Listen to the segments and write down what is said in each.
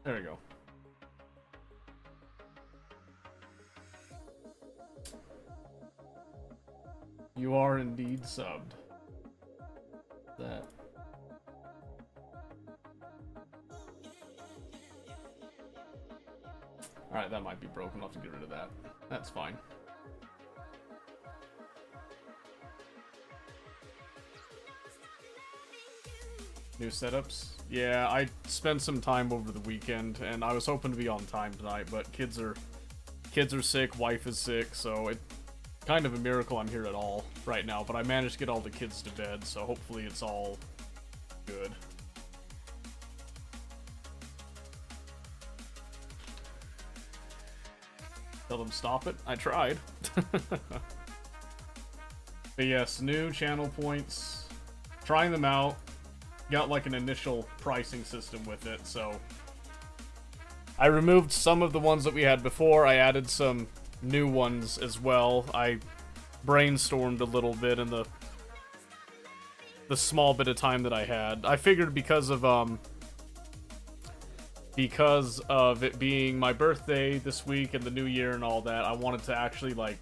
There we go. You are indeed subbed. That. Alright, that might be broken. I'll have to get rid of that. That's fine. New setups? Yeah, I spent some time over the weekend, and I was hoping to be on time tonight, but kids are sick, wife is sick, so it's kind of a miracle I'm here at all right now, but I managed to get all the kids to bed, so hopefully it's all good. Tell them stop it. I tried. But yes, new channel points. Trying them out. Got like an initial pricing system with it, so I removed some of the ones that we had before. I added some new ones as well. I brainstormed a little bit in the small bit of time that I had. I figured because of it being my birthday this week and the new year and all that, I wanted to actually like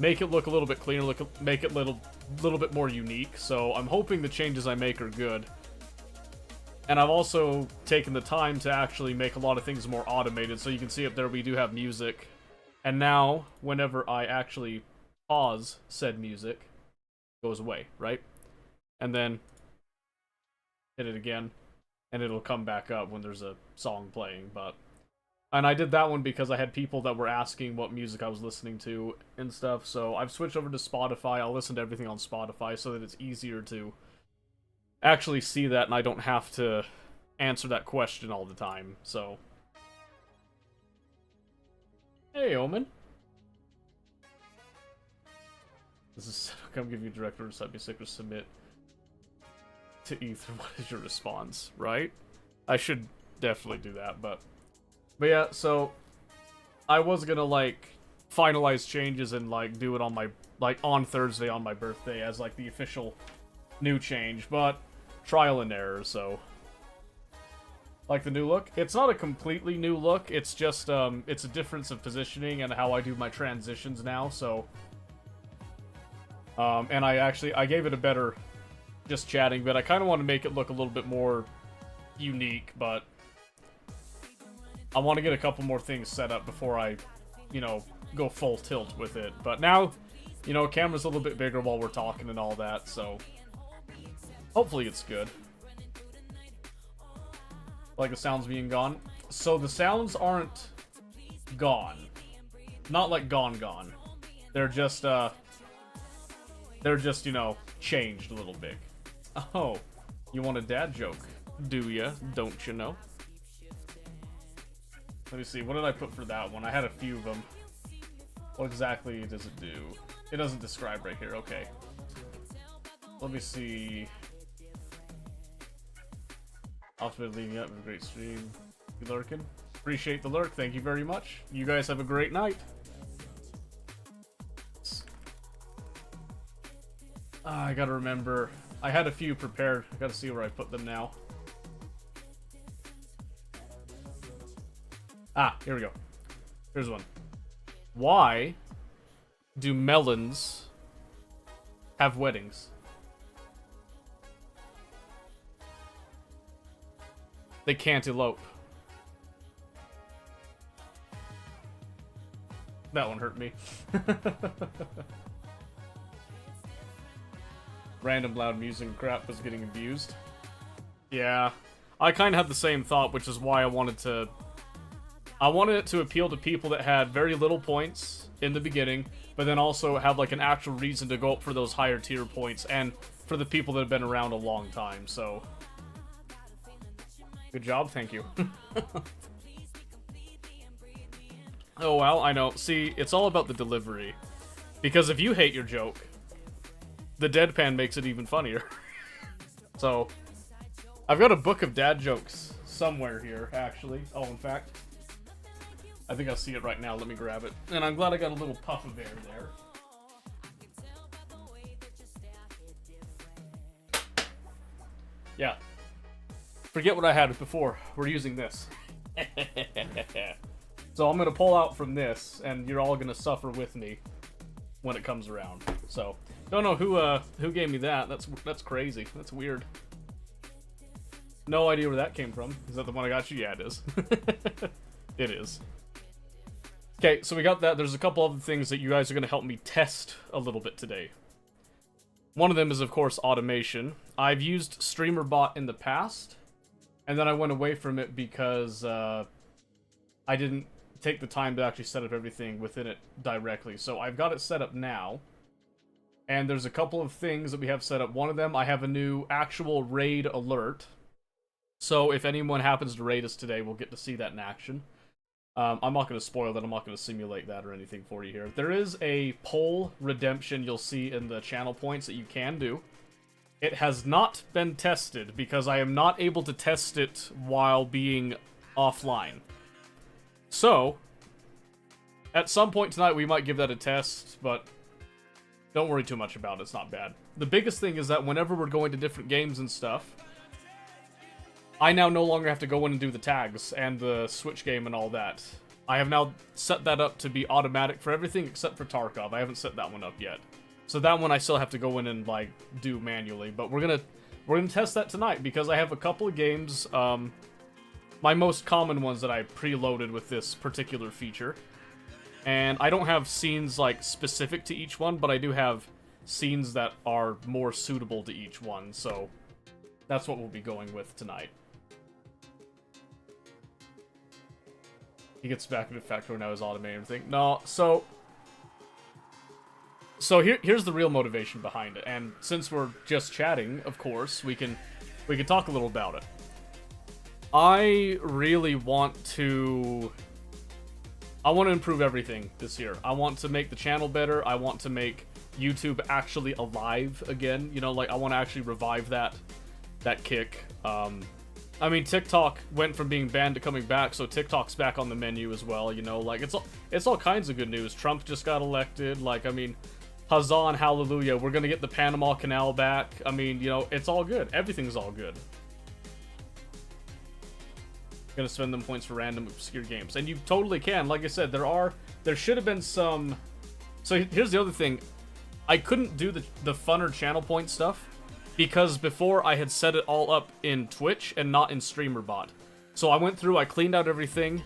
make it look a little bit cleaner, make it little bit more unique. So I'm hoping the changes I make are good. And I've also taken the time to actually make a lot of things more automated. So you can see up there we do have music. And now, whenever I actually pause said music, it goes away, right? And then hit it again, and it'll come back up when there's a song playing. And I did that one because I had people that were asking what music I was listening to and stuff. So I've switched over to Spotify. I'll listen to everything on Spotify so that it's easier to actually see that, and I don't have to answer that question all the time. So, hey, Omen. This is come give you director sub music or submit to Ether. What is your response? Right? I should definitely do that, but yeah. So I was gonna like finalize changes and like do it on my on Thursday on my birthday as like the official new change, but trial and error. So like the new look, it's not a completely new look. It's just it's a difference of positioning and how I do my transitions now. So and I gave it a better just chatting, but I kind of want to make it look a little bit more unique, but I want to get a couple more things set up before I, you know, go full tilt with it. But now, you know, camera's a little bit bigger while we're talking and all that, so hopefully it's good. Like the sounds being gone. So the sounds aren't gone. Not like gone. They're just, you know, changed a little bit. Oh, you want a dad joke, do ya? Don't you know? Let me see, what did I put for that one? I had a few of them. What exactly does it do? It doesn't describe right here, okay. Let me see. Ultimately leading up with a great stream. You lurking? Appreciate the lurk, thank you very much. You guys have a great night. I gotta remember. I had a few prepared. I gotta see where I put them now. Ah, here we go. Here's one. Why do melons have weddings? They can't elope. That one hurt me. Random loud music and crap was getting abused. Yeah, I kind of had the same thought, which is why I wanted it to appeal to people that had very little points in the beginning, but then also have like an actual reason to go up for those higher tier points, and for the people that have been around a long time, so good job, thank you. Oh well, I know. See, it's all about the delivery. Because if you hate your joke, the deadpan makes it even funnier. So, I've got a book of dad jokes somewhere here, actually. Oh, in fact, I think I see it right now. Let me grab it. And I'm glad I got a little puff of air there. Yeah. Forget what I had before. We're using this. So I'm gonna pull out from this, and you're all gonna suffer with me when it comes around. So don't know who gave me that. That's crazy. That's weird. No idea where that came from. Is that the one I got you? Yeah, it is. It is. Okay, so we got that. There's a couple other things that you guys are going to help me test a little bit today. One of them is, of course, automation. I've used StreamerBot in the past, and then I went away from it because I didn't take the time to actually set up everything within it directly. So I've got it set up now, and there's a couple of things that we have set up. One of them, I have a new actual raid alert. So if anyone happens to raid us today, we'll get to see that in action. I'm not going to spoil that. I'm not going to simulate that or anything for you here. There is a poll redemption you'll see in the channel points that you can do. It has not been tested because I am not able to test it while being offline. So, at some point tonight we might give that a test, but don't worry too much about it. It's not bad. The biggest thing is that whenever we're going to different games and stuff, I now no longer have to go in and do the tags and the switch game and all that. I have now set that up to be automatic for everything except for Tarkov. I haven't set that one up yet. So that one I still have to go in and like do manually, but we're gonna test that tonight because I have a couple of games, my most common ones that I preloaded with this particular feature. And I don't have scenes like specific to each one, but I do have scenes that are more suitable to each one, so that's what we'll be going with tonight. He gets back into Factor now, is automating everything. No, so here's the real motivation behind it. And since we're just chatting, of course, we can talk a little about it. I really want to improve everything this year. I want to make the channel better. I want to make YouTube actually alive again. You know, like I want to actually revive that kick. I mean, TikTok went from being banned to coming back, so TikTok's back on the menu as well, you know, like, it's all kinds of good news. Trump just got elected, like, I mean, huzzah and hallelujah, we're gonna get the Panama Canal back. I mean, you know, it's all good. Everything's all good. Gonna spend them points for random obscure games. And you totally can. Like I said, there should have been some... So here's the other thing. I couldn't do the funner channel point stuff because before I had set it all up in Twitch and not in StreamerBot. So I went through, I cleaned out everything,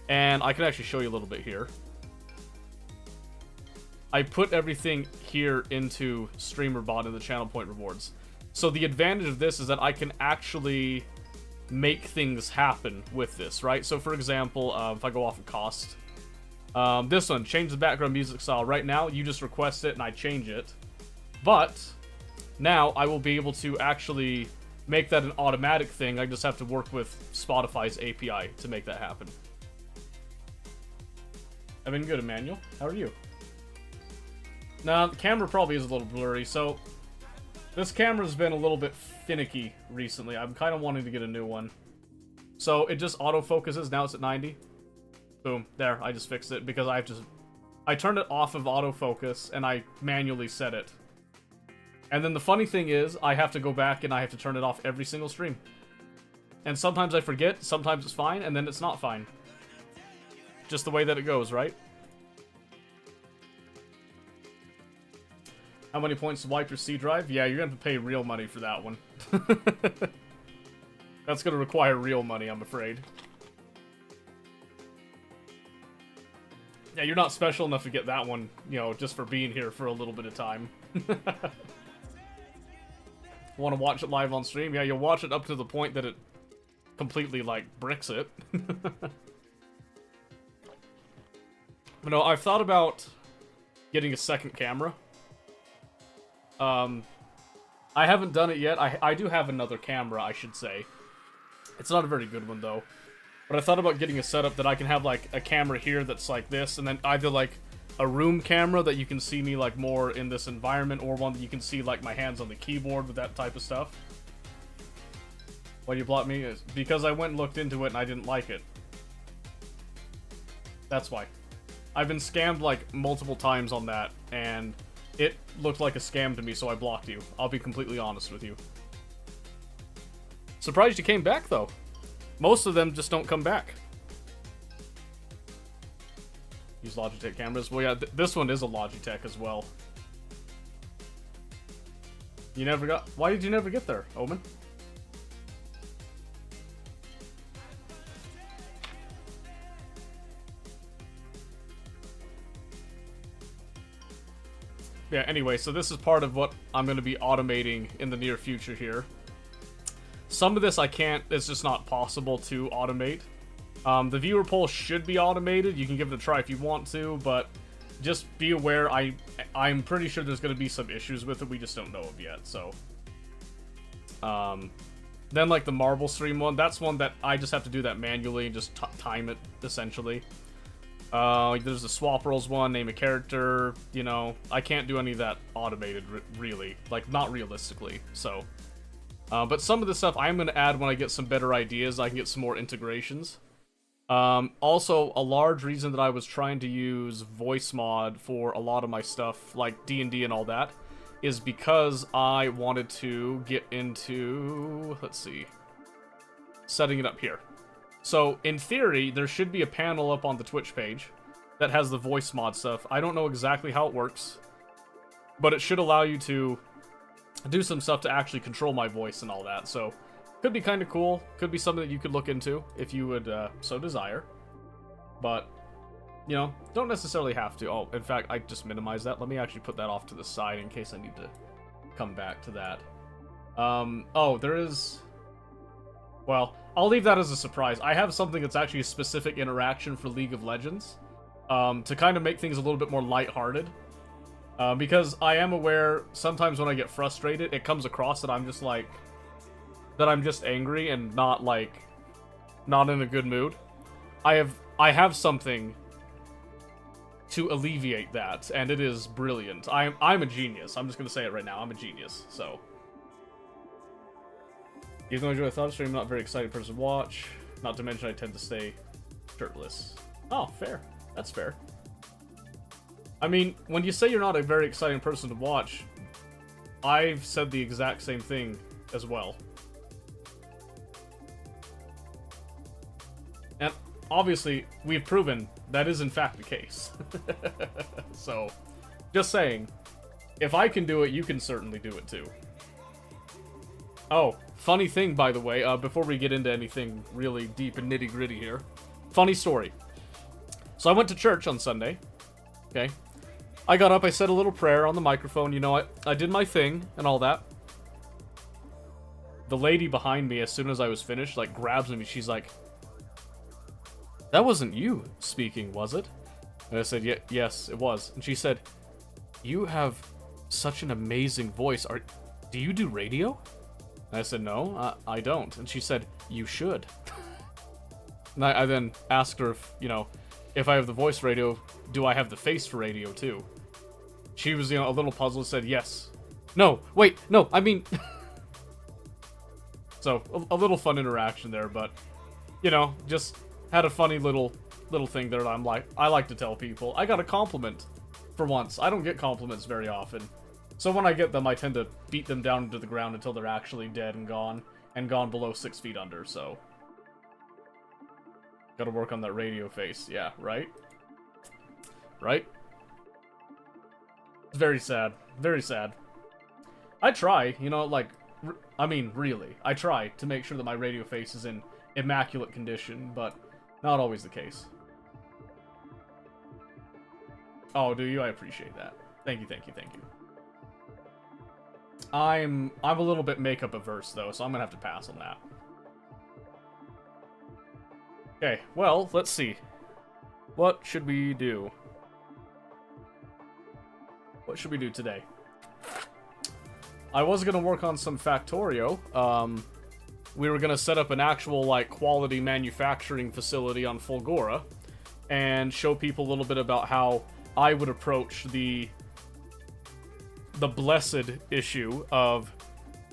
and I can actually show you a little bit here. I put everything here into StreamerBot in the channel point rewards. So the advantage of this is that I can actually make things happen with this, right? So for example, if I go off of cost, this one, change the background music style. Right now, you just request it and I change it. But now I will be able to actually make that an automatic thing. I just have to work with Spotify's API to make that happen. I've been good, Emmanuel. How are you? Now, the camera probably is a little blurry, so this camera's been a little bit finicky recently. I'm kind of wanting to get a new one. So it just autofocuses. Now it's at 90. Boom. There. I just fixed it because I turned it off of autofocus and I manually set it. And then the funny thing is, I have to go back and I have to turn it off every single stream. And sometimes I forget, sometimes it's fine, and then it's not fine. Just the way that it goes, right? How many points to wipe your C drive? Yeah, you're gonna have to pay real money for that one. That's gonna require real money, I'm afraid. Yeah, you're not special enough to get that one, you know, just for being here for a little bit of time. Want to watch it live on stream? Yeah, you'll watch it up to the point that it completely, like, bricks it. But no, I've thought about getting a second camera. I haven't done it yet. I do have another camera, I should say. It's not a very good one, though. But I thought about getting a setup that I can have, like, a camera here that's like this, and then either, like, a room camera that you can see me, like, more in this environment, or one that you can see, like, my hands on the keyboard with that type of stuff. Why do you block me? Is because I went and looked into it and I didn't like it. That's why. I've been scammed, like, multiple times on that, and it looked like a scam to me, so I blocked you. I'll be completely honest with you. Surprised you came back, though. Most of them just don't come back. use Logitech cameras. Well, yeah, this one is a Logitech as well. You never got... Why did you never get there, Omen? Yeah, anyway, so this is part of what I'm going to be automating in the near future here. Some of this I can't, it's just not possible to automate. The viewer poll should be automated. You can give it a try if you want to, but just be aware, I'm pretty sure there's going to be some issues with it we just don't know of yet, so. Then like the Marble stream one, that's one that I just have to do that manually and just time it, essentially. There's the swap roles one, name a character, you know, I can't do any of that automated, really. Like, not realistically, so. But some of the stuff I'm going to add when I get some better ideas, I can get some more integrations. Also, a large reason that I was trying to use voice mod for a lot of my stuff, like D&D and all that, is because I wanted to get into, let's see, setting it up here. So, in theory, there should be a panel up on the Twitch page that has the voice mod stuff. I don't know exactly how it works, but it should allow you to do some stuff to actually control my voice and all that. So, could be kind of cool. Could be something that you could look into if you would so desire. But, you know, don't necessarily have to. Oh, in fact, I just minimized that. Let me actually put that off to the side in case I need to come back to that. Oh, there is... Well, I'll leave that as a surprise. I have something that's actually a specific interaction for League of Legends, to kind of make things a little bit more lighthearted. Because I am aware, sometimes when I get frustrated, it comes across that I'm just like... that I'm just angry and not, like... not in a good mood. I have something to alleviate that, and it is brilliant. I'm a genius. I'm just gonna say it right now. I'm a genius, so... Even though I enjoy a thought stream, I'm not a very excited person to watch. Not to mention I tend to stay shirtless. Oh, fair. That's fair. I mean, when you say you're not a very exciting person to watch, I've said the exact same thing as well. And obviously, we've proven that is in fact the case. So, just saying, if I can do it, you can certainly do it too. Oh, funny thing, by the way, before we get into anything really deep and nitty-gritty here. Funny story. So I went to church on Sunday, okay? I got up, I said a little prayer on the microphone, you know, I did my thing and all that. The lady behind me, as soon as I was finished, like, grabs me, she's like, "That wasn't you speaking, was it?" And I said, yes, it was. And she said, "You have such an amazing voice. Do you do radio?" And I said, "No, I don't." And she said, "You should." And I then asked her if, you know, if I have the voice radio, do I have the face for radio too? She was, you know, a little puzzled, said yes. No, wait, no, I mean... So, a little fun interaction there, but, you know, just had a funny little thing there that I'm like, I like to tell people. I got a compliment for once. I don't get compliments very often. So when I get them, I tend to beat them down into the ground until they're actually dead and gone below 6 feet under, so. Gotta work on that radio face, yeah, right? Right? It's very sad. Very sad. I try, you know, like, I mean, really. I try to make sure that my radio face is in immaculate condition, but not always the case. Oh, do you? I appreciate that. Thank you, thank you, thank you. I'm a little bit makeup averse, though, so I'm gonna have to pass on that. Okay, well, let's see. What should we do? What should we do today? I was gonna work on some Factorio. We were gonna set up an actual, like, quality manufacturing facility on Fulgora and show people a little bit about how I would approach the blessed issue of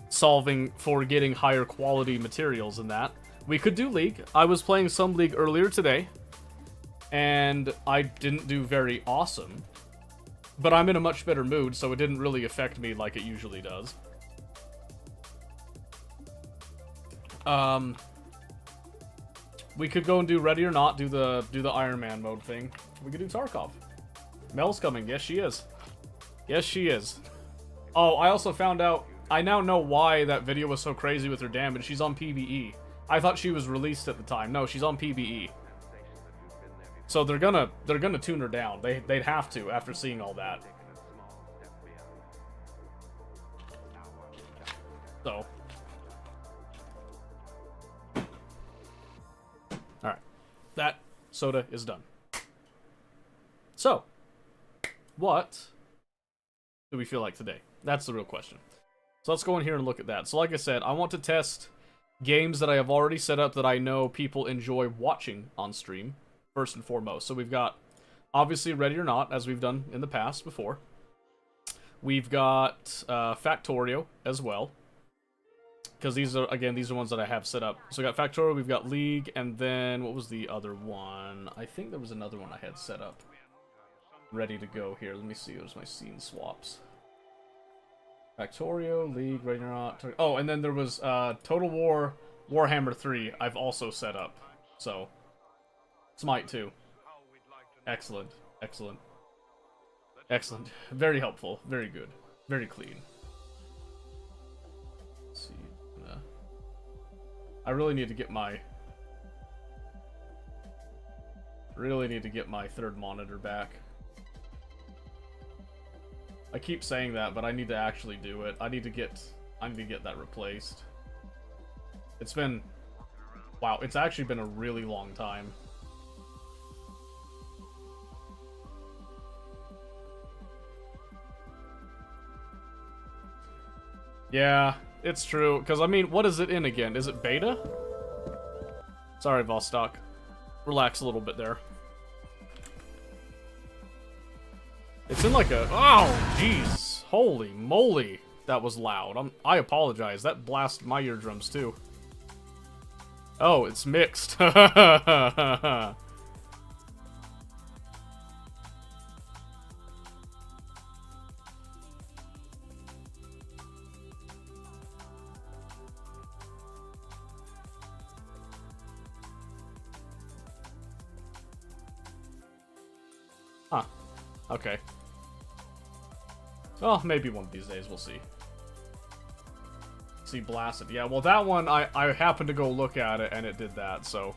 solving for getting higher quality materials and that. We could do League. I was playing some League earlier today, and I didn't do very awesome. But I'm in a much better mood, so it didn't really affect me like it usually does. We could go and do Ready or Not, do the Iron Man mode thing. We can do Tarkov. Mel's coming. Yes, she is. Yes, she is. Oh, I also found out, I now know why that video was so crazy with her damage. She's on PvE. I thought she was released at the time. No, she's on PvE. So they're gonna tune her down. They'd have to after seeing all that. So. Alright. That soda is done. So, what do we feel like today? That's the real question. So let's go in here and look at that. So like I said, I want to test games that I have already set up that I know people enjoy watching on stream, first and foremost. So we've got, obviously, Ready or Not, as we've done in the past before. We've got Factorio as well. Because these are, again, these are ones that I have set up. So we got Factorio, we've got League, and then, what was the other one? I think there was another one I had set up. Ready to go here. Let me see, there's my scene swaps. Factorio, League, Ready or Not. Oh, and then there was Total War, Warhammer 3 I've also set up. So, Smite 2. Excellent, excellent. Excellent. Very helpful, very good, very clean. Let's see. I really need to get my third monitor back. I keep saying that, but I need to actually do it. I need to get that replaced. It's been, wow, it's actually been a really long time. Yeah, it's true. Because, I mean, what is it in again? Is it beta? Sorry, Vostok. Relax a little bit there. It's in like a... Oh, jeez. Holy moly. That was loud. I apologize. That blasted my eardrums, too. Oh, it's mixed. Huh. Okay. Well, maybe one of these days, we'll see. See, blasted. Yeah, well, that one, I happened to go look at it, and it did that, so...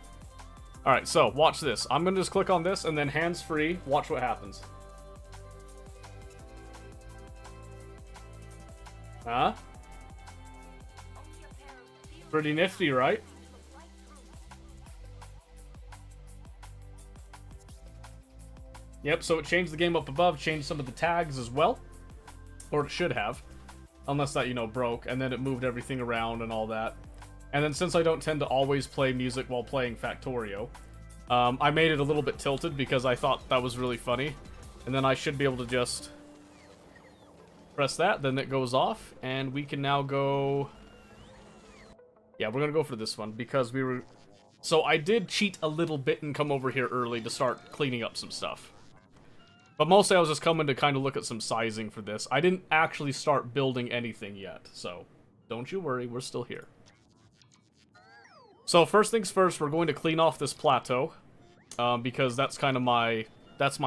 Alright, so, watch this. I'm gonna just click on this, and then hands-free, watch what happens. Huh? Pretty nifty, right? Yep, so it changed the game up above, changed some of the tags as well. Or it should have. Unless that, you know, broke, and then it moved everything around and all that. And then since I don't tend to always play music while playing Factorio, I made it a little bit tilted because I thought that was really funny. And then I should be able to just press that, then it goes off, and we can now go... Yeah, we're gonna go for this one, because we were... So I did cheat a little bit and come over here early to start cleaning up some stuff. But mostly I was just coming to kind of look at some sizing for this. I didn't actually start building anything yet, so don't you worry, we're still here. So first things first, we're going to clean off this plateau, because that's kind of my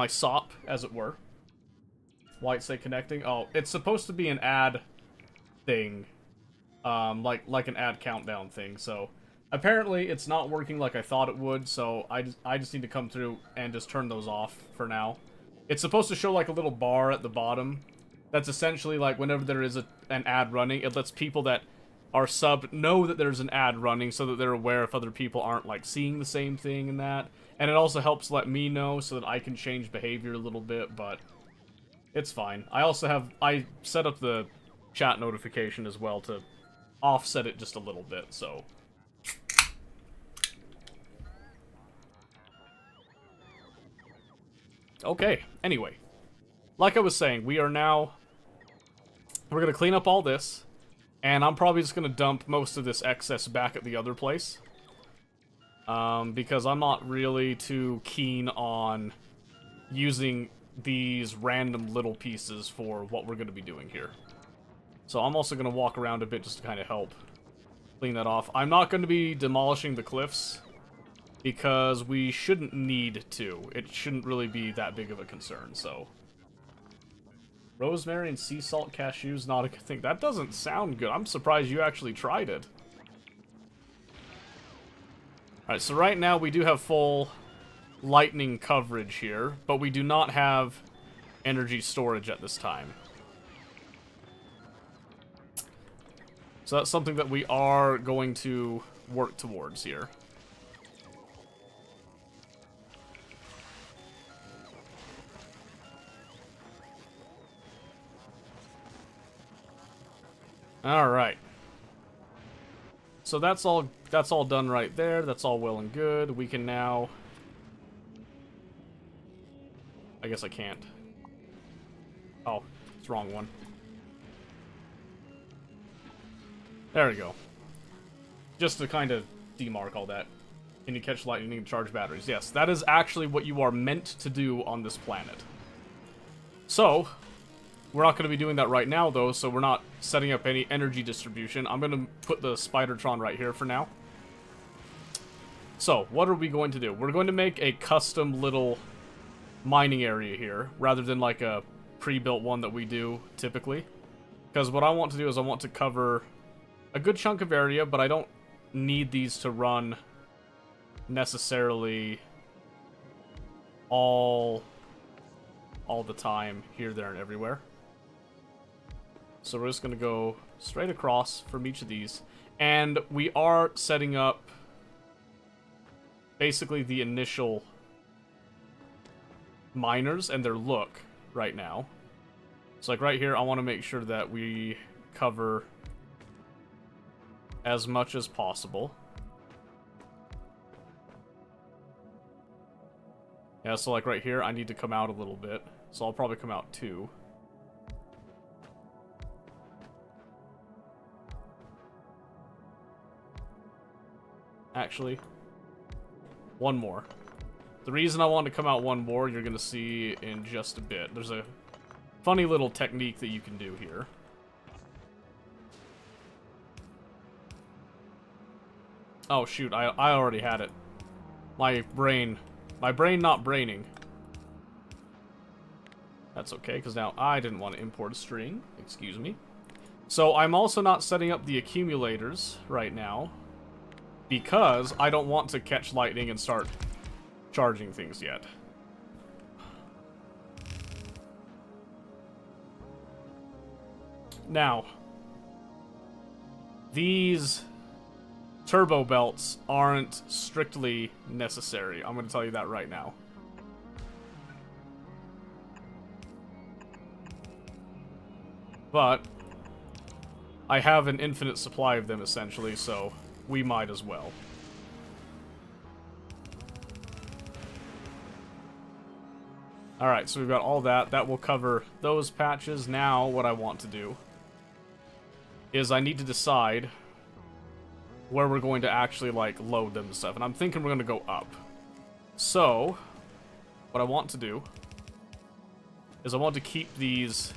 SOP, as it were. Why it say connecting? Oh, it's supposed to be an ad thing, like an ad countdown thing. So apparently it's not working like I thought it would. So I just need to come through and just turn those off for now. It's supposed to show like a little bar at the bottom. That's essentially like whenever there is an ad running, it lets people that are subbed know that there's an ad running so that they're aware if other people aren't like seeing the same thing and that. And it also helps let me know so that I can change behavior a little bit, but it's fine. I set up the chat notification as well to offset it just a little bit, so... Okay, anyway. Like I was saying, we're gonna clean up all this, and I'm probably just gonna dump most of this excess back at the other place. Because I'm not really too keen on using these random little pieces for what we're gonna be doing here. So I'm also gonna walk around a bit just to kind of help clean that off. I'm not gonna be demolishing the cliffs, because we shouldn't need to. It shouldn't really be that big of a concern, so. Rosemary and sea salt cashews, not a good thing. That doesn't sound good. I'm surprised you actually tried it. Alright, so right now we do have full lightning coverage here, but we do not have energy storage at this time. So that's something that we are going to work towards here. Alright. So that's all done right there. That's all well and good. We can now... I guess I can't. Oh, it's the wrong one. There we go. Just to kind of demark all that. Can you catch lightning and charge batteries? Yes, that is actually what you are meant to do on this planet. So, we're not going to be doing that right now, though, so we're not setting up any energy distribution. I'm going to put the Spidertron right here for now. So, what are we going to do? We're going to make a custom little mining area here, rather than like a pre-built one that we do typically. Because what I want to do is I want to cover a good chunk of area, but I don't need these to run necessarily all the time, here, there, and everywhere. So we're just going to go straight across from each of these. And we are setting up basically the initial miners and their look right now. So like right here, I want to make sure that we cover as much as possible. Yeah, so like right here, I need to come out a little bit. So I'll probably come out 2. Actually, 1 more. The reason I want to come out 1 more, you're going to see in just a bit. There's a funny little technique that you can do here. Oh shoot, I already had it. My brain not braining. That's okay, because now I didn't want to import a string. Excuse me. So I'm also not setting up the accumulators right now, because I don't want to catch lightning and start charging things yet. Now, these turbo belts aren't strictly necessary. I'm going to tell you that right now. But I have an infinite supply of them, essentially, so we might as well. Alright, so we've got all that. That will cover those patches. Now, what I want to do is I need to decide where we're going to actually, like, load them and stuff. And I'm thinking we're going to go up. So, what I want to do is I want to keep these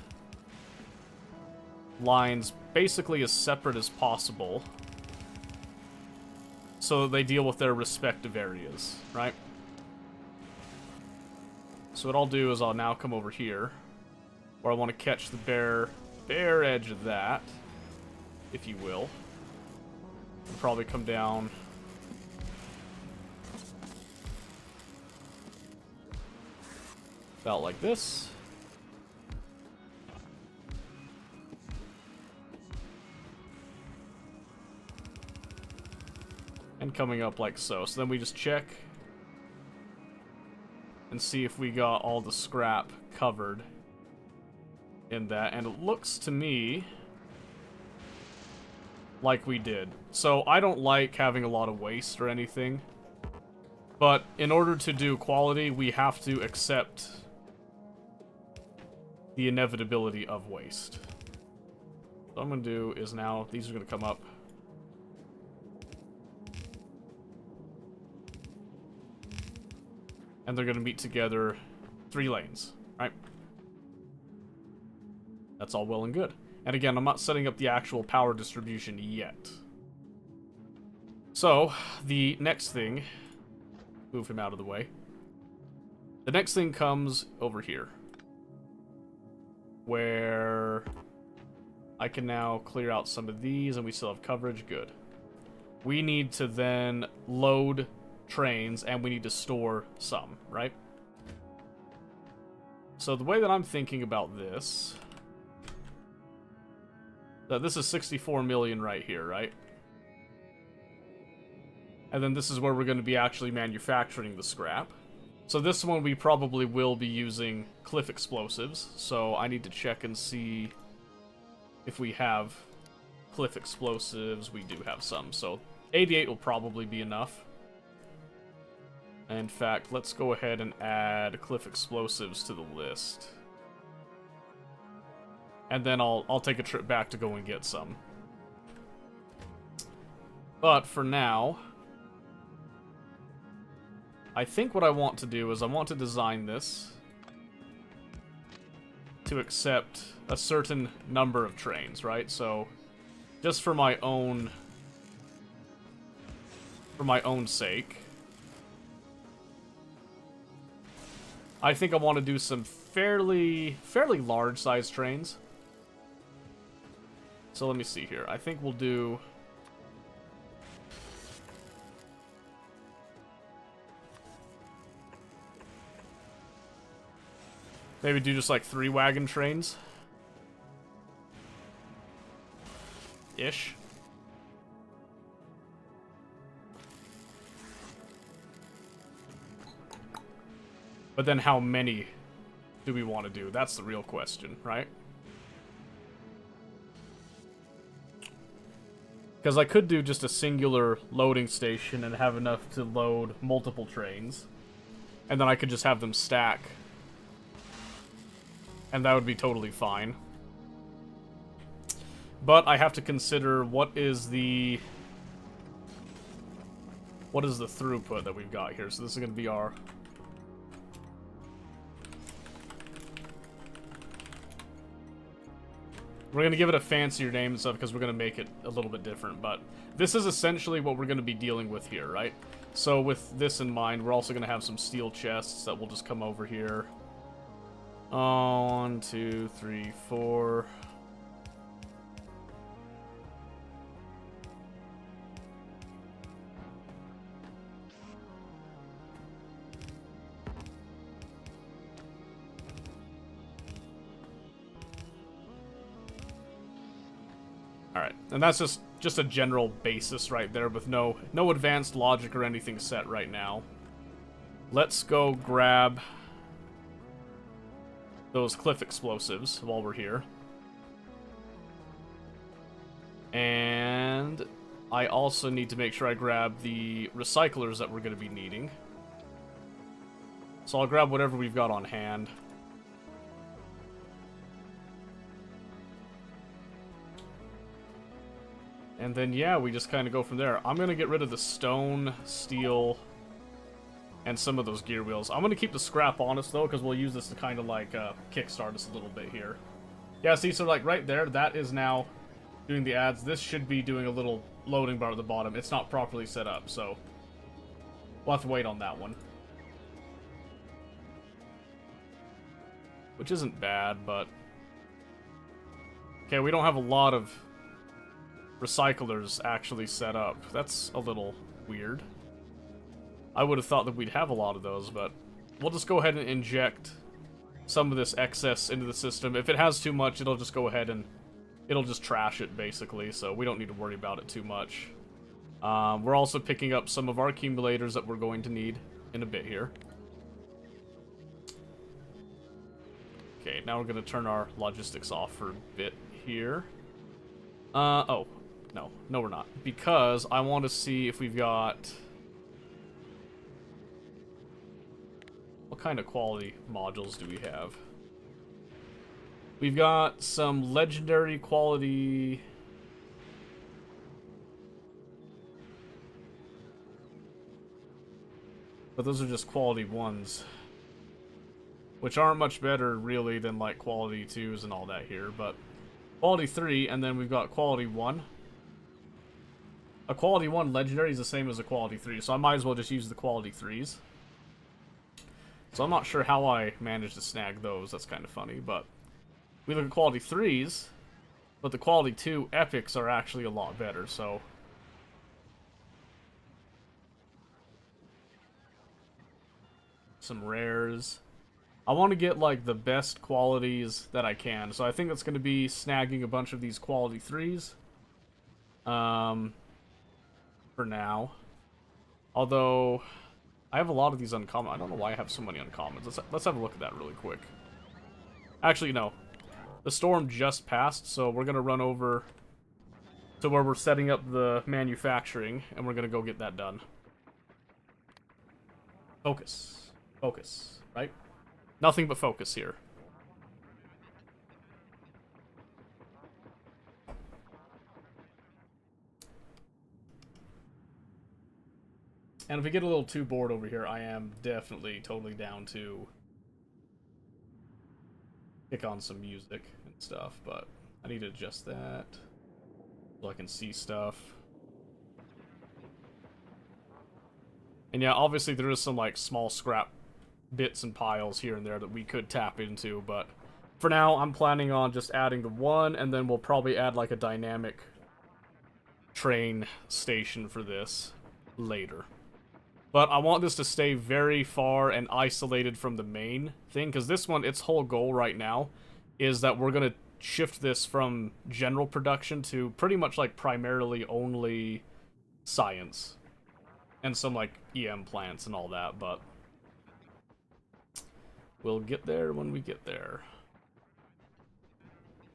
lines basically as separate as possible, so they deal with their respective areas, right? So what I'll do is I'll now come over here, where I want to catch the bare edge of that, if you will. I'll probably come down about like this. And coming up like so. So then we just check and see if we got all the scrap covered in that. And it looks to me like we did. So I don't like having a lot of waste or anything, but in order to do quality, we have to accept the inevitability of waste. What I'm going to do is now, these are going to come up. And they're going to meet together 3 lanes, right? That's all well and good. And again, I'm not setting up the actual power distribution yet. So, the next thing move him out of the way. The next thing comes over here, where I can now clear out some of these, and we still have coverage. Good. We need to then load trains, and we need to store some, right? So the way that I'm thinking about this, that this is 64 million right here, right? And then this is where we're going to be actually manufacturing the scrap. So this one we probably will be using cliff explosives, so I need to check and see if we have cliff explosives. We do have some, so 88 will probably be enough. In fact, let's go ahead and add cliff explosives to the list. And then I'll take a trip back to go and get some. But for now, I think what I want to do is I want to design this to accept a certain number of trains, right? So, just for my own sake, I think I want to do some fairly large size trains. So let me see here. I think we'll do... maybe do just like 3 wagon trains. Ish. But then how many do we want to do? That's the real question, right? Because I could do just a singular loading station and have enough to load multiple trains. And then I could just have them stack. And that would be totally fine. But I have to consider what is the throughput that we've got here. So this is going to be our... we're going to give it a fancier name and stuff because we're going to make it a little bit different. But this is essentially what we're going to be dealing with here, right? So with this in mind, we're also going to have some steel chests that will just come over here. 1, 2, 3, 4. Alright, and that's just a general basis right there with no advanced logic or anything set right now. Let's go grab those cliff explosives while we're here. And I also need to make sure I grab the recyclers that we're going to be needing. So I'll grab whatever we've got on hand. And then, yeah, we just kind of go from there. I'm going to get rid of the stone, steel, and some of those gear wheels. I'm going to keep the scrap on us, though, because we'll use this to kind of, like, kickstart us a little bit here. Yeah, see, so, like, right there, that is now doing the ads. This should be doing a little loading bar at the bottom. It's not properly set up, so we'll have to wait on that one. Which isn't bad, but... okay, we don't have a lot of recyclers actually set up. That's a little weird. I would have thought that we'd have a lot of those, but we'll just go ahead and inject some of this excess into the system. If it has too much, it'll just go ahead and it'll just trash it, basically, so we don't need to worry about it too much. We're also picking up some of our accumulators that we're going to need in a bit here. Okay, now we're going to turn our logistics off for a bit here. Oh. No, we're not. Because I want to see if we've got... what kind of quality modules do we have? We've got some legendary quality... but those are just quality 1s. Which aren't much better, really, than, like, quality 2s and all that here, but... quality 3, and then we've got quality 1. A quality 1 legendary is the same as a quality 3, so I might as well just use the quality 3s. So I'm not sure how I managed to snag those. That's kind of funny, but we look at quality 3s, but the quality 2 epics are actually a lot better, so some rares. I want to get like the best qualities that I can, so I think that's going to be snagging a bunch of these quality 3s. For now. Although I have a lot of these uncommon. I don't know why I have so many uncommons. Let's have a look at that really quick. Actually, no. The storm just passed, so we're gonna run over to where we're setting up the manufacturing, and we're gonna go get that done. Focus. Focus, right? Nothing but focus here. And if we get a little too bored over here, I am definitely totally down to kick on some music and stuff, but I need to adjust that so I can see stuff. And yeah, obviously there is some like small scrap bits and piles here and there that we could tap into, but for now I'm planning on just adding the one, and then we'll probably add like a dynamic train station for this later. But I want this to stay very far and isolated from the main thing, because this one, its whole goal right now is that we're going to shift this from general production to pretty much like primarily only science. And some like EM plants and all that, but we'll get there when we get there.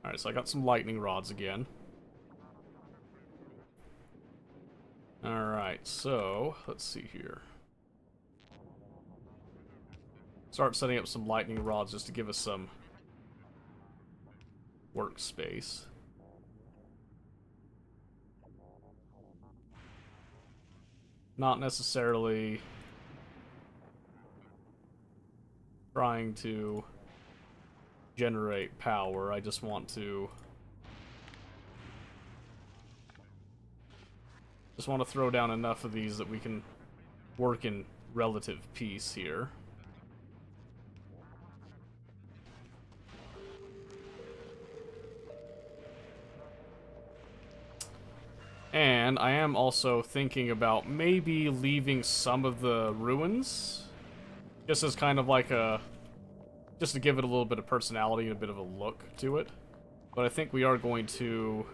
Alright, so I got some lightning rods again. Alright, so let's see here. Start setting up some lightning rods just to give us some workspace. Not necessarily trying to generate power, I just want to throw down enough of these that we can work in relative peace here. And I am also thinking about maybe leaving some of the ruins just as kind of like just to give it a little bit of personality and a bit of a look to it. But I think we are going to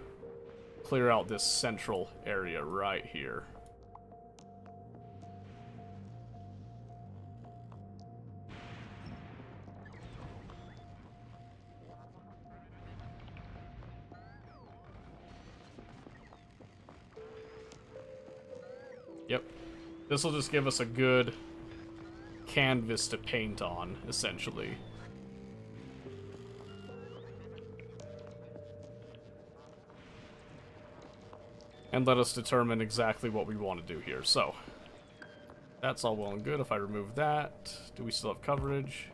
clear out this central area right here. Yep. This will just give us a good canvas to paint on, essentially. And let us determine exactly what we want to do here. So, that's all well and good. If I remove that, do we still have coverage?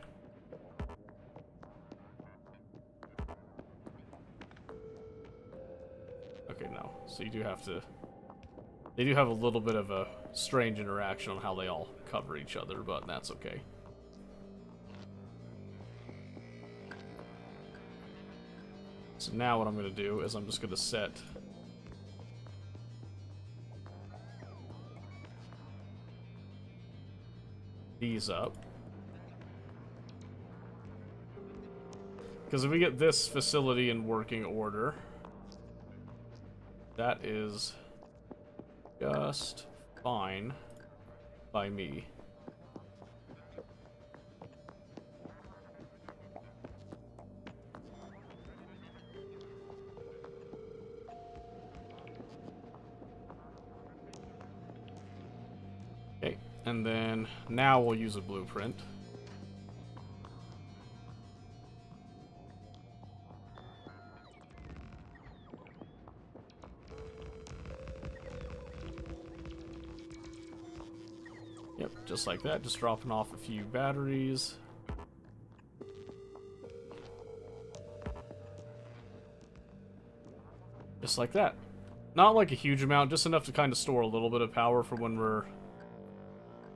Okay, no. So you do have to... They do have a little bit of a strange interaction on how they all cover each other, but that's okay. So now what I'm going to do is I'm just going to set these up. Because if we get this facility in working order, that is just fine by me. Okay, and then now we'll use a blueprint. Yep, just like that, just dropping off a few batteries. Just like that. Not like a huge amount, just enough to kind of store a little bit of power for when we're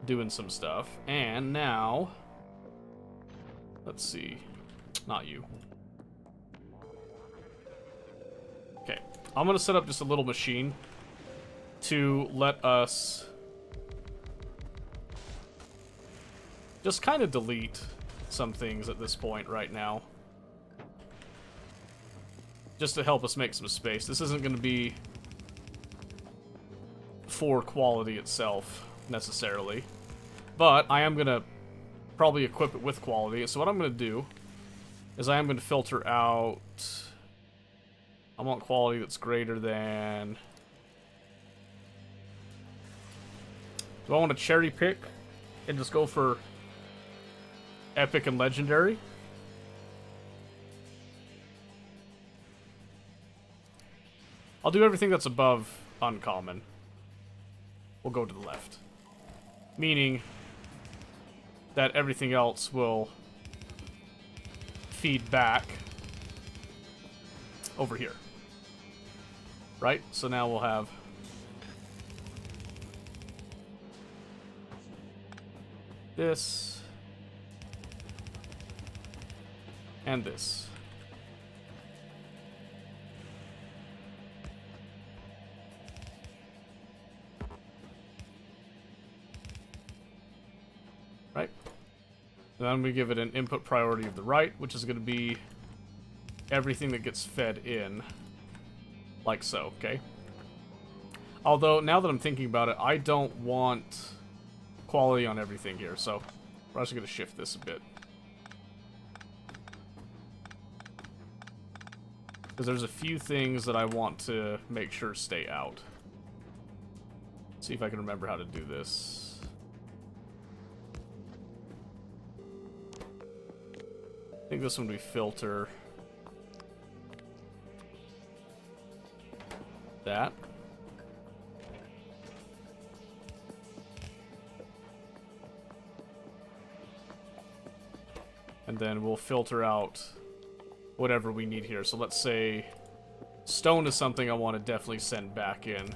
doing some stuff. And now, let's see, not you. Okay, I'm gonna set up just a little machine to let us just kind of delete some things at this point right now. Just to help us make some space. This isn't going to be for quality itself, necessarily. But I am going to probably equip it with quality. So what I'm going to do is I am going to filter out... I want quality that's greater than... Do I want to cherry pick and just go for epic and legendary? I'll do everything that's above uncommon. We'll go to the left. Meaning that everything else will feed back over here. Right? So now we'll have this and this. Right? And then we give it an input priority of the right, which is going to be everything that gets fed in. Like so, okay? Although, now that I'm thinking about it, I don't want quality on everything here, so we're actually going to shift this a bit. Because there's a few things that I want to make sure stay out. Let's see if I can remember how to do this. I think this one we filter that. And then we'll filter out whatever we need here. So let's say stone is something I want to definitely send back in.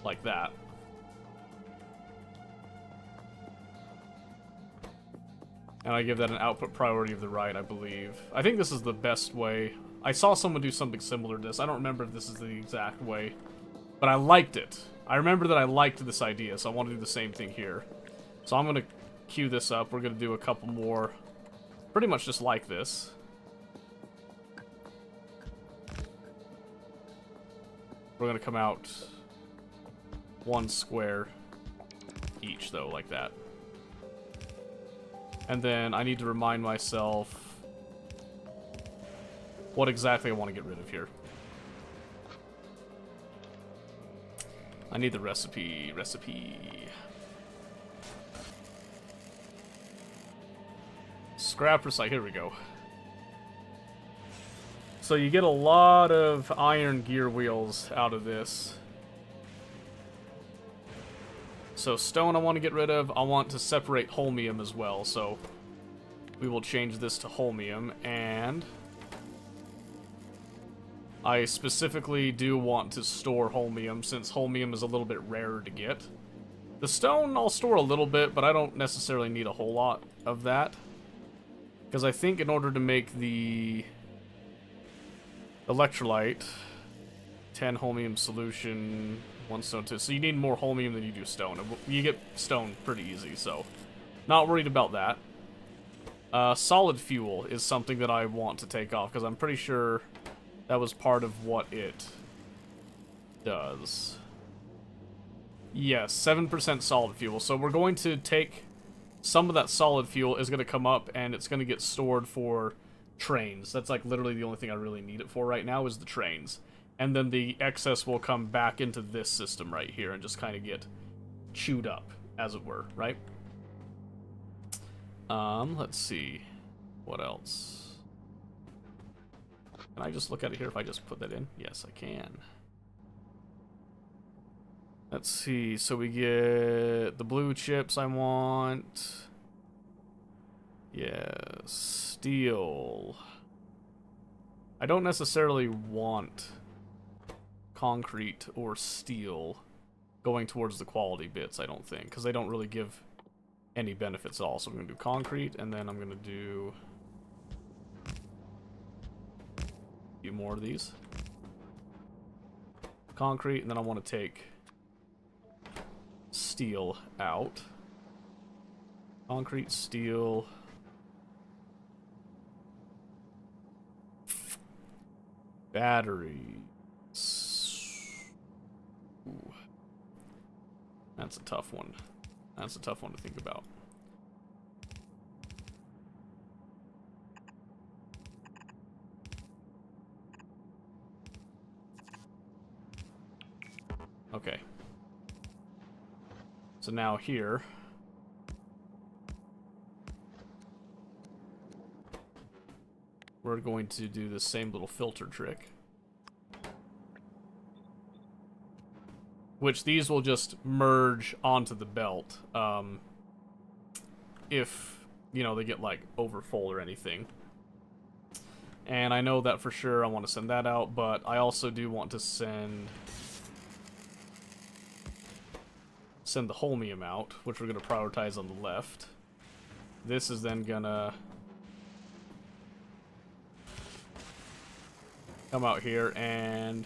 Like that. And I give that an output priority of the right, I believe. I think this is the best way. I saw someone do something similar to this. I don't remember if this is the exact way, but I liked it. I remember that I liked this idea, so I want to do the same thing here. So I'm going to queue this up. We're going to do a couple more, pretty much just like this. We're going to come out one square each, though, like that. And then I need to remind myself what exactly I want to get rid of here. I need the recipe. Scrap recycle, here we go. So you get a lot of iron gear wheels out of this. So stone I want to get rid of. I want to separate holmium as well, so we will change this to holmium, and I specifically do want to store holmium, since holmium is a little bit rarer to get. The stone I'll store a little bit, but I don't necessarily need a whole lot of that. Because I think in order to make the electrolyte, 10 holmium solution, 1 stone 2. So you need more holmium than you do stone. You get stone pretty easy, so not worried about that. Solid fuel is something that I want to take off, because I'm pretty sure that was part of what it does. Yes, 7% solid fuel. So we're going to take some of that solid fuel is going to come up, and it's going to get stored for trains. That's like literally the only thing I really need it for right now is the trains. And then the excess will come back into this system right here and just kind of get chewed up, as it were, right? Let's see. What else? Can I just look at it here if I just put that in? Yes, I can. Let's see. So we get the blue chips I want. Yes. Steel. I don't necessarily want concrete or steel going towards the quality bits, I don't think, because they don't really give any benefits at all. So I'm going to do concrete, and then I'm going to do a few more of these. Concrete, and then I want to take steel out. Concrete, steel. Batteries. Ooh. That's a tough one. That's a tough one to think about. Okay. So now here, we're going to do the same little filter trick. Which these will just merge onto the belt. If, you know, they get like overfull or anything. And I know that for sure I want to send that out, but I also do want to send the holmium out, which we're going to prioritize on the left. This is then gonna come out here and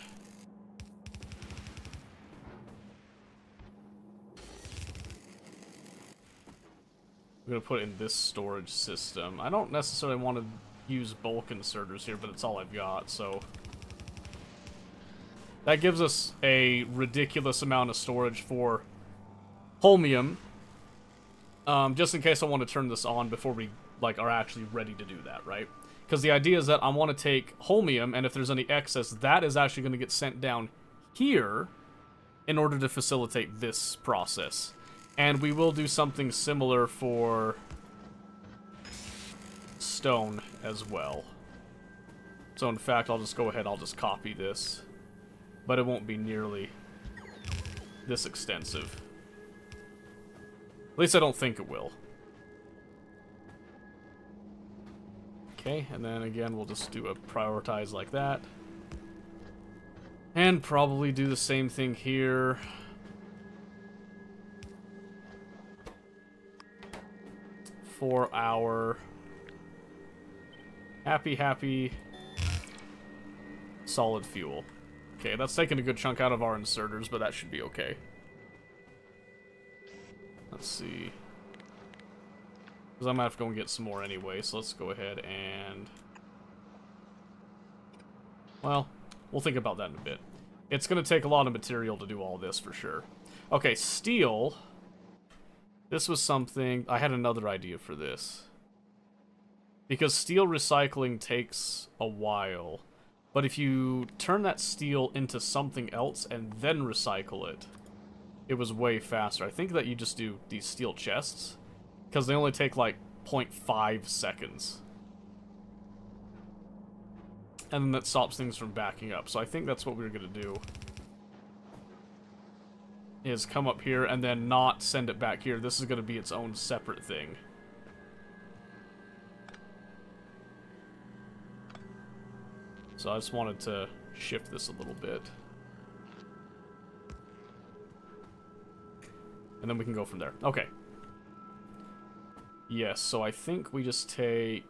we're gonna put it in this storage system. I don't necessarily want to use bulk inserters here, but it's all I've got, so that gives us a ridiculous amount of storage for holmium, just in case I want to turn this on before we like are actually ready to do that, right? Because the idea is that I want to take holmium, and if there's any excess, that is actually going to get sent down here in order to facilitate this process. And we will do something similar for stone as well. So in fact, I'll just go ahead, I'll just copy this, but it won't be nearly this extensive. At least I don't think it will. Okay, and then again, we'll just do a prioritize like that. And probably do the same thing here. For our happy solid fuel. Okay, that's taking a good chunk out of our inserters, but that should be okay. Let's see. Because I'm gonna have to go and get some more anyway, so let's go ahead and... well, we'll think about that in a bit. It's gonna take a lot of material to do all this for sure. Okay, steel. This was something... I had another idea for this. Because steel recycling takes a while. But if you turn that steel into something else and then recycle it, it was way faster. I think that you just do these steel chests, because they only take like 0.5 seconds. And then that stops things from backing up. So I think that's what we're going to do. Is come up here and then not send it back here. This is going to be its own separate thing. So I just wanted to shift this a little bit. And then we can go from there. Okay. Yes, so I think we just take...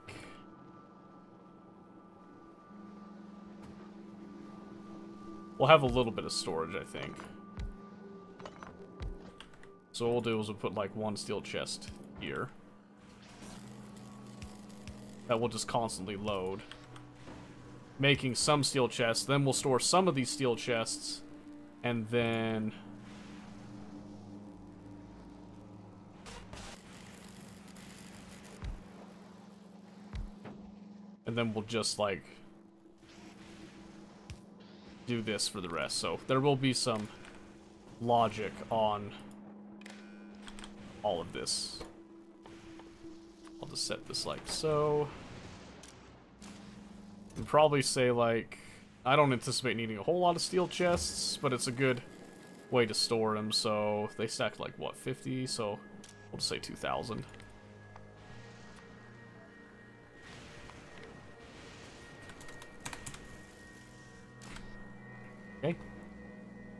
we'll have a little bit of storage, I think. So what we'll do is we'll put like one steel chest here. That will just constantly load. Making some steel chests. Then we'll store some of these steel chests. And then... and then we'll just, like, do this for the rest. So there will be some logic on all of this. I'll just set this like so. And probably say, like, I don't anticipate needing a whole lot of steel chests, but it's a good way to store them. So they stacked, like, what, 50? So we'll just say 2,000. Okay.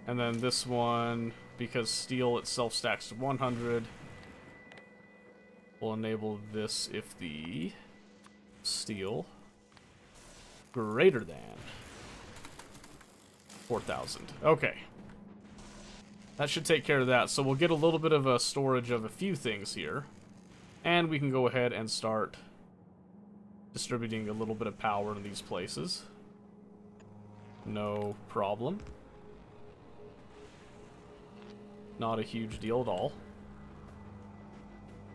And then this one, because steel itself stacks to 100, will enable this if the steel greater than 4,000. Okay. That should take care of that. So we'll get a little bit of a storage of a few things here. And we can go ahead and start distributing a little bit of power in these places. No problem. Not a huge deal at all.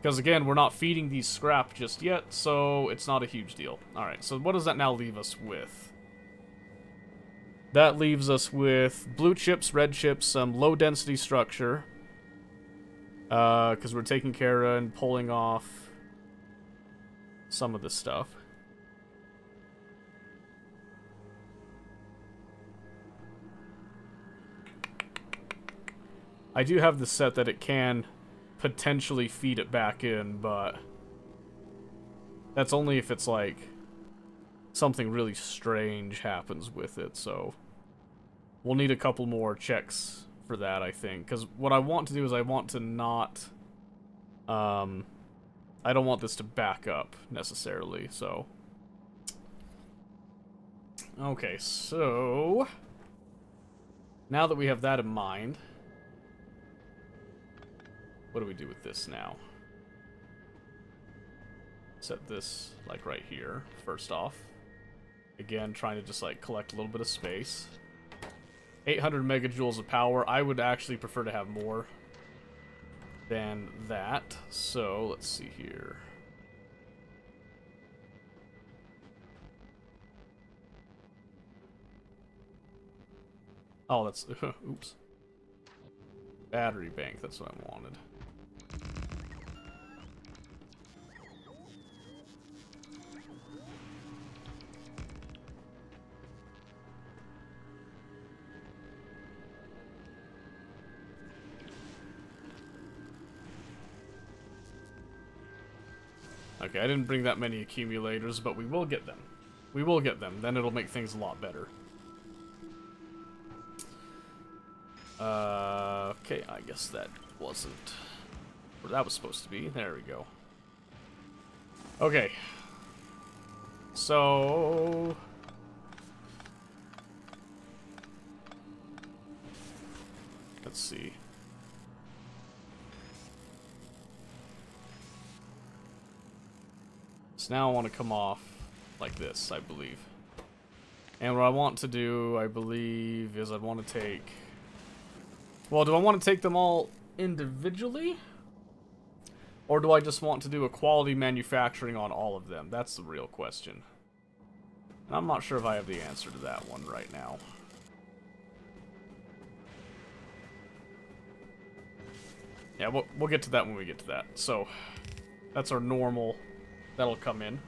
Because again, we're not feeding these scrap just yet, so it's not a huge deal. Alright, so what does that now leave us with? That leaves us with blue chips, red chips, some low density structure. Because we're taking care of and pulling off some of this stuff. I do have the set that it can potentially feed it back in, but that's only if it's like something really strange happens with it, so we'll need a couple more checks for that, I think, because what I want to do is I want to not I don't want this to back up necessarily, so okay, so now that we have that in mind, what do we do with this now? Set this, like, right here, first off. Again, trying to just, like, collect a little bit of space. 800 megajoules of power. I would actually prefer to have more than that. So, let's see here. Oh, that's... oops. Battery bank, that's what I wanted. Okay, I didn't bring that many accumulators, but we will get them. We will get them, then it'll make things a lot better. Okay, I guess that wasn't where that was supposed to be. There we go. Okay. So... let's see. So now I want to come off like this, I believe. And what I want to do, I believe, is I want to take... well, do I want to take them all individually? Or do I just want to do a quality manufacturing on all of them? That's the real question. And I'm not sure if I have the answer to that one right now. Yeah, we'll get to that when we get to that. So, that's our normal... that'll come in.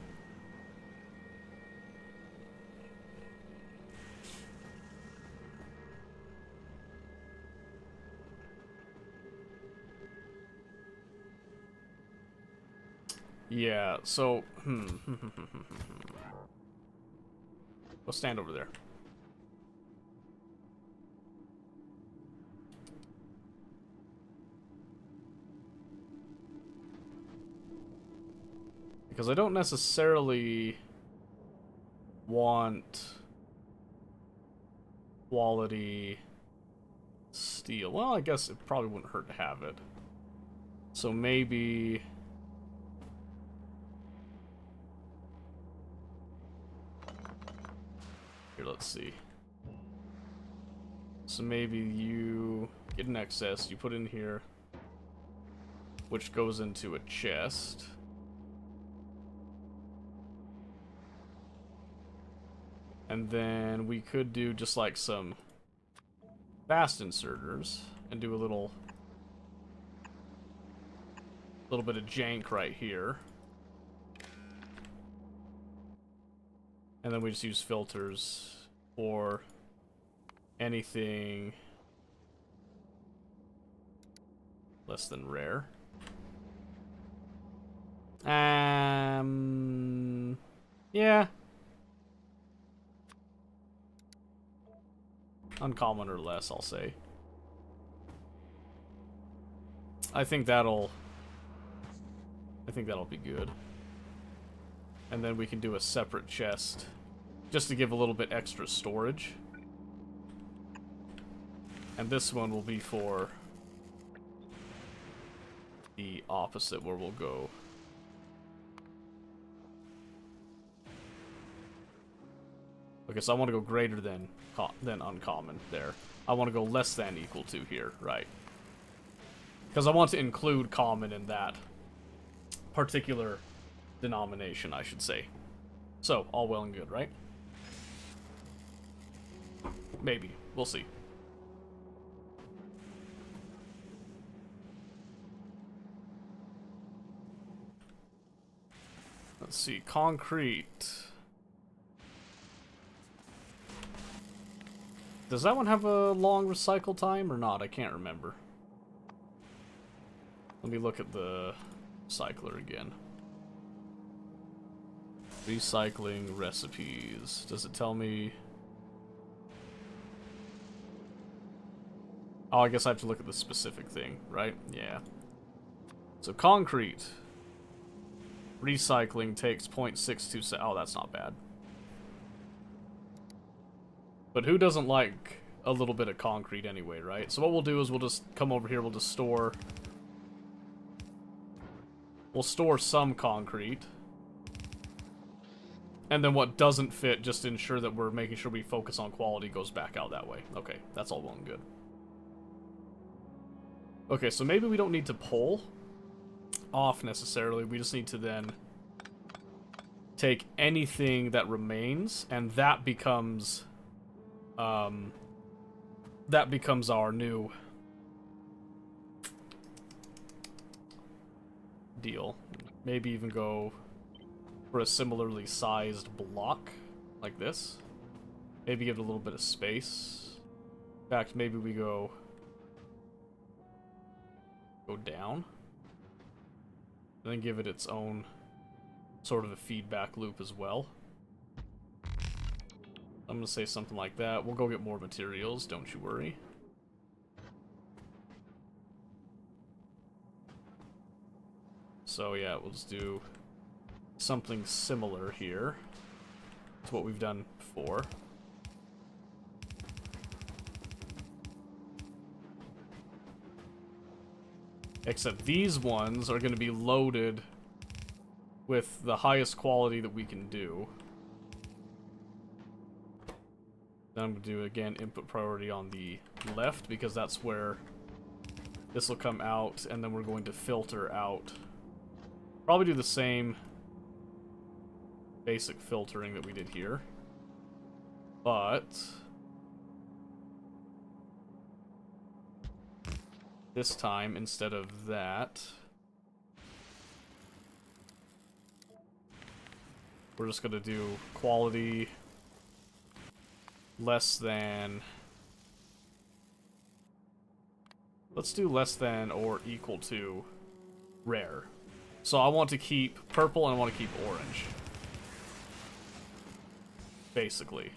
Yeah, so... Go stand over there. Because I don't necessarily want quality steel. Well, I guess it probably wouldn't hurt to have it. So maybe... here, let's see. So maybe you get an excess, you put in here, which goes into a chest. And then we could do just like some fast inserters and do a little bit of jank right here. And then we just use filters for anything less than rare. Yeah. Uncommon or less, I'll say. I think that'll be good. And then we can do a separate chest just to give a little bit extra storage. And this one will be for the opposite, where we'll go. Okay, so I want to go greater than uncommon there. I want to go less than equal to here, right? Because I want to include common in that particular denomination, I should say. So, all well and good, right? Maybe. We'll see. Let's see. Concrete. Does that one have a long recycle time or not? I can't remember. Let me look at the recycler again. Recycling recipes. Does it tell me? Oh, I guess I have to look at the specific thing, right? Yeah. So concrete. Recycling takes 0.62. Oh, that's not bad. But who doesn't like a little bit of concrete anyway, right? So what we'll do is we'll just come over here, we'll just store... We'll store some concrete. And then what doesn't fit, just to ensure that we're making sure we focus on quality, goes back out that way. Okay, that's all well and good. Okay, so maybe we don't need to pull off necessarily. We just need to then take anything that remains, and that becomes our new deal. Maybe even go for a similarly sized block like this. Maybe give it a little bit of space. In fact, maybe we go down, and then give it its own sort of a feedback loop as well. I'm gonna say something like that. We'll go get more materials, don't you worry. So yeah, we'll just do something similar here to what we've done before. Except these ones are going to be loaded with the highest quality that we can do. Then I'm going to do, again, input priority on the left, because that's where this will come out, and then we're going to filter out. Probably do the same basic filtering that we did here. But this time, instead of that, we're just going to do quality less than... Let's do less than or equal to rare. So I want to keep purple and I want to keep orange. Basically.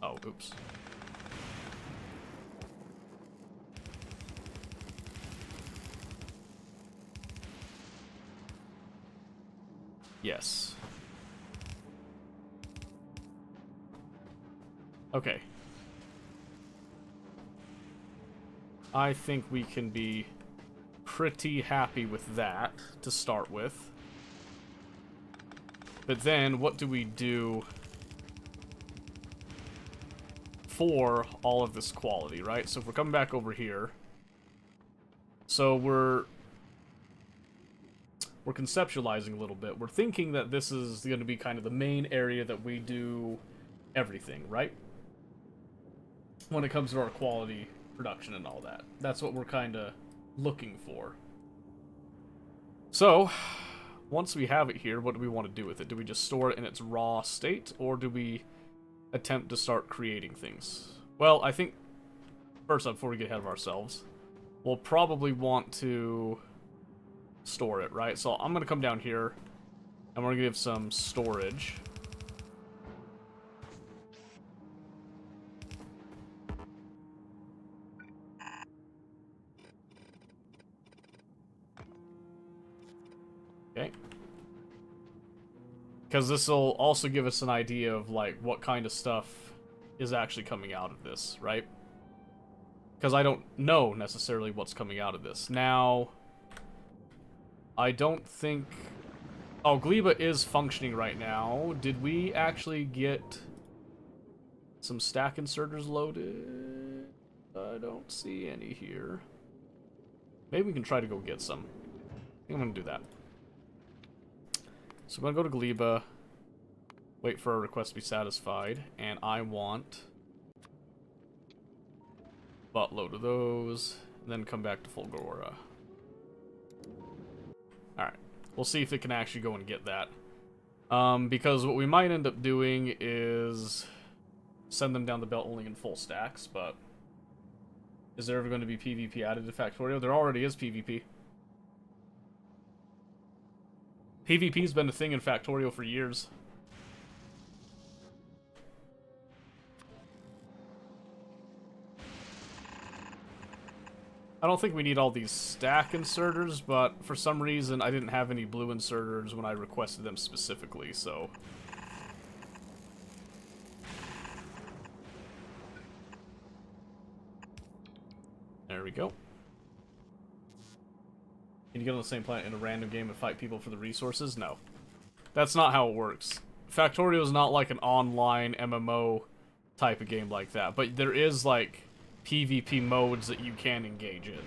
Oh, oops. Yes. Okay. I think we can be pretty happy with that to start with. But then, what do we do for all of this quality, right? So if we're coming back over here, so we're conceptualizing a little bit. We're thinking that this is going to be kind of the main area that we do everything, right? When it comes to our quality production and all that. That's what we're kind of looking for. So, once we have it here, what do we want to do with it? Do we just store it in its raw state, or do we attempt to start creating things? Well, I think, first up, before we get ahead of ourselves, we'll probably want to store it, right? So I'm going to come down here, and we're going to give some storage. Because this will also give us an idea of, like, what kind of stuff is actually coming out of this, right? Because I don't know necessarily what's coming out of this. Now, I don't think... Oh, Gleba is functioning right now. Did we actually get some stack inserters loaded? I don't see any here. Maybe we can try to go get some. I think I'm going to do that. So I'm going to go to Gleba, wait for a request to be satisfied, and I want a buttload of those, and then come back to Fulgora. Alright, we'll see if it can actually go and get that. Because what we might end up doing is send them down the belt only in full stacks, but is there ever going to be PvP added to Factorio? There already is PvP. PvP's been a thing in Factorio for years. I don't think we need all these stack inserters, but for some reason I didn't have any blue inserters when I requested them specifically, so... There we go. Can you get on the same planet in a random game and fight people for the resources? No. That's not how it works. Factorio is not like an online MMO type of game like that, but there is like PvP modes that you can engage in.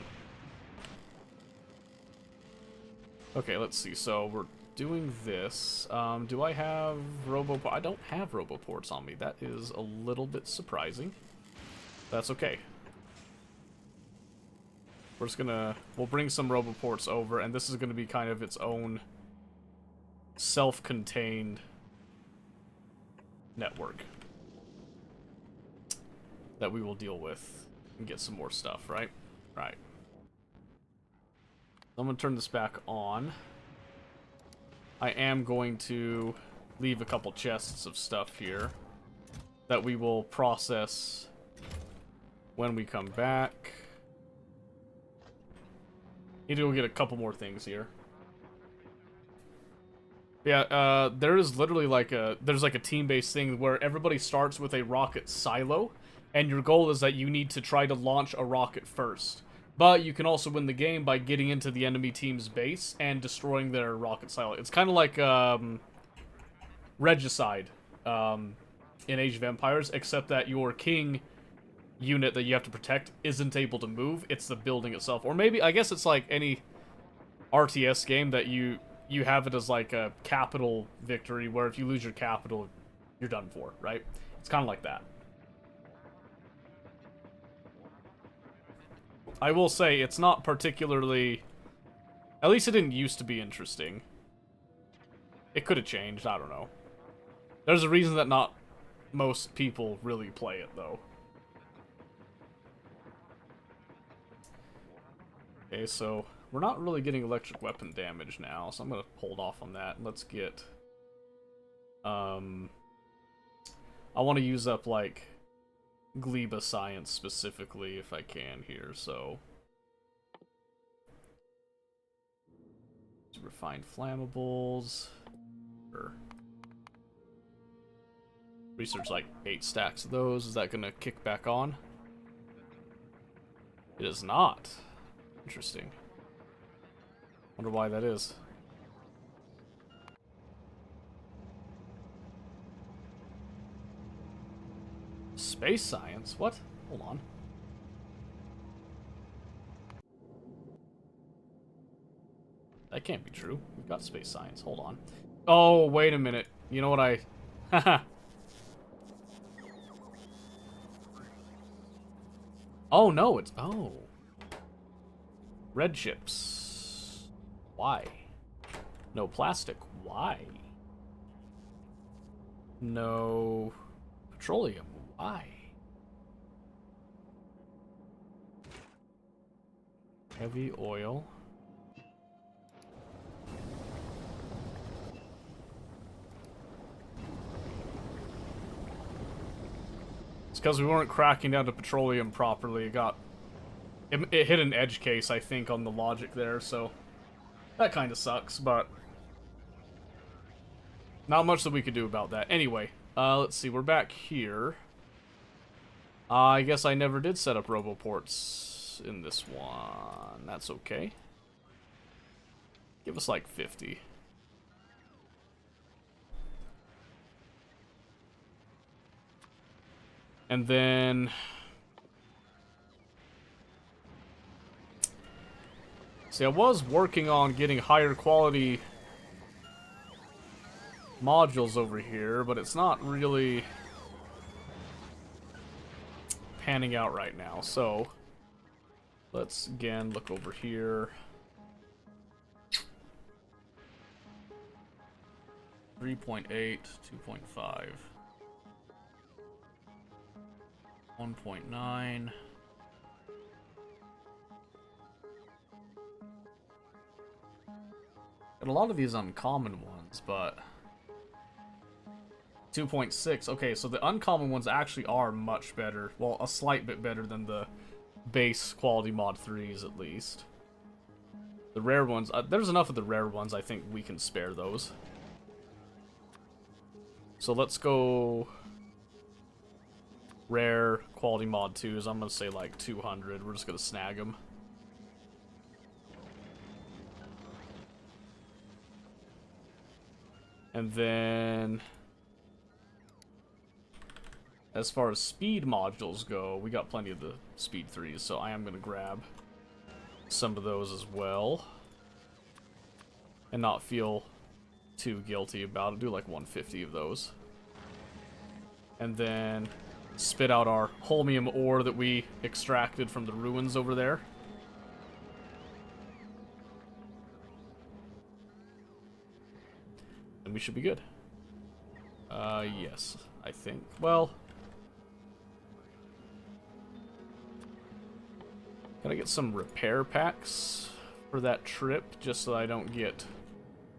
Okay, let's see. So we're doing this. Do I have Roboports? I don't have Roboports on me. That is a little bit surprising. That's okay. We're just gonna... We'll bring some Roboports over, and this is gonna be kind of its own self-contained network that we will deal with and get some more stuff, right? Right. I'm gonna turn this back on. I am going to leave a couple chests of stuff here that we will process when we come back. Need to go get a couple more things here. Yeah, there is literally like there's like a team-based thing where everybody starts with a rocket silo, and your goal is that you need to try to launch a rocket first. But you can also win the game by getting into the enemy team's base and destroying their rocket silo. It's kind of like Regicide in Age of Empires, except that your king unit that you have to protect isn't able to move. It's the building itself. Or maybe, I guess it's like any RTS game that you have it as like a capital victory, where if you lose your capital, you're done for, right? It's kind of like that. I will say, it's not particularly... At least it didn't used to be interesting. It could have changed, I don't know. There's a reason that not most people really play it, though. Okay, so we're not really getting electric weapon damage now, so I'm going to hold off on that. Let's get... I want to use up, like, Gleba Science specifically, if I can here, so... Refined flammables. Sure. Research, like, 8 stacks of those. Is that going to kick back on? It is not. Interesting. Wonder why that is. Space science? What? Hold on. That can't be true. We've got space science. Hold on. Oh, wait a minute. You know what I... Haha. Oh, no, it's... Oh. Red chips. Why? No plastic. Why? No petroleum. Why? Heavy oil. It's because we weren't cracking down to petroleum properly. It hit an edge case, I think, on the logic there, so that kind of sucks, but Not much that we could do about that. Anyway, let's see. We're back here. I guess I never did set up RoboPorts in this one. That's okay. Give us like 50. And then... See, I was working on getting higher quality modules over here, but it's not really panning out right now. So, let's again look over here. 3.8, 2.5, 1.9. Got a lot of these uncommon ones, but 2.6. Okay, so the uncommon ones actually are much better. Well, a slight bit better than the base quality mod 3s, at least. The rare ones, there's enough of the rare ones, I think we can spare those. So let's go rare quality mod 2s. I'm going to say like 200. We're just going to snag them. And then, as far as speed modules go, we got plenty of the speed 3s, so I am going to grab some of those as well. And not feel too guilty about it. Do like 150 of those. And then spit out our holmium ore that we extracted from the ruins over there. And we should be good. Yes, I think. Well, can I get some repair packs for that trip, just so I don't get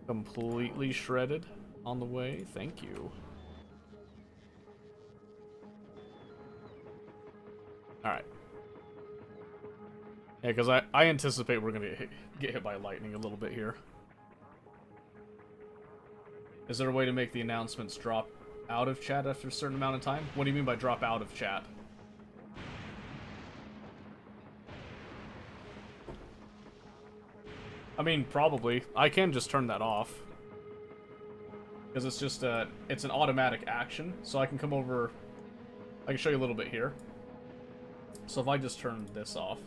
completely shredded on the way? Thank you. Alright. Yeah, because I anticipate we're going to get hit by lightning a little bit here. Is there a way to make the announcements drop out of chat after a certain amount of time? What do you mean by drop out of chat? I mean, probably. I can just turn that off. Because it's just it's an automatic action. So I can come over, I can show you a little bit here. So if I just turn this off.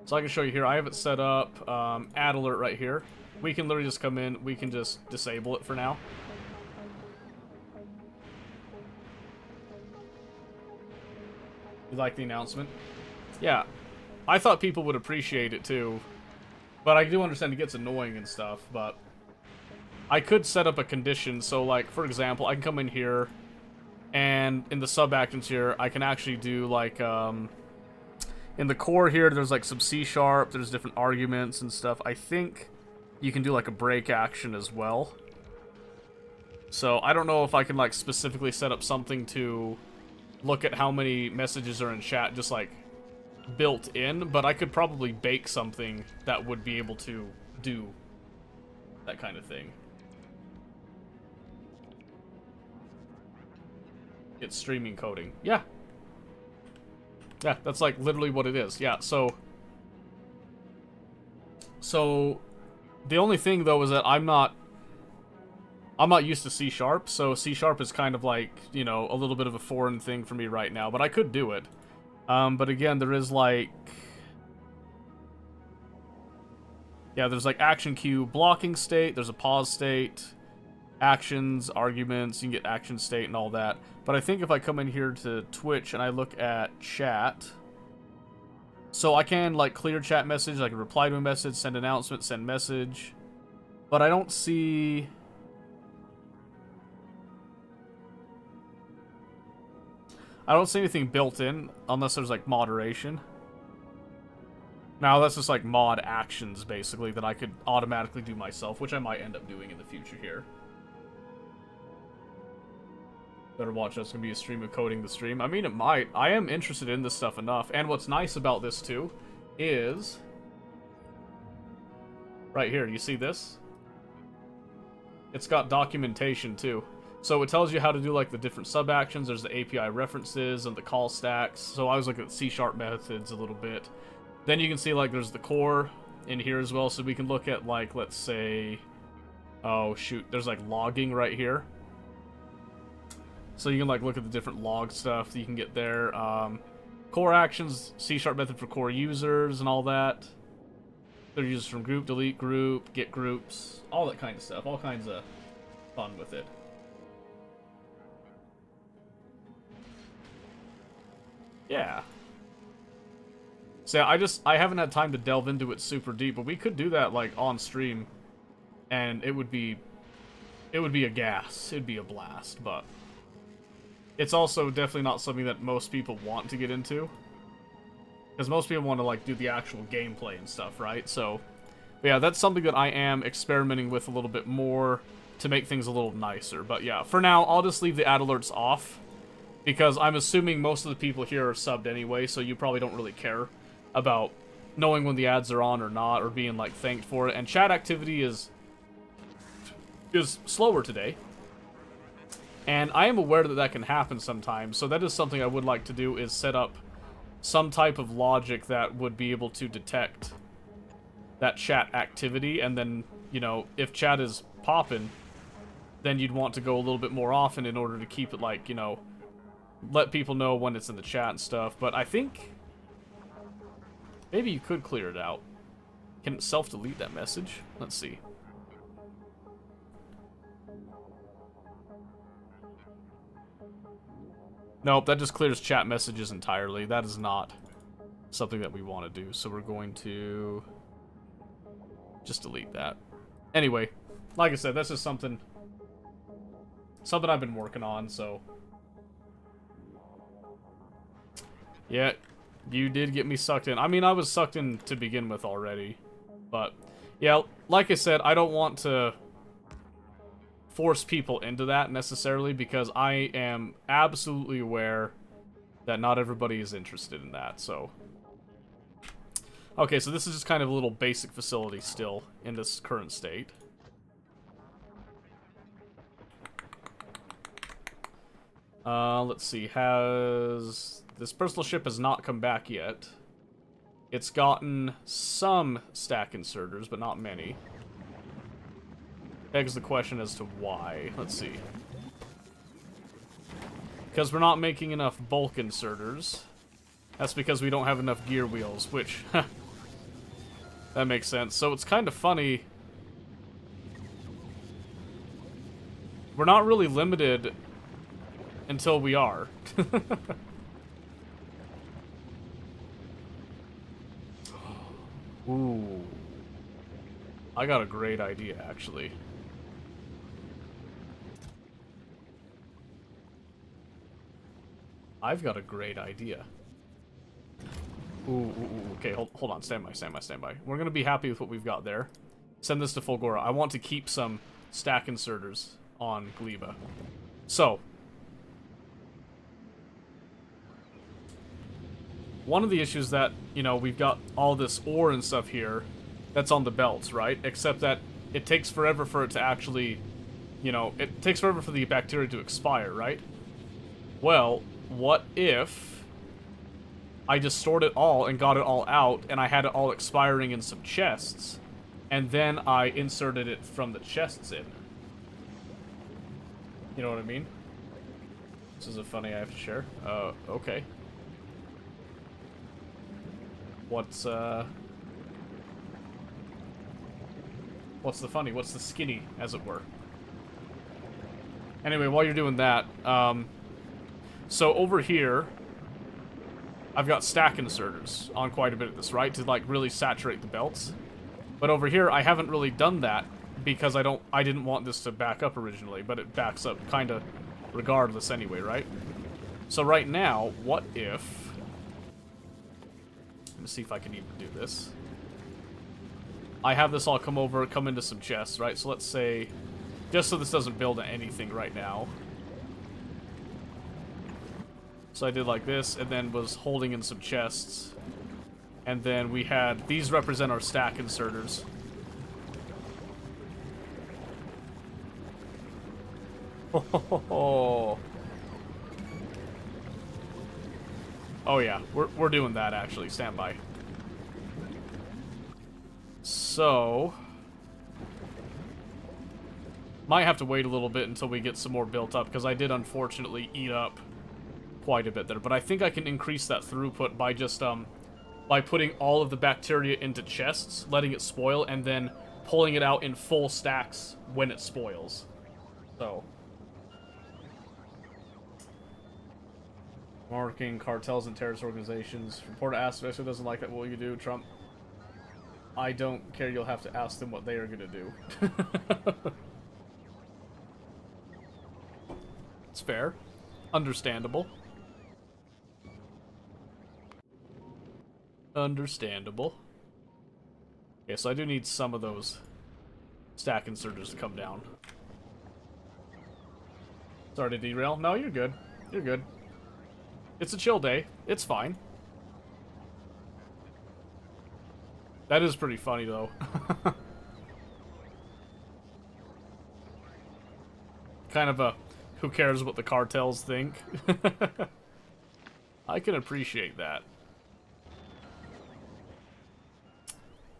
So I can show you here, I have it set up, add alert right here. We can literally just come in, we can just disable it for now. You like the announcement? Yeah. I thought people would appreciate it too. But I do understand it gets annoying and stuff, but I could set up a condition, so like, for example, I can come in here, and in the sub-actions here, I can actually do like, in the core here, there's like some C#, there's different arguments and stuff. I think you can do like a break action as well. So I don't know if I can like specifically set up something to look at how many messages are in chat just like built in, but I could probably bake something that would be able to do that kind of thing. It's streaming coding. Yeah. Yeah, that's like literally what it is. Yeah, so the only thing though is that I'm not used to C#, so C# is kind of like, you know, a little bit of a foreign thing for me right now, but I could do it. But again, there is like, yeah, there's like action queue, blocking state, there's a pause state, actions, arguments, you can get action state and all that. But I think if I come in here to Twitch and I look at chat, so I can like clear chat message, I can reply to a message, send announcement, send message, but I don't see anything built in, unless there's, like, moderation. Now, that's just, like, mod actions, basically, that I could automatically do myself, which I might end up doing in the future here. Better watch, that's gonna be a stream of coding the stream. I mean, it might. I am interested in this stuff enough, and what's nice about this, too, is... right here, you see this? It's got documentation, too. So it tells you how to do like the different sub actions. There's the API references and the call stacks. So I was looking at C# methods a little bit. Then you can see like there's the core in here as well. So we can look at like, let's say, oh shoot, there's like logging right here. So you can like look at the different log stuff that you can get there. Core actions, C# method for core users and all that. They're used from group, delete group, get groups, all that kind of stuff. All kinds of fun with it. Yeah. So I haven't had time to delve into it super deep, but we could do that like on stream, and it would be a gas. It'd be a blast, but it's also definitely not something that most people want to get into. Because most people want to, like, do the actual gameplay and stuff, right? So, yeah, that's something that I am experimenting with a little bit more to make things a little nicer. But, yeah, for now, I'll just leave the ad alerts off. Because I'm assuming most of the people here are subbed anyway, so you probably don't really care about knowing when the ads are on or not, or being, like, thanked for it. And chat activity is slower today. And I am aware that that can happen sometimes, so that is something I would like to do, is set up some type of logic that would be able to detect that chat activity, and then, you know, if chat is popping, then you'd want to go a little bit more often in order to keep it, like, you know, let people know when it's in the chat and stuff. But I think maybe you could clear it out. Can it self-delete that message? Let's see. Nope, that just clears chat messages entirely. That is not something that we want to do, so we're going to just delete that. Anyway, like I said, that's just something I've been working on, so. Yeah, you did get me sucked in. I mean, I was sucked in to begin with already, but yeah, like I said, I don't want to force people into that necessarily, because I am absolutely aware that not everybody is interested in that, so. Okay, so this is just kind of a little basic facility still in this current state. Let's see, this personal ship has not come back yet. It's gotten some stack inserters, but not many. Begs the question as to why. Let's see. Because we're not making enough bulk inserters. That's because we don't have enough gear wheels, which that makes sense. So it's kind of funny. We're not really limited until we are. Ooh. I got a great idea, actually. I've got a great idea. Ooh, okay, hold on, stand by. We're gonna be happy with what we've got there. Send this to Fulgora. I want to keep some stack inserters on Gleba. So, one of the issues that, you know, we've got all this ore and stuff here that's on the belts, right? Except that it takes forever for it to actually, you know, it takes forever for the bacteria to expire, right? Well, what if I just stored it all and got it all out, and I had it all expiring in some chests, and then I inserted it from the chests in? You know what I mean? This is a funny I have to share. Okay. What's the funny? What's the skinny, as it were? Anyway, while you're doing that, so over here, I've got stack inserters on quite a bit of this, right? To, like, really saturate the belts. But over here, I haven't really done that because I didn't want this to back up originally, but it backs up kind of regardless anyway, right? So right now, what if... Let me see if I can even do this. I have this all come into some chests, right? So let's say, just so this doesn't build anything right now. So I did like this, and then was holding in some chests. And then we had, these represent our stack inserters. Of Oh yeah, we're doing that actually. Stand by. So might have to wait a little bit until we get some more built up, because I did unfortunately eat up quite a bit there. But I think I can increase that throughput by just by putting all of the bacteria into chests, letting it spoil, and then pulling it out in full stacks when it spoils. So marking cartels and terrorist organizations. Report to Aspect who doesn't like that. What will you do, Trump? I don't care. You'll have to ask them what they are going to do. It's fair. Understandable. Understandable. Okay, so I do need some of those stack inserters to come down. Sorry to derail. No, you're good. You're good. It's a chill day. It's fine. That is pretty funny, though. Kind of a who cares what the cartels think. I can appreciate that.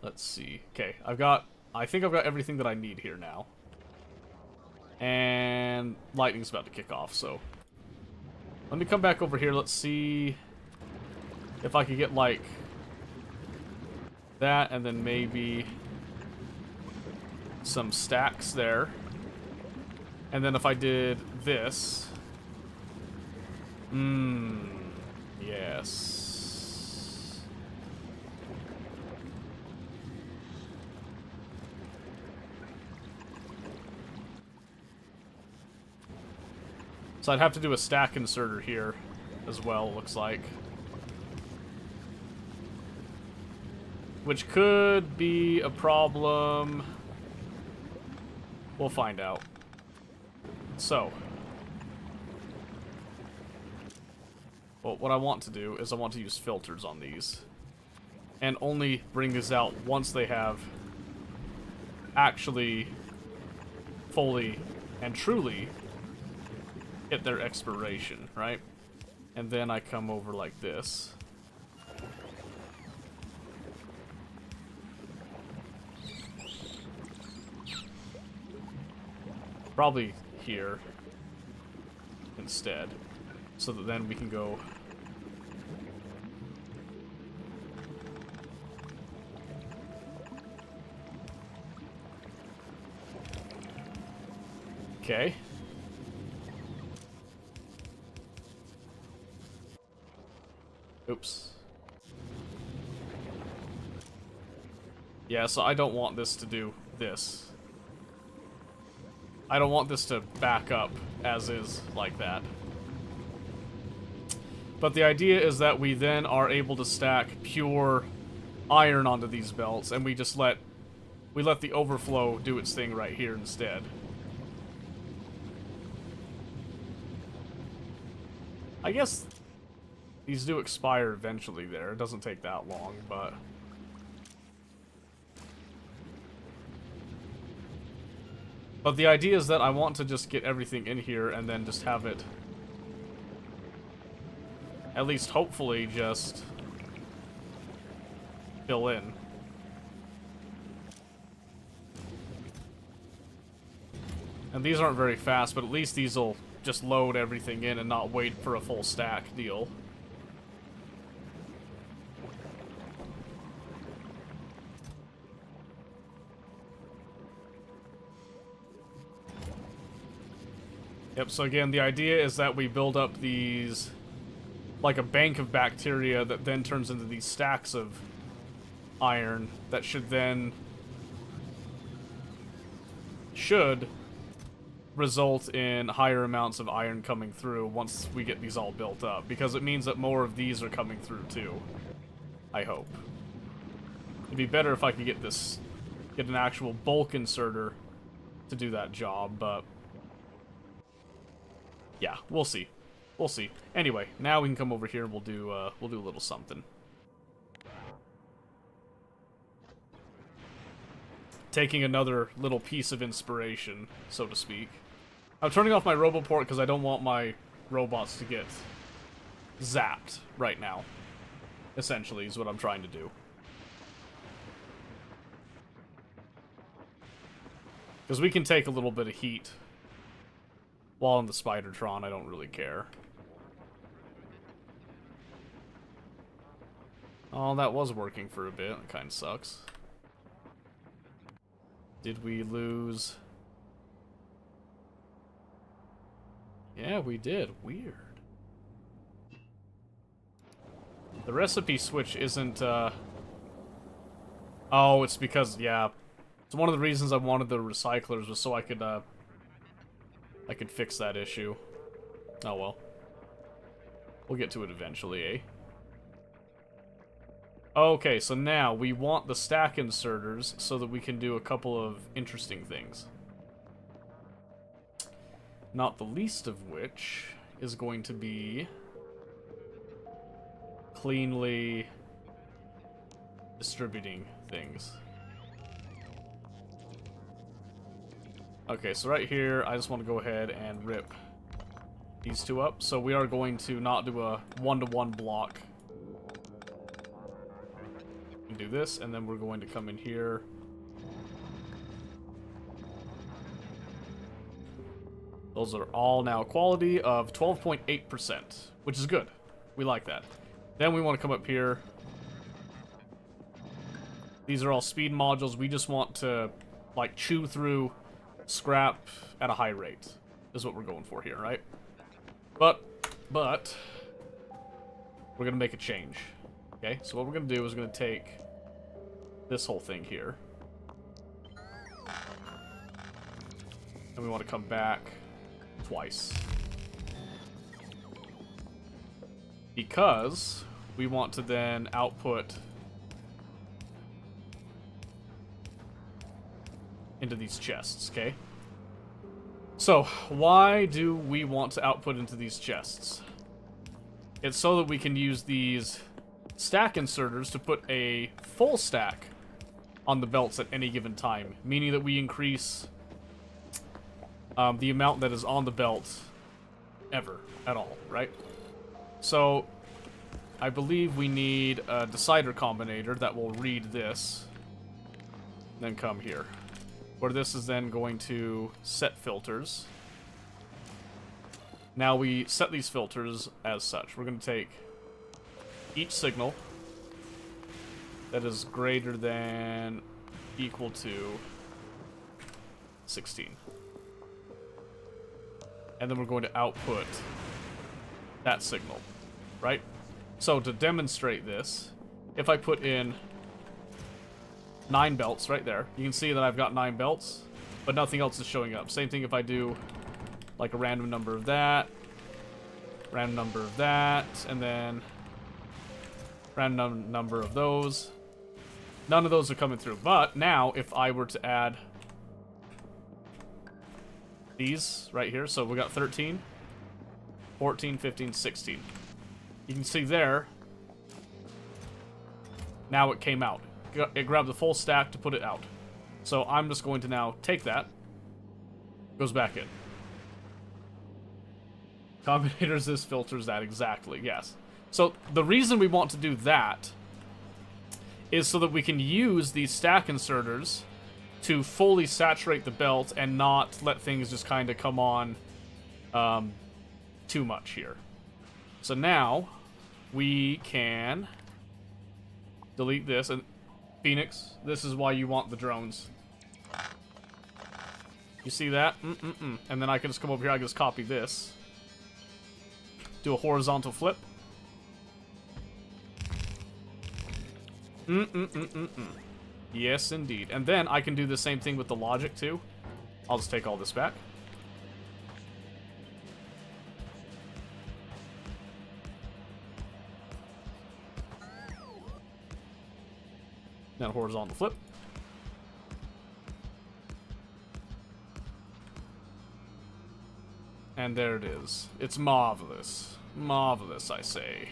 Let's see. Okay, I think I've got everything that I need here now. And lightning's about to kick off, so let me come back over here. Let's see if I could get, like, that, and then maybe some stacks there. And then if I did this... yes. So I'd have to do a stack inserter here as well, looks like. Which could be a problem. We'll find out. So. Well, what I want to do is I want to use filters on these. And only bring these out once they have actually fully and truly hit their expiration, right? And then I come over like this. Probably here instead, so that then we can go okay. Oops. Yeah, so I don't want this to do this. I don't want this to back up as is like that. But the idea is that we then are able to stack pure iron onto these belts, and we just let the overflow do its thing right here instead. I guess these do expire eventually there. It doesn't take that long, but... But the idea is that I want to just get everything in here and then just have it, at least hopefully, just fill in. And these aren't very fast, but at least these will just load everything in and not wait for a full stack deal. Yep, so again, the idea is that we build up these, like a bank of bacteria that then turns into these stacks of iron that should result in higher amounts of iron coming through once we get these all built up, because it means that more of these are coming through too. I hope. It'd be better if I could get an actual bulk inserter to do that job, but yeah, we'll see. We'll see. Anyway, now we can come over here and we'll do a little something. Taking another little piece of inspiration, so to speak. I'm turning off my Roboport because I don't want my robots to get zapped right now. Essentially, is what I'm trying to do. Because we can take a little bit of heat while in the Spidertron. I don't really care. Oh, that was working for a bit. That kind of sucks. Did we lose? Yeah, we did. Weird. The recipe switch isn't, Oh, it's because, yeah. It's one of the reasons I wanted the recyclers was so I could fix that issue. Oh well. We'll get to it eventually, eh? Okay, so now we want the stack inserters so that we can do a couple of interesting things. Not the least of which is going to be cleanly distributing things. Okay, so right here, I just want to go ahead and rip these two up. So we are going to not do a one-to-one block. And do this, and then we're going to come in here. Those are all now quality of 12.8%, which is good. We like that. Then we want to come up here. These are all speed modules. We just want to, like, chew through scrap at a high rate, is what we're going for here, right? But, we're going to make a change. Okay, so what we're going to do is we're going to take this whole thing here. And we want to come back twice. Because we want to then output into these chests, okay? So, why do we want to output into these chests? It's so that we can use these stack inserters to put a full stack on the belts at any given time, meaning that we increase the amount that is on the belt ever, at all, right? So, I believe we need a decider combinator that will read this, then come here, where this is then going to set filters. Now we set these filters as such. We're going to take each signal that is greater than equal to 16. And then we're going to output that signal, right? So to demonstrate this, if I put in 9 belts right there, you can see that I've got 9 belts, but nothing else is showing up. Same thing if I do like a random number of that, random number of that, and then random number of those. None of those are coming through. But now, if I were to add these right here, so we got 13, 14, 15, 16. You can see there, now it came out. It grabbed the full stack to put it out. So I'm just going to now take that, goes back in. Combinators this, filters that, exactly, yes. So the reason we want to do that is so that we can use these stack inserters to fully saturate the belt and not let things just kind of come on too much here. So now we can delete this, and Phoenix, this is why you want the drones. You see that? And then I can just come over here, I can just copy this. Do a horizontal flip. Yes, indeed. And then I can do the same thing with the logic, too. I'll just take all this back. Then horizontal flip. And there it is. It's marvelous. Marvelous, I say.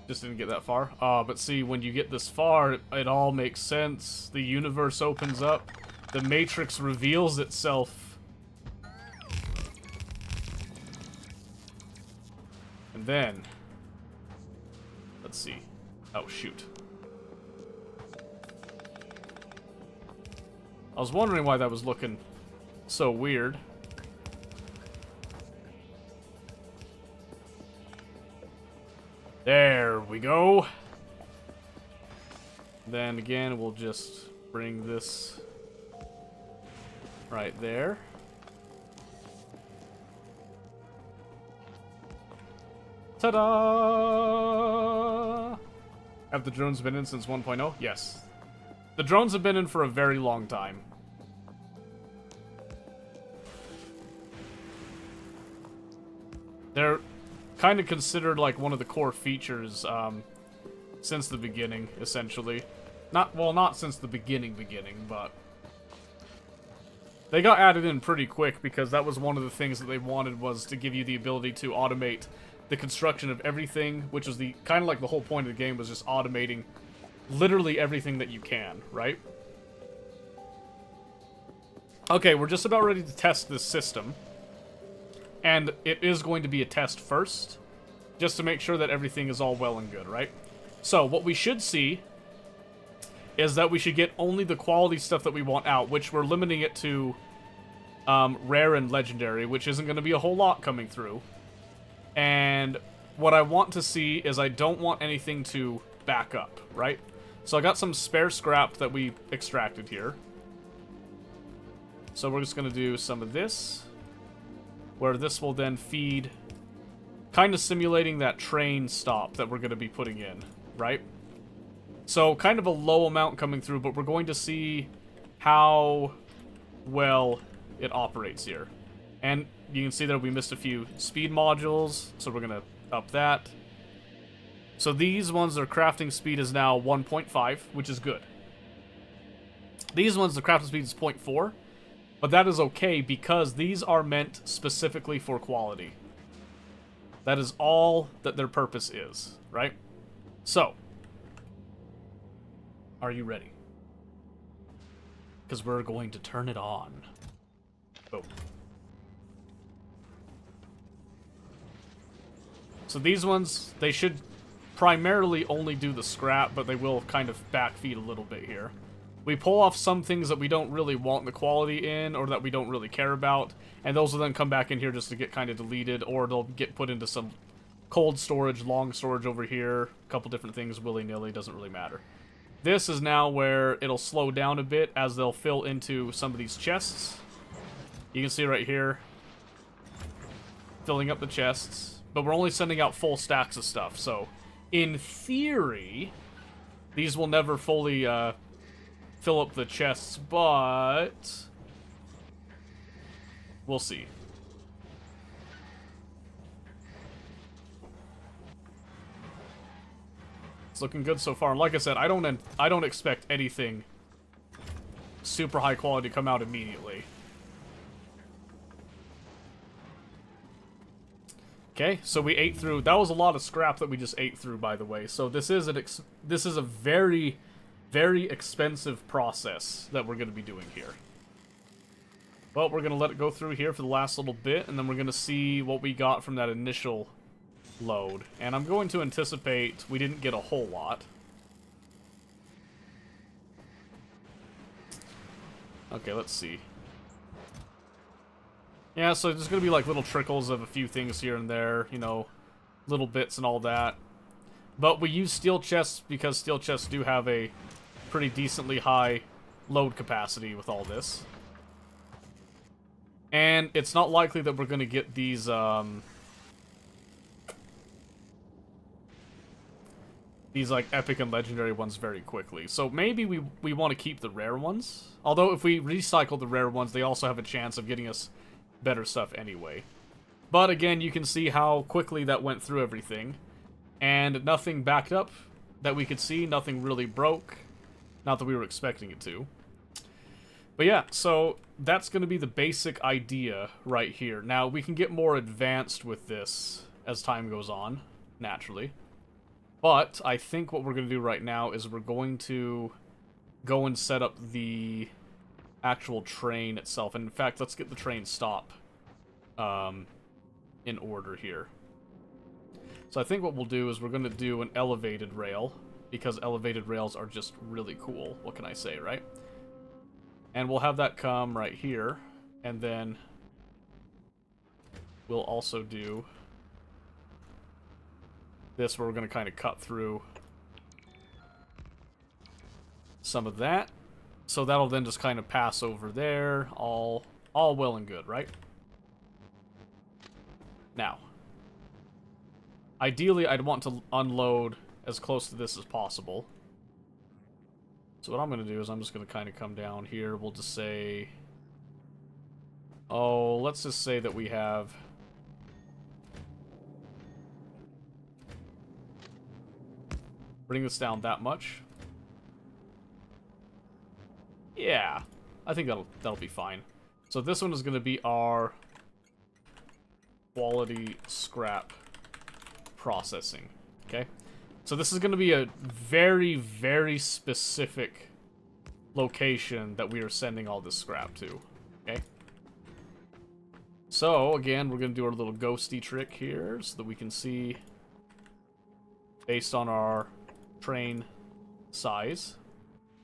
Just didn't get that far. But see, when you get this far, it all makes sense. The universe opens up. The Matrix reveals itself. And then... let's see. Oh, shoot. I was wondering why that was looking so weird. There we go. Then again, we'll just bring this right there. Ta-da! Have the drones been in since 1.0? Yes. The drones have been in for a very long time. They're kind of considered like one of the core features since the beginning, essentially. Not since the beginning, but they got added in pretty quick because that was one of the things that they wanted, was to give you the ability to automate the construction of everything, which is the kind of like the whole point of the game, was just automating literally everything that you can, right? Okay, we're just about ready to test this system. And it is going to be a test first, just to make sure that everything is all well and good, right? So, what we should see is that we should get only the quality stuff that we want out, which we're limiting it to rare and legendary, which isn't going to be a whole lot coming through. And what I want to see is I don't want anything to back up, right? So I got some spare scrap that we extracted here. So we're just going to do some of this, where this will then feed, kind of simulating that train stop that we're going to be putting in, right? So kind of a low amount coming through, but we're going to see how well it operates here. And you can see that we missed a few speed modules, so we're going to up that. So these ones, their crafting speed is now 1.5, which is good. These ones, the crafting speed is 0.4. But that is okay, because these are meant specifically for quality. That is all that their purpose is, right? So, are you ready? Because we're going to turn it on. Boom. So these ones, they should primarily only do the scrap, but they will kind of backfeed a little bit here. We pull off some things that we don't really want the quality in, or that we don't really care about, and those will then come back in here just to get kind of deleted, or they'll get put into some cold storage, long storage over here, a couple different things, willy-nilly, doesn't really matter. This is now where it'll slow down a bit as they'll fill into some of these chests. You can see right here, filling up the chests, but we're only sending out full stacks of stuff, so in theory, these will never fully, fill up the chests, but we'll see. It's looking good so far. And like I said, I don't expect anything super high quality to come out immediately. Okay, so we ate through. That was a lot of scrap that we just ate through, by the way. So this is a very, very expensive process that we're going to be doing here. Well, we're going to let it go through here for the last little bit, and then we're going to see what we got from that initial load. And I'm going to anticipate we didn't get a whole lot. Okay, let's see. Yeah, so there's going to be like little trickles of a few things here and there, you know, little bits and all that. But we use steel chests because steel chests do have a pretty decently high load capacity with all this. And it's not likely that we're going to get these, like epic and legendary ones very quickly. So maybe we want to keep the rare ones. Although if we recycle the rare ones, they also have a chance of getting us better stuff anyway. But again, you can see how quickly that went through everything. And nothing backed up that we could see. Nothing really broke. Not that we were expecting it to. But yeah, so that's going to be the basic idea right here. Now, we can get more advanced with this as time goes on, naturally. But I think what we're going to do right now is we're going to go and set up the actual train itself. And in fact, let's get the train stop in order here. So I think what we'll do is we're going to do an elevated rail, because elevated rails are just really cool. What can I say, right? And we'll have that come right here, and then we'll also do this where we're going to kind of cut through some of that. So that'll then just kind of pass over there, all well and good, right? Now, ideally, I'd want to unload as close to this as possible. So what I'm going to do is I'm just going to kind of come down here. We'll just say... Oh, let's just say that we have... Bring this down that much. Yeah, I think that'll be fine. So this one is going to be our quality scrap processing, okay? So this is going to be a very, very specific location that we are sending all this scrap to, okay? So, again, we're going to do our little ghosty trick here so that we can see, based on our train size,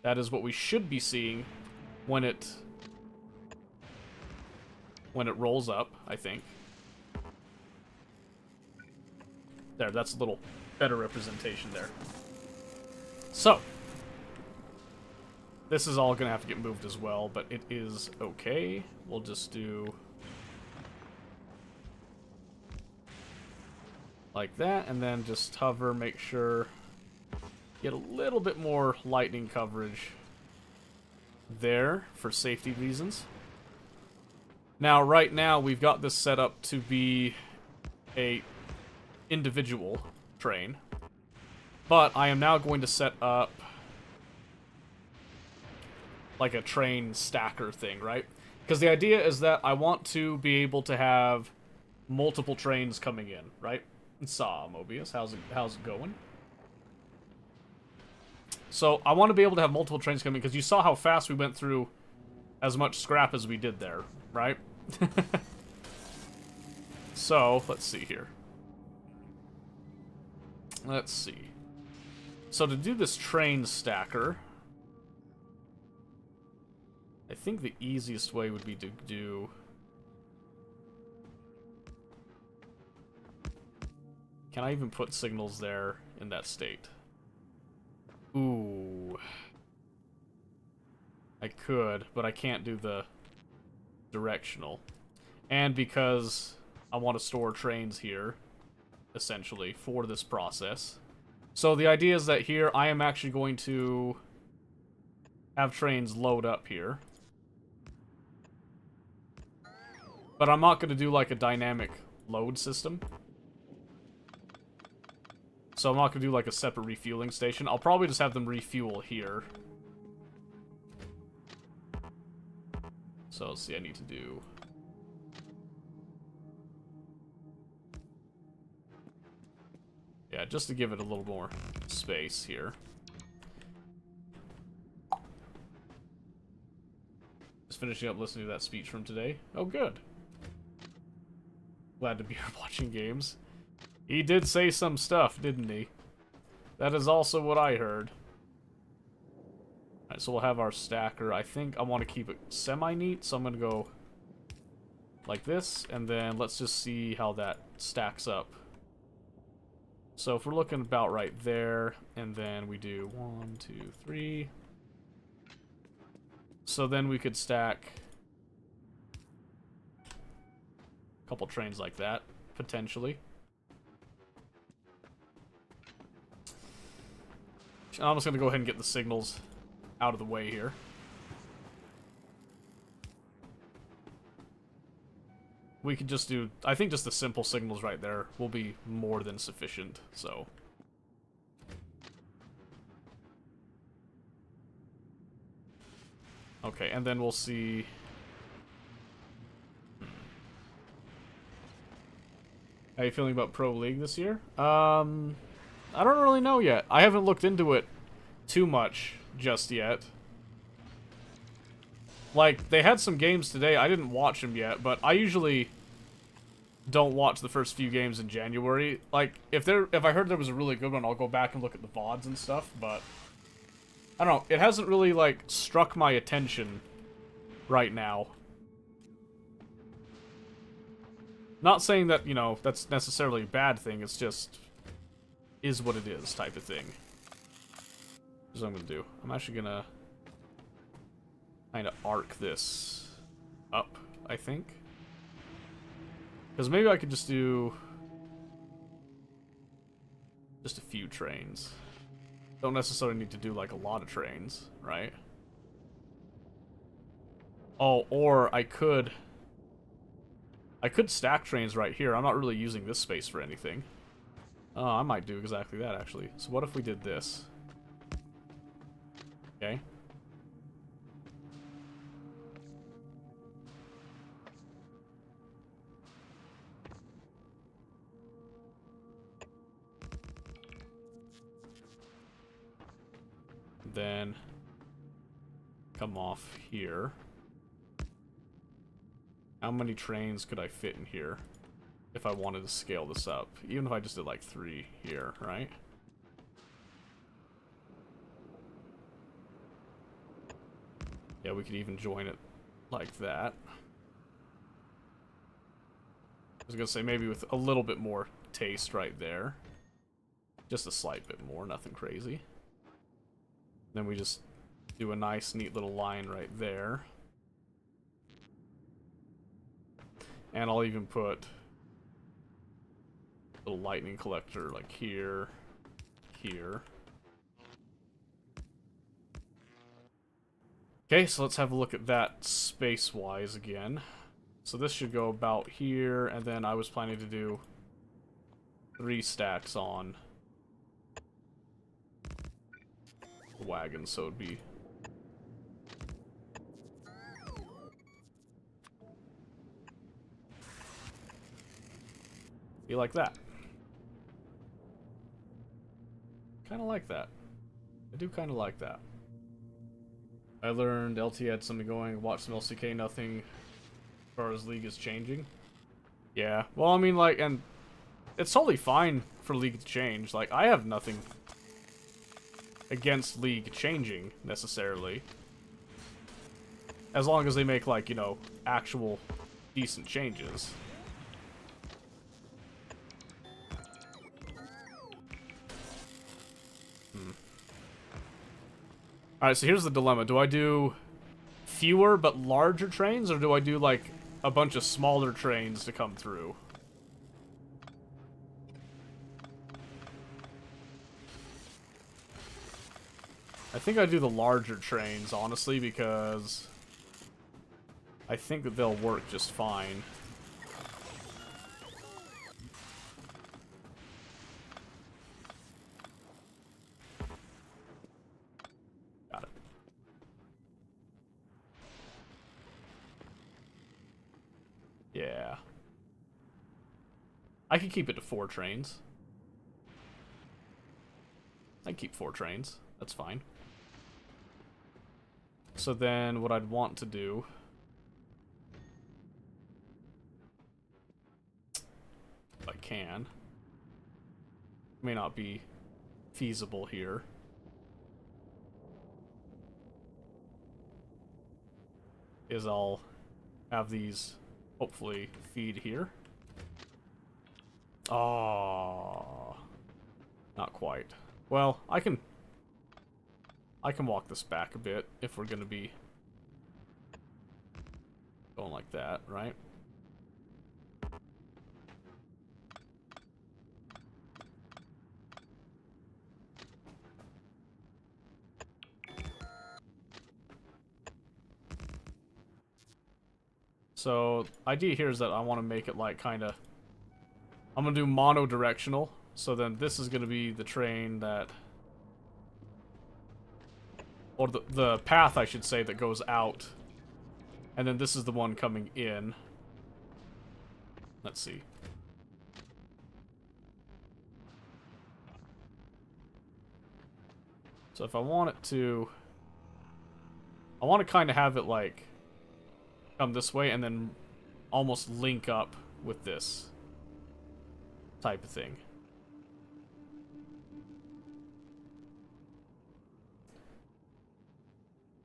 that is what we should be seeing when it rolls up, I think. There, that's a little better representation there. So, this is all going to have to get moved as well, but it is okay. We'll just do like that, and then just hover, make sure get a little bit more lightning coverage there for safety reasons. Now, right now, we've got this set up to be a individual train, but I am now going to set up like a train stacker thing, right? Because the idea is that I want to be able to have multiple trains coming in, right? Saw Mobius, how's it going? So I want to be able to have multiple trains coming, because you saw how fast we went through as much scrap as we did there, right? So, let's see here. Let's see. So to do this train stacker, I think the easiest way would be to do... Can I even put signals there in that state? Ooh. I could, but I can't do the directional. And because I want to store trains here, essentially, for this process. So the idea is that here I am actually going to have trains load up here. But I'm not going to do like a dynamic load system. So I'm not going to do like a separate refueling station. I'll probably just have them refuel here. So let's see, I need to do... Yeah, just to give it a little more space here. Just finishing up listening to that speech from today. Oh, good. Glad to be here watching games. He did say some stuff, didn't he? That is also what I heard. Alright, so we'll have our stacker. I think I want to keep it semi-neat, so I'm going to go like this, and then let's just see how that stacks up. So if we're looking about right there, and then we do 1, 2, 3. So then we could stack a couple trains like that, potentially. I'm just going to go ahead and get the signals out of the way here. We could just do... I think just the simple signals right there will be more than sufficient, so... Okay, and then we'll see... How you feeling about Pro League this year? I don't really know yet. I haven't looked into it too much just yet. Like, they had some games today. I didn't watch them yet, but I usually don't watch the first few games in January. Like, if I heard there was a really good one, I'll go back and look at the VODs and stuff, but I don't know. It hasn't really, like, struck my attention right now. Not saying that, you know, that's necessarily a bad thing. It's just is what it is type of thing. Here's what I'm gonna do. I'm actually gonna kind of arc this up, I think. Because maybe I could just do just a few trains. Don't necessarily need to do like a lot of trains, right? Oh, or I could stack trains right here. I'm not really using this space for anything. Oh, I might do exactly that, actually. So what if we did this? Okay. Then come off here. How many trains could I fit in here if I wanted to scale this up? Even if I just did like 3 here, right? Yeah, we could even join it like that. I was gonna say maybe with a little bit more taste right there. Just a slight bit more, nothing crazy. Then we just do a nice, neat little line right there. And I'll even put a little lightning collector like here, here. Okay, so let's have a look at that space-wise again. So this should go about here, and then I was planning to do 3 stacks on the wagon, so it'd be like that. Kind of like that. I do kind of like that. I learned LT had something going, watched some LCK, nothing as far as League is changing. Yeah, well, I mean, like, and it's totally fine for League to change. Like, I have nothing against League changing, necessarily. As long as they make, like, you know, actual decent changes. Alright, so here's the dilemma. Do I do fewer but larger trains, or do I do, like, a bunch of smaller trains to come through? I think I do the larger trains, honestly, because I think that they'll work just fine. Got it. Yeah. I could keep it to 4 trains. I keep 4 trains. That's fine. So then what I'd want to do... if I can... may not be feasible here. Is I'll have these hopefully feed here. Oh, not quite. Well, I can walk this back a bit if we're gonna be going like that, right? So, idea here is that I want to make it like kind of... I'm going to do mono-directional. So then this is going to be the train that... or the path, I should say, that goes out. And then this is the one coming in. Let's see. So if I want it to... I want to kind of have it, like, come this way and then almost link up with this type of thing.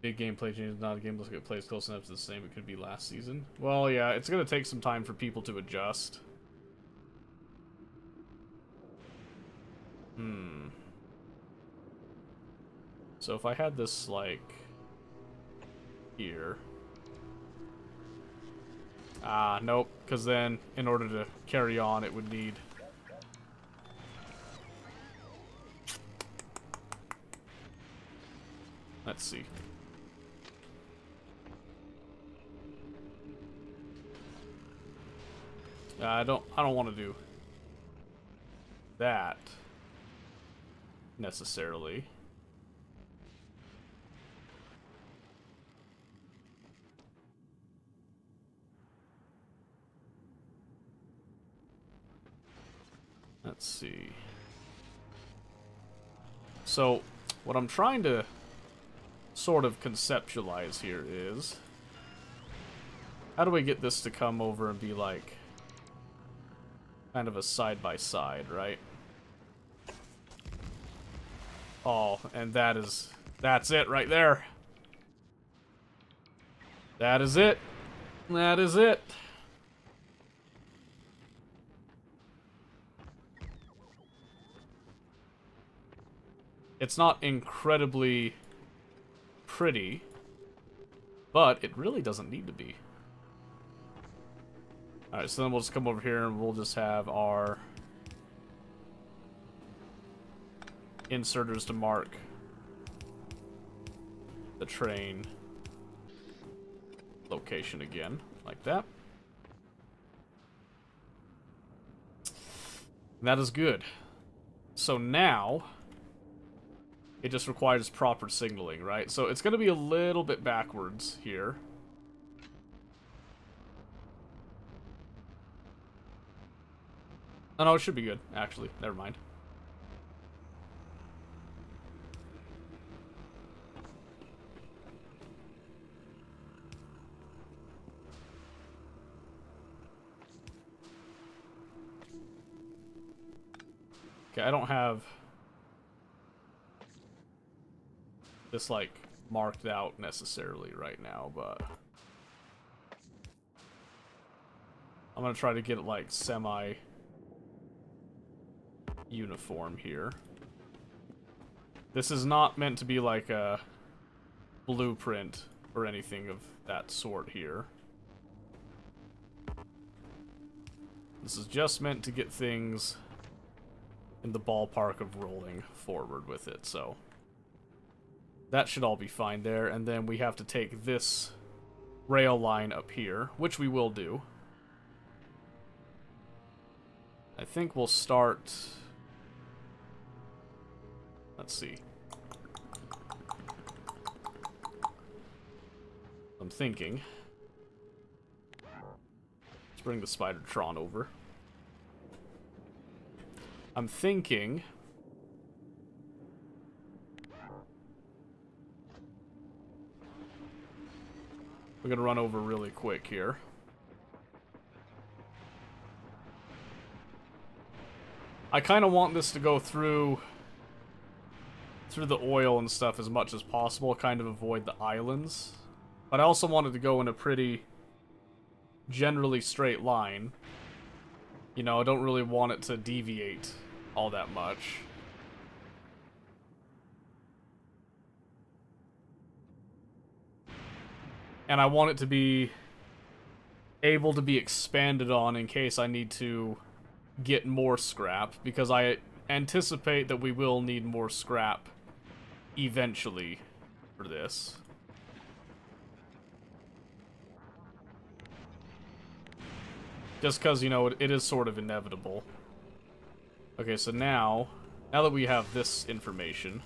Big gameplay change is not a game that plays close enough to the same it could be last season. Well, yeah, it's going to take some time for people to adjust. So if I had this, like, here. Ah, nope, because then, in order to carry on, it would need... Let's see. I don't want to do that necessarily. Let's see. So, what I'm trying to sort of conceptualize here is, how do we get this to come over and be like kind of a side-by-side, right? Oh, and that's it right there. That is it. That is it. It's not incredibly pretty, but it really doesn't need to be. Alright, so then we'll just come over here and we'll just have our inserters to mark the train location again, like that. That is good. So now it just requires proper signaling, right? So it's going to be a little bit backwards here. Oh no, it should be good, actually. Never mind. Okay, I don't have this, like, marked out necessarily right now, but I'm gonna try to get it, like, semi-uniform here. This is not meant to be like a blueprint or anything of that sort here. This is just meant to get things in the ballpark of rolling forward with it, so that should all be fine there. And then we have to take this rail line up here, which we will do. I think we'll start... Let's see. I'm thinking. Let's bring the Spider-Tron over. I'm thinking... We're gonna run over really quick here. I kind of want this to go through the oil and stuff as much as possible, kind of avoid the islands. But I also wanted to go in a pretty generally straight line. You know, I don't really want it to deviate all that much. And I want it to be able to be expanded on in case I need to get more scrap, because I anticipate that we will need more scrap eventually for this. Just because, you know, it is sort of inevitable. Okay, so now that we have this information,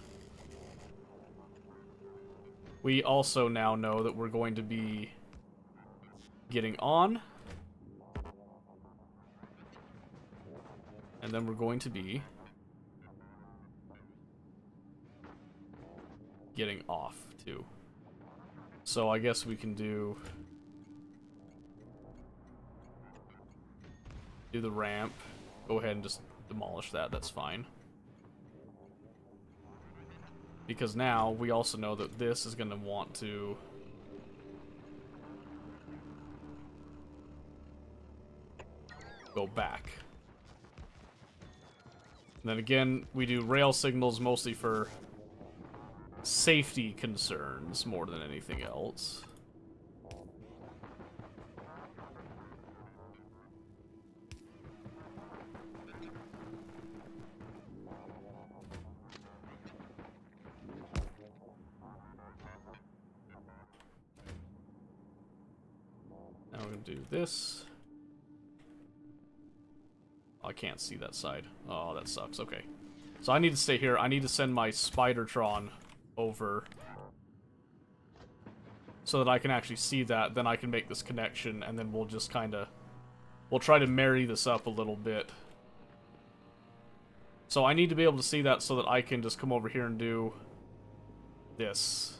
we also now know that we're going to be getting on. And then we're going to be getting off to. So I guess we can do the ramp. Go ahead and just demolish that. That's fine. Because now we also know that this is going to want to go back. And then again, we do rail signals mostly for safety concerns more than anything else. Now we're going to do this. Oh, I can't see that side. Oh, that sucks. Okay. So I need to stay here. I need to send my Spidertron over so that I can actually see that. Then I can make this connection, and then we'll just kind of... We'll try to marry this up a little bit. So I need to be able to see that so that I can just come over here and do this.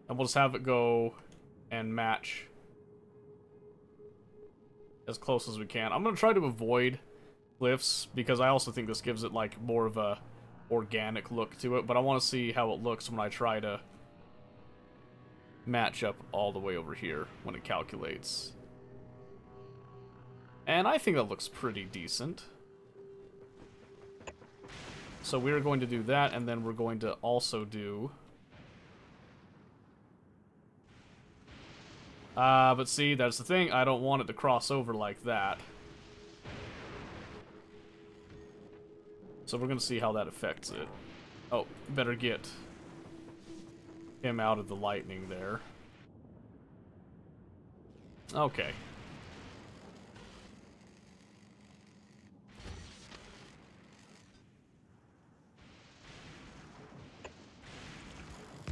And we'll just have it go and match as close as we can. I'm going to try to avoid glyphs because I also think this gives it like more of a organic look to it, but I want to see how it looks when I try to match up all the way over here when it calculates. And I think that looks pretty decent. So we're going to do that, and then we're going to also do... but see, that's the thing. I don't want it to cross over like that. So we're going to see how that affects it. Oh, better get him out of the lightning there. Okay.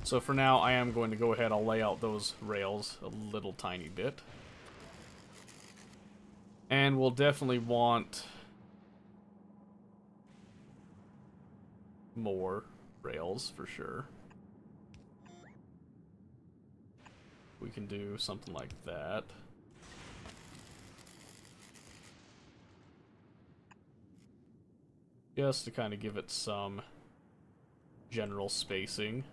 So for now, I am going to go ahead, I'll lay out those rails a little tiny bit. And we'll definitely want more rails for sure. We can do something like that. Just to kind of give it some general spacing.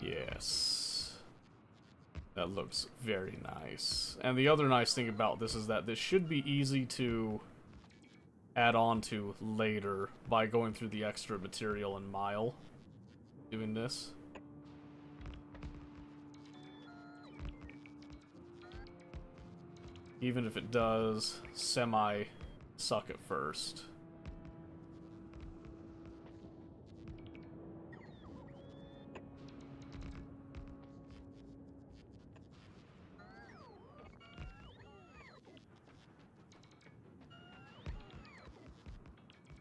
Yes. That looks very nice. And the other nice thing about this is that this should be easy to add on to later by going through the extra material and mile doing this. Even if it does semi-suck at first.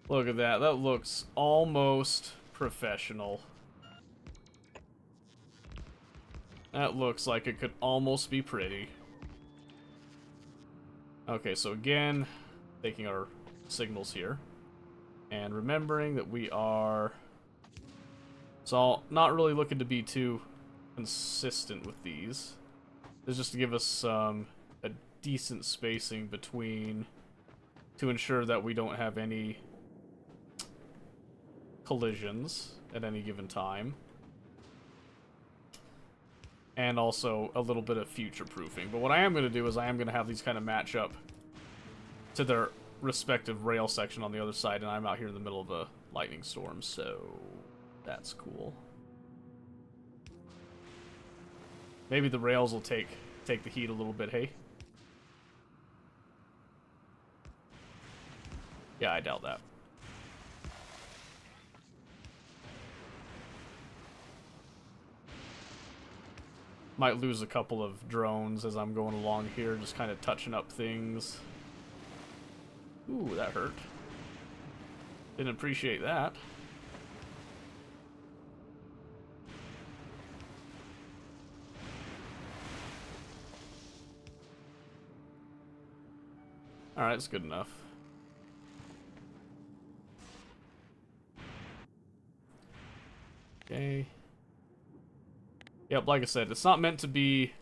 Look at that. That looks almost professional. That looks like it could almost be pretty. Okay, so again, taking our signals here. And remembering that we are... So, not really looking to be too consistent with these. This is just to give us a decent spacing between... to ensure that we don't have any collisions at any given time. And also a little bit of future-proofing. But what I am going to do is I am going to have these kind of match up to their respective rail section on the other side, and I'm out here in the middle of a lightning storm, so that's cool. Maybe the rails will take the heat a little bit, hey? Yeah, I doubt that. Might lose a couple of drones as I'm going along here, just kind of touching up things. Ooh, that hurt. Didn't appreciate that. Alright, that's good enough. Okay. Yep, like I said, it's not meant to be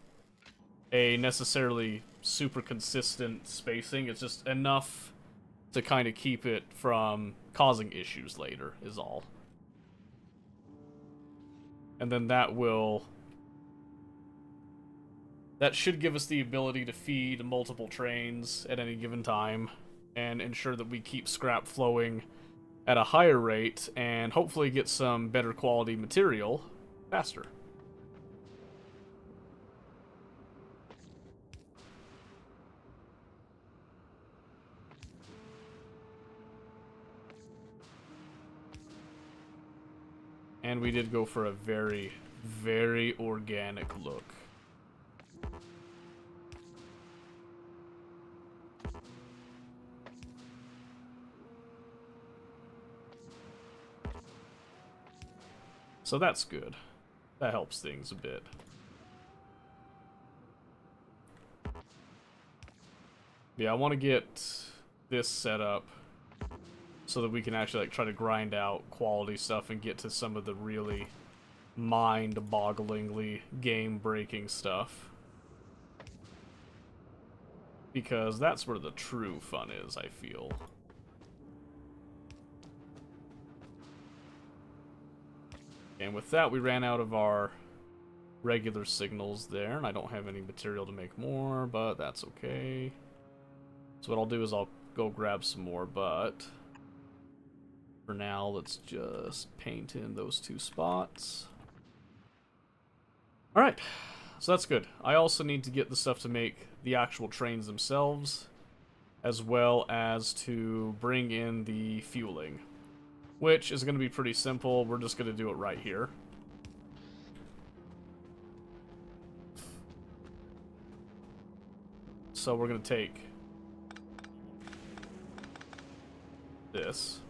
a necessarily super consistent spacing. It's just enough to kind of keep it from causing issues later, is all. And then that should give us the ability to feed multiple trains at any given time and ensure that we keep scrap flowing at a higher rate and hopefully get some better quality material faster. And we did go for a very, very organic look. So that's good. That helps things a bit. Yeah, I want to get this set up so that we can actually like try to grind out quality stuff and get to some of the really mind-bogglingly game-breaking stuff. Because that's where the true fun is, I feel. And with that, we ran out of our regular signals there, and I don't have any material to make more, but that's okay. So what I'll do is I'll go grab some more, but for now, let's just paint in those 2 spots. Alright, so that's good. I also need to get the stuff to make the actual trains themselves, as well as to bring in the fueling, which is going to be pretty simple. We're just going to do it right here. So we're going to take this.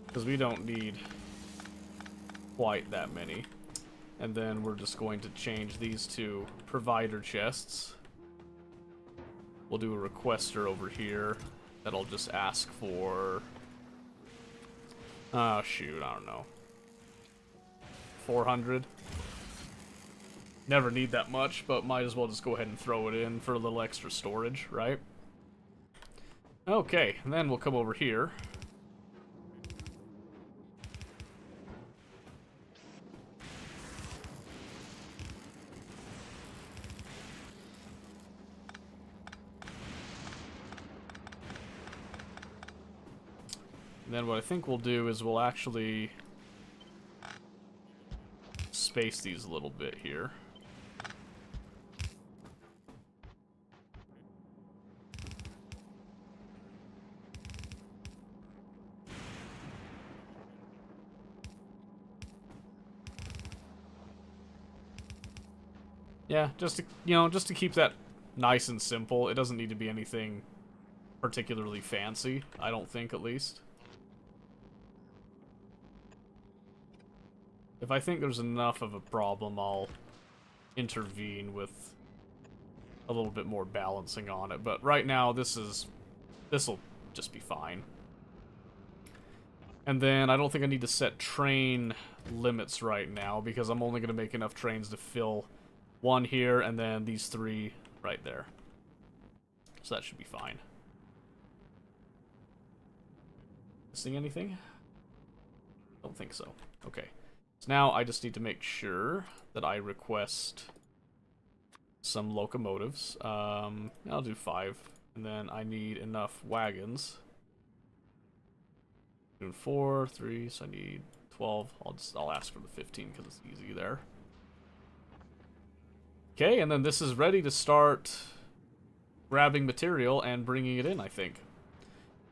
Because we don't need quite that many. And then we're just going to change these to provider chests. We'll do a requester over here that'll just ask for... oh, shoot, I don't know. 400? Never need that much, but might as well just go ahead and throw it in for a little extra storage, right? Okay, and then we'll come over here. And then what I think we'll do is we'll actually space these a little bit here. Yeah, just to, just to keep that nice and simple. It doesn't need to be anything particularly fancy, I don't think, at least. If I think there's enough of a problem, I'll intervene with a little bit more balancing on it. But right now, this'll just be fine. And then I don't think I need to set train limits right now, because I'm only going to make enough trains to fill one here, and then these 3 right there. So that should be fine. Missing anything? Don't think so. Okay. So now I just need to make sure that I request some locomotives. I'll do 5. And then I need enough wagons. Doing 4, 3, so I need 12. I'll ask for the 15 because it's easy there. Okay, and then this is ready to start grabbing material and bringing it in, I think.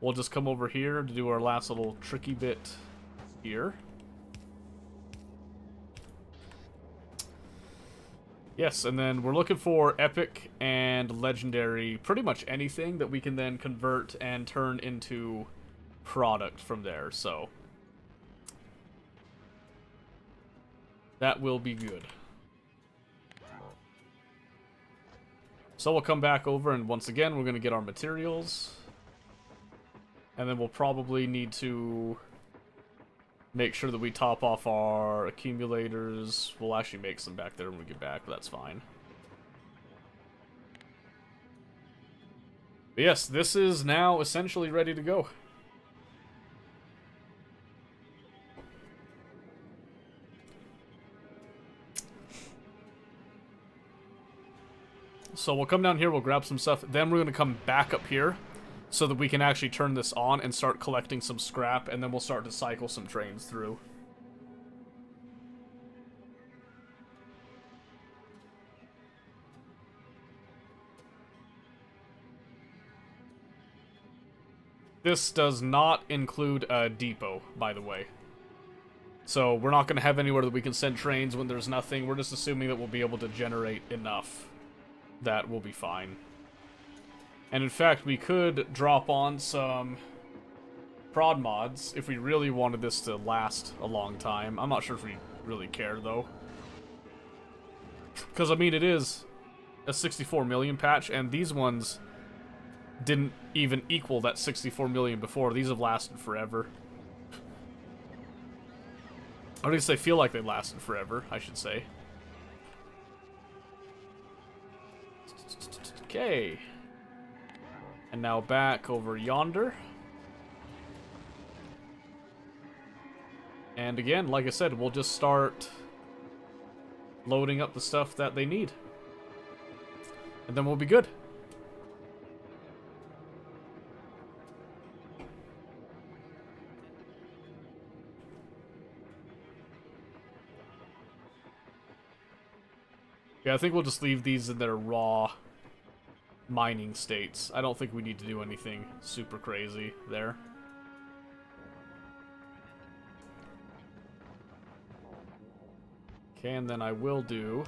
We'll just come over here to do our last little tricky bit here. Yes, and then we're looking for epic and legendary, pretty much anything that we can then convert and turn into product from there, so that will be good. So we'll come back over, and once again, we're going to get our materials. And then we'll probably need to make sure that we top off our accumulators. We'll actually make some back there when we get back, but that's fine. But yes, this is now essentially ready to go. So we'll come down here, we'll grab some stuff, then we're going to come back up here so that we can actually turn this on and start collecting some scrap, and then we'll start to cycle some trains through. This does not include a depot, by the way. So we're not going to have anywhere that we can send trains when there's nothing. We're just assuming that we'll be able to generate enough that will be fine. And in fact, we could drop on some prod mods if we really wanted this to last a long time. I'm not sure if we really care, though. Because, I mean, it is a 64 million patch, and these ones didn't even equal that 64 million before. These have lasted forever. Or at least they feel like they lasted forever, I should say. Okay. And now back over yonder. And again, like I said, we'll just start loading up the stuff that they need. And then we'll be good. Yeah, I think we'll just leave these in their raw mining states. I don't think we need to do anything super crazy there. Okay, and then I will do...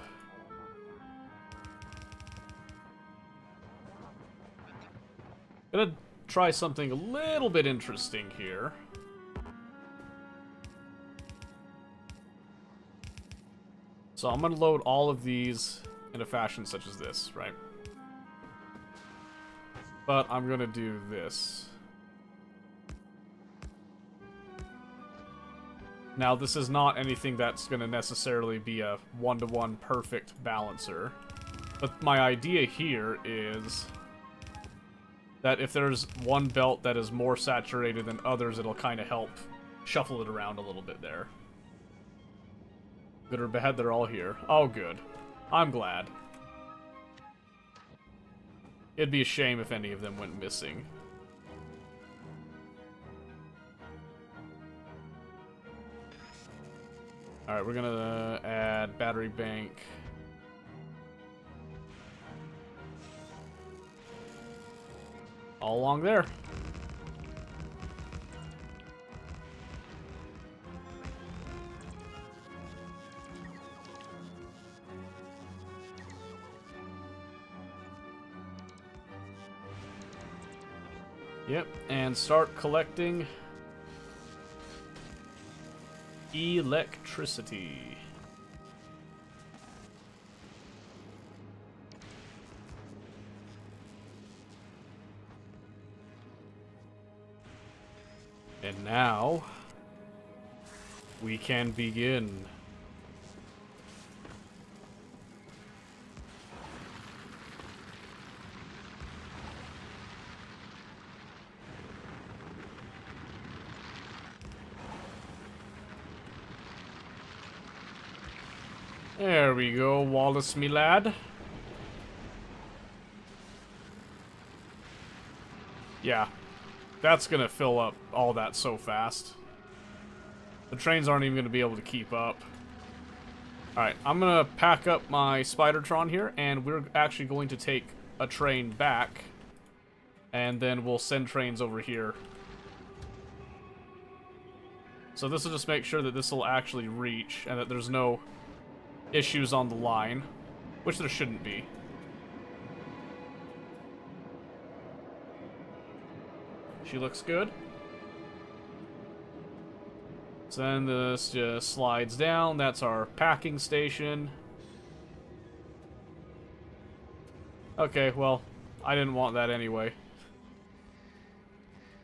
gonna try something a little bit interesting here. So I'm gonna load all of these in a fashion such as this, right? But I'm gonna do this. Now, this is not anything that's gonna necessarily be a one-to-one perfect balancer. But my idea here is that if there's one belt that is more saturated than others, it'll kind of help shuffle it around a little bit there. Good or bad, they're all here. Oh, good. I'm glad. It'd be a shame if any of them went missing. Alright, we're gonna add battery bank. All along there. Yep, and start collecting electricity. And now we can begin. There we go, Wallace, me lad. Yeah, that's gonna fill up all that so fast. The trains aren't even gonna be able to keep up. Alright, I'm gonna pack up my Spidertron here, and we're actually going to take a train back, and then we'll send trains over here. So this will just make sure that this will actually reach, and that there's no issues on the line. which there shouldn't be. She looks good. So then this just slides down. That's our packing station. Okay, well, I didn't want that anyway.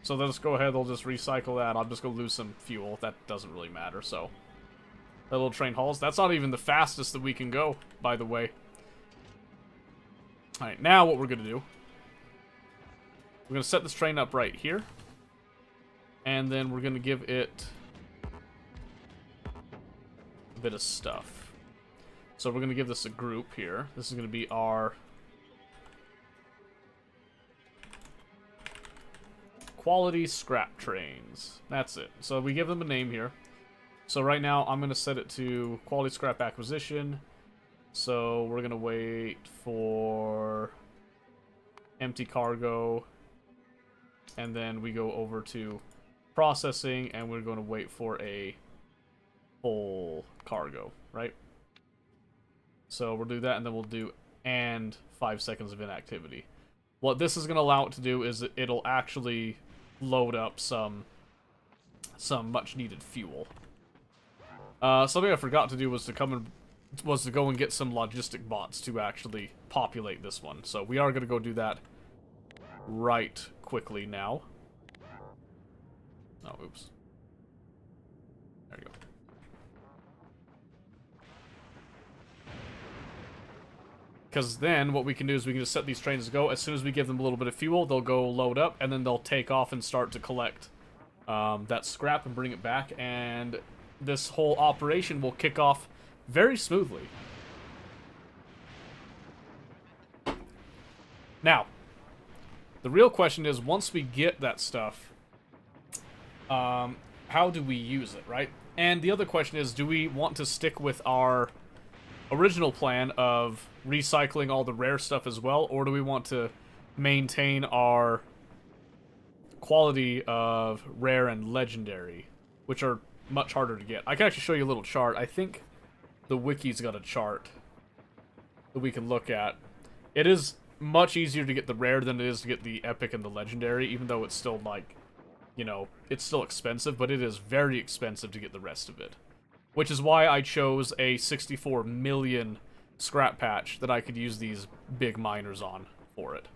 So let's go ahead, they'll just recycle that. I'm just going to lose some fuel. That doesn't really matter, so. That little train hauls. That's not even the fastest that we can go, by the way. Alright, now what we're going to do. We're going to set this train up right here. And then we're going to give it a bit of stuff. So we're going to give this a group here. This is going to be our quality scrap trains. That's it. So we give them a name here. So right now I'm going to set it to quality scrap acquisition. So we're going to wait for empty cargo. And then we go over to processing and we're going to wait for a full cargo, right? So we'll do that and then we'll do and 5 seconds of inactivity. What this is going to allow it to do is it'll actually load up some much needed fuel. Something I forgot to do was to go and get some logistic bots to actually populate this one. So we are going to go do that right quickly now. Oh, oops. There you go. Because then what we can do is we can just set these trains to go. As soon as we give them a little bit of fuel, they'll go load up, and then they'll take off and start to collect that scrap and bring it back. And this whole operation will kick off very smoothly. Now, the real question is, once we get that stuff, how do we use it, right? And the other question is, do we want to stick with our original plan of recycling all the rare stuff as well, or do we want to maintain our quality of rare and legendary, which are much harder to get? I can actually show you a little chart. I think the wiki's got a chart that we can look at. It is much easier to get the rare than it is to get the epic and the legendary, even though it's still, like, you know, it's still expensive, but it is very expensive to get the rest of it. Which is why I chose a 64 million scrap patch that I could use these big miners on for it.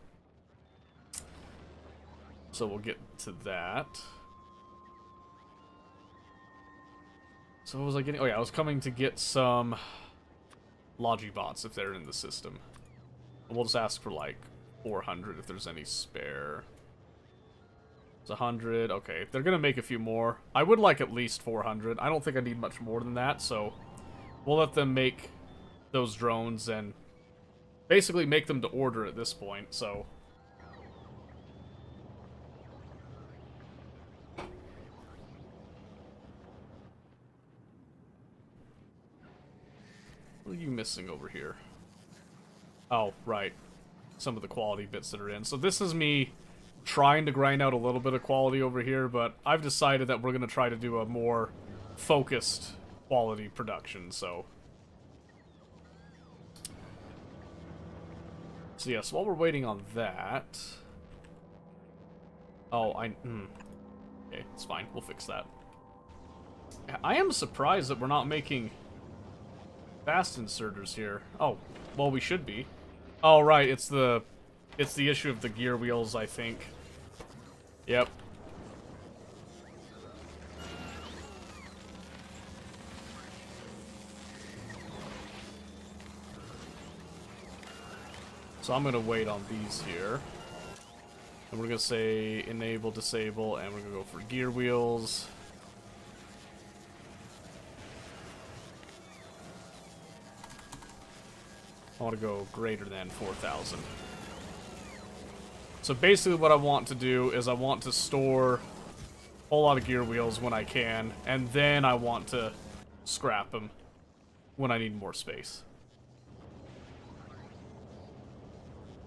So we'll get to that. So what was I getting? Oh yeah, I was coming to get some Logibots if they're in the system. And we'll just ask for like 400 if there's any spare. It's 100. Okay, they're gonna make a few more. I would like at least 400. I don't think I need much more than that, so we'll let them make those drones and basically make them to order at this point, so. What are you missing over here? Oh, right. Some of the quality bits that are in. So this is me trying to grind out a little bit of quality over here, but I've decided that we're going to try to do a more focused quality production, so. So yes, while we're waiting on that. Oh, okay, it's fine. We'll fix that. I am surprised that we're not making fast inserters here. Oh, well, we should be. Oh, right, it's the issue of the gear wheels, I think. Yep. So I'm gonna wait on these here. And we're gonna say enable, disable, and we're gonna go for gear wheels. I want to go greater than 4,000. So basically what I want to do is I want to store a whole lot of gear wheels when I can, and then I want to scrap them when I need more space.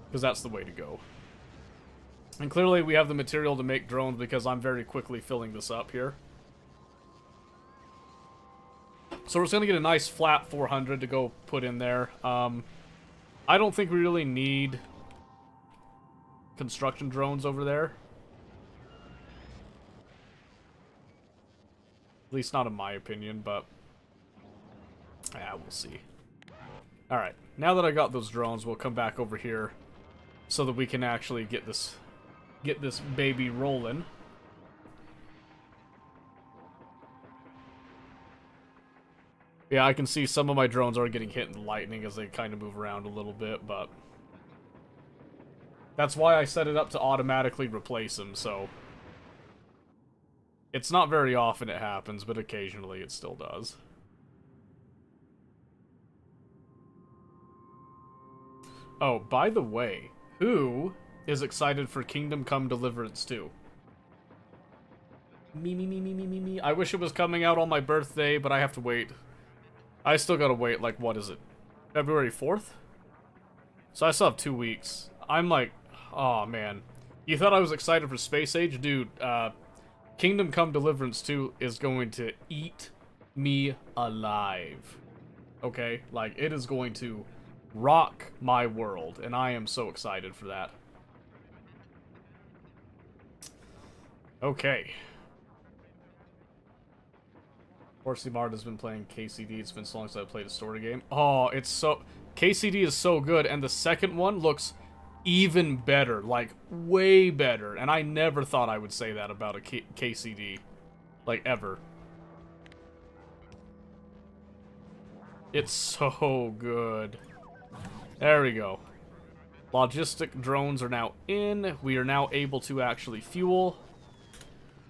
Because that's the way to go. And clearly we have the material to make drones because I'm very quickly filling this up here. So we're just going to get a nice flat 400 to go put in there. I don't think we really need construction drones over there. At least not in my opinion, but yeah, we'll see. Alright, now that I got those drones, we'll come back over here so that we can actually get this baby rolling. Yeah, I can see some of my drones are getting hit in lightning as they kind of move around a little bit, but that's why I set it up to automatically replace them, so it's not very often it happens, but occasionally it still does. Oh, by the way, who is excited for Kingdom Come Deliverance 2? Me. I wish it was coming out on my birthday, but I have to wait. I still gotta wait, like, what is it? February 4th? So I still have 2 weeks. I'm like, oh man. You thought I was excited for Space Age? Dude, Kingdom Come Deliverance 2 is going to eat me alive. Okay? Like, it is going to rock my world, and I am so excited for that. Okay. Horsey Mart has been playing KCD. It's been so long since I played a story game. Oh, it's so... KCD is so good, and the second one looks even better. Like, way better. And I never thought I would say that about a KCD. Like, ever. It's so good. There we go. Logistic drones are now in. We are now able to actually fuel.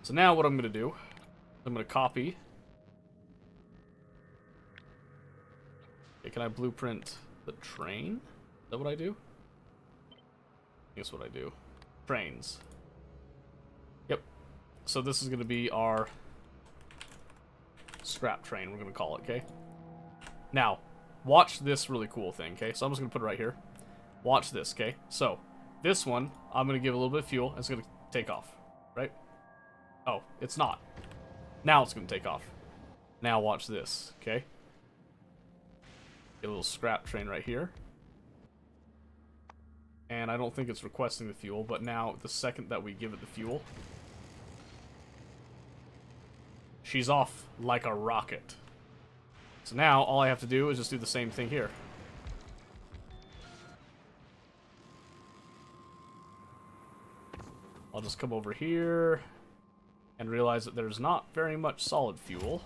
So now what I'm going to do, I'm going to copy. Okay, can I blueprint the train? Is that what I do? Guess what I do. Trains. Yep. So this is going to be our scrap train, we're going to call it, okay? Now, watch this really cool thing, okay? So I'm just going to put it right here. Watch this, okay? So, this one, I'm going to give a little bit of fuel, and it's going to take off, right? Oh, it's not. Now it's going to take off. Now watch this, okay? Get a little scrap train right here. And I don't think it's requesting the fuel, but now the second that we give it the fuel, she's off like a rocket. So now all I have to do is just do the same thing here. I'll just come over here and realize that there's not very much solid fuel.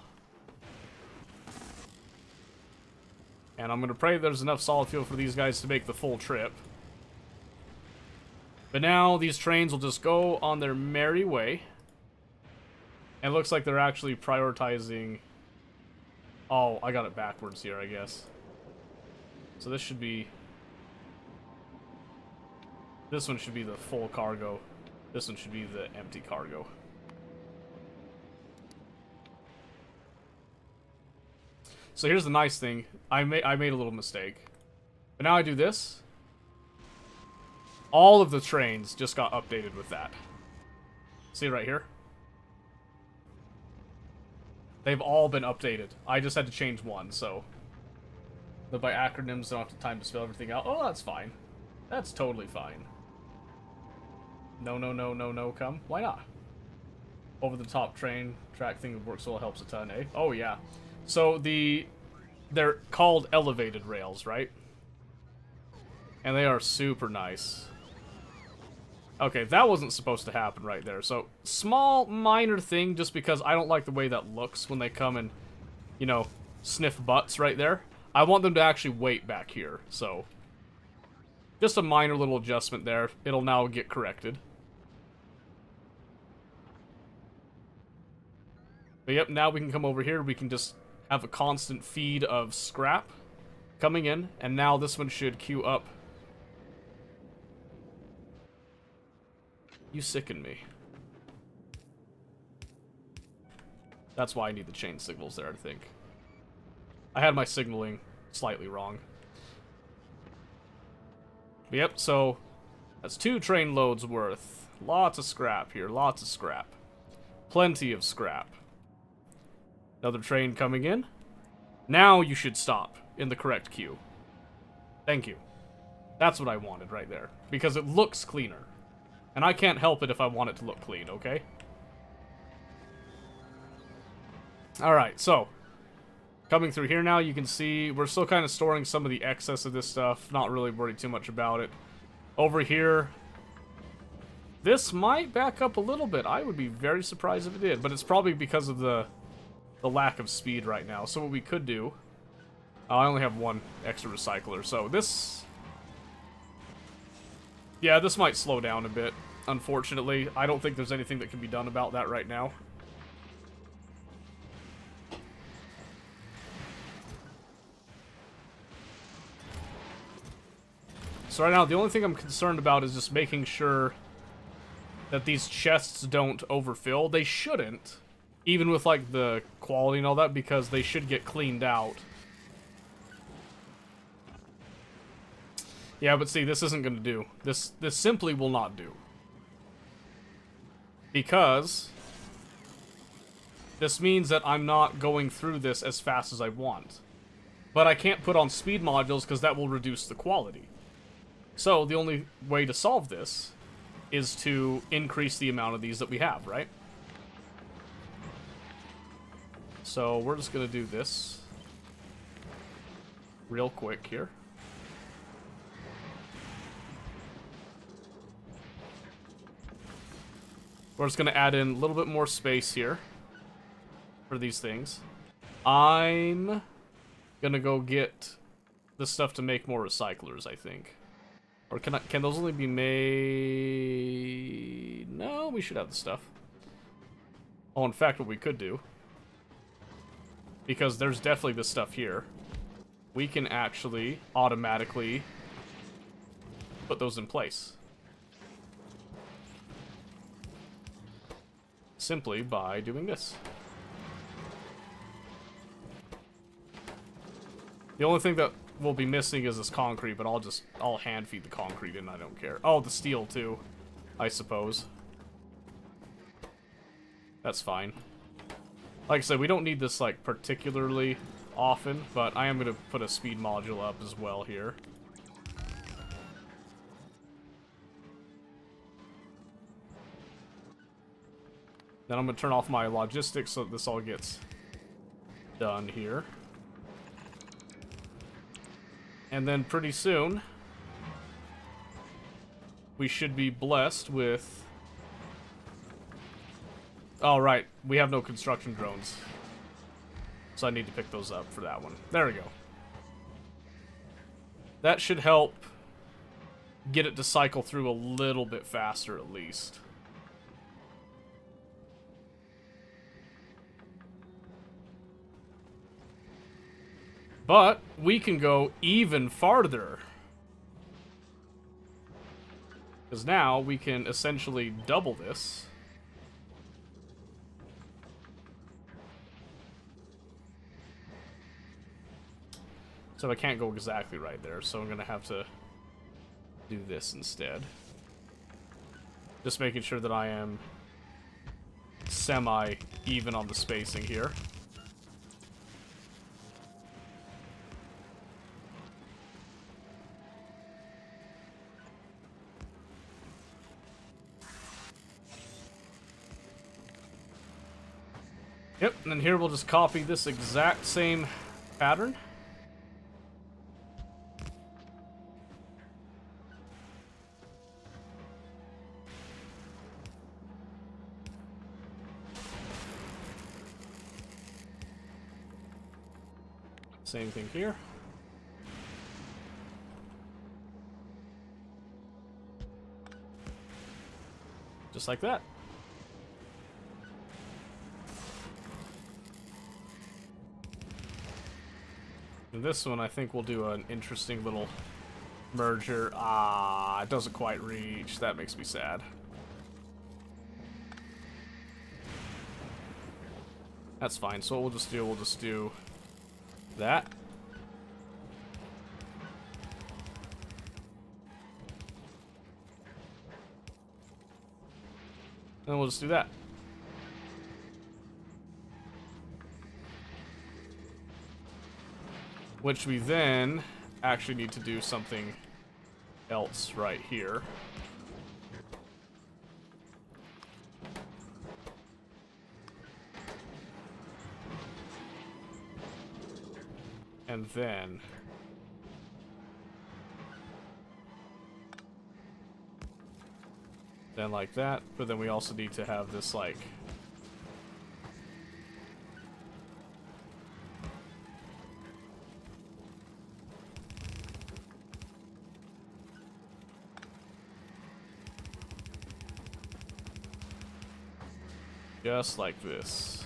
And I'm going to pray there's enough solid fuel for these guys to make the full trip. But now these trains will just go on their merry way. And it looks like they're actually prioritizing... Oh, I got it backwards here, I guess. So this should be... This one should be the full cargo. This one should be the empty cargo. So here's the nice thing. I made a little mistake. But now I do this. All of the trains just got updated with that. See right here? They've all been updated. I just had to change one, so... But by acronyms, don't have time to spell everything out. Oh, that's fine. That's totally fine. No, come. Why not? Over-the-top train track thing that works well, helps a ton, eh? Oh, yeah. So, they're called elevated rails, right? And they are super nice. Okay, that wasn't supposed to happen right there. So, small, minor thing, just because I don't like the way that looks when they come and, you know, sniff butts right there. I want them to actually wait back here, so... Just a minor little adjustment there. It'll now get corrected. But yep, now we can come over here. We can just have a constant feed of scrap coming in. And now this one should queue up. You sicken me. That's why I need the chain signals there, I think. I had my signaling slightly wrong. But yep, so that's 2 train loads worth. Lots of scrap here, lots of scrap. Plenty of scrap. Another train coming in. Now you should stop in the correct queue. Thank you. That's what I wanted right there. Because it looks cleaner. And I can't help it if I want it to look clean, okay? Alright, so. Coming through here now, you can see we're still kind of storing some of the excess of this stuff. Not really worried too much about it. Over here, this might back up a little bit. I would be very surprised if it did. But it's probably because of the lack of speed right now. So what we could do... I only have one extra recycler, so this... Yeah, this might slow down a bit, unfortunately. I don't think there's anything that can be done about that right now. So right now, the only thing I'm concerned about is just making sure that these chests don't overfill. They shouldn't, even with, like, the quality and all that, because they should get cleaned out. Yeah, but see, this isn't going to do. This simply will not do. Because this means that I'm not going through this as fast as I want. But I can't put on speed modules because that will reduce the quality. So, the only way to solve this is to increase the amount of these that we have, right? So, we're just going to do this real quick here. We're just going to add in a little bit more space here for these things. I'm going to go get the stuff to make more recyclers, I think. Or can those only be made... No, we should have the stuff. Oh, in fact, what we could do, because there's definitely this stuff here, we can actually automatically put those in place. Simply by doing this. The only thing that we'll be missing is this concrete, but I'll hand feed the concrete in, I don't care. Oh, the steel too, I suppose. That's fine. Like I said, we don't need this, like, particularly often, but I am going to put a speed module up as well here. Then I'm going to turn off my logistics so that this all gets done here. And then pretty soon, we should be blessed with... Oh, right. We have no construction drones. So I need to pick those up for that one. There we go. That should help get it to cycle through a little bit faster, at least. But we can go even farther. Because now we can essentially double this. So I can't go exactly right there, so I'm going to have to do this instead. Just making sure that I am semi-even on the spacing here. Yep, and then here we'll just copy this exact same pattern. Same thing here. Just like that. And this one, I think we'll do an interesting little merger. Ah, it doesn't quite reach. That makes me sad. That's fine. So what we'll just do that. And we'll just do that. Which we then actually need to do something else right here. And then like that, but then we also need to have this like just like this.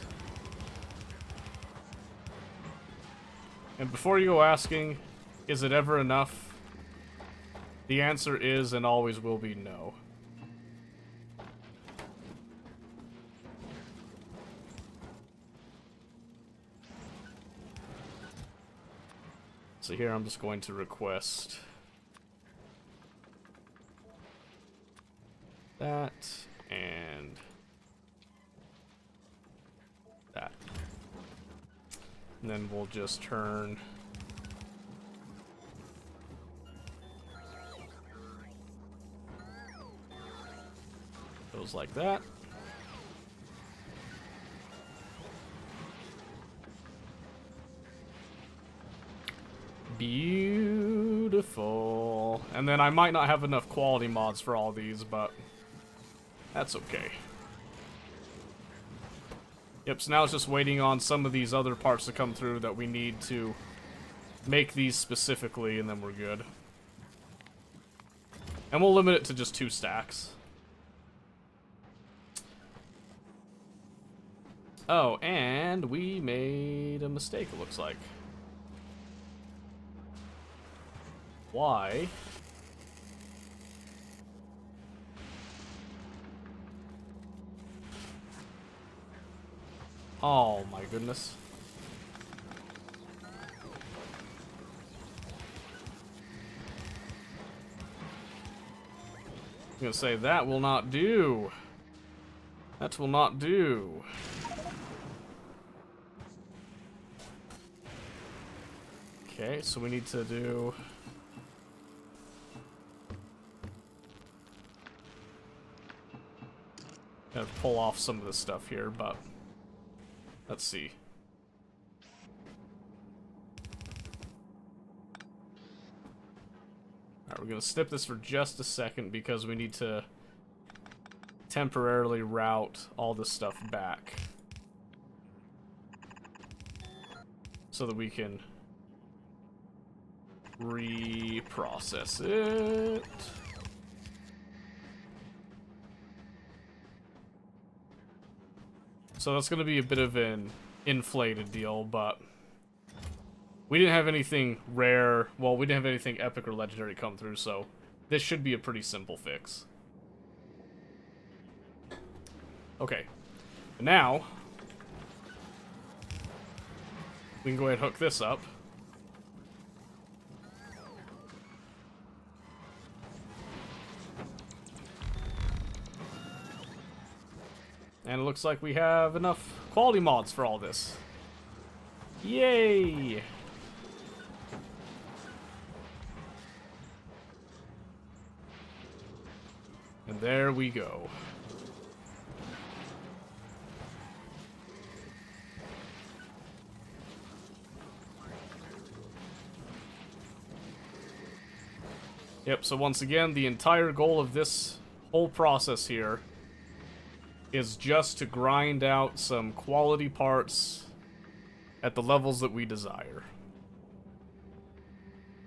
And before you go asking, is it ever enough? The answer is and always will be no. So here I'm just going to request that and that. And then we'll just turn those like that. Beautiful. And then I might not have enough quality mods for all these, but that's okay. Yep, so now it's just waiting on some of these other parts to come through that we need to make these specifically, and then we're good. And we'll limit it to just 2 stacks. Oh, and we made a mistake, it looks like. Why? Oh my goodness. I'm gonna say that will not do. That will not do. Okay, so we need to do... Gotta pull off some of this stuff here, but let's see. Alright, we're gonna skip this for just a second because we need to temporarily route all this stuff back so that we can reprocess it. So that's going to be a bit of an inflated deal, but we didn't have anything rare. Well, we didn't have anything epic or legendary come through, so this should be a pretty simple fix. Okay. Now, we can go ahead and hook this up. And it looks like we have enough quality mods for all this. Yay! And there we go. Yep, so once again, the entire goal of this whole process here is just to grind out some quality parts at the levels that we desire.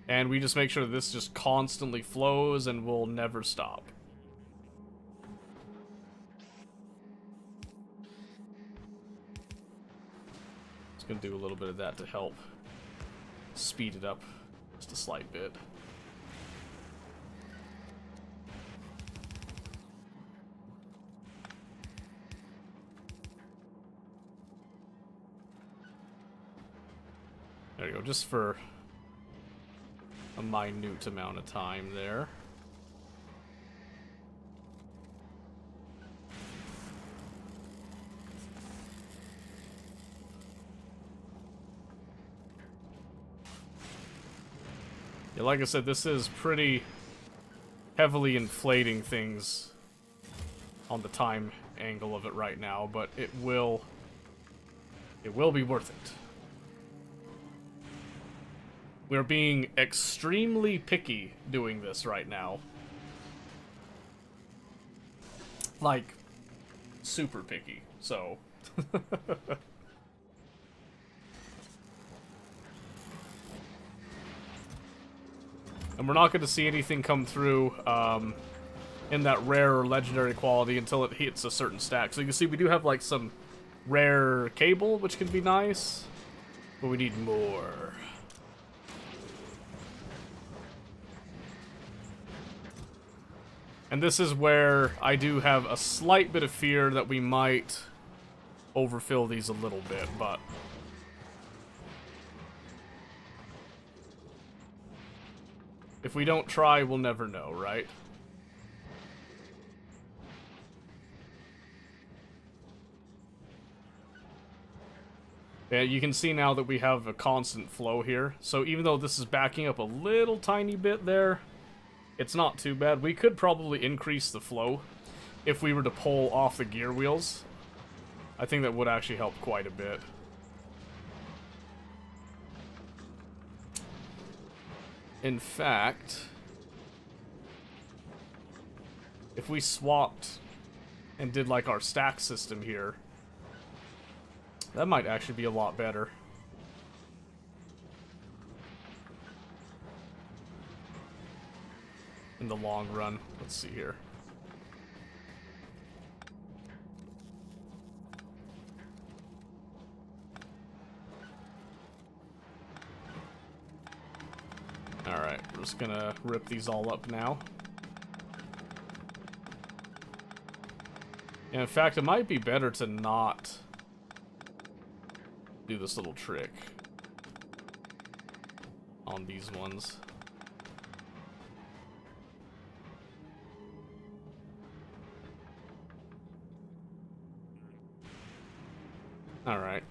And we just make sure that this just constantly flows and will never stop. Just gonna do a little bit of that to help speed it up just a slight bit. There you go, just for a minute amount of time there. Yeah, like I said, this is pretty heavily inflating things on the time angle of it right now, but it will be worth it. We're being extremely picky doing this right now. Like, super picky, so... And we're not going to see anything come through in that rare or legendary quality until it hits a certain stack. So you can see we do have like some rare cable, which can be nice, but we need more. And this is where I do have a slight bit of fear that we might overfill these a little bit, but... if we don't try, we'll never know, right? Yeah, you can see now that we have a constant flow here. So even though this is backing up a little tiny bit there, it's not too bad. We could probably increase the flow if we were to pull off the gear wheels. I think that would actually help quite a bit. In fact, if we swapped and did like our stack system here, that might actually be a lot better. In the long run. Let's see here. Alright, we're just gonna rip these all up now. And in fact, it might be better to not do this little trick on these ones. Alright.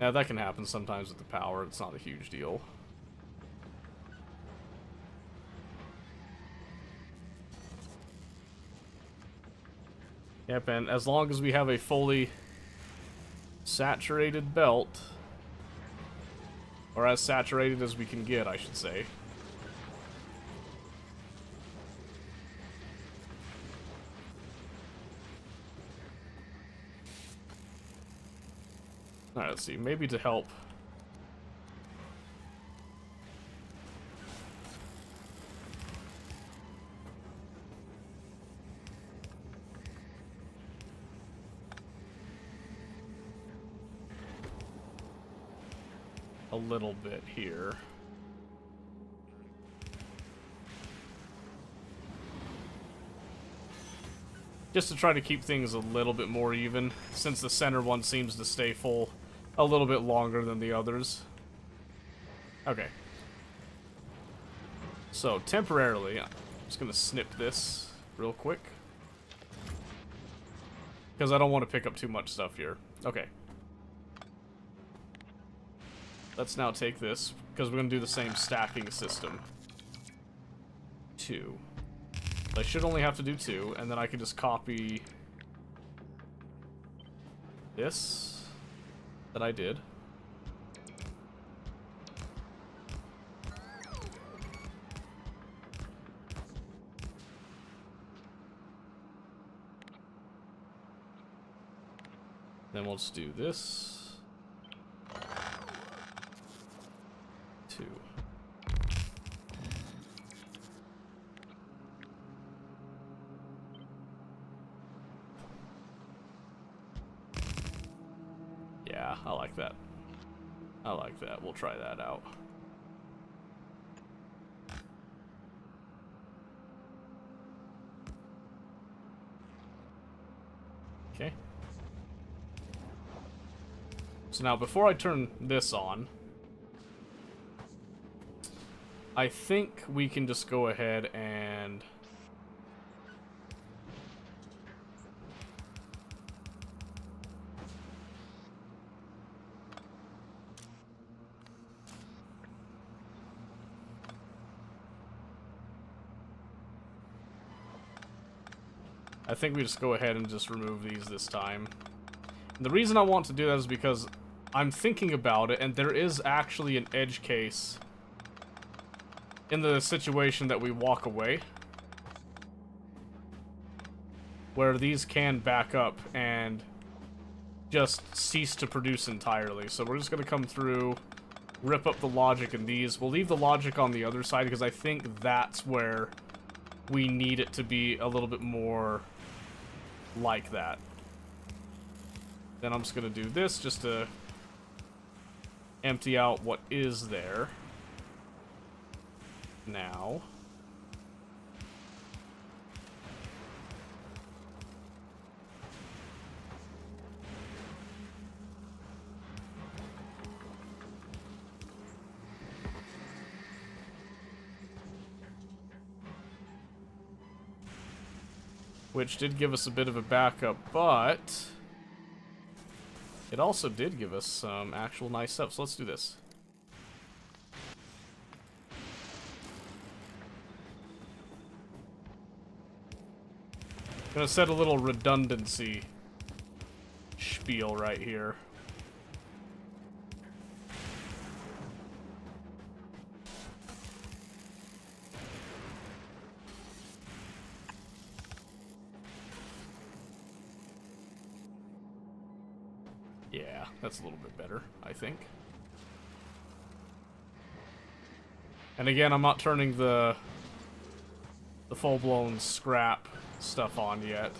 Yeah, that can happen sometimes with the power. It's not a huge deal. Yep, and as long as we have a fully saturated belt, or as saturated as we can get, I should say. Alright, let's see, maybe to help. A little bit here. Just to try to keep things a little bit more even, since the center one seems to stay full a little bit longer than the others. Okay. So, temporarily, I'm just gonna snip this real quick. Because I don't want to pick up too much stuff here. Okay. Let's now take this, because we're going to do the same stacking system. 2. I should only have to do 2, and then I can just copy this that I did. Then we'll just do this. 2. Yeah, I like that. I like that. We'll try that out. Okay. So now, before I turn this on, I think we can just go ahead and... I think we just go ahead and just remove these this time. And the reason I want to do that is because I'm thinking about it, and there is actually an edge case in the situation that we walk away, where these can back up and just cease to produce entirely. So we're just going to come through, rip up the logic in these. We'll leave the logic on the other side because I think that's where we need it to be a little bit more like that. Then I'm just going to do this just to empty out what is there now. Which did give us a bit of a backup, but it also did give us some actual nice stuff. So let's do this. Gonna set a little redundancy spiel right here. Yeah, that's a little bit better, I think. And again, I'm not turning the full-blown scrap stuff on yet.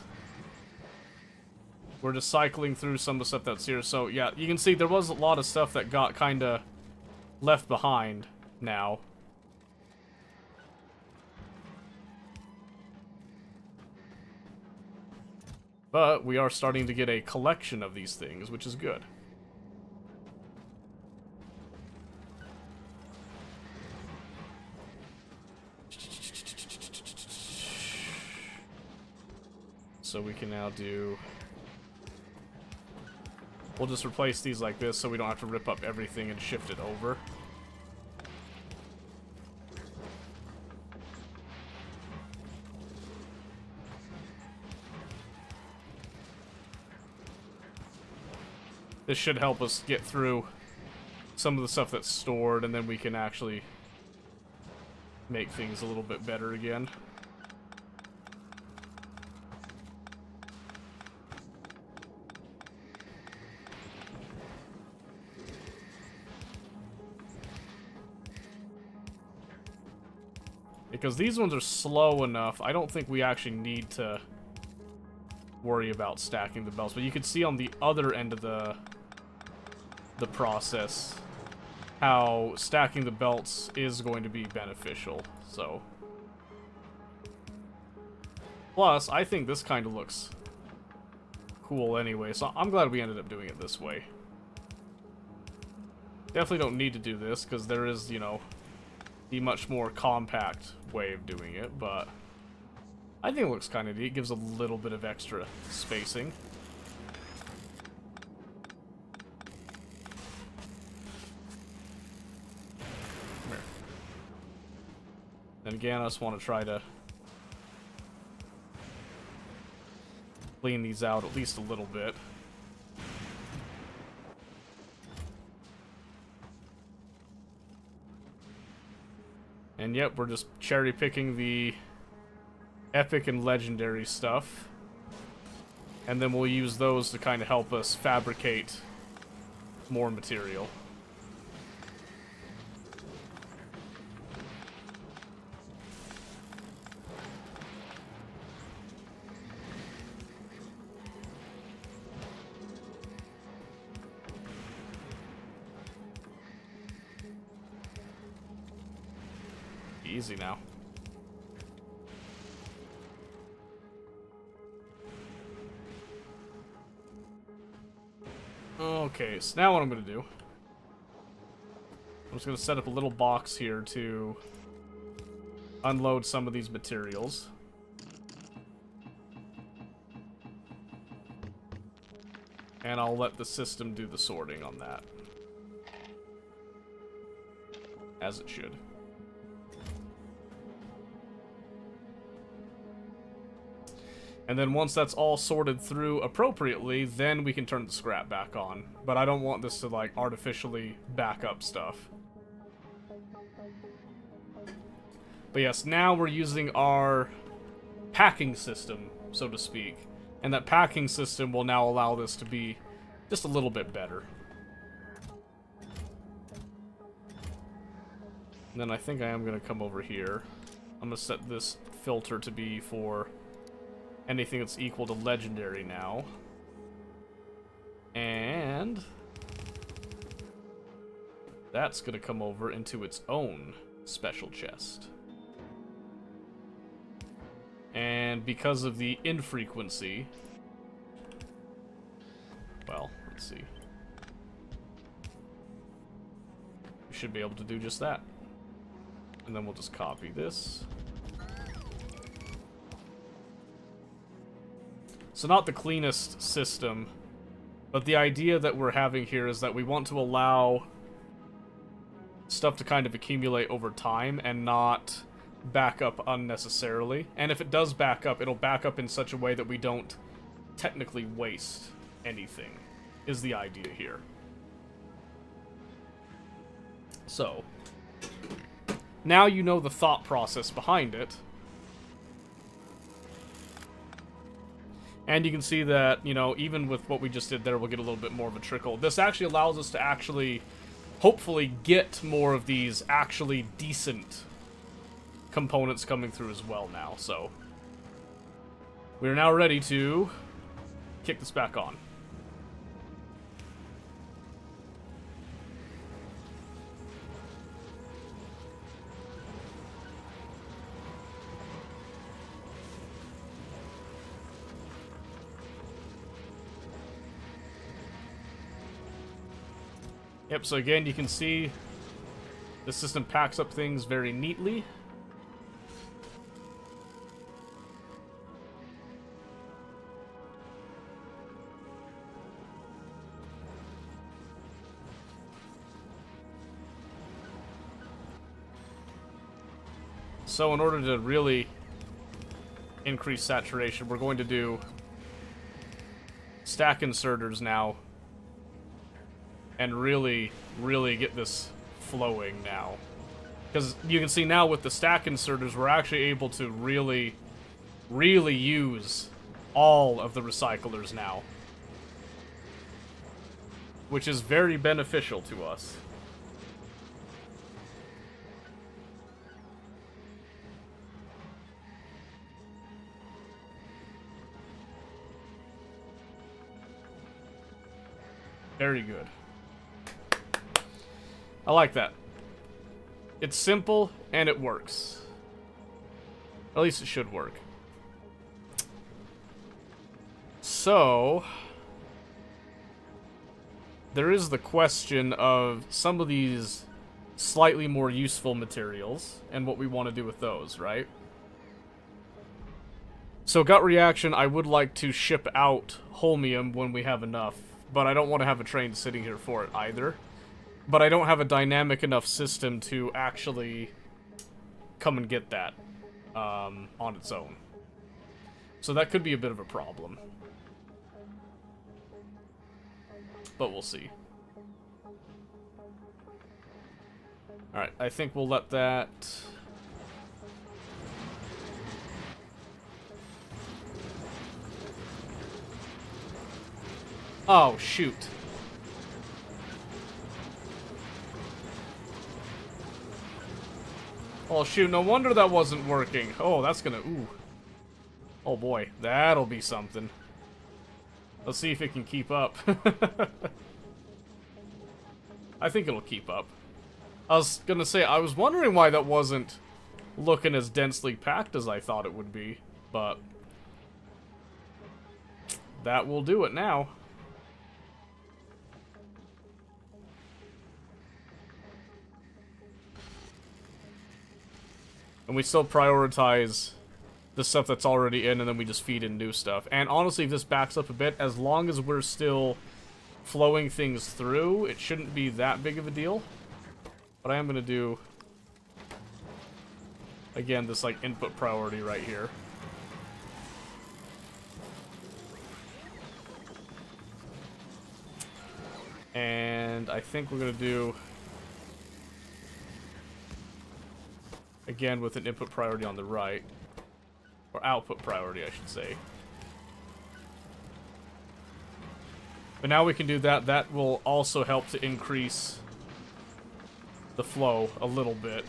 We're just cycling through some of the stuff that's here. So yeah, you can see there was a lot of stuff that got kind of left behind now. But we are starting to get a collection of these things, which is good. So we can now do... We'll just replace these like this so we don't have to rip up everything and shift it over. This should help us get through some of the stuff that's stored, and then we can actually make things a little bit better again. Because these ones are slow enough, I don't think we actually need to worry about stacking the belts. But you can see on the other end of the process how stacking the belts is going to be beneficial. So, plus, I think this kind of looks cool anyway, so I'm glad we ended up doing it this way. Definitely don't need to do this, because there is, you know, the much more compact way of doing it, but I think it looks kind of neat. It gives a little bit of extra spacing. Come here. Then again, I just want to try to clean these out at least a little bit. And yep, we're just cherry picking the epic and legendary stuff. And then we'll use those to kind of help us fabricate more material. Easy now. Okay, so now what I'm going to do, I'm just going to set up a little box here to unload some of these materials. And I'll let the system do the sorting on that. As it should. And then once that's all sorted through appropriately, then we can turn the scrap back on. But I don't want this to, like, artificially back up stuff. But yes, now we're using our packing system, so to speak. And that packing system will now allow this to be just a little bit better. And then I think I am going to come over here. I'm going to set this filter to be for anything that's equal to legendary now. And that's going to come over into its own special chest. And because of the infrequency, well, let's see. We should be able to do just that. And then we'll just copy this. So not the cleanest system, but the idea that we're having here is that we want to allow stuff to kind of accumulate over time and not back up unnecessarily. And if it does back up, it'll back up in such a way that we don't technically waste anything, is the idea here. So, now you know the thought process behind it. And you can see that, you know, even with what we just did there, we'll get a little bit more of a trickle. This actually allows us to actually, hopefully, get more of these actually decent components coming through as well now. So, we're now ready to kick this back on. Yep, so again, you can see the system packs up things very neatly. So in order to really increase saturation, we're going to do stack inserters now. And really get this flowing now. Because you can see now with the stack inserters, we're actually able to really use all of the recyclers now. Which is very beneficial to us. Very good. I like that. It's simple, and it works. At least it should work. So, there is the question of some of these slightly more useful materials, and what we want to do with those, right? So, gut reaction, I would like to ship out holmium when we have enough, but I don't want to have a train sitting here for it either. But I don't have a dynamic enough system to actually come and get that on its own. So that could be a bit of a problem. But we'll see. Alright, I think we'll let that... Oh, shoot. Oh, shoot, no wonder that wasn't working. Oh, that's gonna... Ooh. Oh, boy. That'll be something. Let's see if it can keep up. I think it'll keep up. I was gonna say, I was wondering why that wasn't looking as densely packed as I thought it would be, but... that will do it now. And we still prioritize the stuff that's already in, and then we just feed in new stuff. And honestly, if this backs up a bit, as long as we're still flowing things through, it shouldn't be that big of a deal. But I am going to do, again, this like input priority right here. And I think we're going to do... Again, with an input priority on the right. Or output priority, I should say. But now we can do that. That will also help to increase the flow a little bit.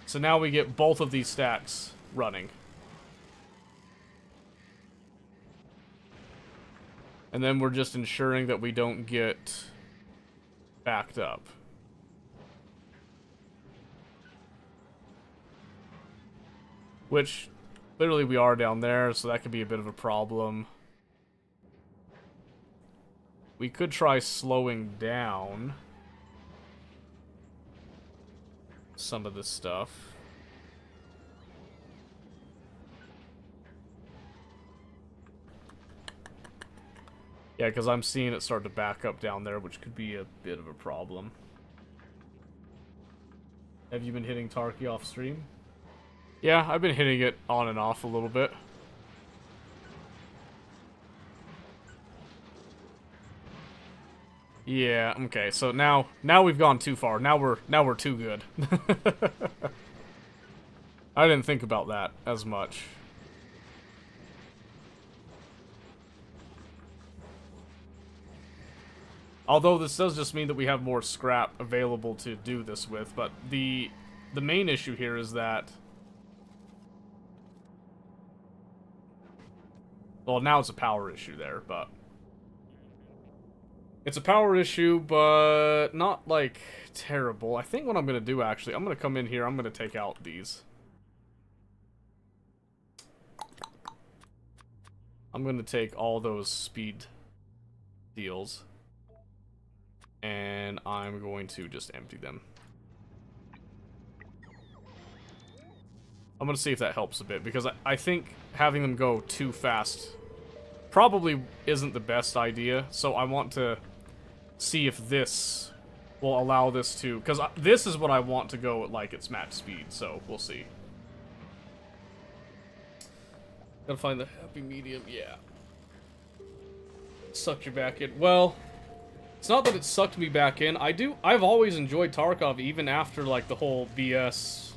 So now we get both of these stacks running. And then we're just ensuring that we don't get backed up. Which, clearly we are down there, so that could be a bit of a problem. We could try slowing down some of this stuff. Yeah, because I'm seeing it start to back up down there, which could be a bit of a problem. Have you been hitting Tarky off stream? Yeah, I've been hitting it on and off a little bit. Yeah, okay, so now we've gone too far. Now we're too good. I didn't think about that as much. Although this does just mean that we have more scrap available to do this with, but the main issue here is that... Well, now it's a power issue there, but... It's a power issue, but not, like, terrible. I think what I'm going to do, actually, I'm going to come in here, I'm going to take out these. I'm going to take all those speed deals. And I'm going to just empty them. I'm going to see if that helps a bit, because I think having them go too fast probably isn't the best idea. So I want to see if this will allow this to... Because this is what I want to go at, like, its max speed, so we'll see. Gotta find the happy medium, yeah. Sucked you back in. Well... It's not that it sucked me back in. I've always enjoyed Tarkov, even after, like, the whole BS,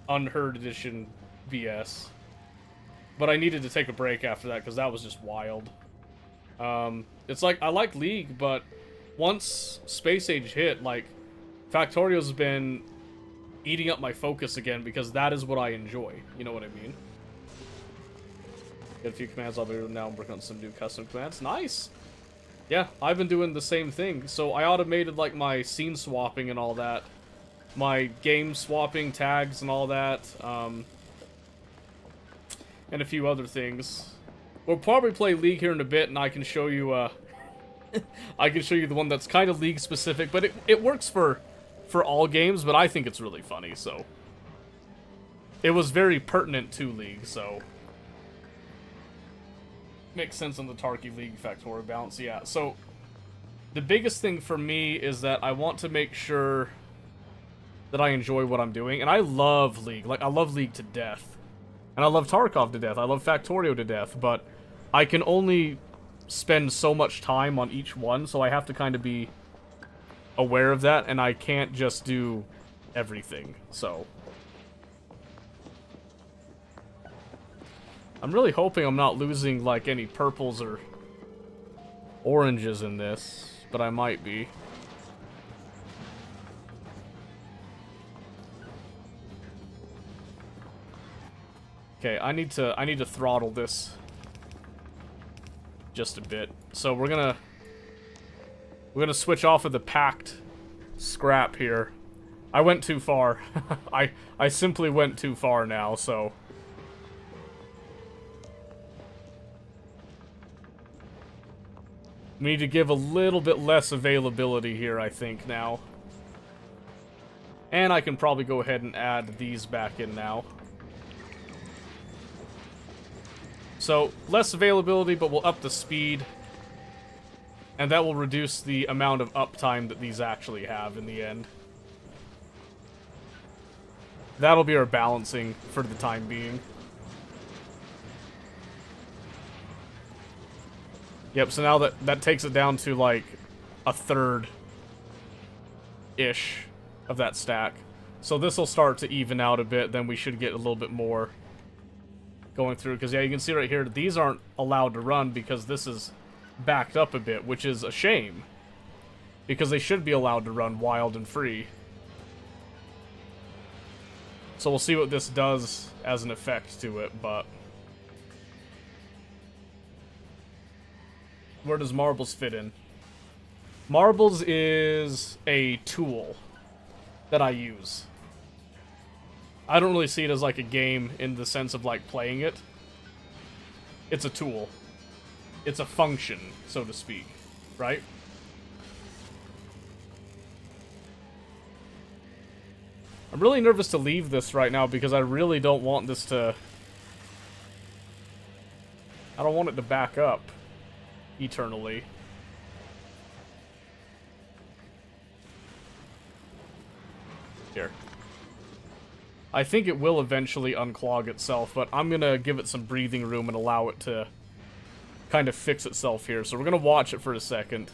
Unheard Edition BS. But I needed to take a break after that, because that was just wild. It's like, I like League, but once Space Age hit, like, Factorio's been eating up my focus again, because that is what I enjoy. You know what I mean? Get a few commands, I'll be now working on some new custom commands. Nice! Yeah, I've been doing the same thing. So I automated, like, my scene swapping and all that. My game swapping tags and all that. And a few other things. We'll probably play League here in a bit, and I can show you, I can show you the one that's kind of League specific, but it works for all games, but I think it's really funny, so. It was very pertinent to League, so. Makes sense on the Tarky League Factorio balance, yeah. So, the biggest thing for me is that I want to make sure that I enjoy what I'm doing. And I love League. Like, I love League to death. And I love Tarkov to death. I love Factorio to death. But I can only spend so much time on each one, so I have to kind of be aware of that. And I can't just do everything, so... I'm really hoping I'm not losing, like, any purples or oranges in this, but I might be. Okay, I need to throttle this just a bit. So we're gonna switch off of the packed scrap here. I went too far. I simply went too far now, so... We need to give a little bit less availability here, I think, now. And I can probably go ahead and add these back in now. So, less availability, but we'll up the speed. And that will reduce the amount of uptime that these actually have in the end. That'll be our balancing for the time being. Yep, so now that takes it down to, like, a third-ish of that stack. So this will start to even out a bit, then we should get a little bit more going through. Because, yeah, you can see right here, these aren't allowed to run because this is backed up a bit, which is a shame. Because they should be allowed to run wild and free. So we'll see what this does as an effect to it, but... Where does Marbles fit in? Marbles is a tool that I use. I don't really see it as like a game in the sense of like playing it. It's a tool. It's a function, so to speak, right? I'm really nervous to leave this right now because I really don't want this to... I don't want it to back up eternally. Here. I think it will eventually unclog itself, but I'm gonna give it some breathing room and allow it to kind of fix itself here. So we're gonna watch it for a second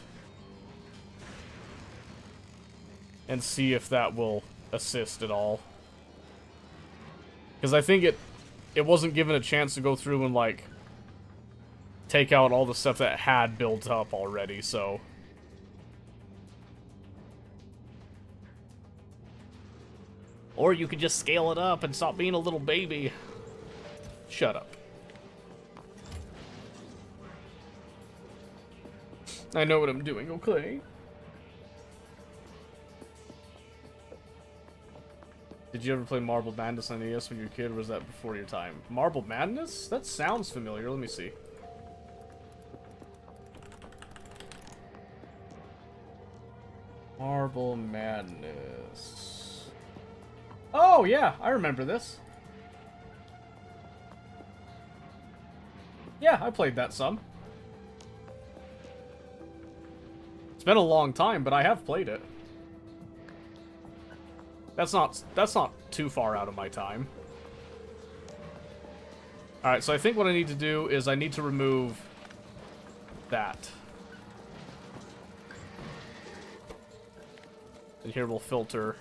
and see if that will assist at all. Because I think it wasn't given a chance to go through and, like, take out all the stuff that had built up already, so... Or you could just scale it up and stop being a little baby. Shut up. I know what I'm doing, okay? Did you ever play Marble Madness on NES when you were a kid, or was that before your time? Marble Madness? That sounds familiar. Let me see. Marble Madness. Oh, yeah, I remember this. Yeah, I played that some. It's been a long time, but I have played it. That's not too far out of my time. Alright, so I think what I need to do is I need to remove that. And here we'll filter.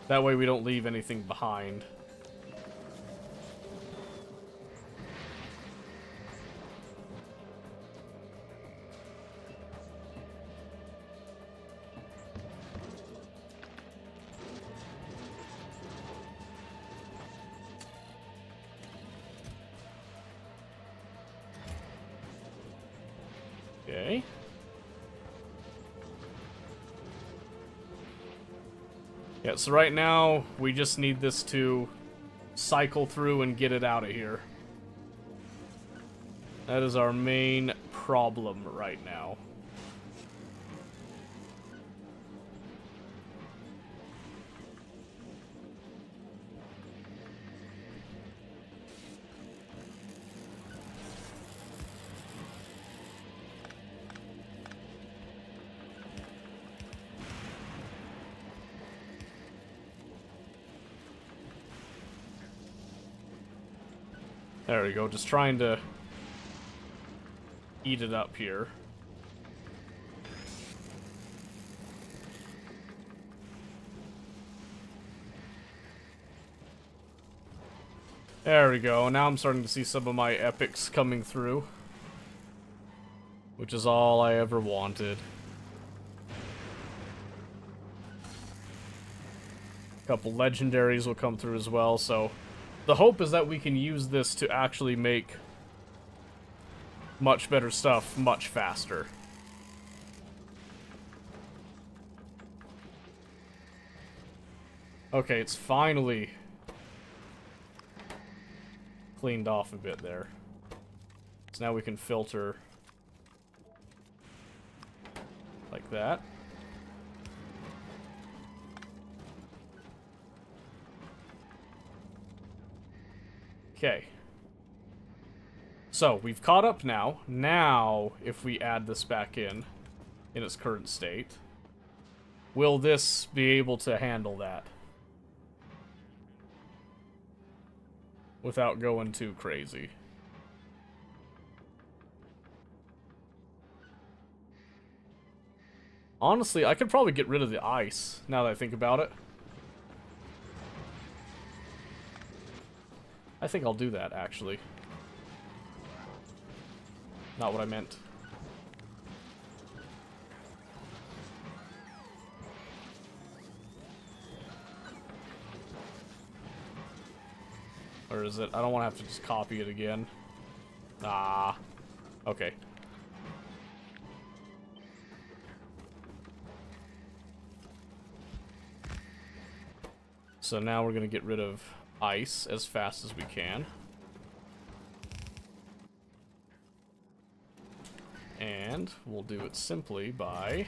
That way we don't leave anything behind. Okay. Yeah, so right now, we just need this to cycle through and get it out of here. That is our main problem right now. There we go, just trying to eat it up here. There we go, now I'm starting to see some of my epics coming through. Which is all I ever wanted. A couple legendaries will come through as well, so... The hope is that we can use this to actually make much better stuff much faster. Okay, it's finally cleaned off a bit there. So now we can filter like that. Okay. So, we've caught up now. Now, if we add this back in its current state, will this be able to handle that? without going too crazy. Honestly, I could probably get rid of the ice, now that I think about it. I think I'll do that, actually. Not what I meant. Or is it? I don't want to have to just copy it again. Ah. Okay. So now we're going to get rid of ice as fast as we can. And we'll do it simply by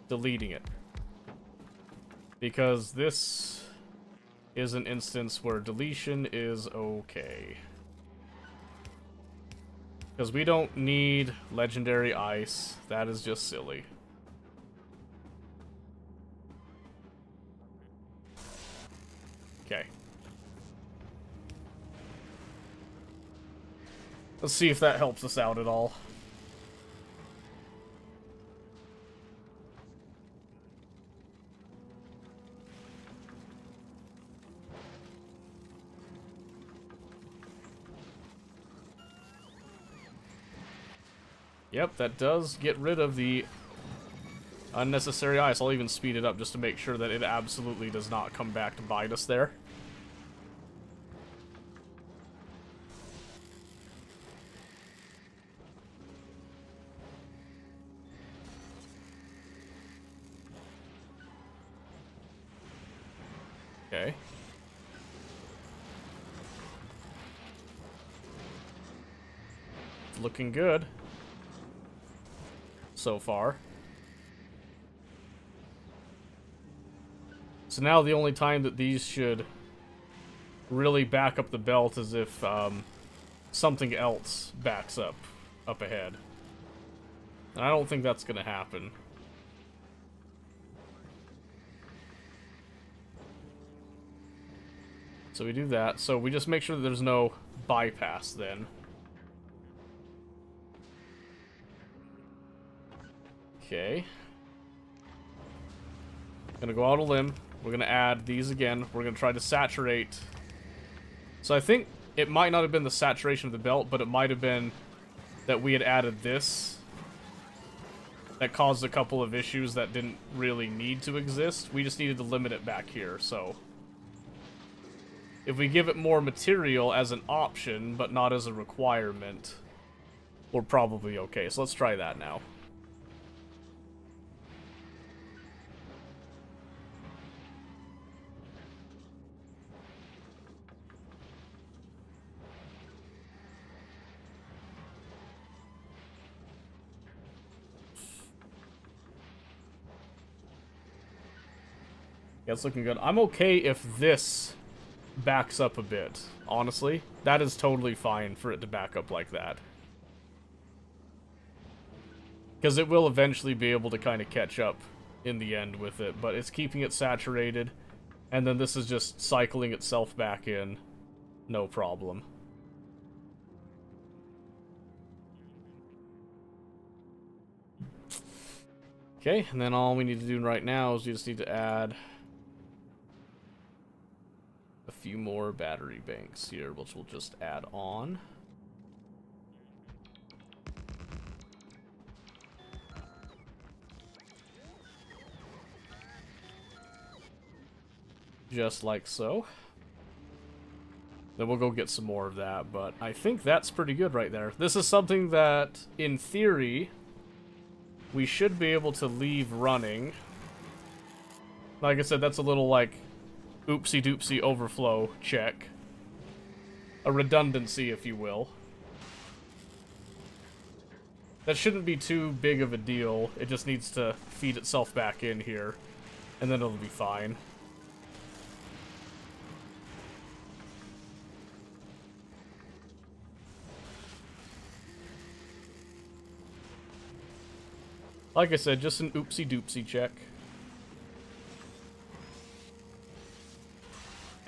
deleting it. Because this is an instance where deletion is okay. Because we don't need legendary ice. That is just silly. Okay. Let's see if that helps us out at all. Yep, that does get rid of the unnecessary ice. I'll even speed it up just to make sure that it absolutely does not come back to bite us there. Okay. It's looking good so far. So now the only time that these should really back up the belt is if something else backs up ahead. And I don't think that's going to happen. So we do that. So we just make sure that there's no bypass then. Okay. Gonna go out a limb. We're gonna add these again. We're gonna try to saturate. So I think it might not have been the saturation of the belt, but it might have been that we had added this. That caused a couple of issues that didn't really need to exist. We just needed to limit it back here, so. If we give it more material as an option, but not as a requirement, we're probably okay. So let's try that now. Yeah, it's looking good. I'm okay if this backs up a bit, honestly. That is totally fine for it to back up like that. Because it will eventually be able to kind of catch up in the end with it, but it's keeping it saturated, and then this is just cycling itself back in. No problem. Okay, and then all we need to do right now is we just need to add a few more battery banks here, which we'll just add on. Just like so. Then we'll go get some more of that, but I think that's pretty good right there. This is something that, in theory, we should be able to leave running. Like I said, that's a little, like, oopsie-doopsie overflow check. A redundancy, if you will. That shouldn't be too big of a deal. It just needs to feed itself back in here, and then it'll be fine. Like I said, just an oopsie-doopsie check.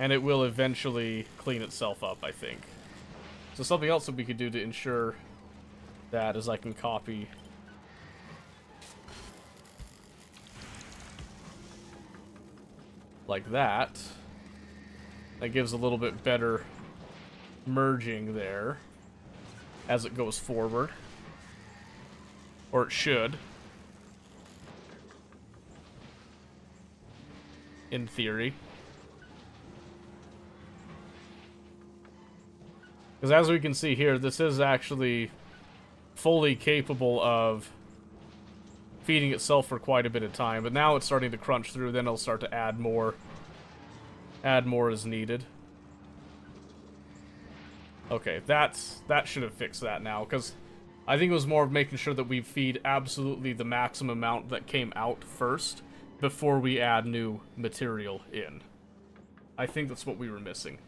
And it will eventually clean itself up, I think. So something else that we could do to ensure that is I can copy like that. That gives a little bit better merging there as it goes forward. Or it should. In theory. Because as we can see here, this is actually fully capable of feeding itself for quite a bit of time. But now it's starting to crunch through, then it'll start to add more. Add more as needed. Okay, that should have fixed that now, because I think it was more of making sure that we feed absolutely the maximum amount that came out first before we add new material in. I think that's what we were missing.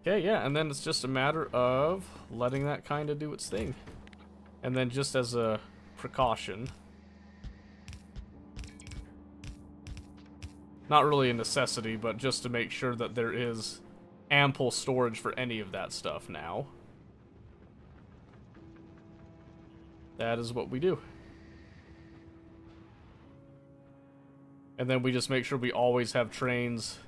Okay, yeah, and then it's just a matter of letting that kind of do its thing. And then just as a precaution, not really a necessity, but just to make sure that there is ample storage for any of that stuff now. That is what we do. And then we just make sure we always have trains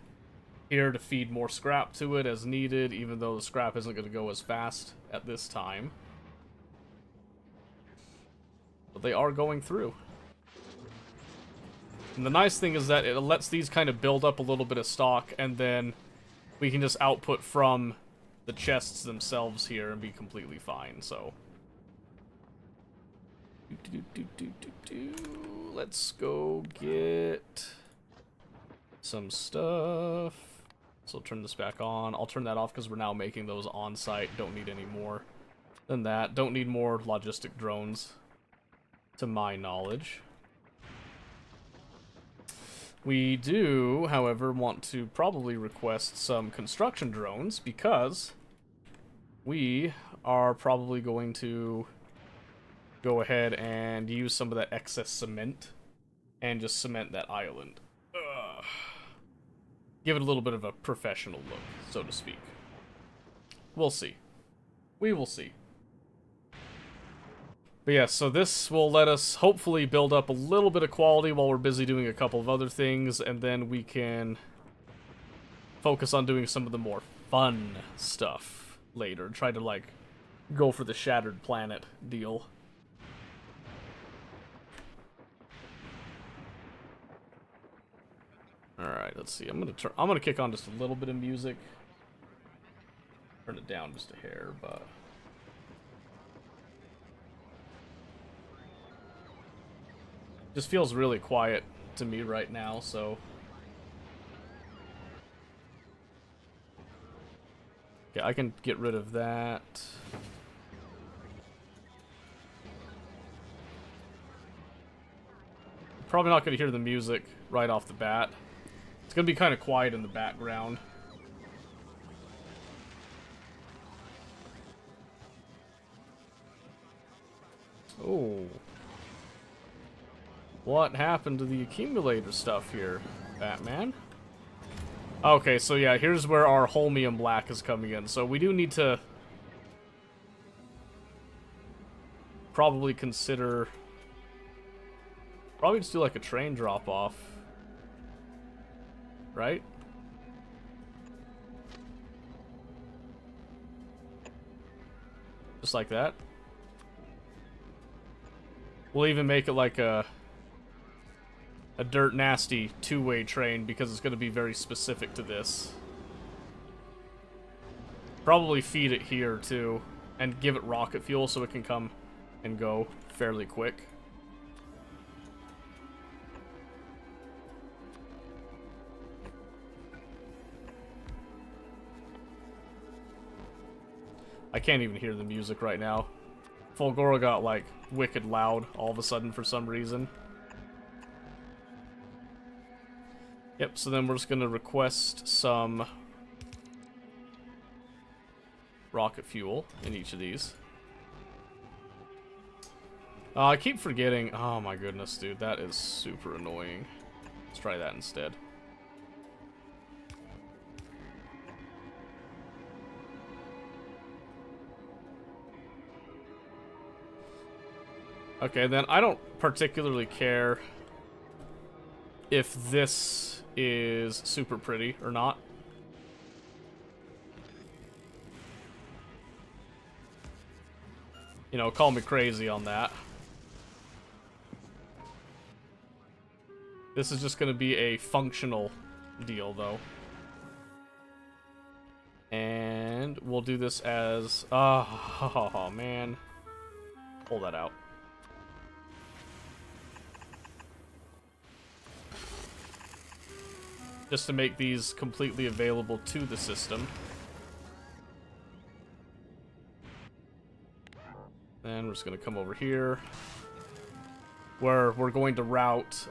here to feed more scrap to it as needed, even though the scrap isn't going to go as fast at this time. But they are going through. And the nice thing is that it lets these kind of build up a little bit of stock, and then we can just output from the chests themselves here and be completely fine, so. Let's go get some stuff. So turn this back on. I'll turn that off because we're now making those on site. Don't need any more than that. Don't need more logistic drones, to my knowledge. We do, however, want to probably request some construction drones because we are probably going to go ahead and use some of that excess cement and just cement that island. Give it a little bit of a professional look, so to speak. We'll see. We will see. But yeah, so this will let us hopefully build up a little bit of quality while we're busy doing a couple of other things, and then we can focus on doing some of the more fun stuff later. Try to, like, go for the Shattered Planet deal. Alright, let's see. I'm gonna kick on just a little bit of music. Turn it down just a hair, but just feels really quiet to me right now, so yeah, I can get rid of that. Probably not going to hear the music right off the bat. It's going to be kind of quiet in the background. Oh. What happened to the accumulator stuff here, Batman? Okay, so yeah, here's where our holmium black is coming in. So we do need to probably consider... Probably just do like a train drop-off. Right? Just like that. We'll even make it like a dirt nasty two-way train because it's going to be very specific to this. Probably feed it here too and give it rocket fuel so it can come and go fairly quick. I can't even hear the music right now. Fulgora got, like, wicked loud all of a sudden for some reason. Yep, so then we're just gonna request some rocket fuel in each of these. I keep forgetting. Oh my goodness, dude, that is super annoying. Let's try that instead. Okay, then I don't particularly care if this is super pretty or not. You know, call me crazy on that. This is just going to be a functional deal, though. And we'll do this as... Oh, man. Pull that out. Just to make these completely available to the system. And we're just going to come over here, where we're going to route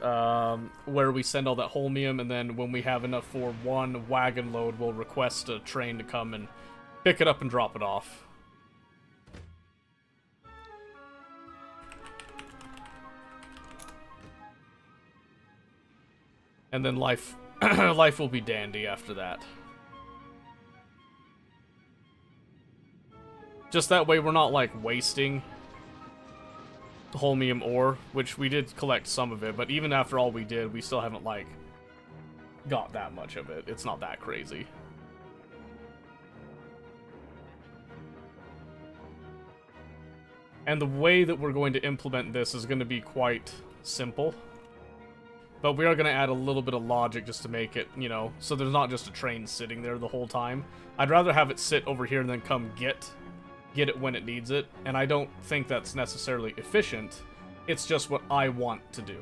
where we send all that holmium, and then when we have enough for one wagon load, we'll request a train to come and pick it up and drop it off. And then life life will be dandy after that. Just that way we're not, like, wasting holmium ore, which we did collect some of it, but even after all we did, we still haven't, like, got that much of it. It's not that crazy. And the way that we're going to implement this is going to be quite simple. But we are going to add a little bit of logic just to make it, you know, so there's not just a train sitting there the whole time. I'd rather have it sit over here and then come get it when it needs it, and I don't think that's necessarily efficient. It's just what I want to do.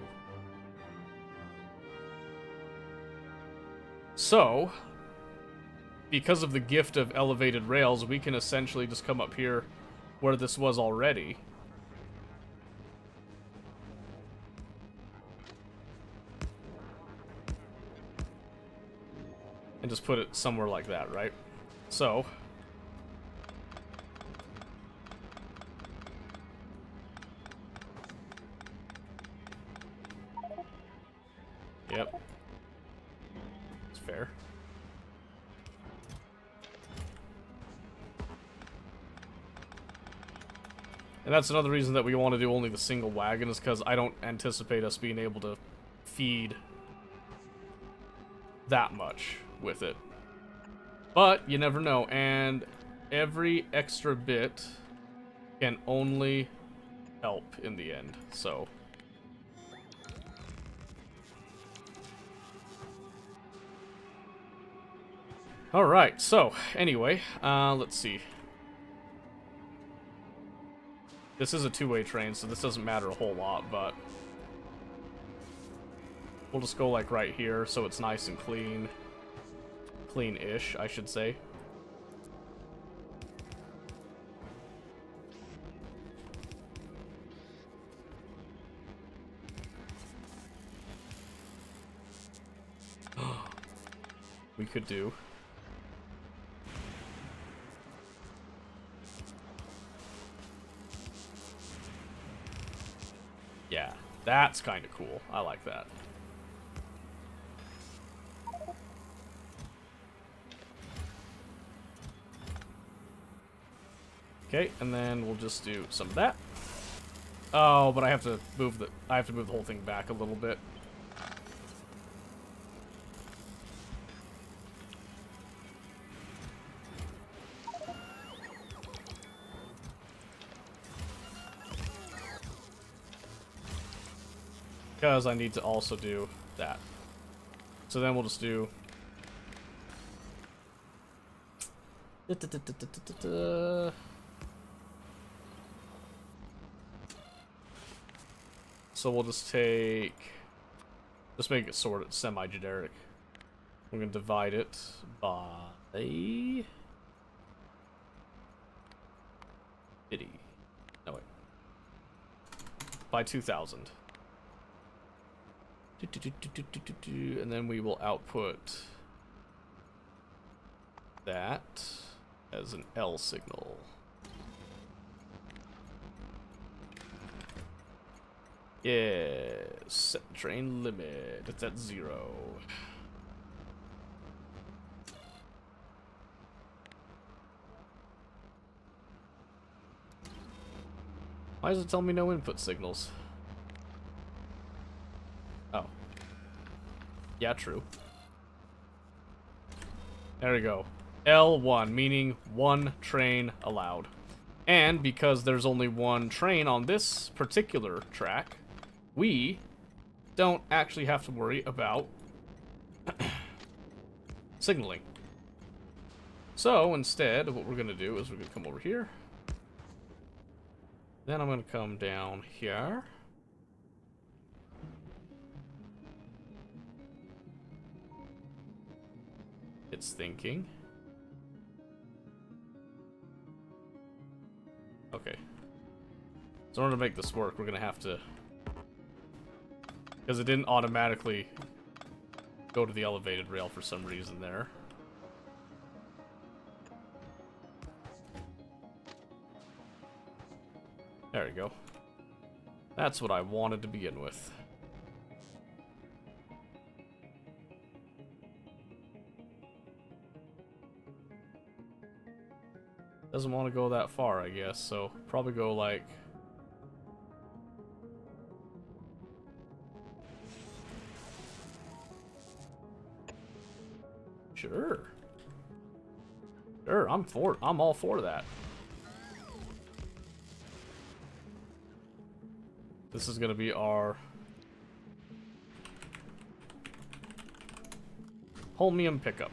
So, because of the gift of elevated rails, we can essentially just come up here where this was already. And just put it somewhere like that, right? So... Yep. It's fair. And that's another reason that we want to do only the single wagon, is because I don't anticipate us being able to feed that much with it. But you never know, and every extra bit can only help in the end, so... Alright, so, anyway, let's see. This is a two-way train, so this doesn't matter a whole lot, but... We'll just go, like, right here, so it's nice and clean. Clean-ish, I should say. We could do... Yeah, that's kind of cool. I like that. Okay, and then we'll just do some of that. Oh, but I have to move the whole thing back a little bit. Because I need to also do that. So then we'll just do... So we'll just take... Just make it sort of semi-generic. We're going to divide it by... 50. No, wait. By 2,000. And then we will output that as an L signal. Yeah, set train limit. It's at 0. Why does it tell me no input signals? Oh. Yeah, true. There we go. L1, meaning 1 train allowed. And because there's only 1 train on this particular track, we don't actually have to worry about signaling. So instead, what we're going to do is we're going to come over here. Then I'm going to come down here. It's thinking. Okay. So in order to make this work, we're going to have to... Because it didn't automatically go to the elevated rail for some reason there. There we go. That's what I wanted to begin with. Doesn't want to go that far, I guess, so probably go like... Sure. Sure, I'm all for that. This is gonna be our Holmium pickup.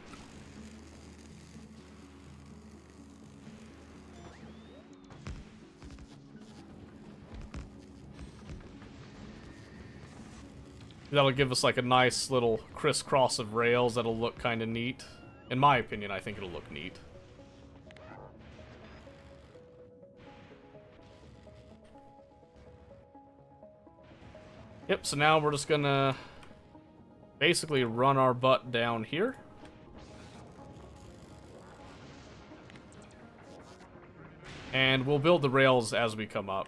That'll give us like a nice little crisscross of rails that'll look kind of neat. In my opinion, I think it'll look neat. Yep, so now we're just gonna basically run our butt down here. And we'll build the rails as we come up.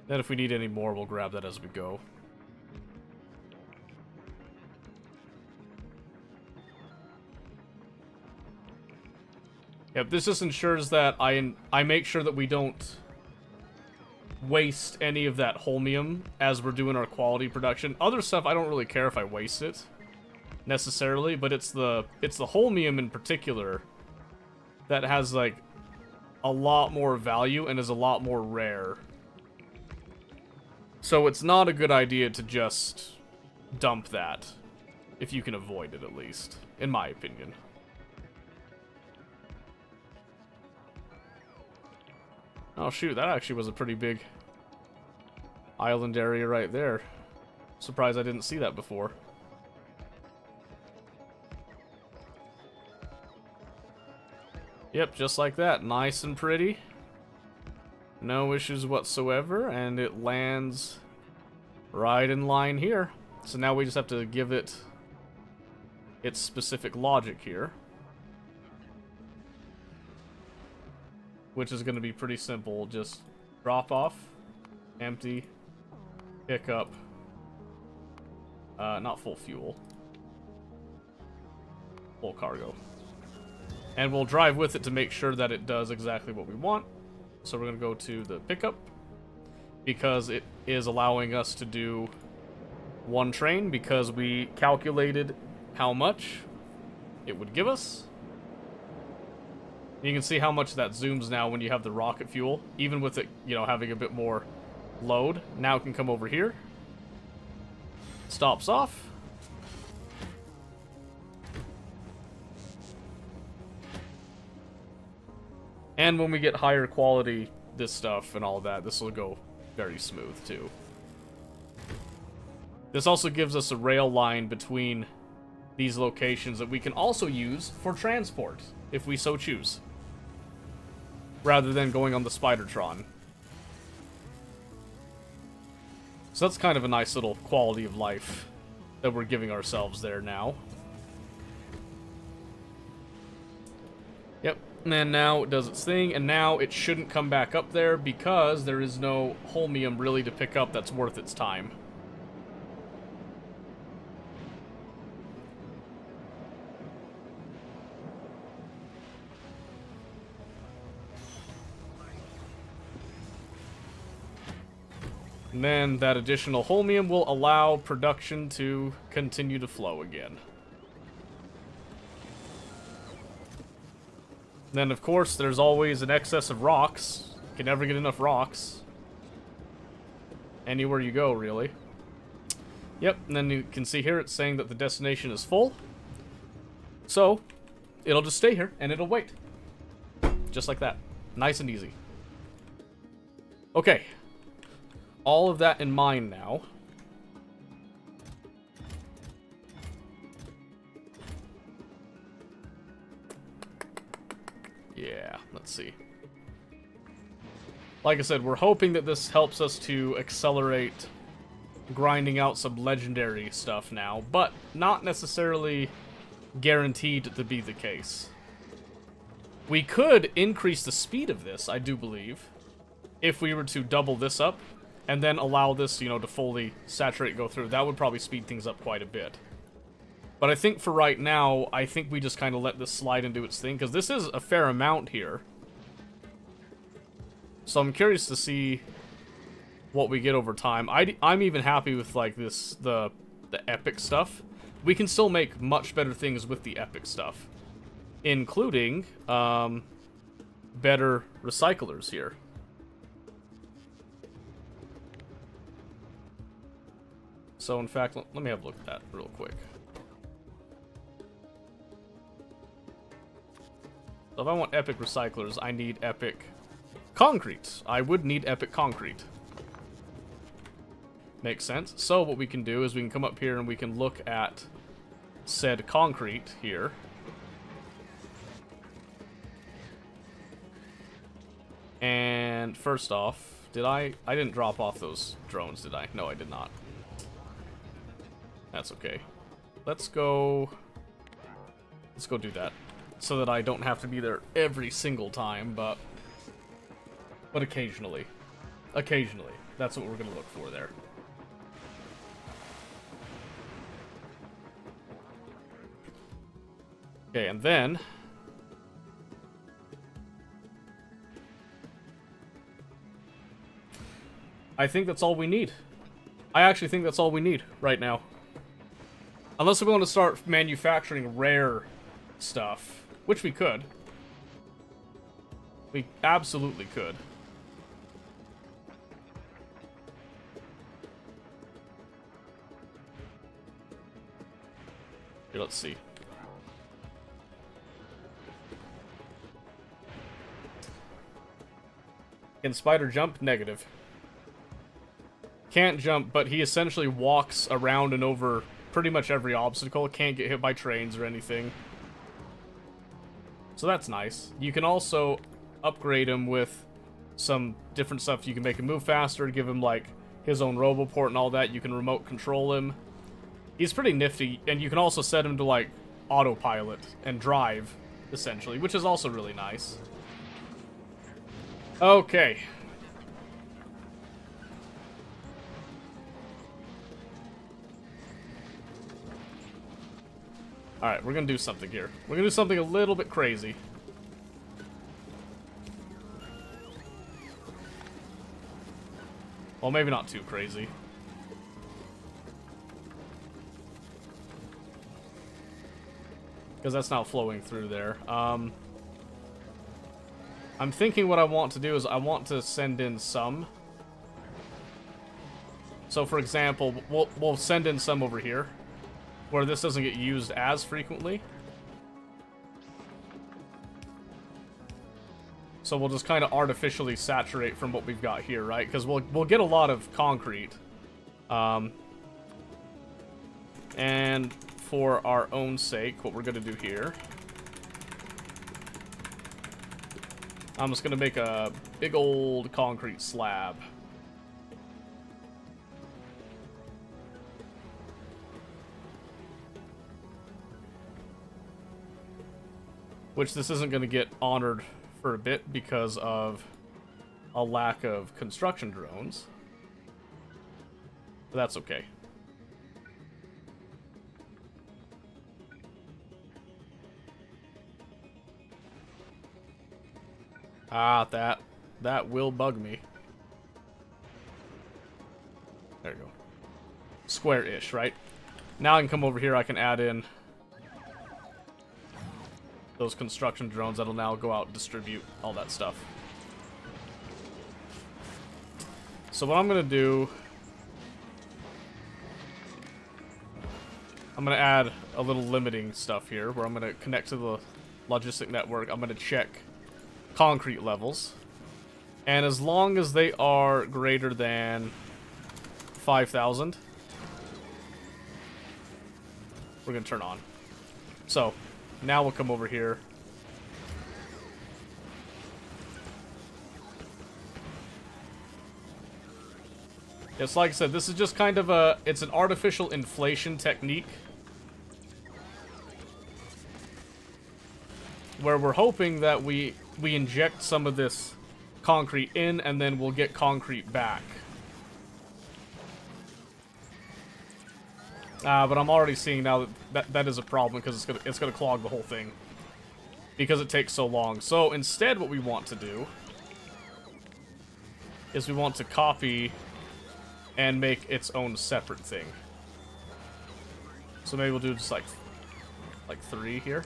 Then if we need any more, we'll grab that as we go. Yep, this just ensures that I make sure that we don't waste any of that holmium as we're doing our quality production. Other stuff, I don't really care if I waste it necessarily, but it's the holmium in particular that has like a lot more value and is a lot more rare. So it's not a good idea to just dump that, if you can avoid it at least, in my opinion. Oh shoot, that actually was a pretty big island area right there. Surprised I didn't see that before. Yep, just like that, nice and pretty. No issues whatsoever, and it lands right in line here. So now we just have to give it its specific logic here. Which is going to be pretty simple. Just drop off, empty, pick up, not full fuel, full cargo. And we'll drive with it to make sure that it does exactly what we want. So we're going to go to the pickup, because it is allowing us to do 1 train, because we calculated how much it would give us. You can see how much that zooms now when you have the rocket fuel, even with it, you know, having a bit more load. Now it can come over here, stops off. And when we get higher quality this stuff and all that, this will go very smooth too. This also gives us a rail line between these locations that we can also use for transport, if we so choose, rather than going on the Spidertron. So that's kind of a nice little quality of life that we're giving ourselves there now. Yep. And now it does its thing, and now it shouldn't come back up there because there is no holmium really to pick up that's worth its time. And then that additional holmium will allow production to continue to flow again. Then, of course, there's always an excess of rocks. You can never get enough rocks. Anywhere you go, really. Yep, and then you can see here it's saying that the destination is full. So, it'll just stay here, and it'll wait. Just like that. Nice and easy. Okay. All of that in mind now. Yeah, let's see. Like I said, we're hoping that this helps us to accelerate grinding out some legendary stuff now, but not necessarily guaranteed to be the case. We could increase the speed of this, I do believe, if we were to double this up and then allow this, you know, to fully saturate and go through. That would probably speed things up quite a bit. But I think for right now, I think we just kind of let this slide and do its thing, because this is a fair amount here. So I'm curious to see what we get over time. I'm even happy with, like, the epic stuff. We can still make much better things with the epic stuff, including better recyclers here. So, in fact, let me have a look at that real quick. So if I want epic recyclers, I need epic concrete. I would need epic concrete. Makes sense. So what we can do is we can come up here and we can look at said concrete here. And first off, I didn't drop off those drones, did I? No, I did not. That's okay. Let's go do that. So that I don't have to be there every single time, but occasionally. Occasionally. That's what we're going to look for there. Okay, and then I think that's all we need. I actually think that's all we need right now. Unless we want to start manufacturing rare stuff, which we could. We absolutely could. Here, let's see. Can Spider jump? Negative. Can't jump, but he essentially walks around and over pretty much every obstacle. Can't get hit by trains or anything. So that's nice. You can also upgrade him with some different stuff. You can make him move faster, give him, like, his own Roboport and all that. You can remote control him. He's pretty nifty, and you can also set him to, like, autopilot and drive, essentially, which is also really nice. Okay. Alright, we're gonna do something here. We're gonna do something a little bit crazy. Well, maybe not too crazy. Because that's now flowing through there. I'm thinking what I want to do is I want to send in some. So, for example, we'll send in some over here, where this doesn't get used as frequently. So we'll just kind of artificially saturate from what we've got here, right? Because we'll get a lot of concrete. And for our own sake, what we're going to do here, I'm just going to make a big old concrete slab. which this isn't going to get honored for a bit because of a lack of construction drones. But that's okay. Ah, that will bug me. There you go. Square-ish, right? Now I can come over here, I can add in those construction drones that'll now go out and distribute all that stuff. So what I'm gonna do, I'm gonna add a little limiting stuff here where I'm gonna connect to the logistic network. I'm gonna check concrete levels, and as long as they are greater than 5,000, we're gonna turn on. So now we'll come over here. Yes, like I said, this is just kind of it's an artificial inflation technique where we're hoping that we inject some of this concrete in, and then we'll get concrete back. But I'm already seeing now that is a problem because it's gonna clog the whole thing because it takes so long. So instead, what we want to do is we want to copy and make its own separate thing. So maybe we'll do just like 3 here.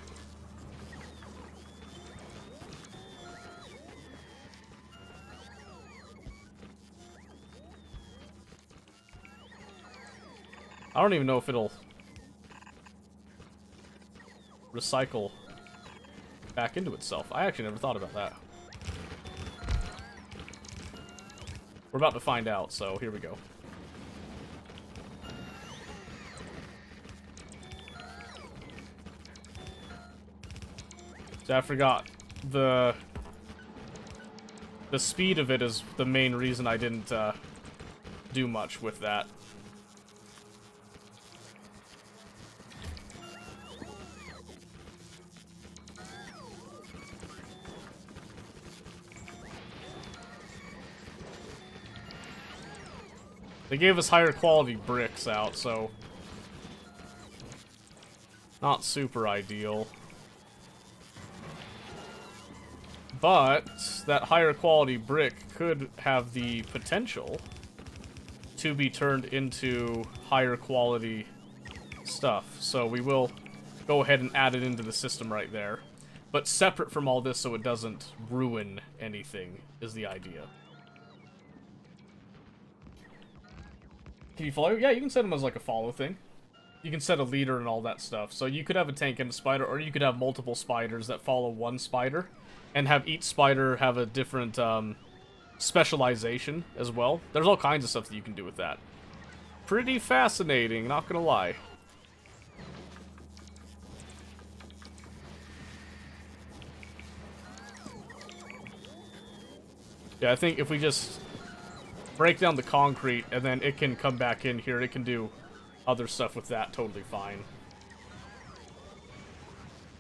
I don't even know if it'll recycle back into itself. I actually never thought about that. We're about to find out, so here we go. So I forgot the speed of it is the main reason I didn't do much with that. They gave us higher quality bricks out, so not super ideal. But that higher quality brick could have the potential to be turned into higher quality stuff. So we will go ahead and add it into the system right there. But separate from all this so it doesn't ruin anything is the idea. Can you follow? Yeah, you can set them as like a follow thing. You can set a leader and all that stuff. So you could have a tank and a spider, or you could have multiple spiders that follow one spider, and have each spider have a different specialization as well. There's all kinds of stuff that you can do with that. Pretty fascinating, not gonna lie. Yeah, I think if we just break down the concrete, and then it can come back in here. It can do other stuff with that totally fine.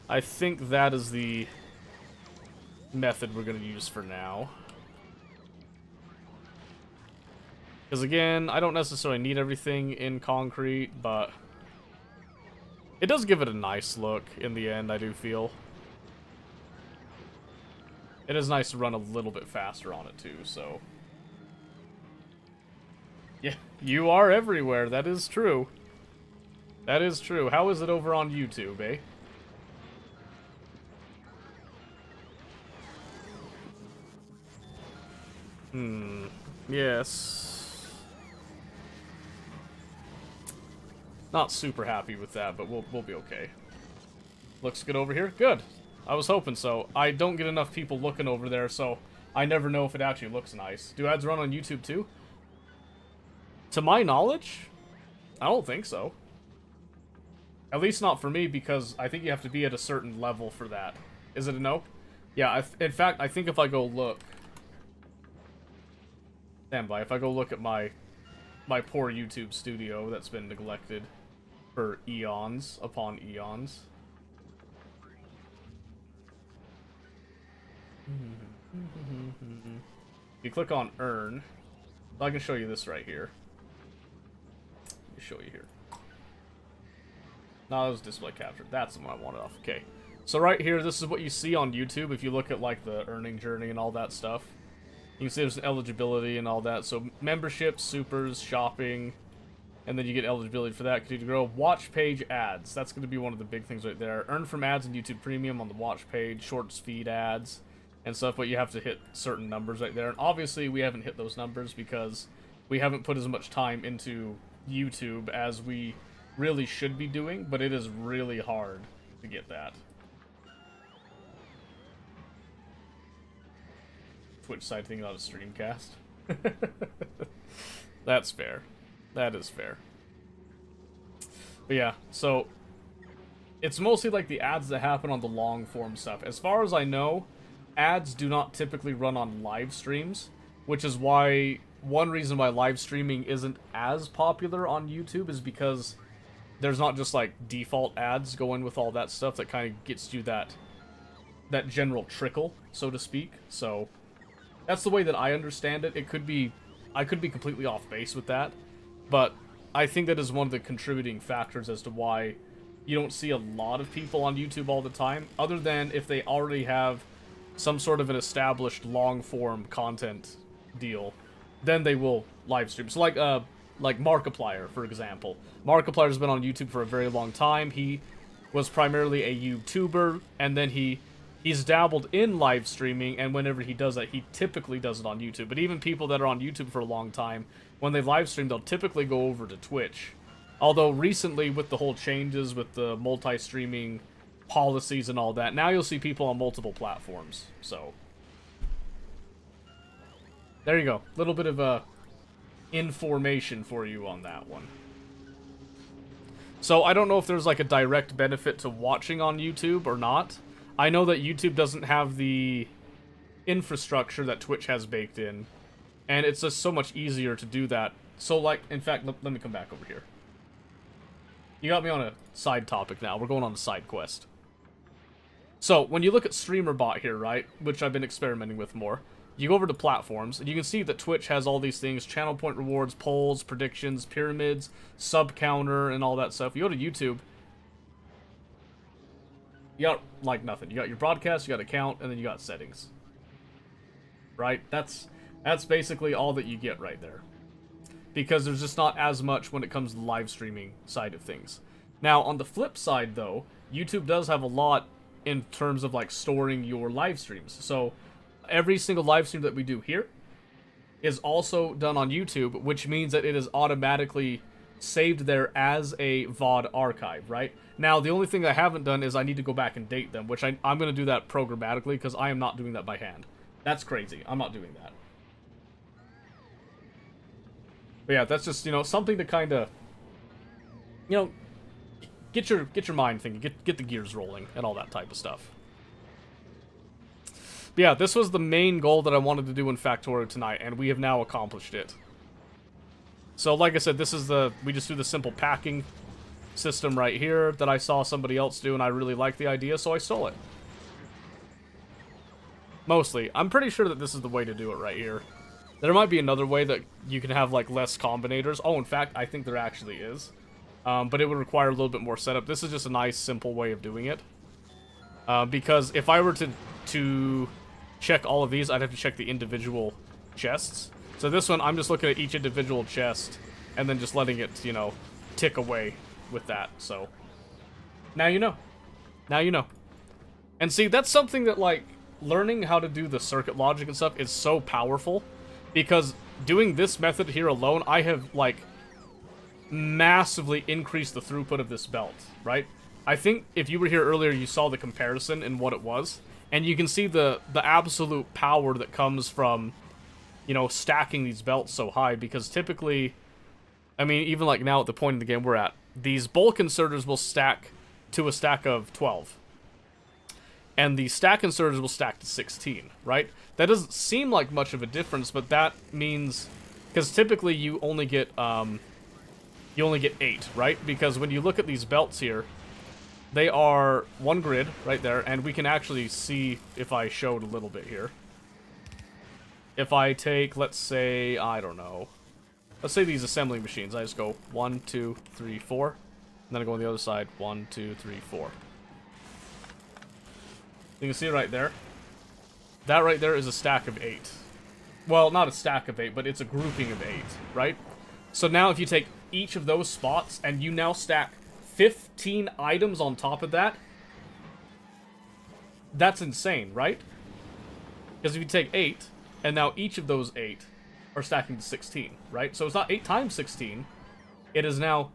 I think that is the method we're going to use for now. Because again, I don't necessarily need everything in concrete, but it does give it a nice look in the end, I do feel. It is nice to run a little bit faster on it too, so... Yeah, you are everywhere. That is true. That is true. How is it over on YouTube, eh? Yes. Not super happy with that, but we'll be okay. Looks good over here? Good. I was hoping so. I don't get enough people looking over there, so I never know if it actually looks nice. Do ads run on YouTube too? To my knowledge, I don't think so. At least not for me, because I think you have to be at a certain level for that. Is it a no? Yeah, in fact, I think if I go look... Stand by. If I go look at my poor YouTube studio that's been neglected for eons upon eons. You click on earn. I can show you this right here. Let me show you here. No, that was display capture. That's the one I wanted off. Okay. So right here, this is what you see on YouTube if you look at like the earning journey and all that stuff. You can see there's eligibility and all that. So memberships, supers, shopping, and then you get eligibility for that. Continue to grow. Watch page ads. That's going to be one of the big things right there. Earn from ads in YouTube Premium on the watch page. Shorts feed ads and stuff, but you have to hit certain numbers right there. And obviously we haven't hit those numbers because we haven't put as much time into YouTube as we really should be doing, but it is really hard to get that. Twitch side thing on a streamcast. That's fair. That is fair. But yeah, so it's mostly like the ads that happen on the long form stuff. As far as I know, ads do not typically run on live streams, which is why one reason why live streaming isn't as popular on YouTube is because there's not just like default ads going with all that stuff that kind of gets you that general trickle, so to speak. So that's the way that I understand it. I could be completely off base with that, but I think that is one of the contributing factors as to why you don't see a lot of people on YouTube all the time, other than if they already have some sort of an established long-form content deal, then they will live stream. So like Markiplier, for example. Markiplier's been on YouTube for a very long time. He was primarily a YouTuber, and then he's dabbled in live streaming, and whenever he does that, he typically does it on YouTube. But even people that are on YouTube for a long time, when they live stream, they'll typically go over to Twitch. Although recently, with the whole changes with the multi-streaming policies and all that, now you'll see people on multiple platforms. So there you go. A little bit of information for you on that one. So I don't know if there's like a direct benefit to watching on YouTube or not. I know that YouTube doesn't have the infrastructure that Twitch has baked in, and it's just so much easier to do that. So like, in fact, let me come back over here. You got me on a side topic now. We're going on a side quest. So when you look at StreamerBot here, right, which I've been experimenting with more, you go over to platforms, and you can see that Twitch has all these things: channel point rewards, polls, predictions, pyramids, sub counter, and all that stuff. You go to YouTube, you got like nothing. You got your broadcast, you got account, and then you got settings. Right? That's basically all that you get right there. Because there's just not as much when it comes to the live streaming side of things. Now, on the flip side, though, YouTube does have a lot in terms of like storing your live streams. So every single live stream that we do here is also done on YouTube, which means that it is automatically saved there as a VOD archive, right? Now, the only thing I haven't done is I need to go back and date them, which I'm going to do that programmatically because I am not doing that by hand. That's crazy. I'm not doing that. But yeah, that's just, you know, something to kind of, you know, get your mind thinking, get the gears rolling and all that type of stuff. But yeah, this was the main goal that I wanted to do in Factorio tonight, and we have now accomplished it. So like I said, this is we just do the simple packing system right here that I saw somebody else do, and I really liked the idea, so I stole it. Mostly. I'm pretty sure that this is the way to do it right here. There might be another way that you can have, like, less combinators. Oh, in fact, I think there actually is. But it would require a little bit more setup. This is just a nice, simple way of doing it. Because if I were to check all of these, I'd have to check the individual chests. So this one, I'm just looking at each individual chest and then just letting it, you know, tick away with that. So now you know. Now you know. And see, that's something that, like, learning how to do the circuit logic and stuff is so powerful. Because doing this method here alone, I have, like, massively increased the throughput of this belt, right? I think if you were here earlier, you saw the comparison and what it was. And you can see the absolute power that comes from, you know, stacking these belts so high. Because typically, I mean, even like now at the point in the game we're at, these bulk inserters will stack to a stack of 12. And the stack inserters will stack to 16, right? That doesn't seem like much of a difference, but that means, because typically you only get 8, right? Because when you look at these belts here, They are one grid right there, and we can actually see if I showed a little bit here. If I take, let's say, I don't know. Let's say these assembly machines. I just go 1, 2, 3, 4. And then I go on the other side. 1, 2, 3, 4. You can see it right there. That right there is a stack of 8. Well, not a stack of 8, but it's a grouping of 8, right? So now if you take each of those spots and you now stack 15 items on top of that, that's insane, right? Because if you take 8, and now each of those 8 are stacking to 16, right? So it's not 8 times 16. It is now...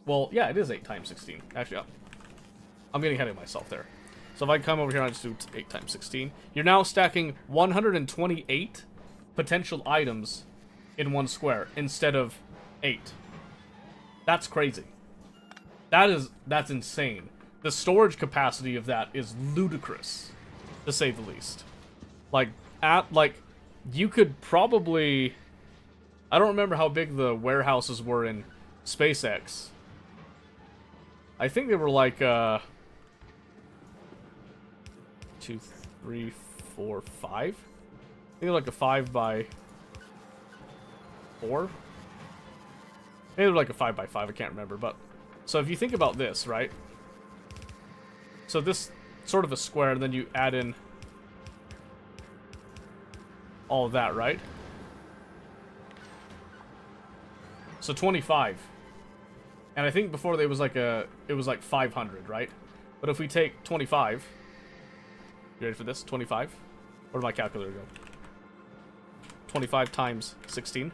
Well, yeah, it is 8 times 16. Actually, I'm getting ahead of myself there. So if I come over here and I just do 8 times 16, you're now stacking 128 potential items in one square instead of 8. That's crazy. That's insane. The storage capacity of that is ludicrous, to say the least. Like, you could probably... I don't remember how big the warehouses were in SpaceX. I think they were like, 2, 3, 4, 5? I think they're like a 5 by 4? Maybe they're like a 5 by 5, I can't remember, but... So if you think about this, right? So this sort of a square, and then you add in all of that, right? So 25. And I think before it was like 500, right? But if we take 25, you ready for this? 25? Where did my calculator go? 25 times 16.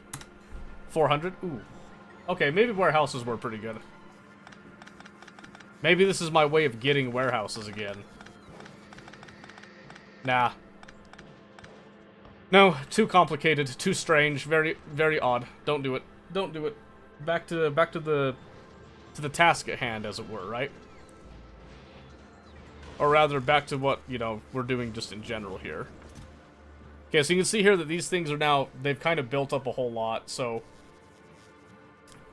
400. Ooh. Okay, maybe warehouses were pretty good. Maybe this is my way of getting warehouses again. Nah. No, too complicated, too strange, very, very odd. Don't do it. Don't do it. Back to the task at hand, as it were, right? Or rather, back to what, you know, we're doing just in general here. Okay, so you can see here that these things are now, they've kind of built up a whole lot, so...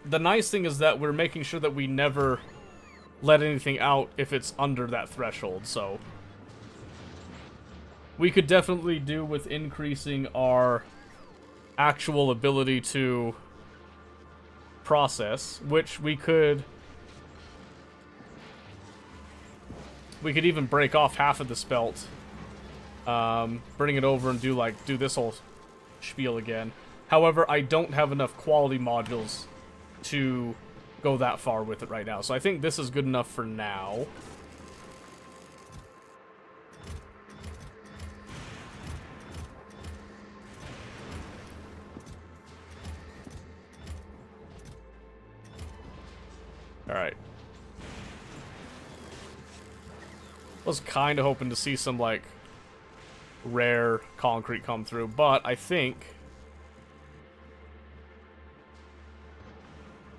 The nice thing is that we're making sure that we never let anything out if it's under that threshold, so... We could definitely do with increasing our actual ability to process, which we could even break off half of the spelt, bring it over and do this whole spiel again. However, I don't have enough quality modules to go that far with it right now, so I think this is good enough for now. Alright. Was kind of hoping to see some, like, rare concrete come through, but I think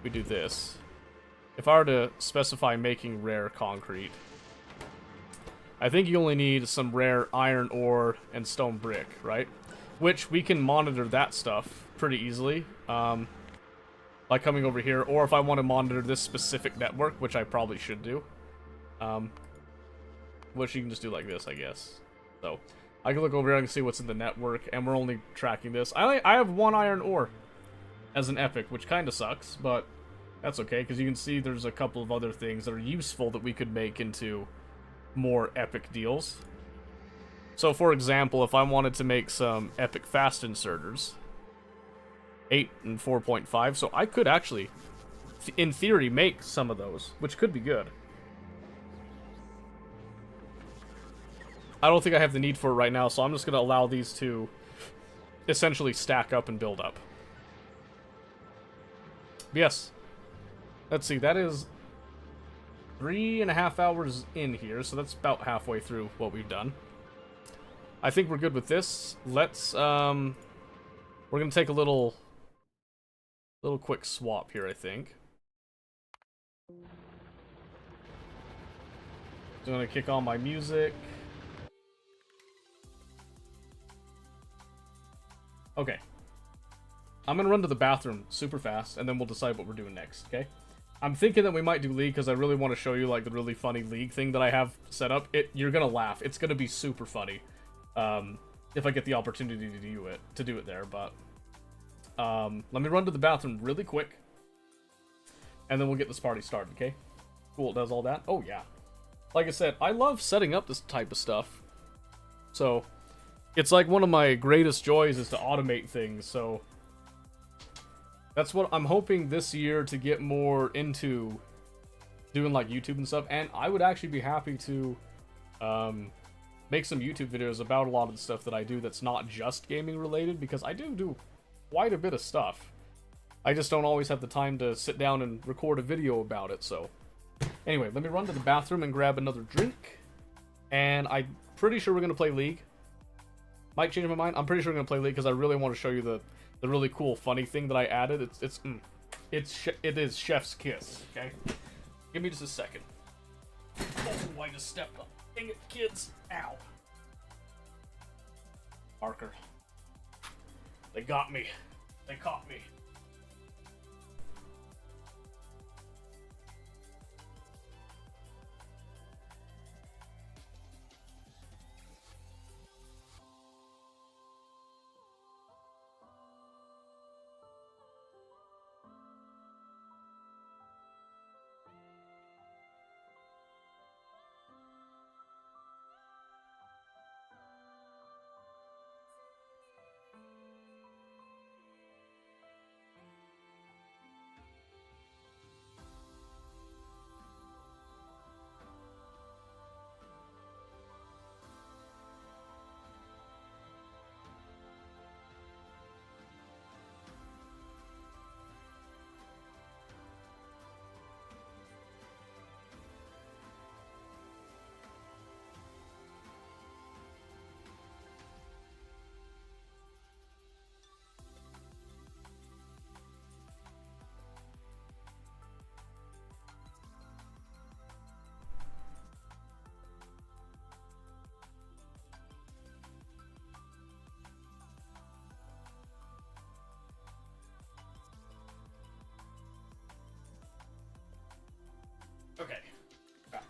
we do this. If I were to specify making rare concrete, I think you only need some rare iron ore and stone brick, right? Which we can monitor that stuff pretty easily. By coming over here, or if I want to monitor this specific network, which I probably should do, which you can just do like this, I guess. So I can look over here, I can see what's in the network, and we're only tracking this. I have 1 iron ore as an epic, which kind of sucks, but that's okay, because you can see there's a couple of other things that are useful that we could make into more epic deals. So for example, if I wanted to make some epic fast inserters, 8 and 4.5, so I could actually, in theory, make some of those, which could be good. I don't think I have the need for it right now, so I'm just going to allow these to essentially stack up and build up. Yes. Let's see, that is 3.5 hours in here, so that's about halfway through what we've done. I think we're good with this. Let's, we're going to take a little quick swap here, I think. I'm gonna kick on my music. Okay. I'm gonna run to the bathroom super fast, and then we'll decide what we're doing next, okay? I'm thinking that we might do League because I really want to show you like the really funny League thing that I have set up. You're gonna laugh. It's gonna be super funny, if I get the opportunity to do it there. But let me run to the bathroom really quick, and then we'll get this party started. Okay? Cool. It does all that. Oh yeah. Like I said, I love setting up this type of stuff. So it's like one of my greatest joys is to automate things. So that's what I'm hoping this year to get more into doing, like YouTube and stuff. And I would actually be happy to make some YouTube videos about a lot of the stuff that I do that's not just gaming related, because I do quite a bit of stuff. I just don't always have the time to sit down and record a video about it. So anyway, let me run to the bathroom and grab another drink. And I'm pretty sure we're going to play League. Might change my mind. I'm pretty sure we're going to play League because I really want to show you the really cool, funny thing that I added. It is Chef's Kiss. Okay, give me just a second. Oh, I just stepped up. Dang it, kids! Ow. Parker. They got me. They caught me. Okay, back.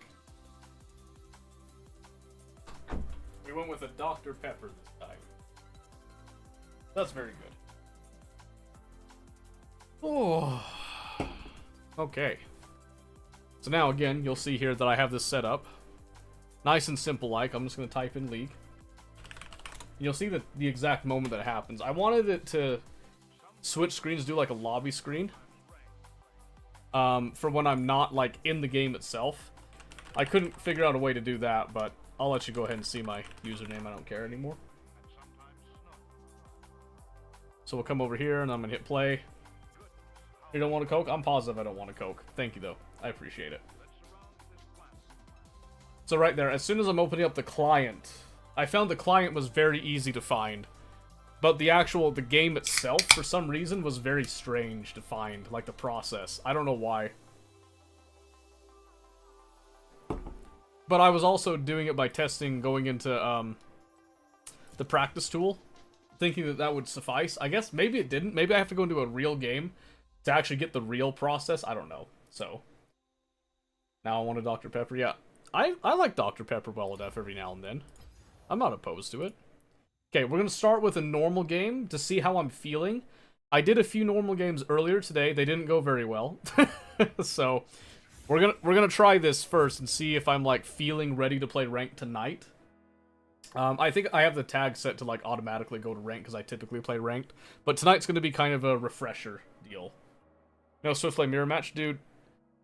We went with a Dr. Pepper this time. That's very good. Oh. Okay. So now again, you'll see here that I have this set up. Nice and simple like. I'm just going to type in League. And you'll see the exact moment that it happens. I wanted it to switch screens, do like a lobby screen. For when I'm not, like, in the game itself. I couldn't figure out a way to do that, but I'll let you go ahead and see my username. I don't care anymore. So we'll come over here, and I'm gonna hit play. You don't want a Coke? I'm positive I don't want a Coke. Thank you, though. I appreciate it. So right there, as soon as I'm opening up the client, I found the client was very easy to find. But the game itself, for some reason, was very strange to find, like the process. I don't know why. But I was also doing it by testing, going into the practice tool, thinking that that would suffice. I guess maybe it didn't. Maybe I have to go into a real game to actually get the real process. I don't know. So, now I want a Dr. Pepper. Yeah, I like Dr. Pepper well enough every now and then. I'm not opposed to it. Okay, we're gonna start with a normal game to see how I'm feeling. I did a few normal games earlier today. They didn't go very well. So we're gonna try this first and see if I'm like feeling ready to play ranked tonight. I think I have the tag set to like automatically go to ranked because I typically play ranked. But tonight's gonna be kind of a refresher deal. No Swift Play mirror match, dude.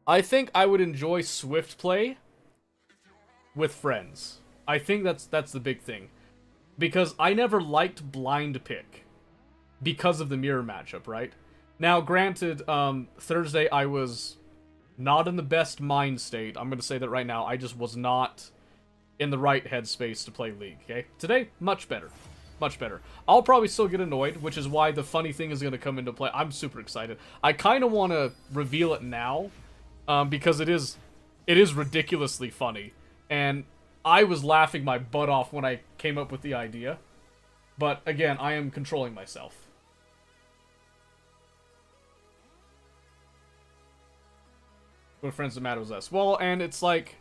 I think I would enjoy Swift Play with friends. I think that's the big thing. Because I never liked blind pick because of the mirror matchup, right? Now, granted, Thursday I was not in the best mind state. I'm going to say that right now. I just was not in the right headspace to play League, okay? Today, much better. Much better. I'll probably still get annoyed, which is why the funny thing is going to come into play. I'm super excited. I kind of want to reveal it now, because it is ridiculously funny. And I was laughing my butt off when I came up with the idea. But again, I am controlling myself. With friends that matters less. Well, and it's like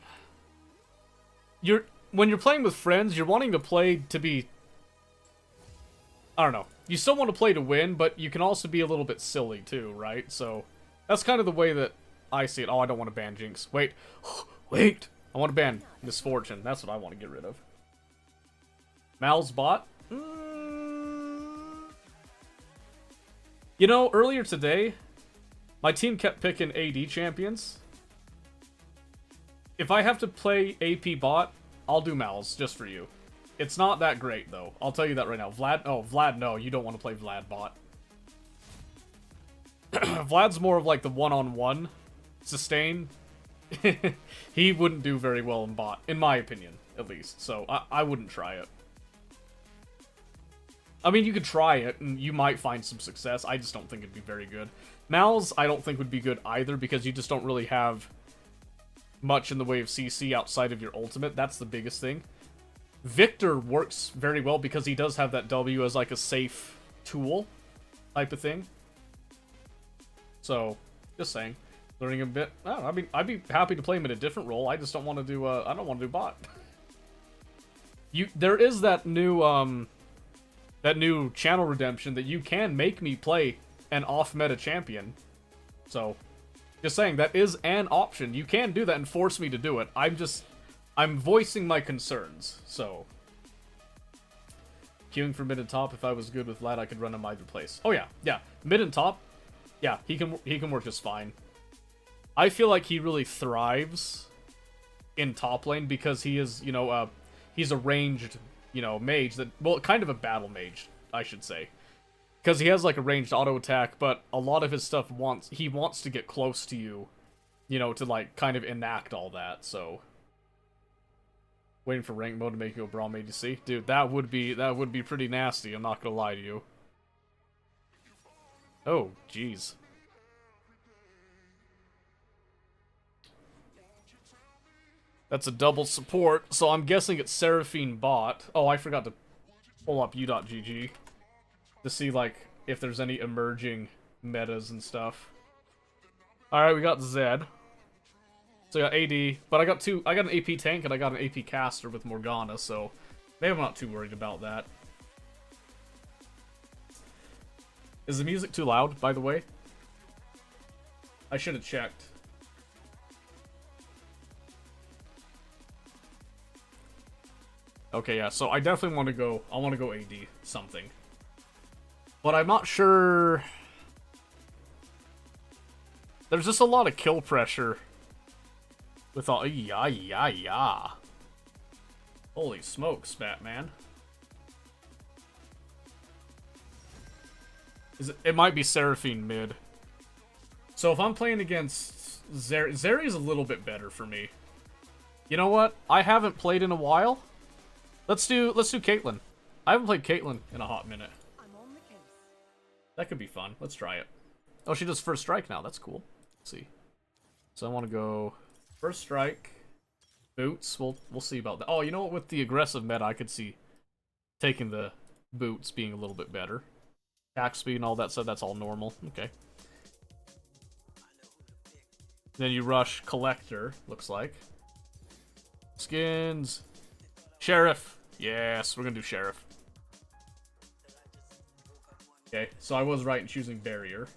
when you're playing with friends, you're wanting to play to be, I don't know. You still want to play to win, but you can also be a little bit silly too, right? So that's kind of the way that I see it. Oh, I don't want to ban Jinx. Wait. Wait. I want to ban Misfortune. That's what I want to get rid of. Mal's bot? You know, earlier today, my team kept picking AD champions. If I have to play AP bot, I'll do Mal's just for you. It's not that great, though. I'll tell you that right now. Vlad, no, you don't want to play Vlad bot. Vlad's more of like the one-on-one sustain. He wouldn't do very well in bot, in my opinion, at least. So I wouldn't try it. I mean, you could try it, and you might find some success. I just don't think it'd be very good. Mal's, I don't think would be good either, because you just don't really have much in the way of CC outside of your ultimate. That's the biggest thing. Victor works very well because he does have that W as like a safe tool type of thing. So, just saying. Learning a bit. I don't know, I mean, I'd be happy to play him in a different role. I just don't want to do, I don't want to do bot. There is that new channel redemption that you can make me play an off-meta champion. So, just saying, that is an option. You can do that and force me to do it. I'm voicing my concerns, so. Queuing for mid and top, if I was good with Vlad, I could run him either place. Oh yeah, yeah. Mid and top, yeah, he can work just fine. I feel like he really thrives in top lane because he is, you know, he's a ranged, you know, mage that, well, kind of a battle mage, I should say. Because he has like a ranged auto attack, but a lot of his stuff he wants to get close to you, you know, to like kind of enact all that, so. Waiting for rank mode to make you a Brawl mage, you see? Dude, that would be pretty nasty, I'm not gonna lie to you. Oh, jeez. That's a double support, so I'm guessing it's Seraphine bot. Oh, I forgot to pull up u.gg to see, like, if there's any emerging metas and stuff. Alright, we got Zed. So I got AD, but I got an AP tank and I got an AP caster with Morgana, so maybe I'm not too worried about that. Is the music too loud, by the way? I should have checked. Okay, yeah, so I definitely want to go, I want to go AD something. But I'm not sure. There's just a lot of kill pressure with all, yeah. Holy smokes, Batman. It might be Seraphine mid. So if I'm playing against Zeri's a little bit better for me. You know what? I haven't played in a while. Let's do Caitlyn. I haven't played Caitlyn in a hot minute. That could be fun. Let's try it. Oh, she does first strike now. That's cool. Let's see. So I want to go first strike, boots. We'll see about that. Oh, you know what? With the aggressive meta, I could see taking the boots being a little bit better. Attack speed and all that stuff. That's all normal. Okay. Then you rush collector. Looks like skins. Sheriff. Yes, we're gonna do Sheriff. Okay, so I was right in choosing Barrier.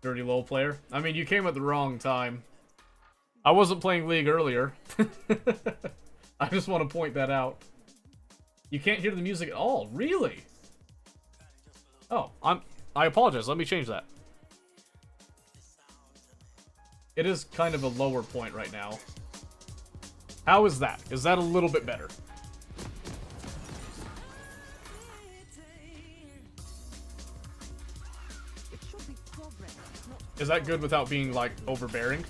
Dirty low player. I mean, you came at the wrong time. I wasn't playing League earlier. I just want to point that out. You can't hear the music at all. Really? Oh, I apologize. Let me change that. It is kind of a lower point right now. How is that? Is that a little bit better? Is that good without being, like, overbearing?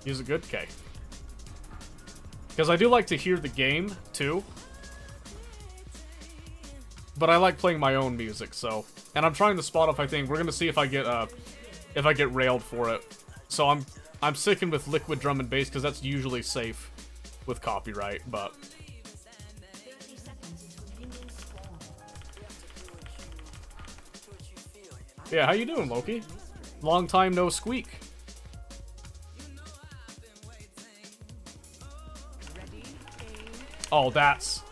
Is it good? Okay. Because I do like to hear the game, too. But I like playing my own music, so. And I'm trying the Spotify thing. We're gonna see if I get railed for it. So I'm sticking with liquid drum and bass because that's usually safe with copyright, but. Yeah, how you doing, Loki? Long time no squeak. Oh, that's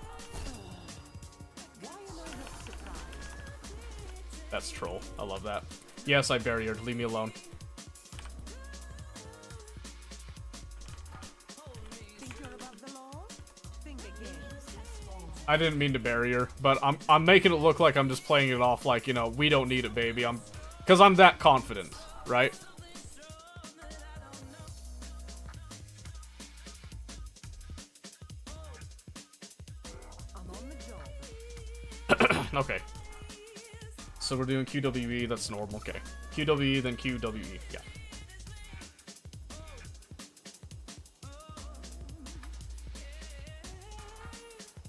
troll. I love that. Yes, I barriered. Leave me alone. I didn't mean to barrier, but I'm making it look like I'm just playing it off like, you know, we don't need it, baby. Because I'm that confident, right? Okay. So we're doing QWE, that's normal, okay. QWE, then QWE, yeah.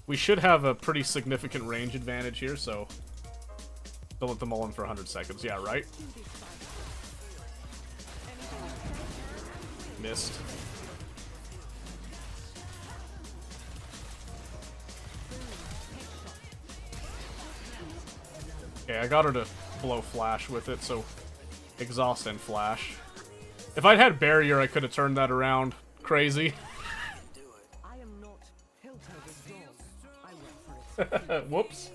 We should have a pretty significant range advantage here, so... Don't let them all in for 100 seconds, yeah, right? Missed. Okay, I got her to blow flash with it, so exhaust and flash. If I'd had barrier, I could have turned that around crazy. Whoops.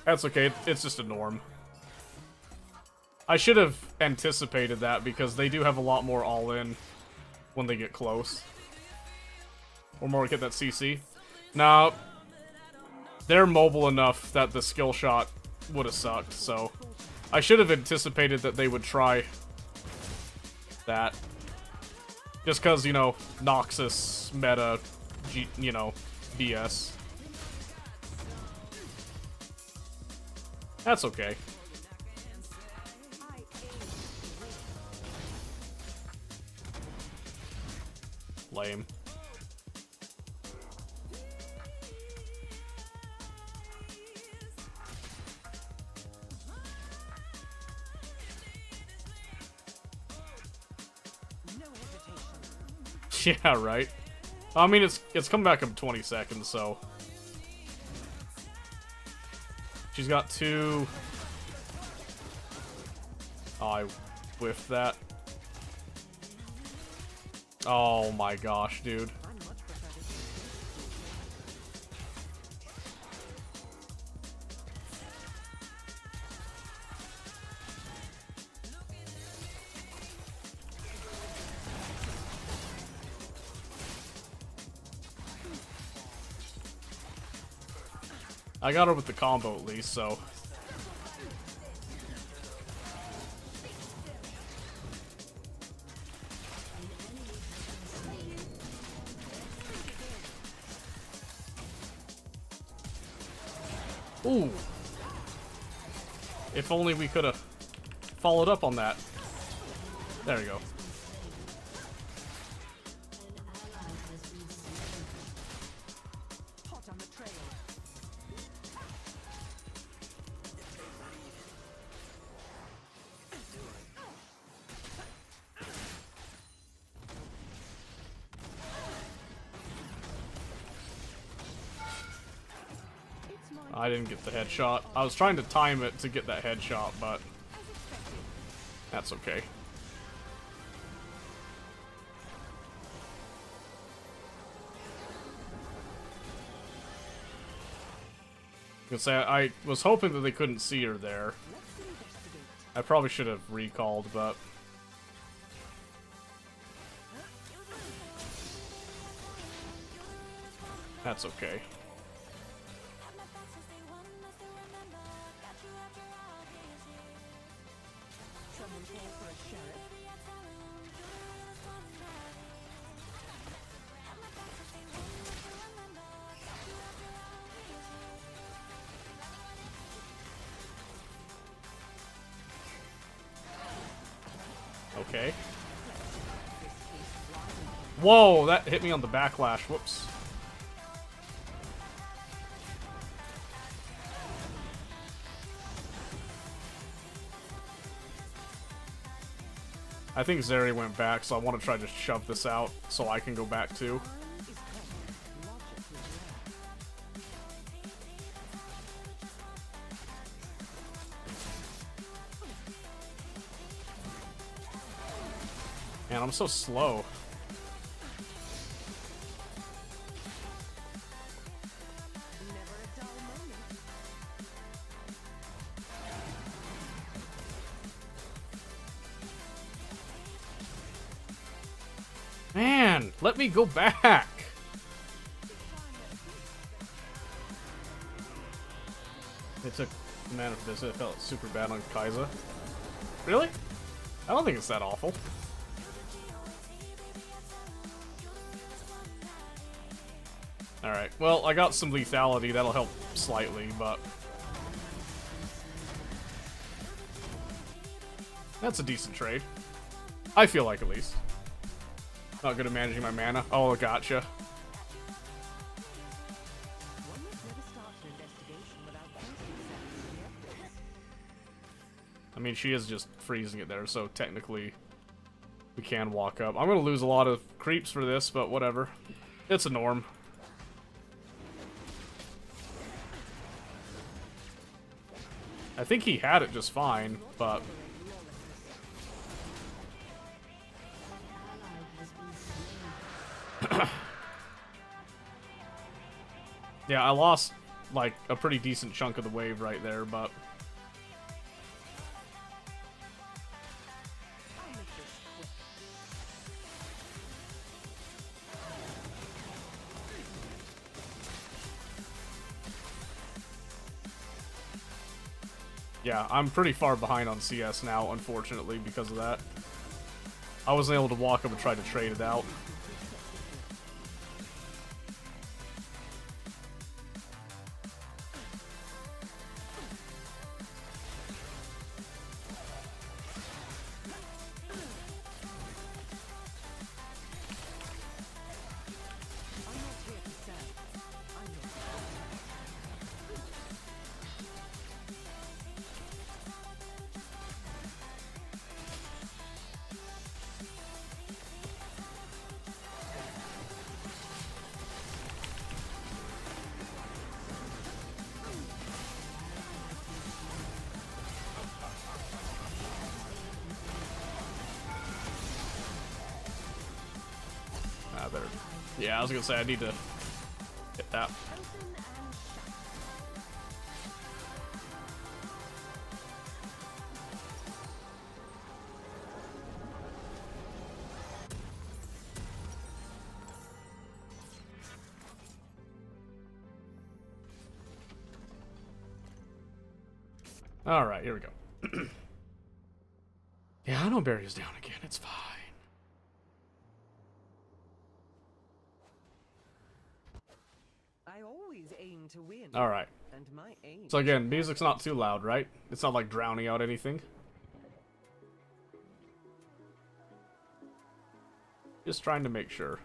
That's okay, it's just a norm. I should have anticipated that because they do have a lot more all-in when they get close. Or more get that CC. Now, they're mobile enough that the skill shot would have sucked, so I should have anticipated that they would try that. Just because, you know, Noxus meta, you know, BS. That's okay. Lame. Yeah, right. I mean, it's come back in 20 seconds, so... She's got 2... Oh, I whiffed that. Oh my gosh, dude. I got her with the combo at least, so... Ooh! If only we could have followed up on that. There we go. I didn't get the headshot. I was trying to time it to get that headshot, but that's okay. I was hoping that they couldn't see her there. I probably should have recalled, but... That's okay. Okay. Whoa, that hit me on the backlash. Whoops. I think Zeri went back, so I want to try to shove this out so I can go back too. Man, I'm so slow. Man, let me go back. They took mana for this. It felt super bad on Kai'Sa. Really? I don't think it's that awful. Alright, well, I got some lethality. That'll help slightly, but... that's a decent trade. I feel like, at least. Not good at managing my mana. Oh, gotcha. I mean, she is just freezing it there, so technically we can walk up. I'm going to lose a lot of creeps for this, but whatever. It's a norm. I think he had it just fine, but... yeah, I lost, like, a pretty decent chunk of the wave right there, but... yeah, I'm pretty far behind on CS now, unfortunately, because of that. I wasn't able to walk up and try to trade it out. Better. Yeah, I was gonna say I need to hit that. All right, here we go. Yeah, I know Barry's down again. It's fine. To win. All right. And my aim. So again, music's not too loud, right? It's not like drowning out anything. Just trying to make sure.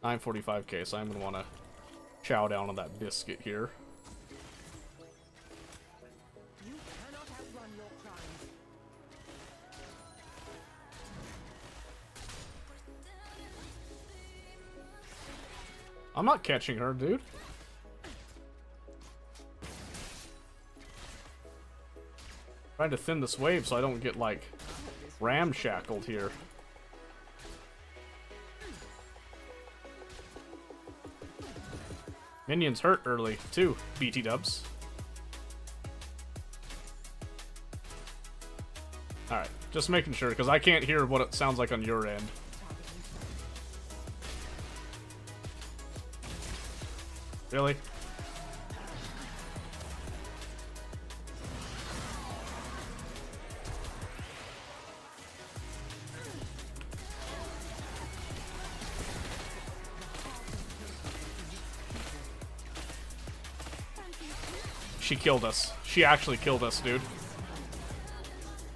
945k, so I'm gonna want to chow down on that biscuit here. You cannot outrun your crimes. I'm not catching her, dude. Trying to thin this wave so I don't get, like, ramshackled here. Minions hurt early, too, BT dubs. Alright, just making sure, because I can't hear what it sounds like on your end. Really? She killed us. She actually killed us, dude.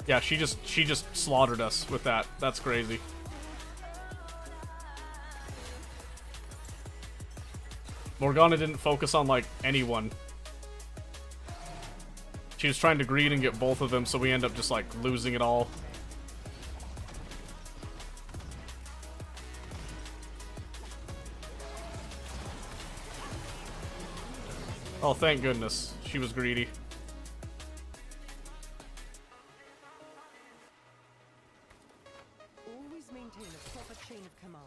Yeah, she just slaughtered us with that. That's crazy. Morgana didn't focus on, like, anyone. She was trying to greed and get both of them, so we end up just, like, losing it all. Oh, thank goodness. She was greedy. Always maintain a proper chain of command.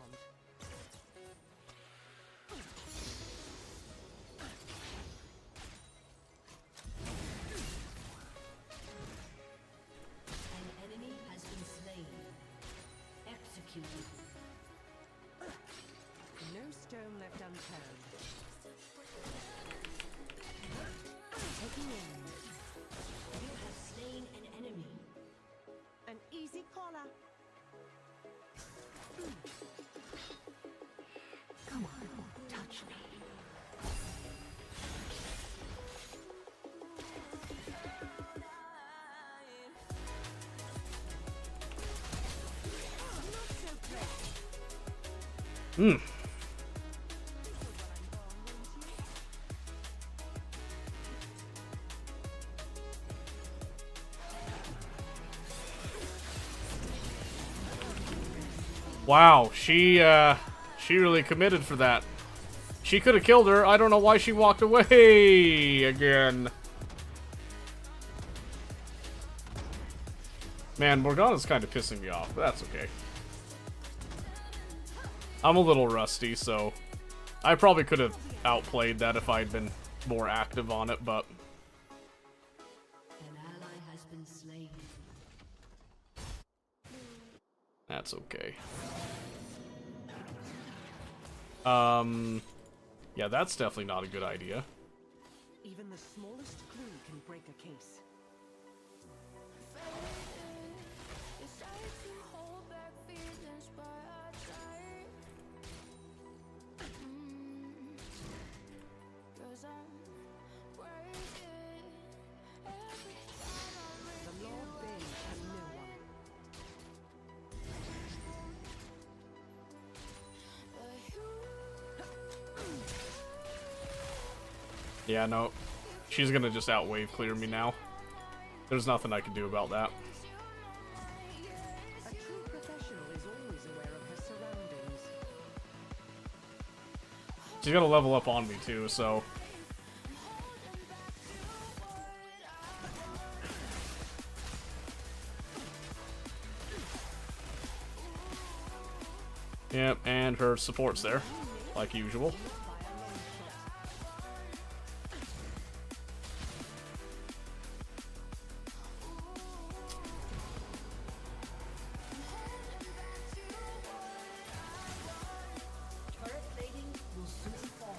An enemy has been slain. Executed. left unturned. Taking aim. You have slain an enemy. An easy collar. Come on, touch me. Hmm. Wow, she really committed for that. She could have killed her. I don't know why she walked away again. Man, Morgana's kind of pissing me off, but that's okay. I'm a little rusty, so I probably could have outplayed that if I'd been more active on it, but An ally has been slain. that's okay. Yeah, that's definitely not a good idea. Even the smallest clue can break a case. The Lord Bane has no one. Yeah, no. She's gonna just outwave clear me now. There's nothing I can do about that. A true professional is always aware of her surroundings. She's gonna level up on me too, so. Yep, and her support's there, like usual. Turret plating will soon fall.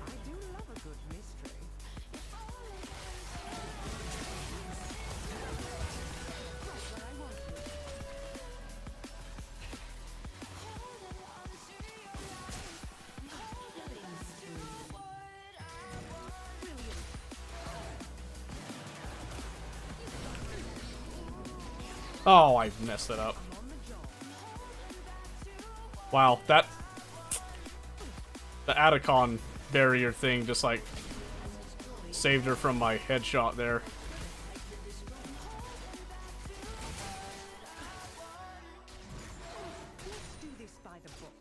I do love a good mystery. Right where I want you. Brilliant. Oh, I messed it up. I'm on the job. Wow, the Atacon barrier thing just like saved her from my headshot there. Let's do this by the book.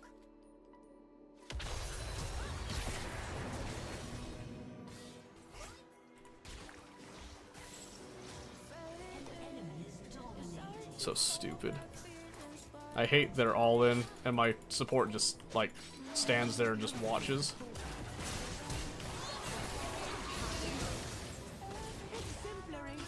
So stupid. I hate they're all in and my support just like stands there and just watches. Exemplary.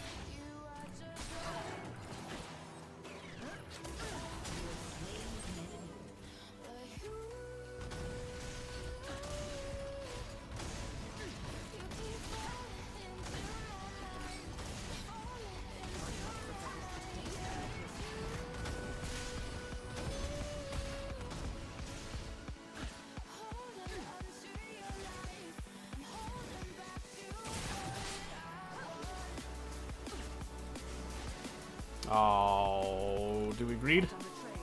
Oh, do we greed? On the trail.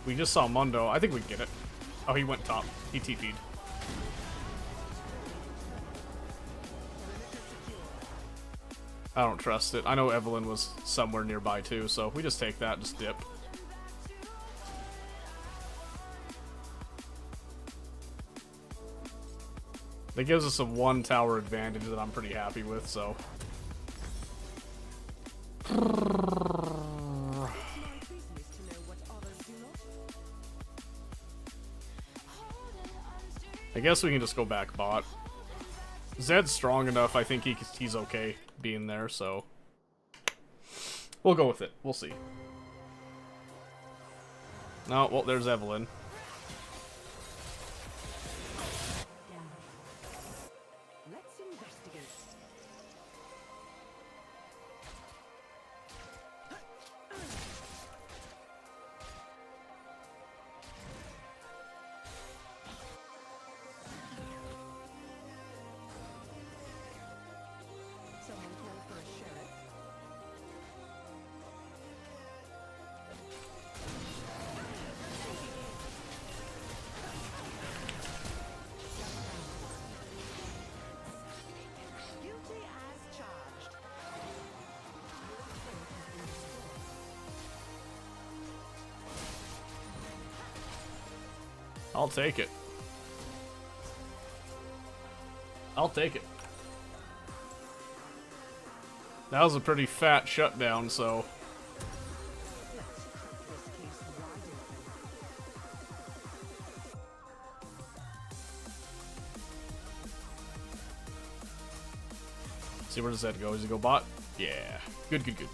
We just saw Mundo. I think we get it. Oh, he went top. He TP'd. Perimeter secure. I don't trust it. I know Evelyn was somewhere nearby too, so we just take that, just dip. That gives us a 1 tower advantage that I'm pretty happy with, so. It's my business to know what others do not. I guess we can just go back bot. Zed's strong enough, I think he's okay being there, so. We'll go with it. We'll see. No, well, there's Evelyn. I'll take it. I'll take it. That was a pretty fat shutdown, so... See, where does that go? Does he go bot? Yeah. Good, good, good.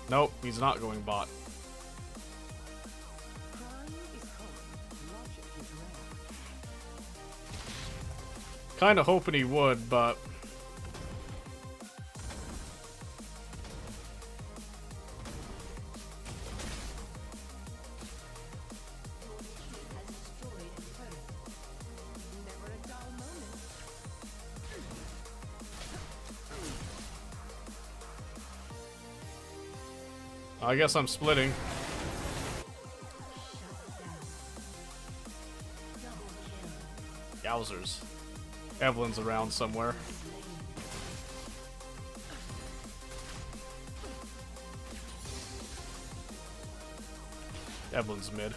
Nope, he's not going bot. Kinda hoping he would, but... I guess I'm splitting. Yowzers. Evelyn's around somewhere. Evelyn's mid.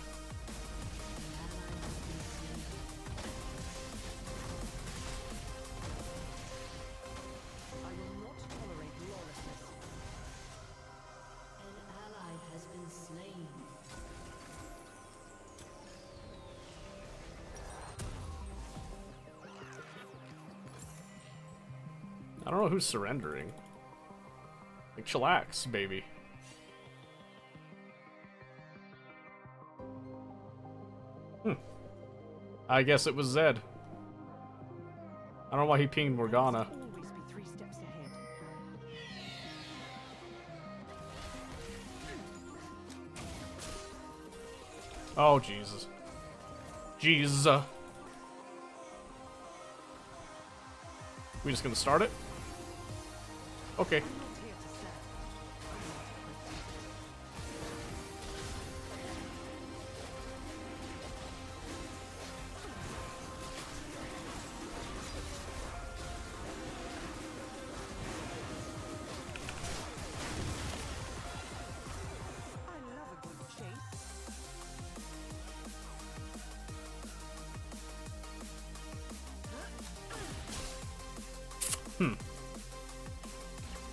I don't know who's surrendering. Like, chillax, baby. I guess it was Zed. I don't know why he pinged Morgana. Always be 3 steps ahead. Oh, Jesus. Jesus. We just gonna start it? Okay.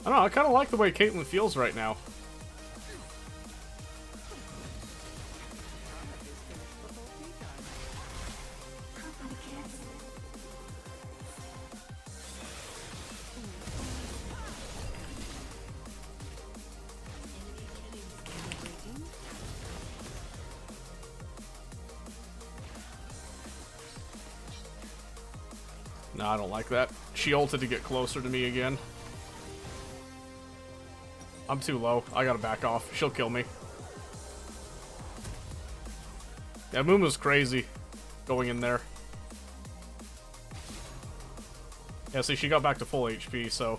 I don't know, I kind of like the way Caitlyn feels right now. No, I don't like that. She ulted to get closer to me again. I'm too low. I gotta back off. She'll kill me. Yeah, Muma's crazy going in there. Yeah, see, she got back to full HP, so...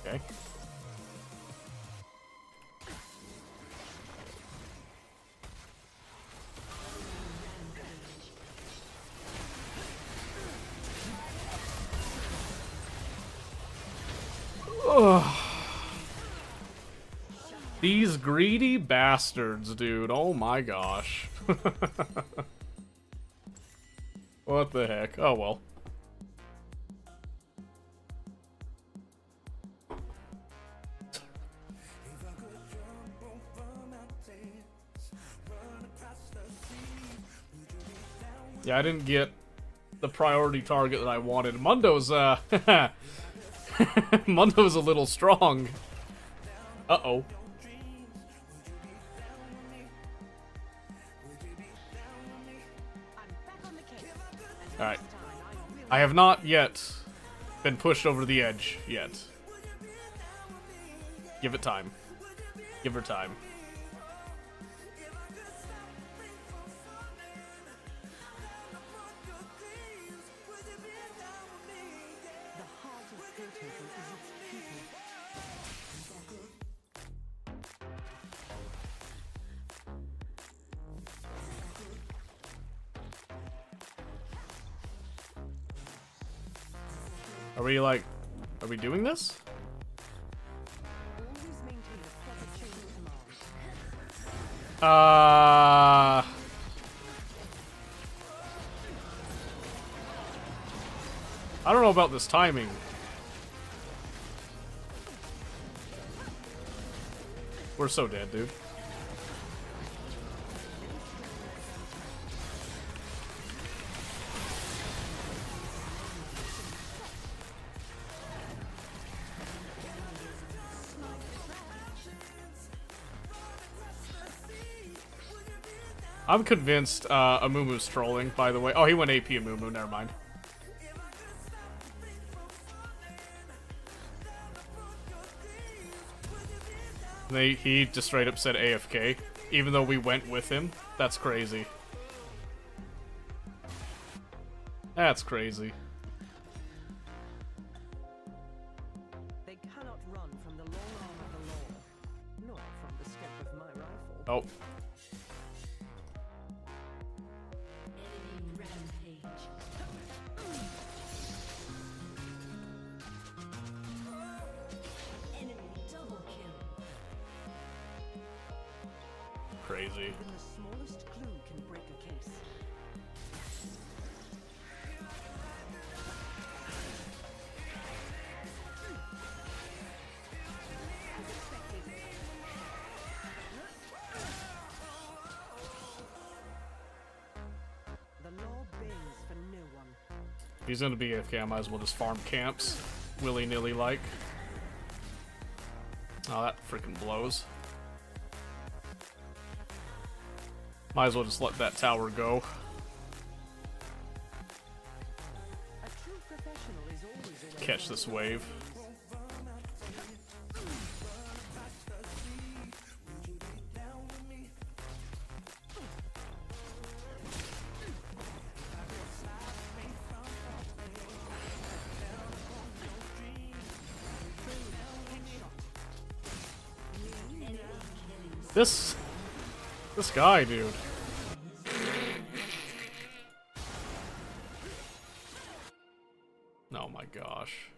Okay. Ugh. These greedy bastards, dude. Oh my gosh. What the heck? Oh well. Yeah, I didn't get the priority target that I wanted. Mundo's, Mundo's a little strong. Uh-oh. Alright. I have not yet been pushed over the edge yet. Give it time. Give her time. Are we like... Are we doing this? Always maintain a proper chain of command. I don't know about this timing. We're so dead, dude. I'm convinced Amumu's trolling, by the way. Oh, he went AP Amumu, never mind. He just straight up said AFK, even though we went with him. That's crazy. That's crazy. They cannot run from the long arm of the law, nor from the scope of my rifle. Oh. Enemy rampage. Enemy double kill. Crazy. Even the smallest clue can break a case. The law bends for no one. If he's gonna be AFK, I might as well just farm camps. Willy-nilly like. Oh, that freaking blows. Might as well just let that tower go. A true professional is always aware Catch this wave. This guy, dude. Oh my gosh.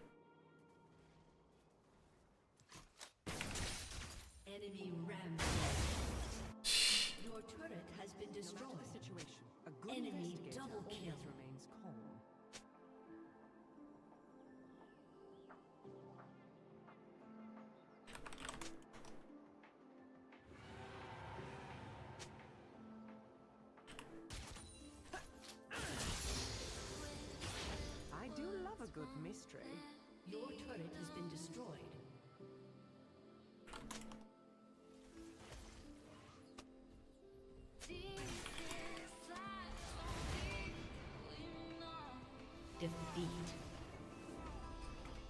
Enemy rampage. Your turret has been destroyed. situation. A good Enemy investigator double always kill. remains calm. I do love a good mystery. Your turret has been destroyed. Defeat.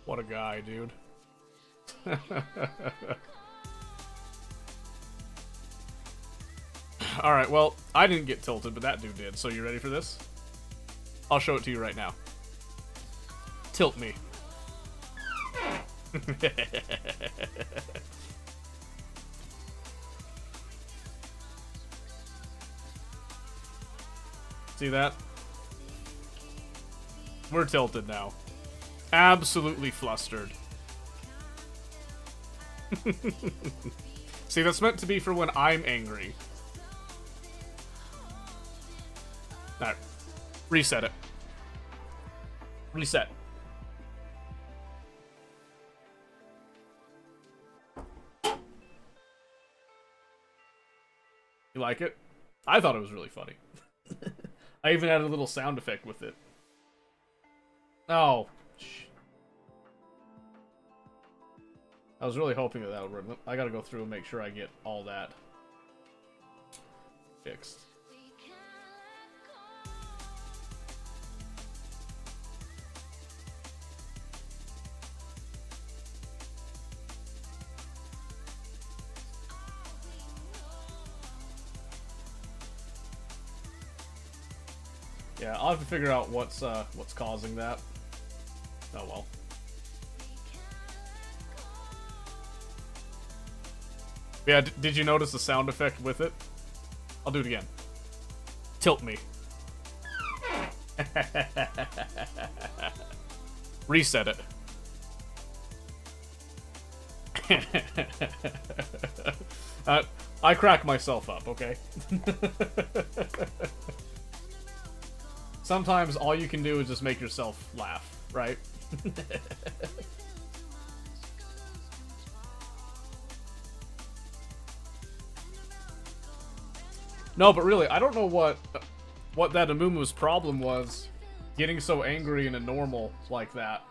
What a guy, dude. Alright, well, I didn't get tilted, but that dude did. So you ready for this? I'll show it to you right now. Tilt me. See that? We're tilted now. Absolutely flustered. See, that's meant to be for when I'm angry. Alright. Reset it. Reset. You like it? I thought it was really funny. I even added a little sound effect with it. Oh. I was really hoping that would work. I gotta go through and make sure I get all that fixed. Yeah, I'll have to figure out what's causing that. Oh well. Yeah, did you notice the sound effect with it? I'll do it again. Tilt me. Reset it. I crack myself up, okay? Sometimes all you can do is just make yourself laugh, right? No, but really, I don't know what that Amumu's problem was, getting so angry in a normal like that.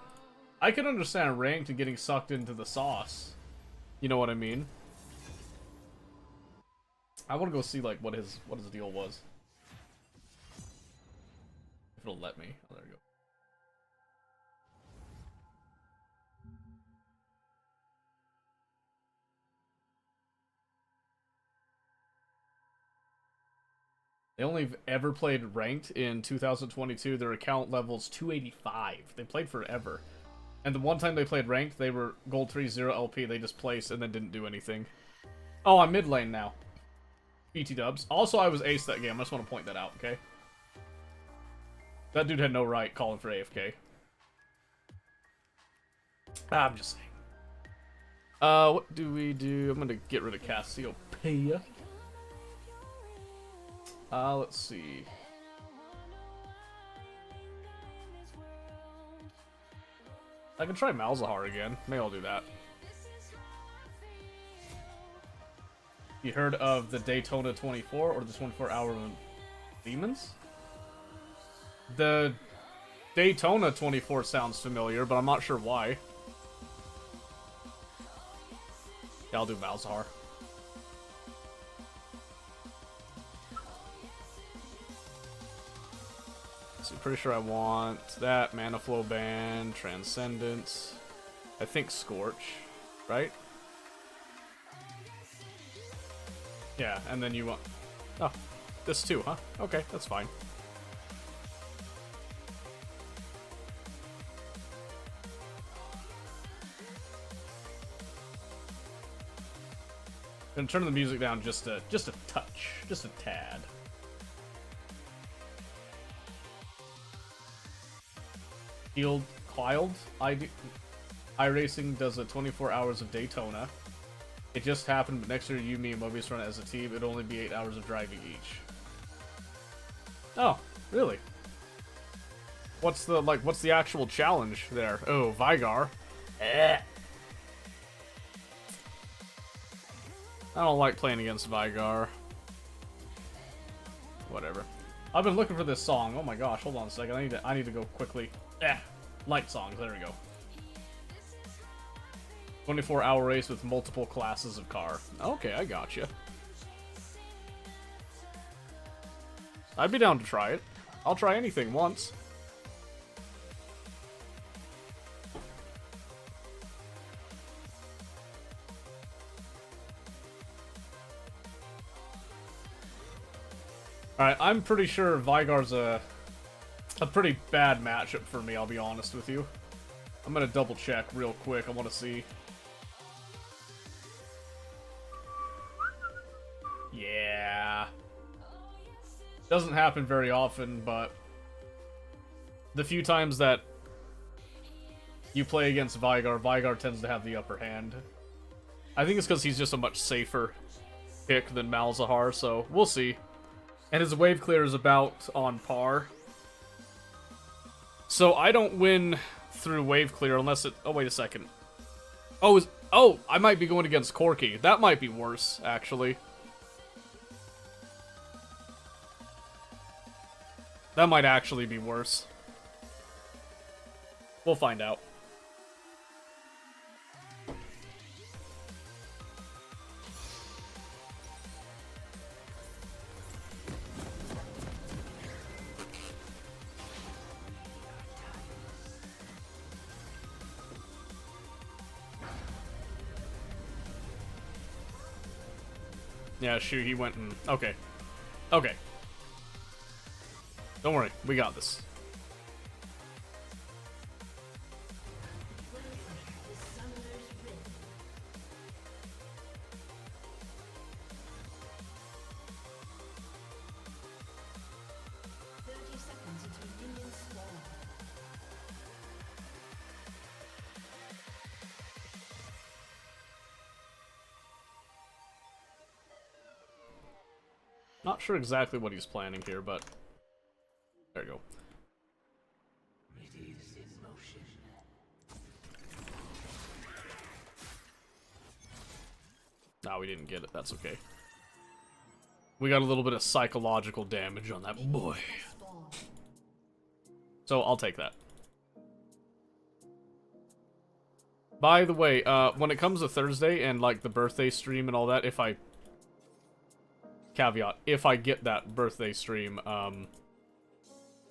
I can understand ranked and getting sucked into the sauce. You know what I mean? I want to go see like what his deal was. If it'll let me. Oh, there you go. They only ever played ranked in 2022. Their account level's 285. They played forever. And the one time they played ranked, they were gold 3-0 LP. They just placed and then didn't do anything. Oh, I'm mid lane now. PT dubs. Also, I was ace that game. I just want to point that out, okay? That dude had no right calling for AFK. I'm just saying. What do we do? I'm gonna get rid of Cassiopeia. Let's see. I can try Malzahar again. Maybe I'll do that. You heard of the Daytona 24 or the 24-hour demons? The Daytona 24 sounds familiar, but I'm not sure why. Yeah, I'll do Malzahar. So pretty sure I want that, Mana Flow Band, Transcendence, I think Scorch, right? Yeah, and then you want... Oh, this too, huh? Okay, that's fine. Gonna turn the music down just a touch, just a tad. Field Cloud iRacing does a 24 hours of Daytona. It just happened, but next year you, me, and Mobius run it as a team. It'd only be 8 hours of driving each. Oh, really? What's the actual challenge there? Oh, Vygar. I don't like playing against Vygar. Whatever. I've been looking for this song. Oh my gosh, hold on a second. I need to go quickly. Light songs, there we go. 24-hour race with multiple classes of car. Okay, I gotcha. I'd be down to try it. I'll try anything once. Alright, I'm pretty sure Vygar's a pretty bad matchup for me, I'll be honest with you. I'm gonna double check real quick, I wanna see. Yeah. Doesn't happen very often, but the few times that you play against Vygar, Vygar tends to have the upper hand. I think it's because he's just a much safer pick than Malzahar, so we'll see. And his wave clear is about on par. So I don't win through wave clear unless it... Oh, wait a second. Oh, I might be going against Corki. That might be worse, actually. That might actually be worse. We'll find out. Yeah, shoot, he went and... Okay. Okay. Don't worry, we got this. Not sure exactly what he's planning here, but there you go. No, we didn't get it. That's okay. We got a little bit of psychological damage on that boy. So I'll take that. By the way, when it comes to Thursday and like the birthday stream and all that, if I get that birthday stream,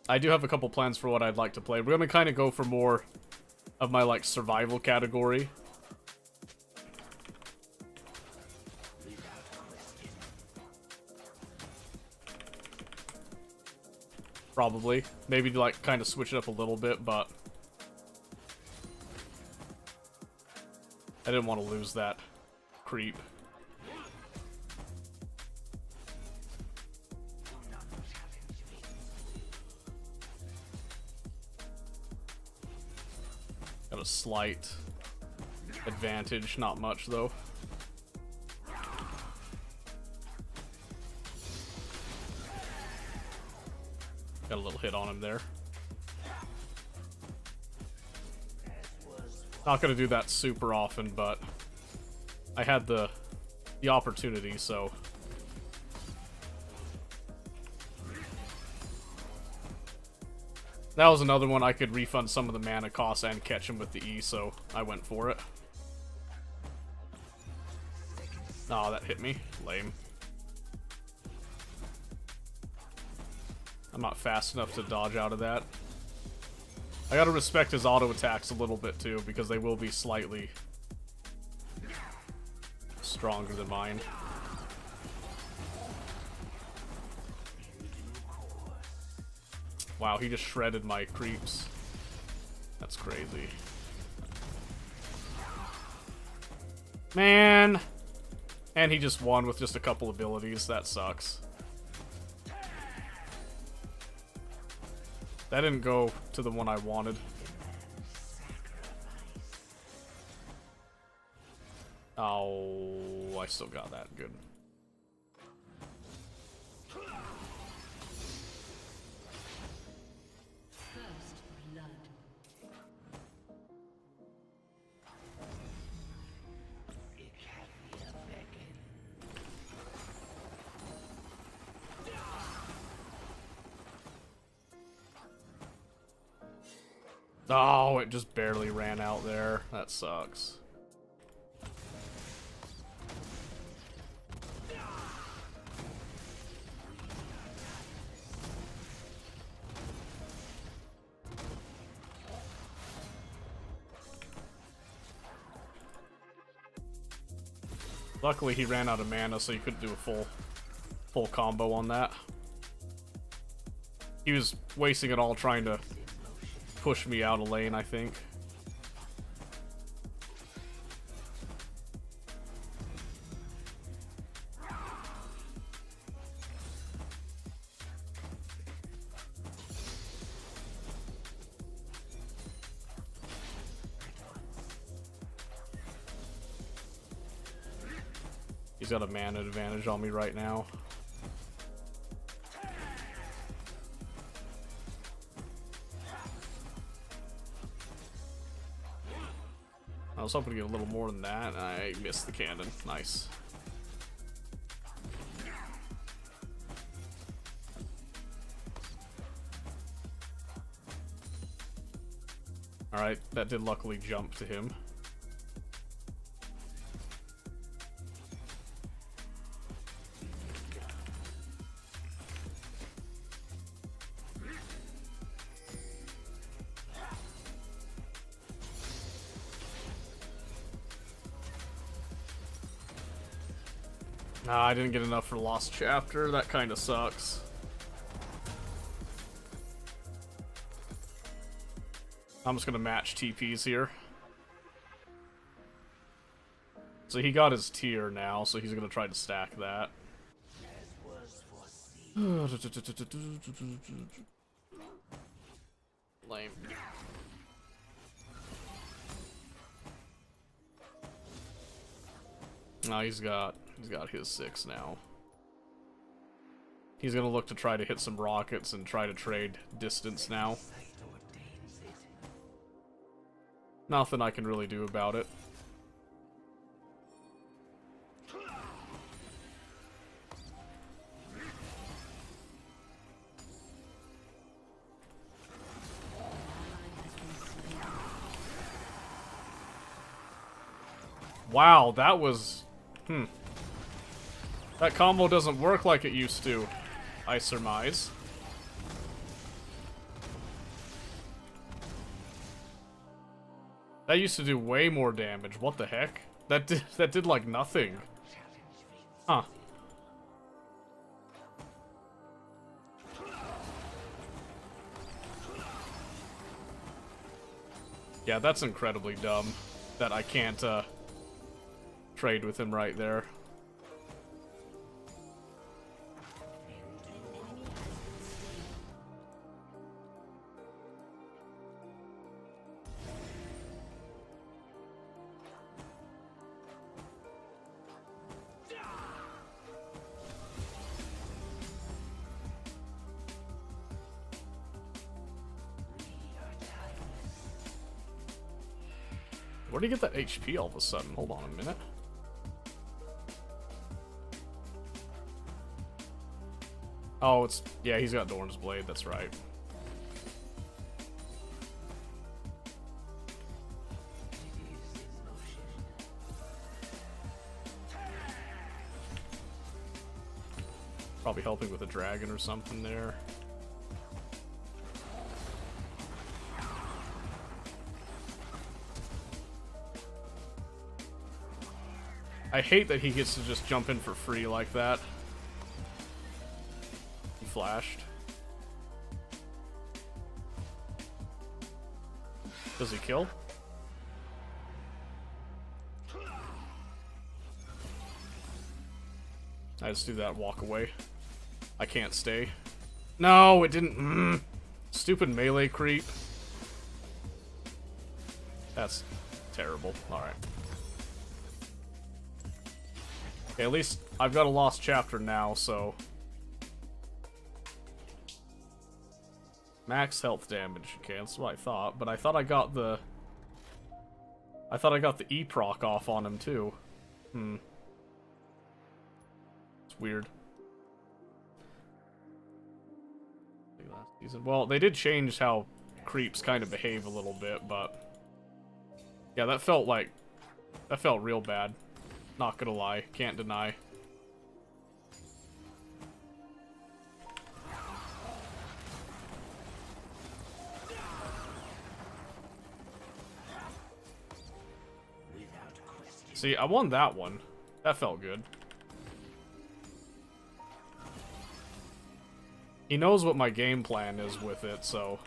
I do have a couple plans for what I'd like to play. We're gonna kind of go for more of my like survival category. Probably. Maybe like kind of switch it up a little bit, but I didn't want to lose that creep. Got a slight advantage, not much though. Got a little hit on him there. Not gonna do that super often, but I had the opportunity, so. That was another one I could refund some of the mana costs and catch him with the E, so I went for it. Oh, that hit me. Lame. I'm not fast enough to dodge out of that. I gotta respect his auto attacks a little bit too, because they will be slightly stronger than mine. Wow, he just shredded my creeps. That's crazy. Man! And he just won with just a couple abilities. That sucks. That didn't go to the one I wanted. Oh, I still got that. Good. Oh, it just barely ran out there. That sucks. Luckily, he ran out of mana, so you couldn't do a full combo on that. He was wasting it all trying to push me out of lane, I think. He's got a mana advantage on me right now. I was hoping to get a little more than that, and I missed the cannon. Nice. Alright, that did luckily jump to him. Nah, I didn't get enough for Lost Chapter. That kind of sucks. I'm just gonna match TPs here. So he got his tier now, so he's gonna try to stack that. Lame. No, he's got his 6 now. He's gonna look to try to hit some rockets and try to trade distance now. Nothing I can really do about it. Wow, that was... That combo doesn't work like it used to, I surmise. That used to do way more damage. What the heck? That did like nothing. Huh. Yeah, that's incredibly dumb that I can't trade with him right there. Where did he get that HP all of a sudden? Hold on a minute. Oh, it's... Yeah, he's got Dorn's Blade, that's right. Probably helping with a dragon or something there. I hate that he gets to just jump in for free like that. He flashed. Does he kill? I just do that, walk away. I can't stay. No, it didn't. Stupid melee creep. That's terrible. Alright. Okay, at least I've got a lost chapter now, so... Max health damage. Okay, that's what I thought, but I thought I got the... I thought I got the E-proc off on him, too. It's weird. Last season. Well, they did change how creeps kind of behave a little bit, but... Yeah, that felt like... That felt real bad. Not gonna lie, can't deny. See, I won that one. That felt good. He knows what my game plan is with it, so...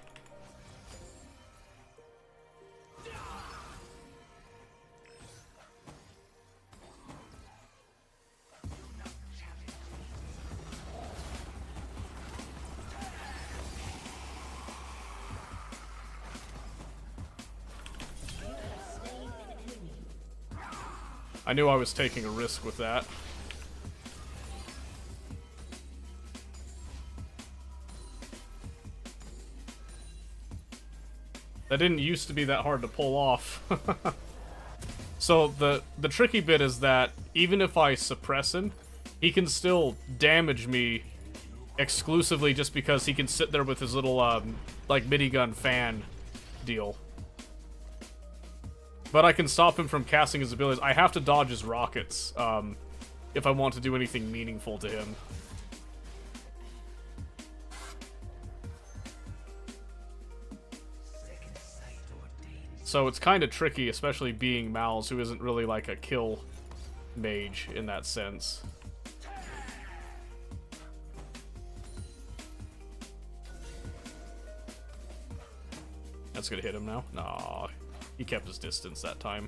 I knew I was taking a risk with that. That didn't used to be that hard to pull off. So the tricky bit is that even if I suppress him, he can still damage me exclusively just because he can sit there with his little like minigun fan deal. But I can stop him from casting his abilities. I have to dodge his rockets if I want to do anything meaningful to him. So it's kind of tricky, especially being Mal's, who isn't really like a kill mage in that sense. That's gonna hit him now? Nah. He kept his distance that time.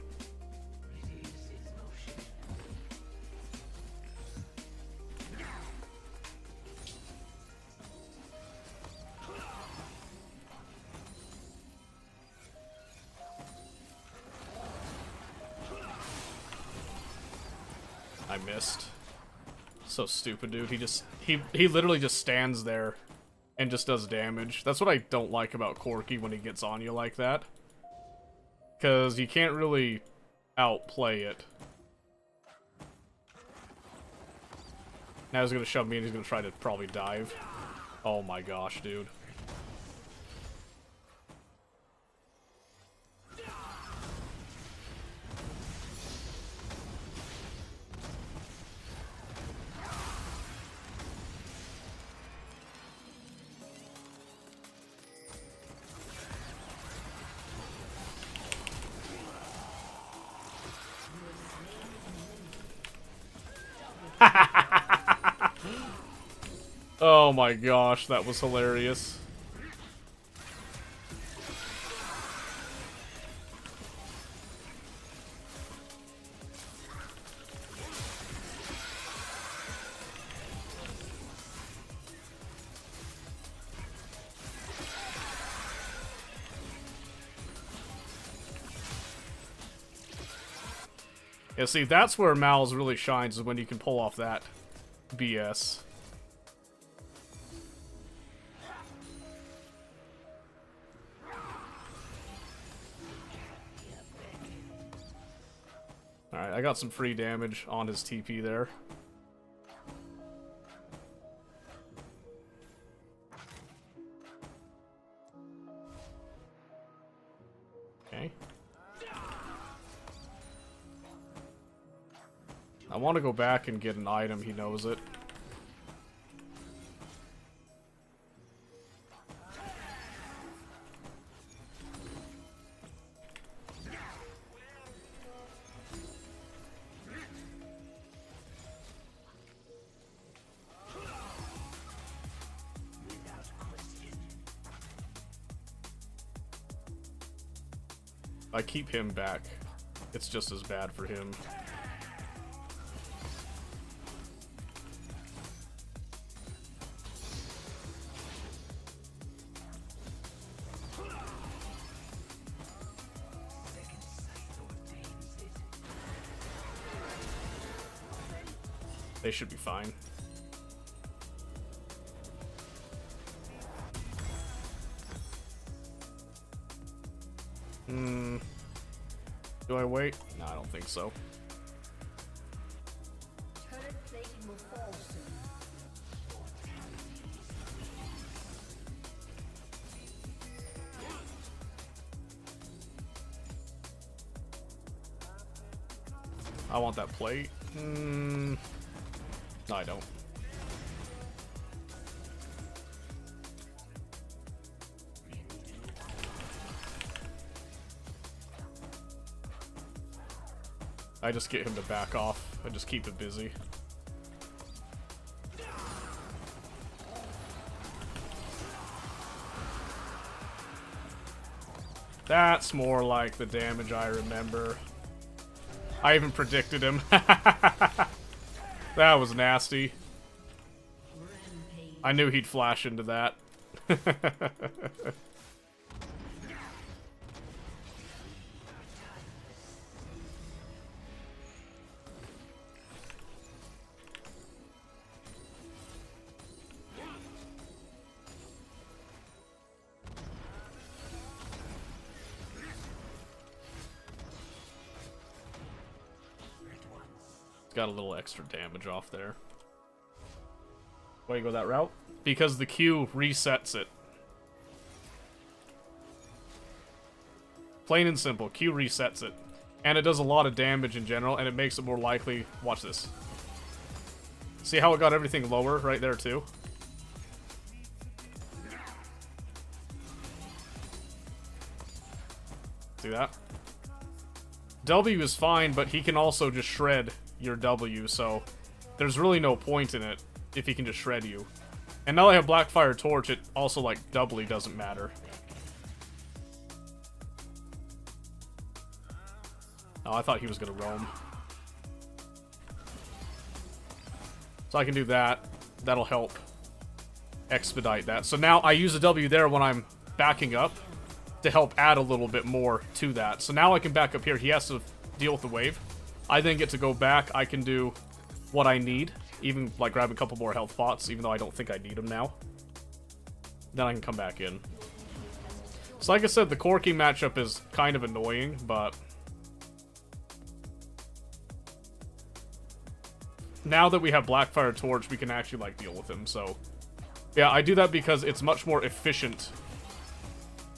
I missed. So stupid, dude. He literally just stands there and just does damage. That's what I don't like about Corki when he gets on you like that. Because you can't really outplay it. Now he's gonna shove me and he's gonna try to probably dive. Oh my gosh, dude. Oh my gosh, that was hilarious. Yeah, see, that's where Mal's really shines, is when you can pull off that BS. Alright, I got some free damage on his TP there. Okay. I want to go back and get an item, he knows it. I keep him back. It's just as bad for him. They should be fine. Do I wait? No, I don't think so. Turret plating will fall soon. I want that plate. No, I don't. I just get him to back off. I just keep it busy. That's more like the damage I remember. I even predicted him. That was nasty. I knew he'd flash into that. Got a little extra damage off there. Why you go that route? Because the Q resets it. Plain and simple, Q resets it. And it does a lot of damage in general, and it makes it more likely... Watch this. See how it got everything lower right there, too? See that? W is fine, but he can also just shred your W, so there's really no point in it if he can just shred you. And now I have Blackfire Torch, it also, like, doubly doesn't matter. Oh, I thought he was gonna roam. So I can do that. That'll help expedite that. So now I use a W there when I'm backing up to help add a little bit more to that. So now I can back up here. He has to deal with the wave. I then get to go back. I can do what I need even like grab a couple more health pots, even though I don't think I need them now. Then I can come back in. So like I said, the Corki matchup is kind of annoying, but now that we have Blackfire Torch, we can actually like deal with him. So yeah, I do that because it's much more efficient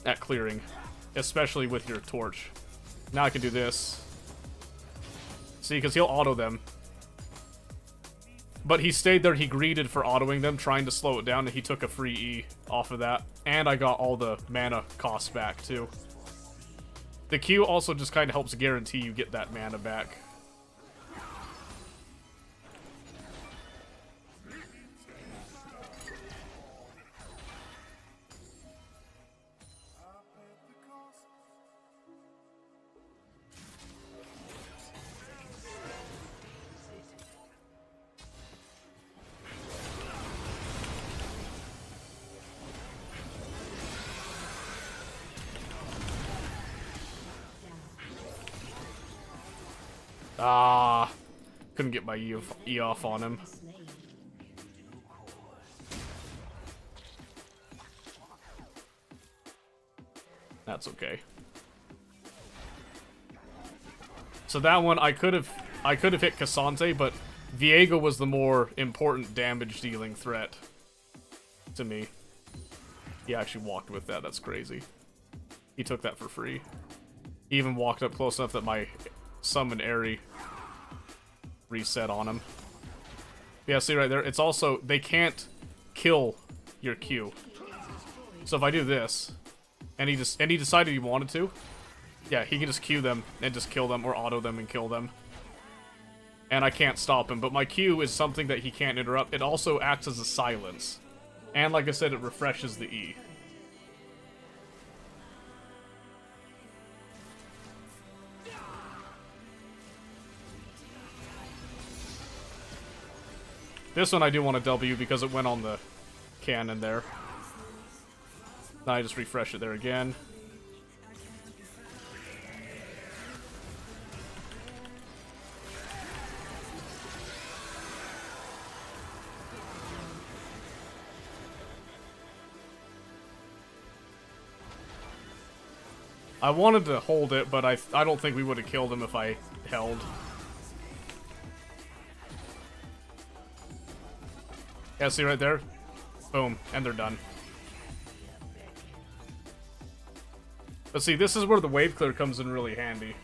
at clearing, especially with your torch. Now I can do this. See, because he'll auto them. But he stayed there, he greeted for autoing them, trying to slow it down, and he took a free E off of that. And I got all the mana costs back, too. The Q also just kind of helps guarantee you get that mana back. Ah, couldn't get my E off on him. That's okay. So that one I could have hit Cassante, but Viego was the more important damage dealing threat to me. He actually walked with that. That's crazy. He took that for free. He even walked up close enough that my summon Aerie reset on him. Yeah, see right there, it's also, they can't kill your Q. So if I do this, and he decided he wanted to, yeah, he can just Q them and just kill them, or auto them and kill them. And I can't stop him, but my Q is something that he can't interrupt. It also acts as a silence. And like I said, it refreshes the E. This one I do want to W because it went on the cannon there. Now I just refresh it there again. I wanted to hold it, but I don't think we would have killed him if I held. Yeah, see right there? Boom, and they're done. But see, this is where the wave clear comes in really handy.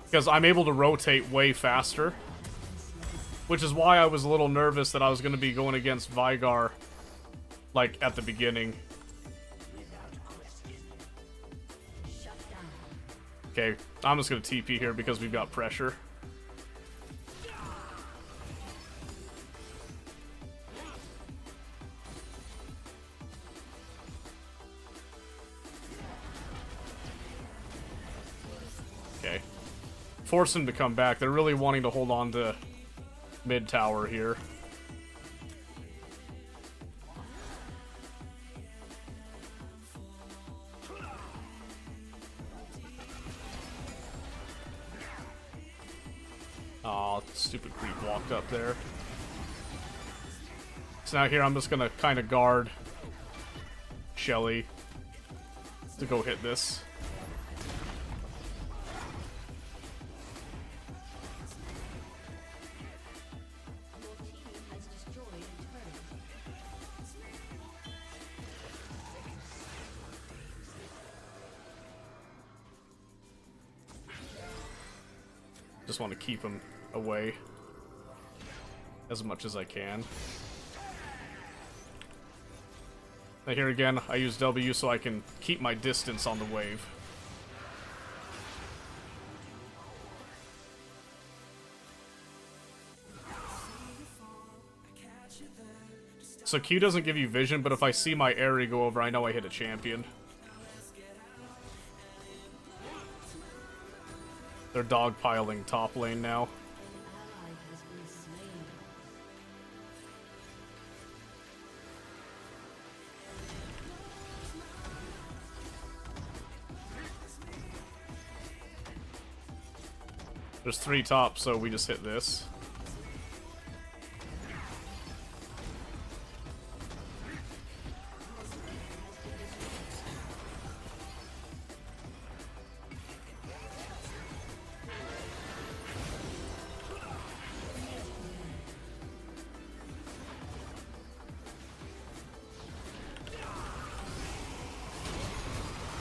Because I'm able to rotate way faster. Which is why I was a little nervous that I was going to be going against Veigar, like, at the beginning. Okay, I'm just going to TP here because we've got pressure. Okay. Force them to come back. They're really wanting to hold on to mid tower here. Aw, stupid creep walked up there. So now here I'm just gonna kind of guard Shelly to go hit this. Just want to keep him away as much as I can. Now here again, I use W so I can keep my distance on the wave. So Q doesn't give you vision, but if I see my Aerie go over, I know I hit a champion. They're dogpiling top lane now. There's 3 top, so we just hit this.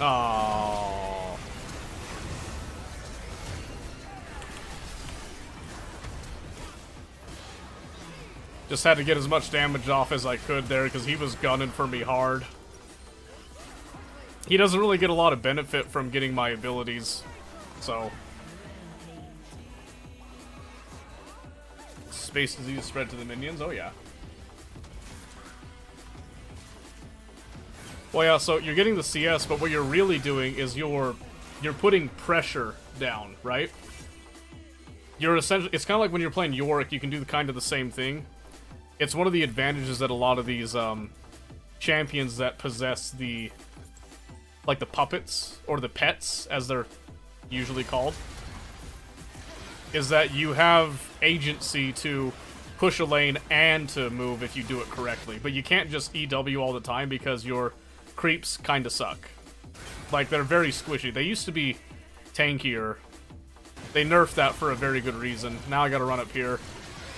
Oh. Just had to get as much damage off as I could there because he was gunning for me hard. He doesn't really get a lot of benefit from getting my abilities, so. Space disease spread to the minions, oh yeah. Well, yeah, so you're getting the CS, but what you're really doing is you're putting pressure down, right? You're essentially, it's kind of like when you're playing Yorick, you can do kind of the same thing. It's one of the advantages that a lot of these champions that possess the, like the puppets, or the pets, as they're usually called, is that you have agency to push a lane and to move if you do it correctly. But you can't just EW all the time because your creeps kind of suck. Like, they're very squishy. They used to be tankier. They nerfed that for a very good reason. Now I gotta run up here.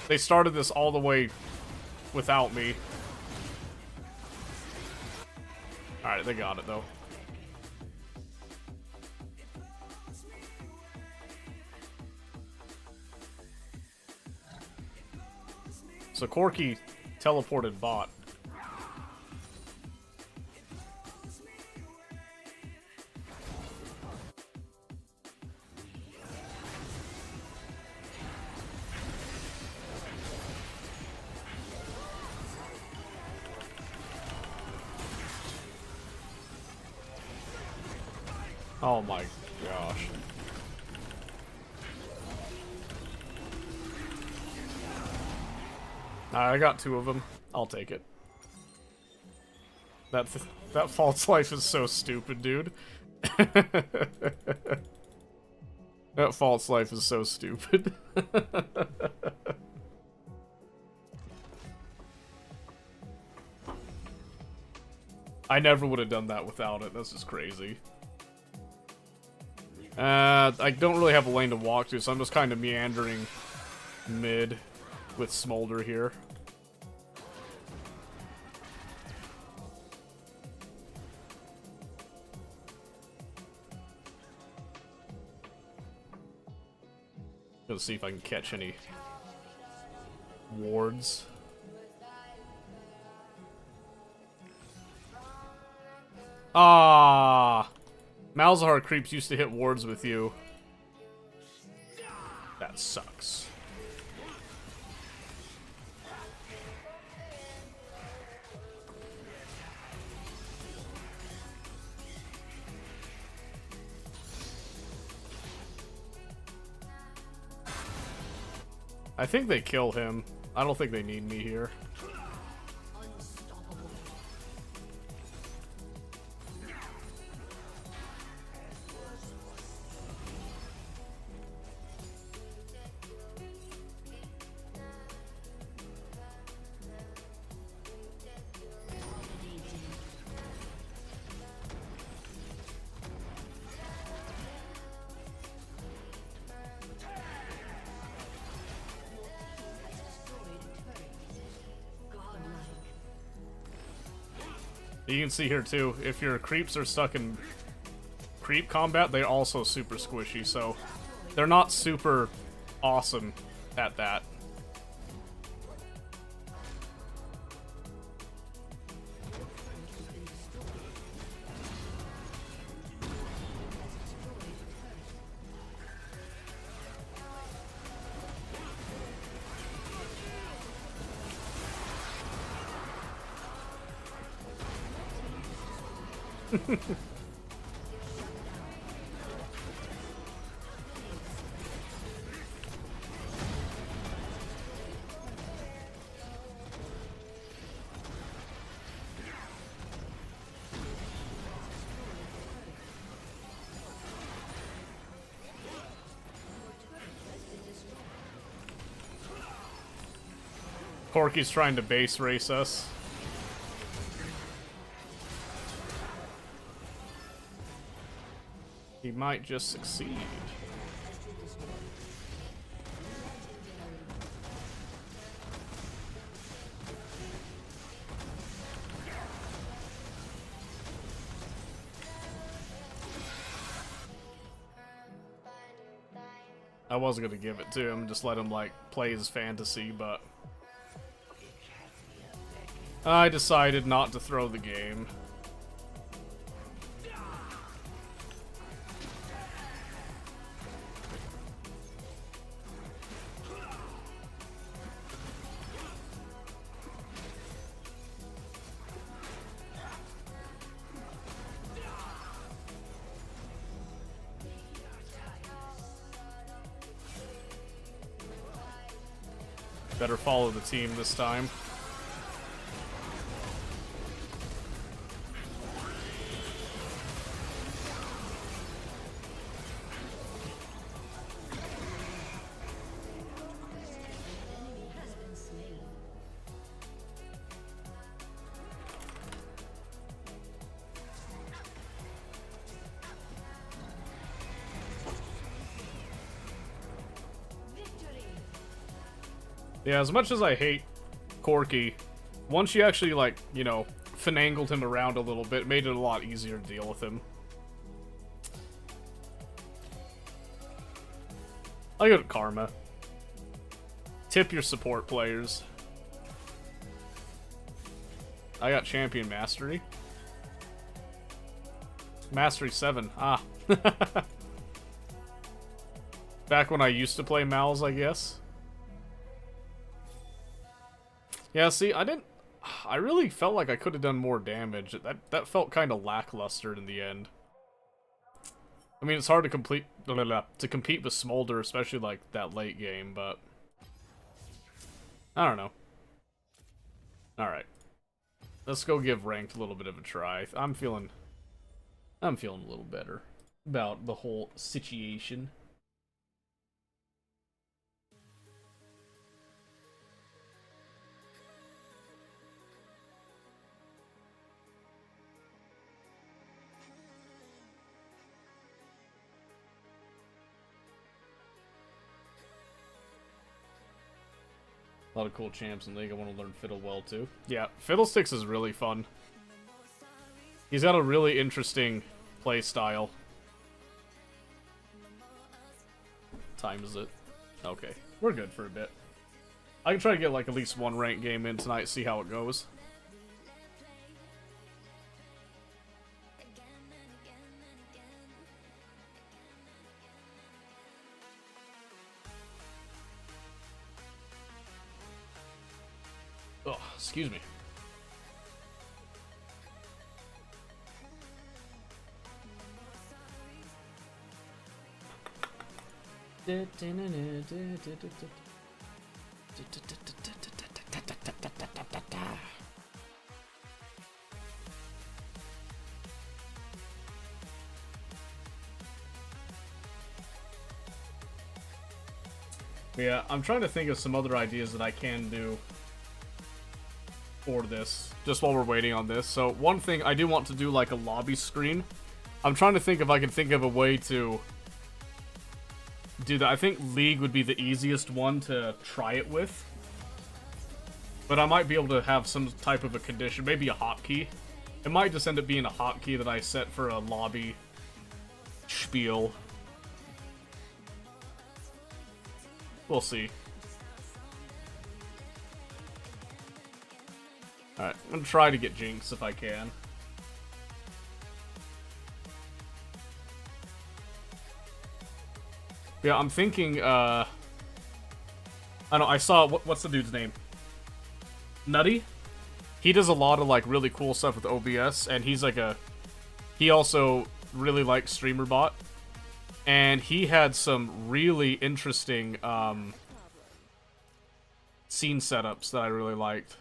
They started this all the way without me. Alright, they got it, though. So Corki teleported bot. Oh my gosh. I got 2 of them. I'll take it. That false life is so stupid, dude. That false life is so stupid. I never would have done that without it. That's just crazy. I don't really have a lane to walk to, so I'm just kind of meandering mid with Smolder here. Let's see if I can catch any wards. Ah, Malzahar creeps used to hit wards with you. That sucks. I think they kill him. I don't think they need me here. You can see here too, if your creeps are stuck in creep combat, they're also super squishy, so they're not super awesome at that. Corky's trying to base race us. He might just succeed. I was gonna give it to him, just let him, like, play his fantasy, but I decided not to throw the game. Better follow the team this time. Yeah, as much as I hate Corky, once you actually, like, you know, finangled him around a little bit, it made it a lot easier to deal with him. I go to Karma. Tip your support players. I got Champion Mastery. Mastery 7. Ah. Back when I used to play Mals, I guess. Yeah, see, I really felt like I could have done more damage. That felt kind of lackluster in the end. I mean, it's hard to compete with Smolder, especially like that late game, but I don't know. All right, let's go give ranked a little bit of a try. I'm feeling a little better about the whole situation. A lot of cool champs in League. I want to learn Fiddle well, too. Yeah, Fiddlesticks is really fun. He's got a really interesting play style. Time is it? Okay, we're good for a bit. I can try to get, like, at least one ranked game in tonight, see how it goes. Oh, excuse me. Yeah, I'm trying to think of some other ideas that I can do for this, just while we're waiting on this. So one thing, I do want to do like a lobby screen. I'm trying to think if I can think of a way to do that. I think League would be the easiest one to try it with. But I might be able to have some type of a condition, maybe a hotkey. It might just end up being a hotkey that I set for a lobby spiel. We'll see. Alright, I'm gonna try to get Jinx if I can. Yeah, I'm thinking, I don't know, I saw, what's the dude's name? Nutty? He does a lot of, like, really cool stuff with OBS, and he's like he also really likes StreamerBot. And he had some really interesting, scene setups that I really liked.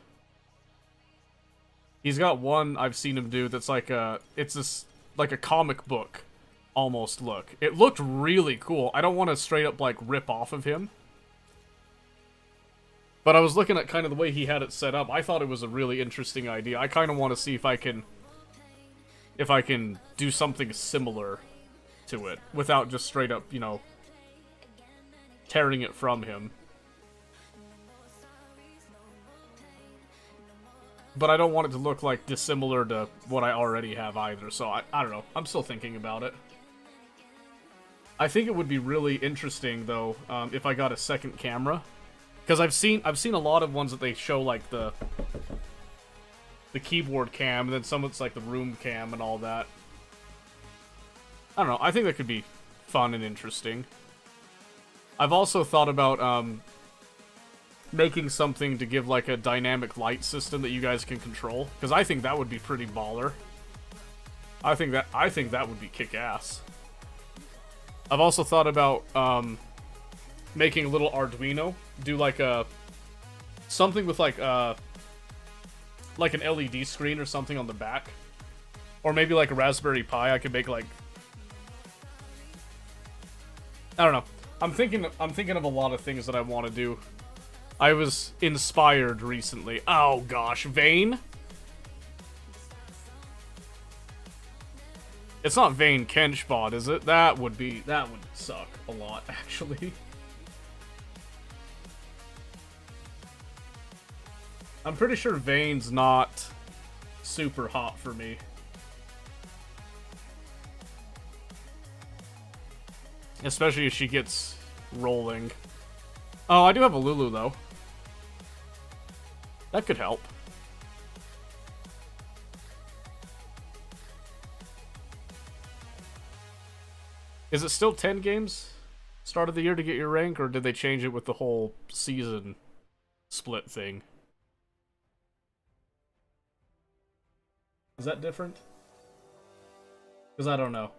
He's got one I've seen him do that's like it's this, like a comic book almost look. It looked really cool. I don't want to straight up like rip off of him. But I was looking at kind of the way he had it set up. I thought it was a really interesting idea. I kind of want to see if I can do something similar to it without just straight up, you know, tearing it from him. But I don't want it to look like dissimilar to what I already have either, so I don't know. I'm still thinking about it. I think it would be really interesting though, if I got a second camera, because I've seen a lot of ones that they show like the keyboard cam, and then some it's like the room cam and all that. I don't know. I think that could be fun and interesting. I've also thought about making something to give like a dynamic light system that you guys can control, because I think that would be pretty baller. I think that would be kick-ass. I've also thought about making a little Arduino, do like something with like an LED screen or something on the back, or maybe like a Raspberry Pi. I could make like, I don't know. I'm thinking of a lot of things that I want to do. I was inspired recently. Oh gosh, Vayne? It's not Vayne Kenchbot, is it? That would suck a lot, actually. I'm pretty sure Vayne's not super hot for me. Especially if she gets rolling. Oh, I do have a Lulu, though. That could help. Is it still 10 games? Start of the year to get your rank, or did they change it with the whole season split thing? Is that different? Because I don't know.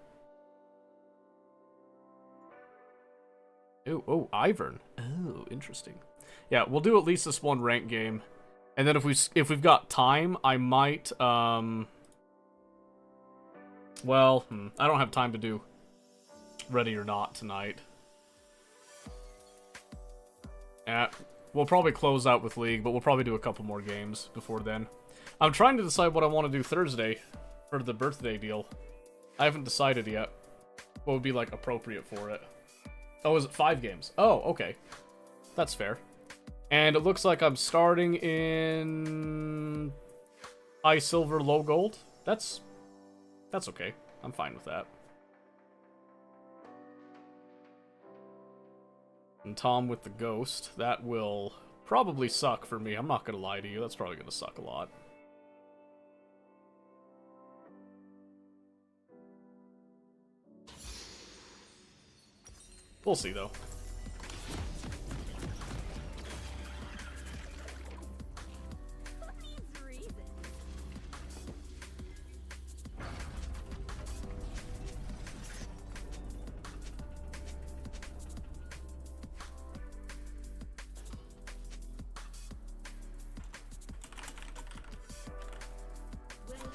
Oh, Ivern. Oh, interesting. Yeah, we'll do at least this one rank game. And then if we've got time, I might, well, I don't have time to do Ready or Not tonight. We'll probably close out with League, but we'll probably do a couple more games before then. I'm trying to decide what I want to do Thursday for the birthday deal. I haven't decided yet what would be, like, appropriate for it. Oh, is it 5 games? Oh, okay. That's fair. And it looks like I'm starting in high silver, low gold. That's okay. I'm fine with that. And Tom with the ghost. That will probably suck for me. I'm not gonna lie to you. That's probably gonna suck a lot. We'll see, though. Welcome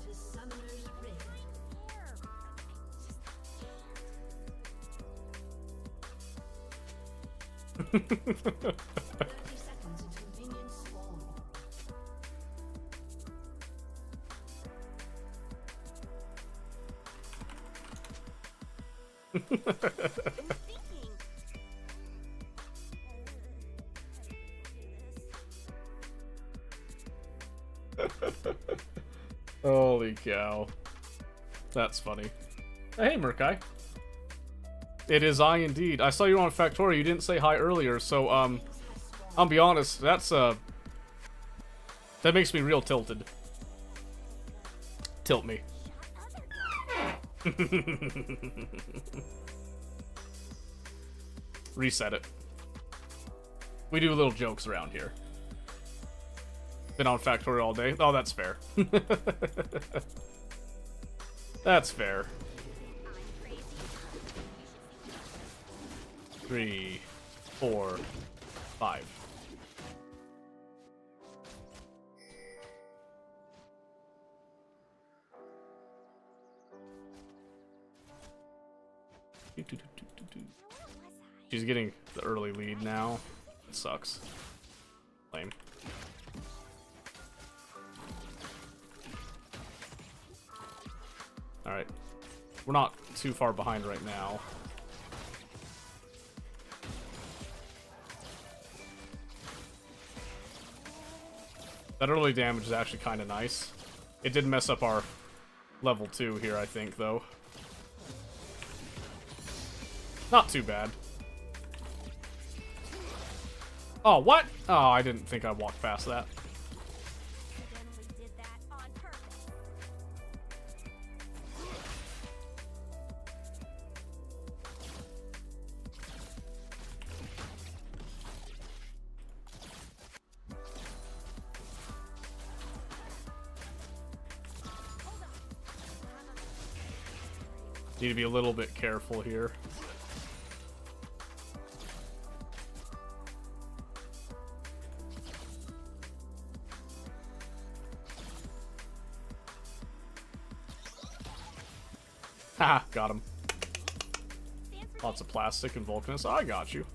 to Summoner's Rift. 30 seconds until minions spawn. Holy cow. That's funny. Hey, Murkai. It is I indeed. I saw you on Factorio. You didn't say hi earlier, so, I'll be honest, that's, that makes me real tilted. Tilt me. Reset it. We do little jokes around here. Been on Factorio all day. Oh, that's fair. That's fair. 3, 4, 5. She's getting the early lead now. It sucks. Lame. Alright. We're not too far behind right now. That early damage is actually kind of nice. It did mess up our level 2 here, I think, though. Not too bad. Oh, what? Oh, I didn't think I walked past that. Accidentally did that on purpose. Need to be a little bit careful here. Haha, got him. Lots of plastic and Vulcanus. I got you.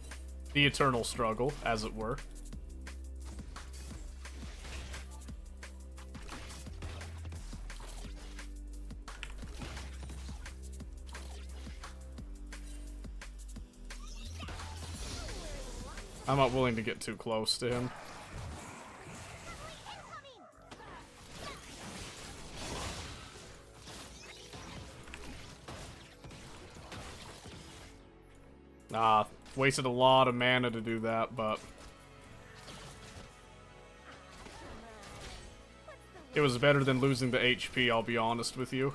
The eternal struggle, as it were. I'm not willing to get too close to him. Ah, wasted a lot of mana to do that, but it was better than losing the HP, I'll be honest with you.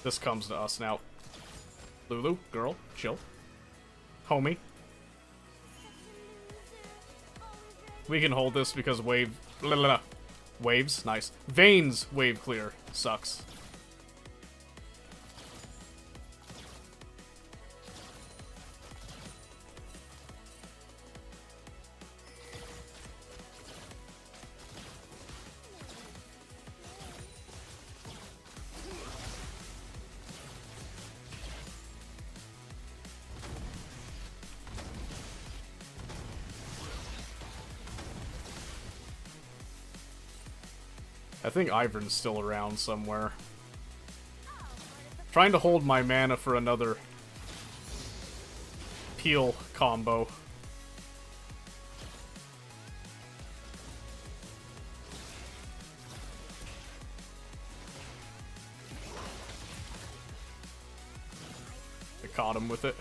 This comes to us now. Lulu, girl, chill. Homie. We can hold this because waves, nice. Vayne's wave clear sucks. I think Ivern's still around somewhere. Trying to hold my mana for another peel combo. I caught him with it.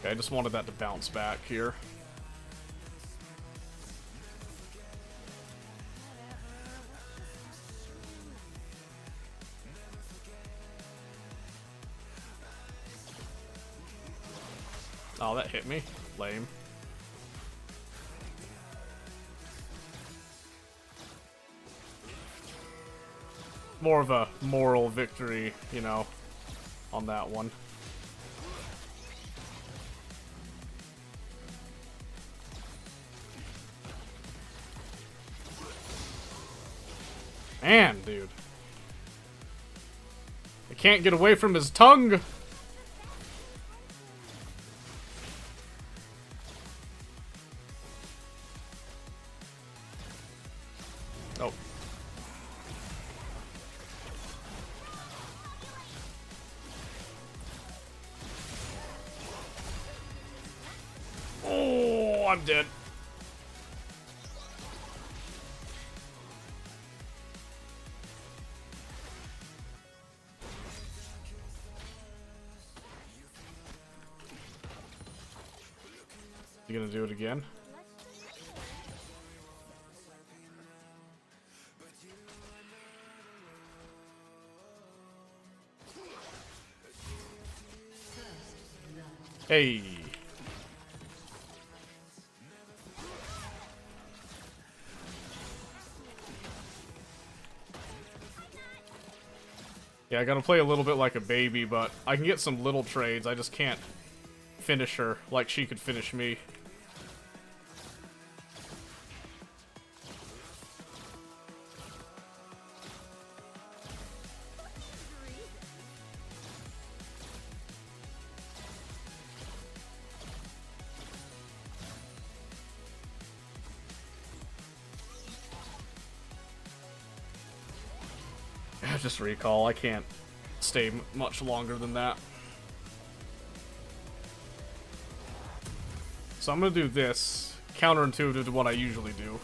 Okay, I just wanted that to bounce back here. Oh, that hit me. Lame. More of a moral victory, you know, on that one. Man, dude. I can't get away from his tongue! Oh. Oh, I'm dead. You gonna do it again? Hey. Yeah, I gotta play a little bit like a baby, but I can get some little trades. I just can't finish her like she could finish me. Just recall. I can't stay much longer than that. So I'm gonna do this, counterintuitive to what I usually do.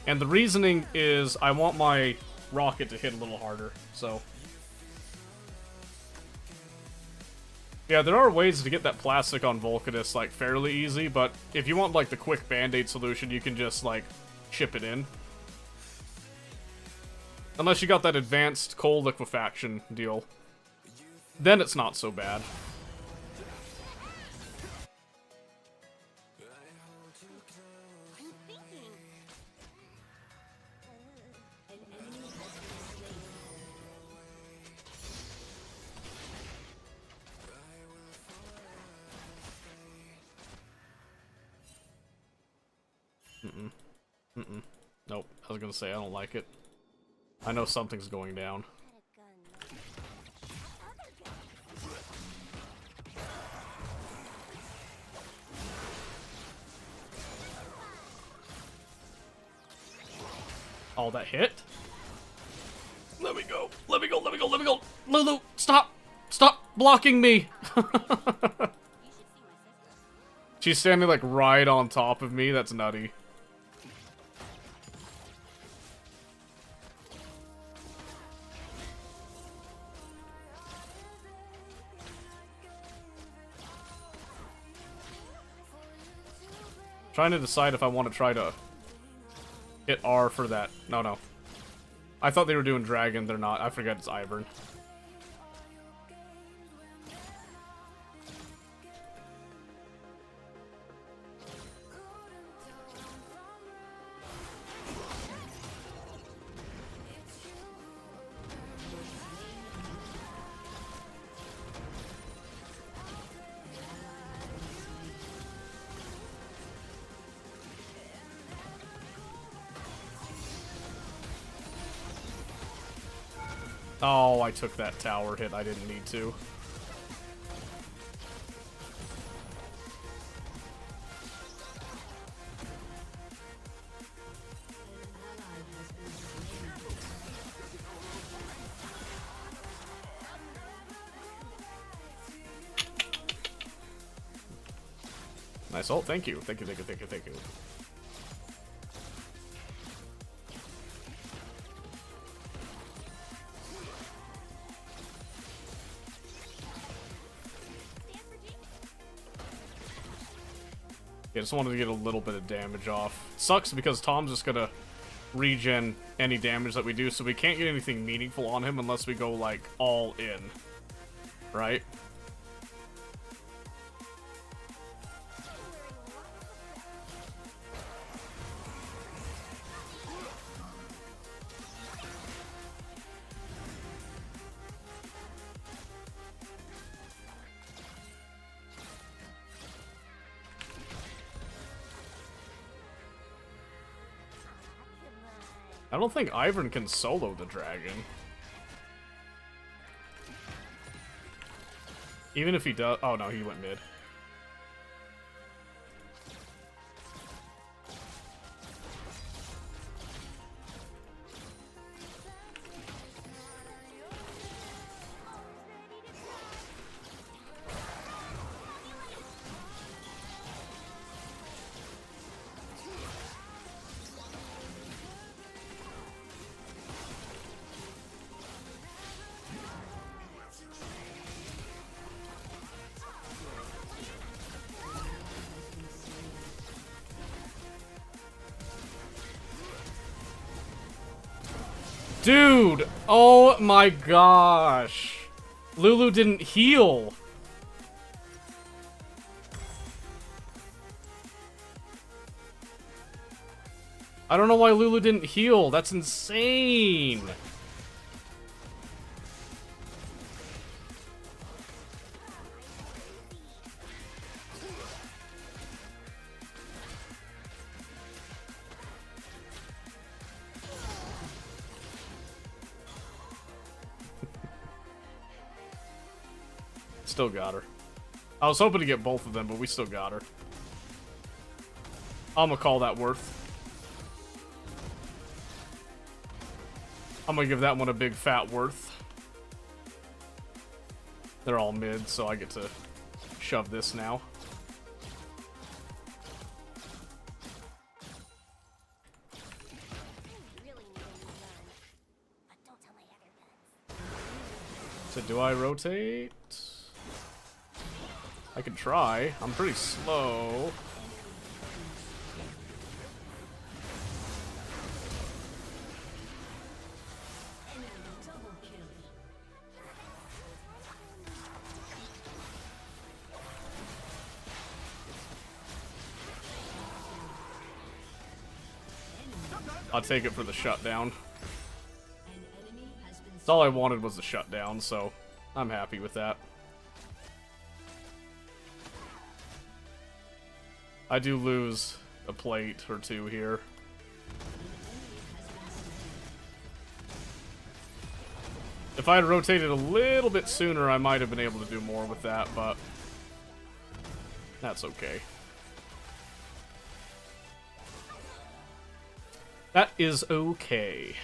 And the reasoning is I want my rocket to hit a little harder, so. Yeah, there are ways to get that plastic on Volcanus, like, fairly easy, but if you want, like, the quick Band-Aid solution, you can just, like, chip it in. Unless you got that advanced coal liquefaction deal. Then it's not so bad. I'm thinking. Nope. I was gonna say, I don't like it. I know something's going down. Oh, that hit? Let me go. Let me go. Let me go. Let me go. Lulu, stop. Stop blocking me. She's standing like right on top of me. That's nutty. Trying to decide if I want to try to hit R for that. No. I thought they were doing Dragon. They're not. I forget it's Ivern. Oh, I took that tower hit. I didn't need to. Nice ult. Thank you. Thank you, thank you, thank you, thank you. Yeah, just wanted to get a little bit of damage off. Sucks because Tom's just gonna regen any damage that we do, so we can't get anything meaningful on him unless we go, like, all in. Right? I don't think Ivern can solo the dragon. Even if he does... Oh, no, he went mid. Dude! Oh my gosh! Lulu didn't heal! I don't know why Lulu didn't heal. That's insane! Still got her. I was hoping to get both of them, but we still got her. I'm gonna call that worth. I'm gonna give that one a big fat worth. They're all mid, so I get to shove this now. Really need a new gun. But don't tell my other guns. So do I rotate? I can try. I'm pretty slow. I'll take it for the shutdown. That's all I wanted was the shutdown, so I'm happy with that. I do lose a plate or two here. If I had rotated a little bit sooner, I might have been able to do more with that, but that's okay. That is okay.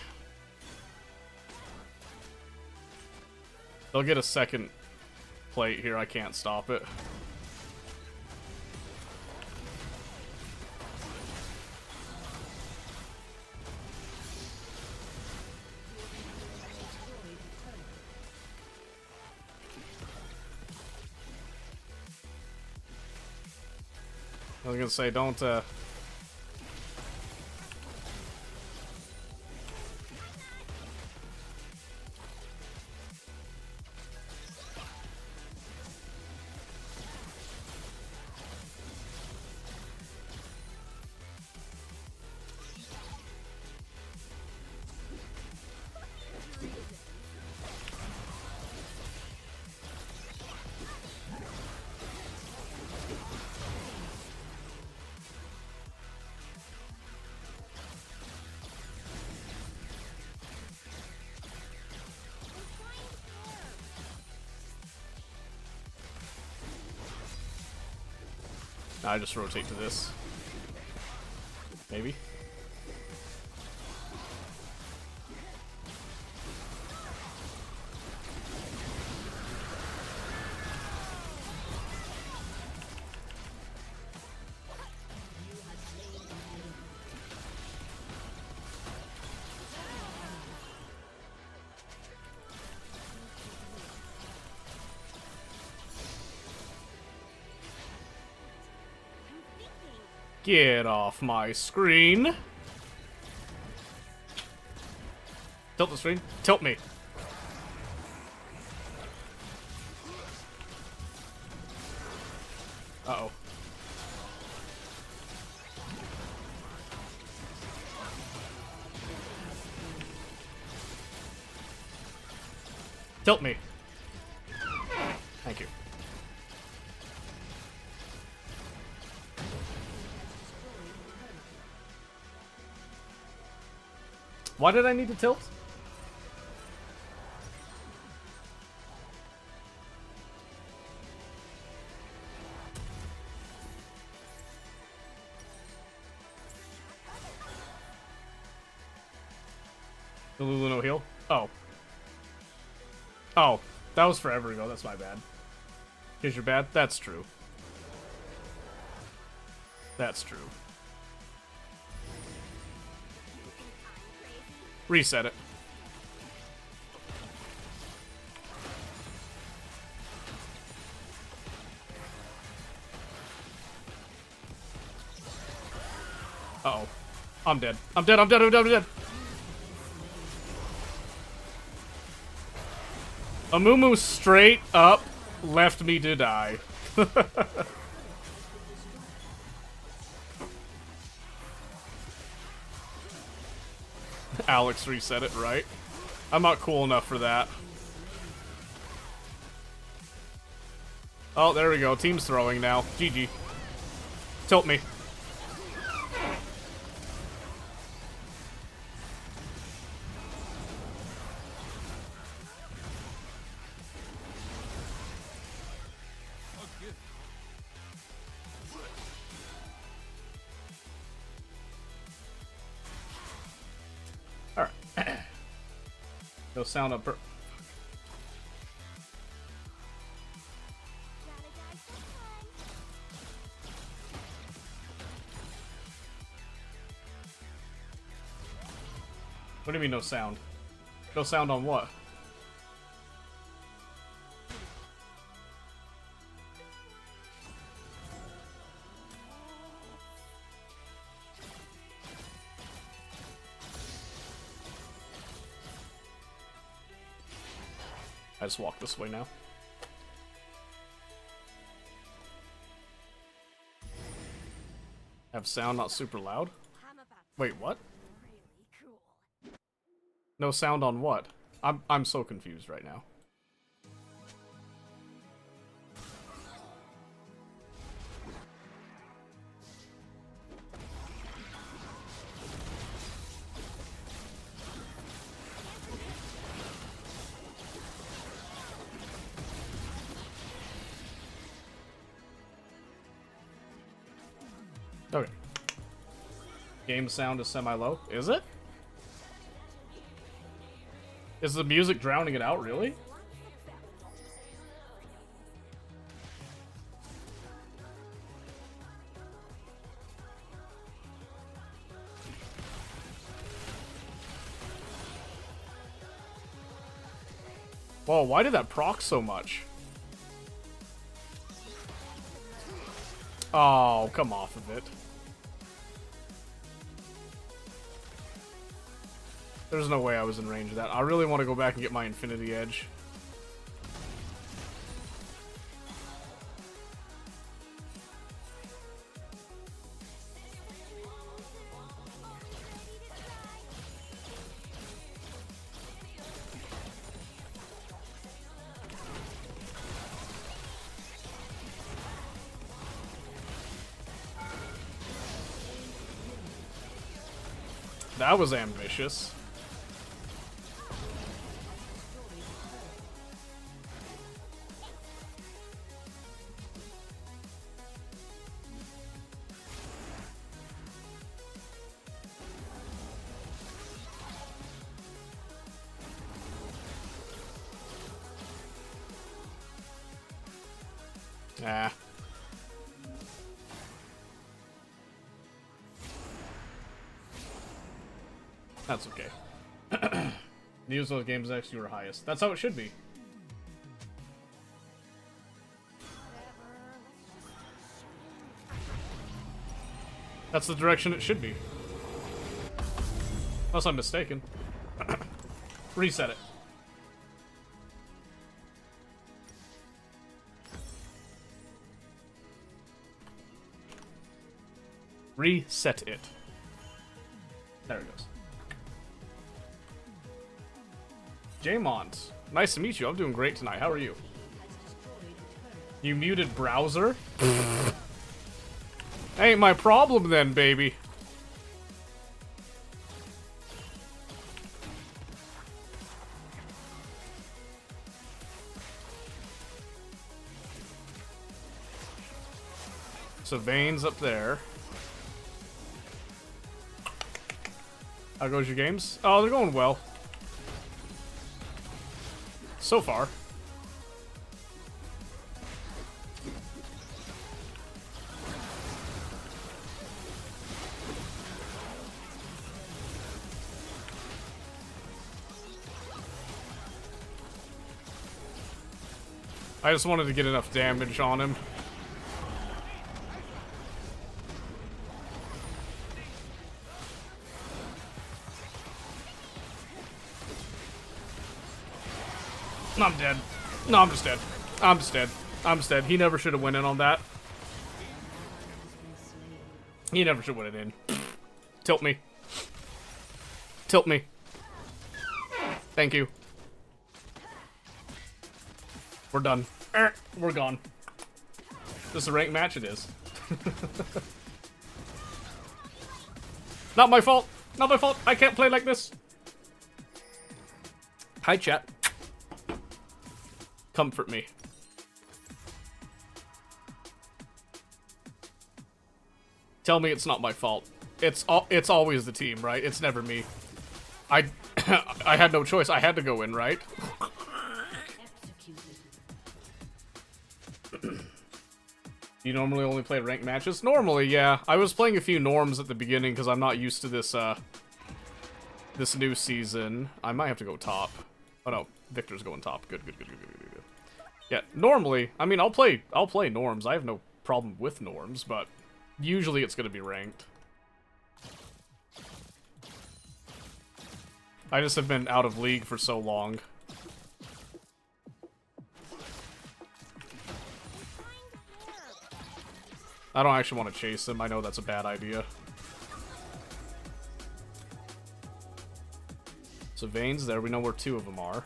They'll get a second plate here. I can't stop it. I was gonna say, don't, I just rotate to this. Maybe. Get off my screen. Tilt the screen. Tilt me. Uh-oh. Tilt me. Thank you. Why did I need to tilt? The Lulu no heal? Oh. Oh, that was forever ago. That's my bad. Here's your bad? That's true. That's true. Reset it. Uh-oh. I'm dead. I'm dead, I'm dead, I'm dead, I'm dead. Amumu straight up left me to die. Alex reset it, right? I'm not cool enough for that. Oh, there we go. Team's throwing now. GG. Tilt me. No sound up. Gotta die sometime. What do you mean no sound? No sound on what? I just walk this way now. Have sound not super loud? I'm about to Wait, what? really cool. No sound on what? I'm so confused right now. Okay. Game sound is semi-low. Is it? Is the music drowning it out, really? Whoa, why did that proc so much? Oh, come off of it. There's no way I was in range of that. I really want to go back and get my Infinity Edge. That was ambitious. Ah. That's okay. Use those games next to your highest. That's how it should be. That's the direction it should be. Unless I'm mistaken. Reset it. Reset it. There it goes. Jaymont, nice to meet you. I'm doing great tonight. How are you? You muted browser? Ain't my problem then, baby. So Vayne's up there. How goes your games? Oh, they're going well. So far. I just wanted to get enough damage on him. I'm dead. No, I'm just dead. I'm just dead. I'm just dead. He never should have went in on that. He never should have went in. Tilt me. Tilt me. Thank you. We're done. We're gone. This is a ranked match, it is. Not my fault. Not my fault. I can't play like this. Hi, chat. Comfort me. Tell me it's not my fault. It's always the team, right? It's never me. I I had no choice. I had to go in, right? You normally only play ranked matches? Normally, yeah. I was playing a few norms at the beginning because I'm not used to this this new season. I might have to go top. Oh no, Victor's going top. Good. Yeah, normally, I mean, I'll play norms. I have no problem with norms, but usually it's gonna be ranked. I just have been out of League for so long. I don't actually want to chase him. I know that's a bad idea. So Vayne's there. We know where 2 of them are.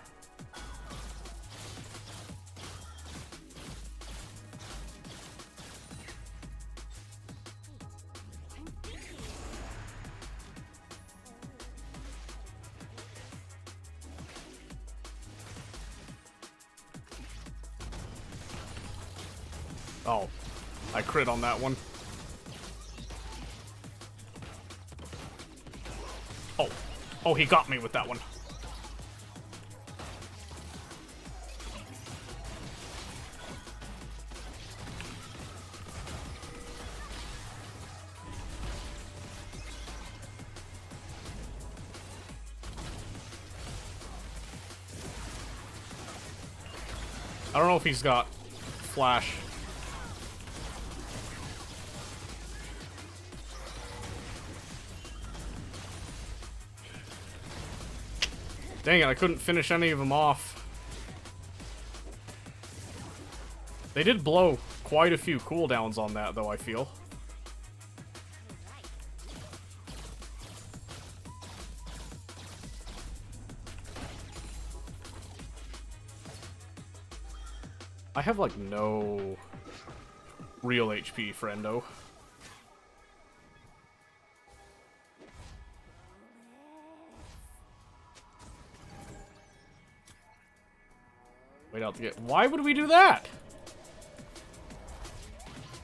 Oh, I crit on that one. Oh, he got me with that one. I don't know if he's got flash. Dang it, I couldn't finish any of them off. They did blow quite a few cooldowns on that, though, I feel. I have, like, no real HP, friendo. Wait out to get. Why would we do that?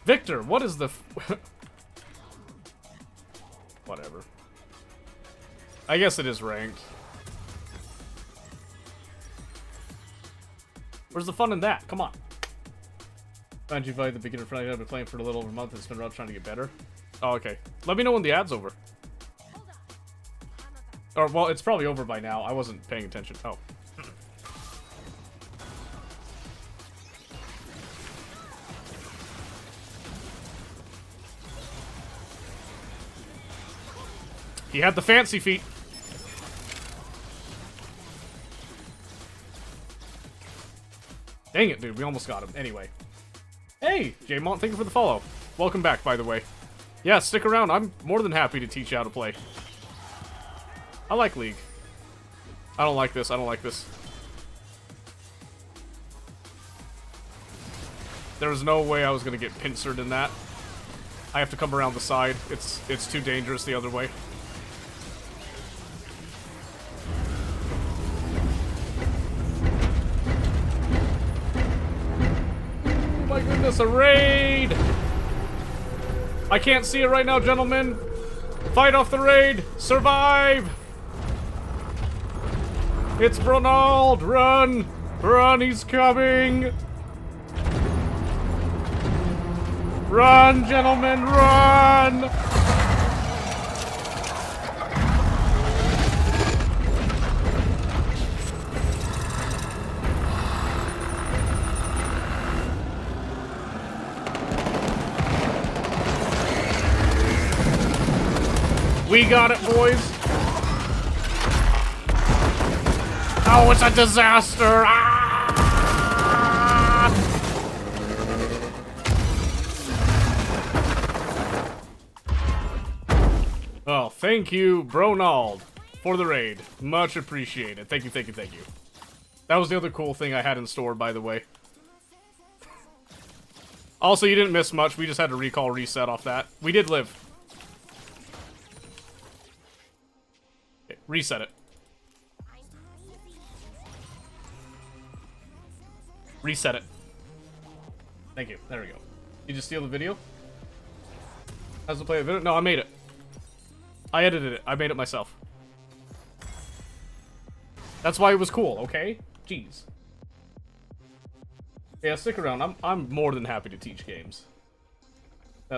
Victor, what is the. Whatever. I guess it is ranked. Where's the fun in that? Come on. Find you by the beginner friendly. I've been playing for a little over a month. It's been rough trying to get better. Oh, okay. Let me know when the ad's over. Or, well, it's probably over by now. I wasn't paying attention. Oh. He had the fancy feet. Dang it, dude. We almost got him. Anyway. Hey, J-Mont, thank you for the follow. Welcome back, by the way. Yeah, stick around. I'm more than happy to teach you how to play. I like League. I don't like this. I don't like this. There was no way I was going to get pincered in that. I have to come around the side. It's too dangerous the other way. My goodness, a raid! I can't see it right now, gentlemen. Fight off the raid! Survive! It's Ronald! Run! Run, he's coming! Run, gentlemen, run! We got it, boys. Oh, it's a disaster. Ah! Oh, thank you, Bronald, for the raid. Much appreciated. Thank you, thank you, thank you. That was the other cool thing I had in store, by the way. Also, you didn't miss much. We just had to recall reset off that. We did live. Okay, reset it. Reset it. Thank you. There we go. You just steal the video? How's the play the video? No, I made it. I edited it. I made it myself. That's why it was cool, okay? Jeez. Yeah, stick around. I'm more than happy to teach games.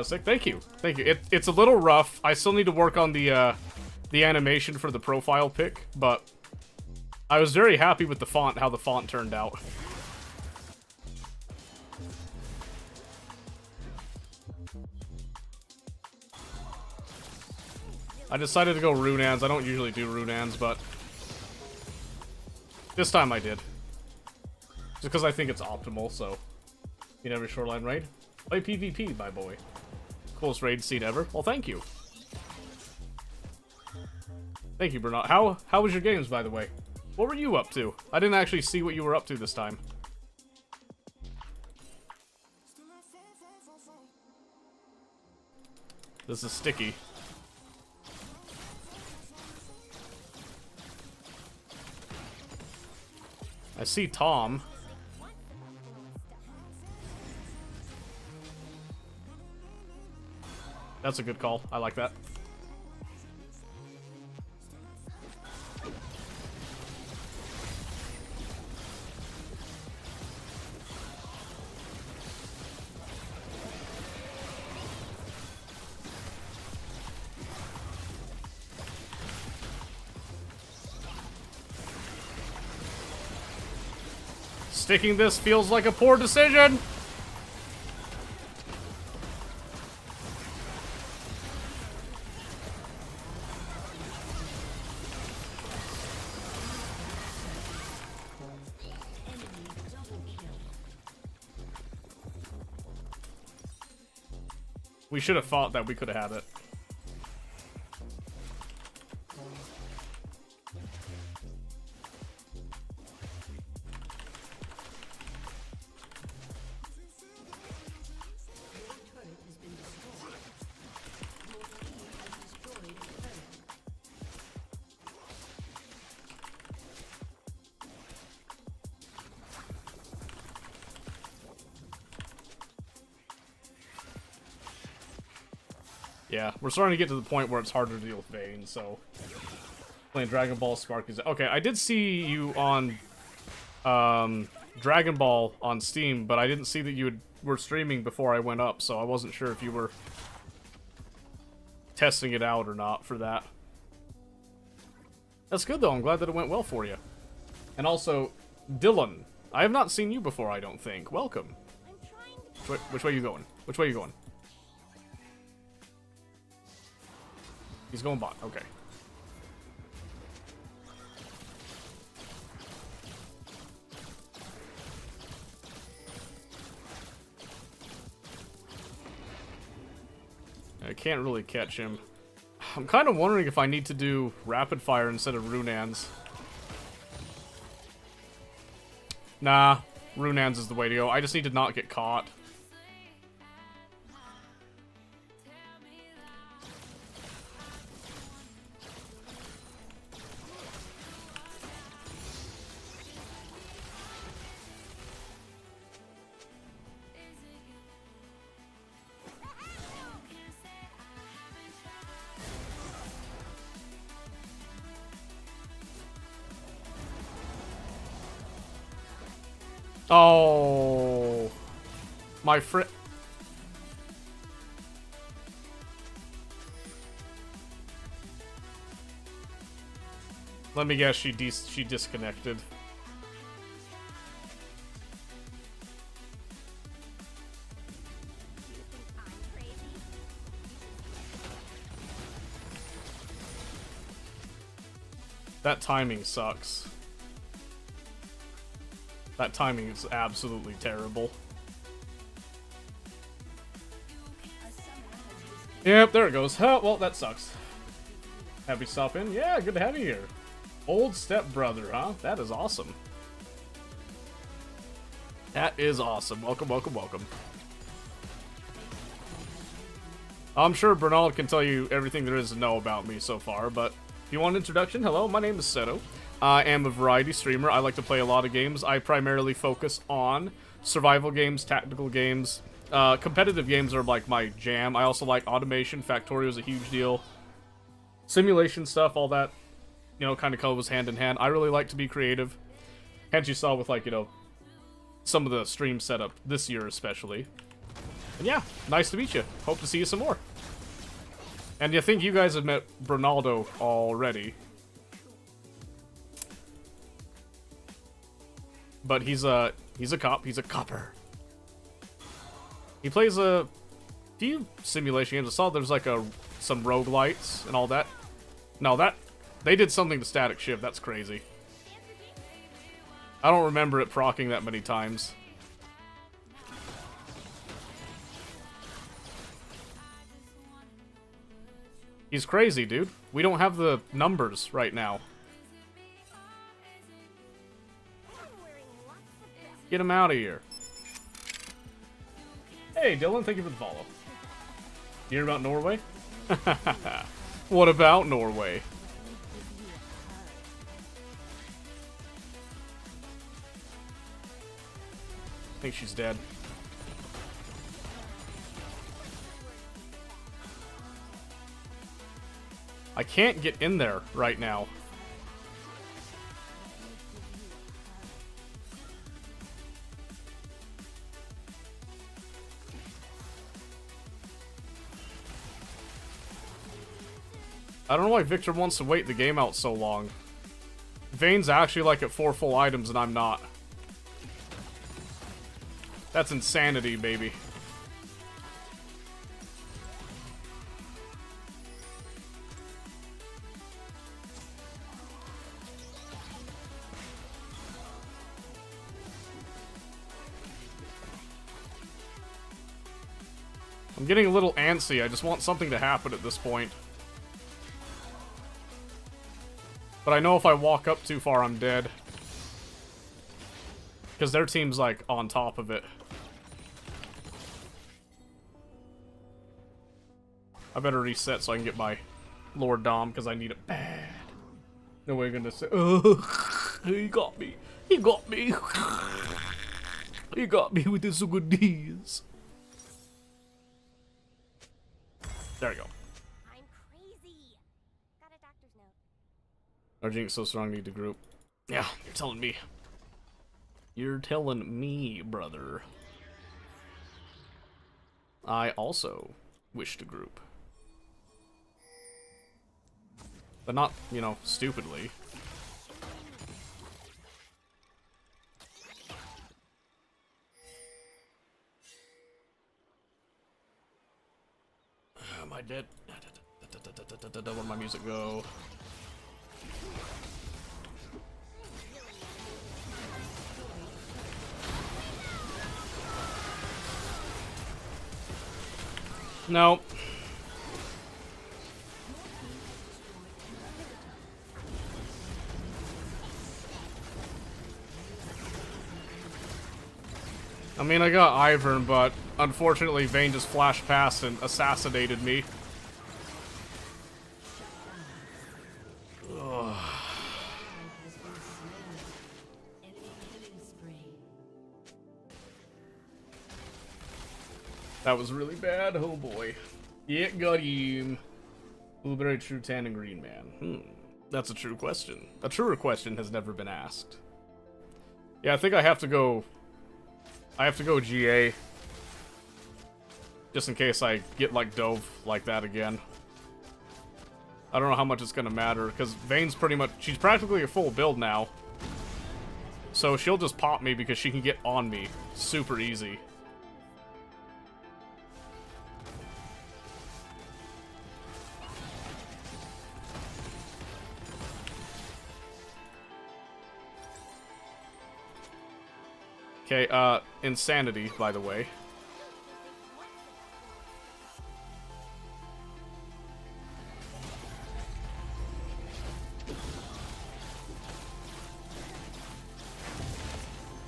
Sick. Thank you. Thank you. It's a little rough. I still need to work on the animation for the profile pic, but I was very happy with the font, how the font turned out. I decided to go Runans. I don't usually do Runans, but this time I did. Just because I think it's optimal, so. In every shoreline raid. Play PvP, my boy. Coolest raid scene ever. Well, thank you. Thank you, Bernard. How was your games, by the way? What were you up to? I didn't actually see what you were up to this time. This is sticky. I see Tom. That's a good call. I like that. Sticking this feels like a poor decision. We should have thought that we could have had it. Yeah, we're starting to get to the point where it's harder to deal with Vayne, so... Playing Dragon Ball Spark is... Okay, I did see you on... Dragon Ball on Steam, but I didn't see that you were streaming before I went up, so I wasn't sure if you were... testing it out or not for that. That's good, though. I'm glad that it went well for you. And also, Dylan. I have not seen you before, I don't think. Welcome. Which way are you going? Which way are you going? He's going bot, okay. I can't really catch him. I'm kind of wondering if I need to do rapid fire instead of Runans. Nah, Runans is the way to go. I just need to not get caught. Oh, my friend. Let me guess, she disconnected. That timing sucks. That timing is absolutely terrible. Yep, there it goes. Oh, well, that sucks. Happy to stop in? Yeah, good to have you here. Old stepbrother, huh? That is awesome. That is awesome. Welcome, welcome, welcome. I'm sure Bernard can tell you everything there is to know about me so far, but if you want an introduction, hello, my name is Seto. I am a variety streamer. I like to play a lot of games. I primarily focus on survival games, tactical games. Competitive games are like my jam. I also like automation. Factorio is a huge deal. Simulation stuff, all that you know, kind of goes hand in hand. I really like to be creative. Hence you saw with, like, you know, some of the stream setup this year especially. And yeah, nice to meet you. Hope to see you some more. And I think you guys have met Bernaldo already. But he's a cop. He's a copper. He plays a few simulation games. I saw there's like some roguelites and all that. No, they did something to Static Shiv. That's crazy. I don't remember it proccing that many times. He's crazy, dude. We don't have the numbers right now. Get him out of here. Hey, Dylan, thank you for the follow. You hear about Norway? What about Norway? I think she's dead. I can't get in there right now. I don't know why Victor wants to wait the game out so long. Vayne's actually like at 4 full items and I'm not. That's insanity, baby. I'm getting a little antsy. I just want something to happen at this point. But I know if I walk up too far, I'm dead. Because their team's, like, on top of it. I better reset so I can get my Lord Dom, because I need it bad. No way gonna say, oh, he got me. He got me. He got me with his goodies. There we go. I'm crazy. Got a doctor's note. Our Jink's so strong, need to group. Yeah, you're telling me. You're telling me, brother. I also wish to group. But not, you know, stupidly. Am I dead? Where'd my music go? No. I mean, I got Ivern, but unfortunately Vayne just flashed past and assassinated me. Ugh. That was really bad. Oh boy. Yeah, got him. Blueberry, true tan, and green man. That's a true question. A truer question has never been asked. Yeah, I think I have to go GA. Just in case I get like dove like that again. I don't know how much it's gonna matter, because Vayne's pretty much, she's practically a full build now. So she'll just pop me because she can get on me super easy. Okay, Insanity, by the way.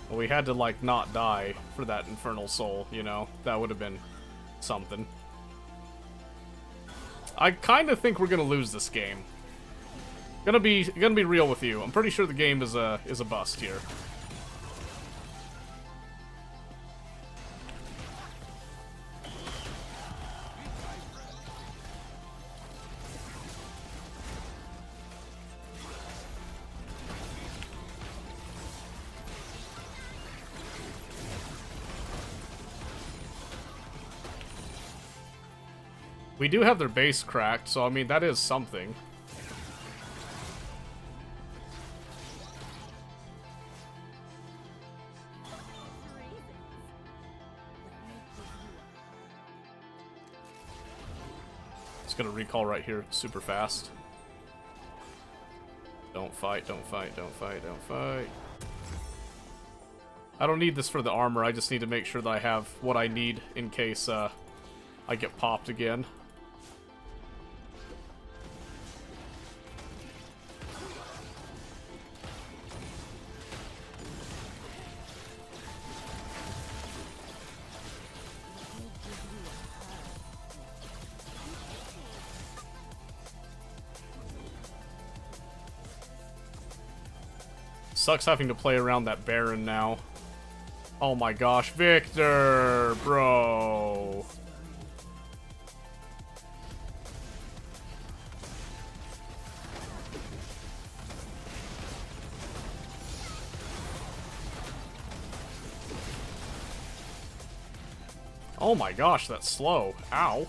Well, we had to, like, not die for that Infernal Soul, you know? That would have been something. I kind of think we're gonna lose this game. Gonna be real with you. I'm pretty sure the game is a bust here. We do have their base cracked, so I mean, that is something. It's gonna recall right here super fast. Don't fight, don't fight, don't fight, don't fight. I don't need this for the armor, I just need to make sure that I have what I need in case I get popped again. Sucks having to play around that Baron now. Oh my gosh, Victor, bro. Oh my gosh, that's slow. Ow.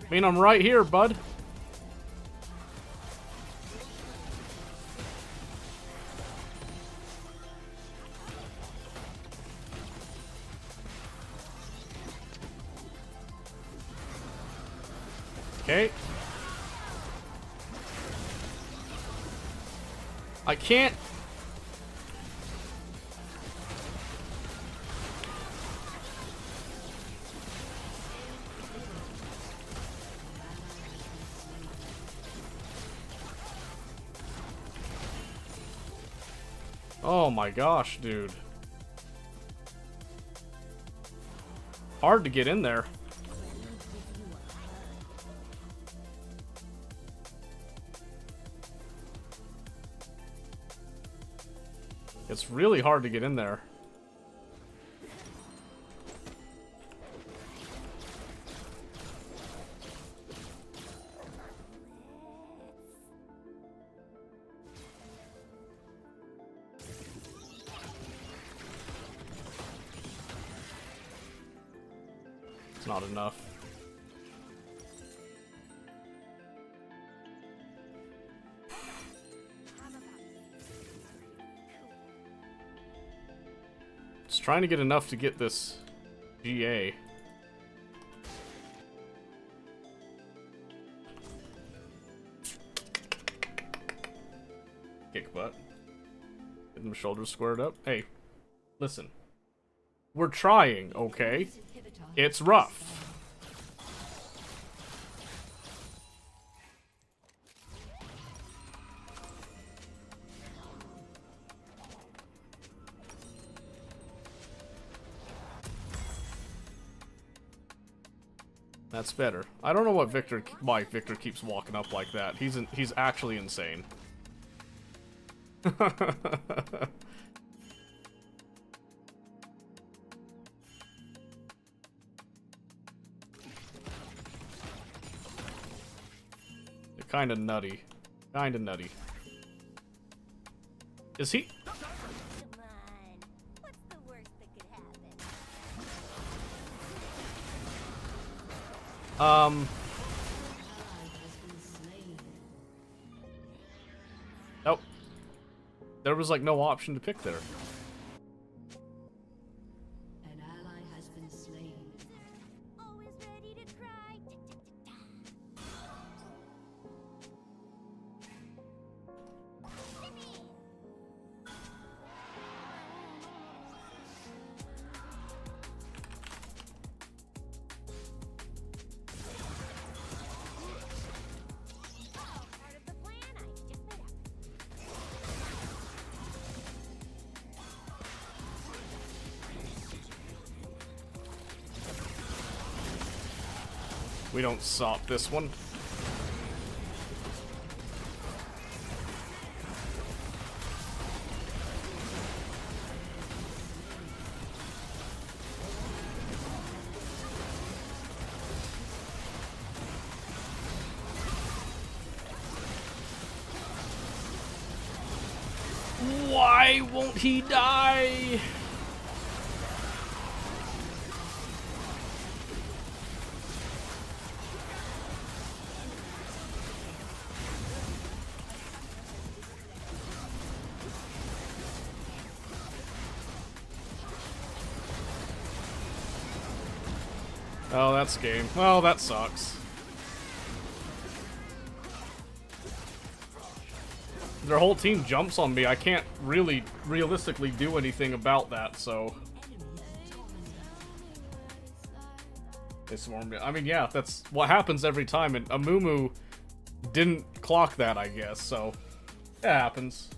I mean, I'm right here, bud. Okay. I can't. Oh my gosh, dude. Hard to get in there. It's really hard to get in there. It's not enough. Just trying to get enough to get this GA. Kick butt. Get them shoulders squared up. Hey, listen. We're trying, okay? It's rough. That's better. I don't know why Victor keeps walking up like that. He's actually insane. Kinda nutty. Kinda nutty. Is he? Come on. What's the worst that could happen? Nope. There was like no option to pick there. An ally has been slain. Always ready to cry. Part of the plan I just made up. We don't stop this one. Why won't he die? Oh, that's game. Well, that sucks. Their whole team jumps on me. I can't really realistically do anything about that, so... They swarmed me. I mean, yeah, that's what happens every time, and Amumu didn't clock that, I guess, so... It happens.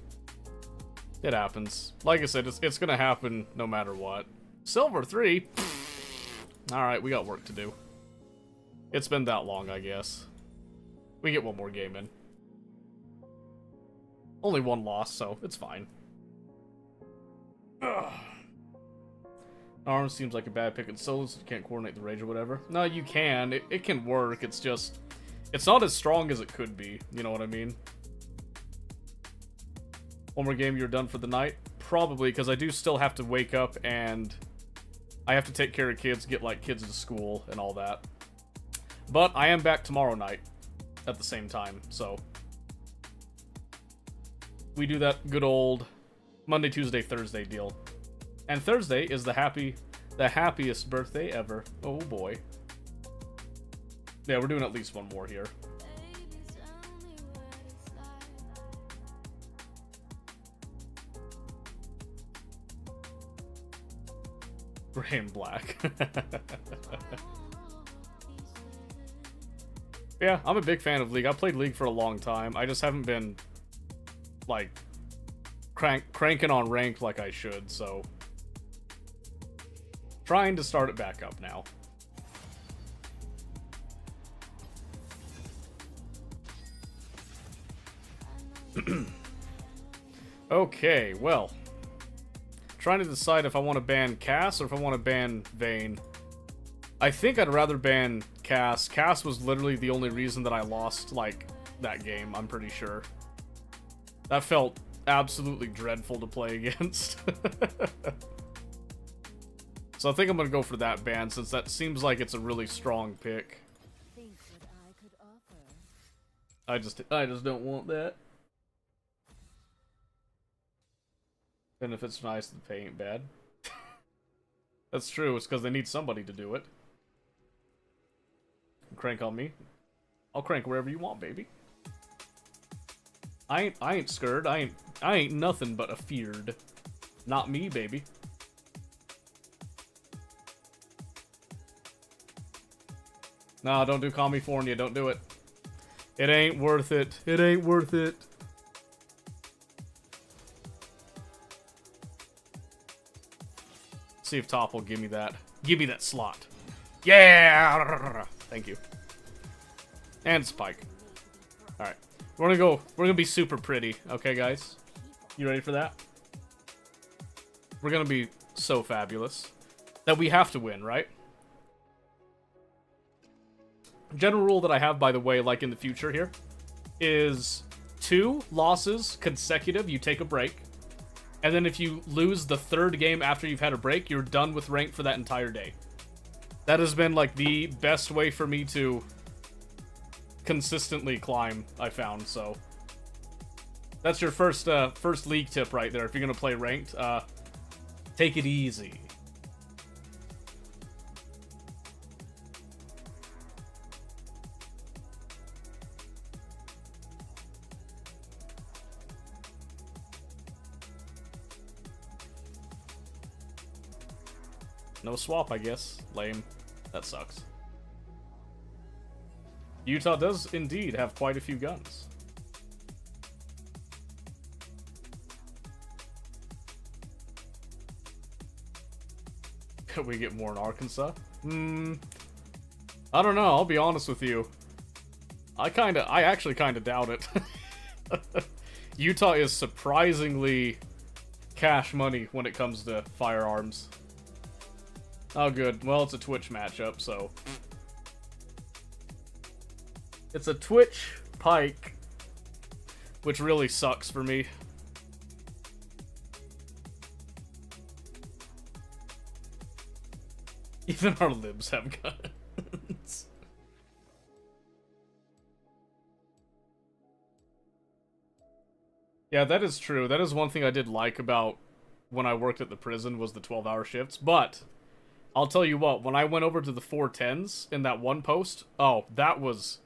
It happens. Like I said, it's gonna happen no matter what. Silver 3? Alright, we got work to do. It's been that long, I guess. We get one more game in. Only one loss, so it's fine. Ugh. Arms seems like a bad pick in solos. You can't coordinate the rage or whatever. No, you can. It can work. It's just... It's not as strong as it could be. You know what I mean? One more game, you're done for the night? Probably, because I do still have to wake up and... I have to take care of kids, get, like, kids to school and all that. But I am back tomorrow night at the same time, so... We do that good old Monday, Tuesday, Thursday deal. And Thursday is the happiest birthday ever. Oh boy. Yeah, we're doing at least one more here. Gray and black. Yeah, I'm a big fan of League. I played League for a long time. I just haven't been, like, cranking on ranked like I should, so... Trying to start it back up now. Okay, well... Trying to decide if I want to ban Cass or if I want to ban Vayne. I think I'd rather ban Cass. Cass was literally the only reason that I lost, like, that game, I'm pretty sure. That felt absolutely dreadful to play against. So I think I'm gonna go for that ban, since that seems like it's a really strong pick. Think what I could offer. I just don't want that. And if it's nice, the pay ain't bad. That's true, it's because they need somebody to do it. Crank on me. I'll crank wherever you want, baby. I ain't scared. I ain't nothing but afeared. Not me, baby. Nah, don't do California. Don't do it. It ain't worth it. It ain't worth it. See if Top will give me that. Give me that slot. Yeah! Thank you. And Spike. Alright. We're gonna be super pretty. Okay, guys? You ready for that? We're gonna be so fabulous. That we have to win, right? General rule that I have, by the way, like in the future here, is 2 losses consecutive, you take a break. And then if you lose the 3rd game after you've had a break, you're done with rank for that entire day. That has been, like, the best way for me to consistently climb, I found, so. That's your first league tip right there. If you're gonna play ranked, take it easy. No swap, I guess. Lame. That sucks. Utah does indeed have quite a few guns. Could we get more in Arkansas? I don't know, I'll be honest with you. I actually kinda doubt it. Utah is surprisingly cash money when it comes to firearms. Oh, good. Well, it's a Twitch matchup, so... It's a Twitch Pike, which really sucks for me. Even our libs have guns. Yeah, that is true. That is one thing I did like about when I worked at the prison was the 12-hour shifts, but... I'll tell you what, when I went over to the 410s in that one post, oh, that was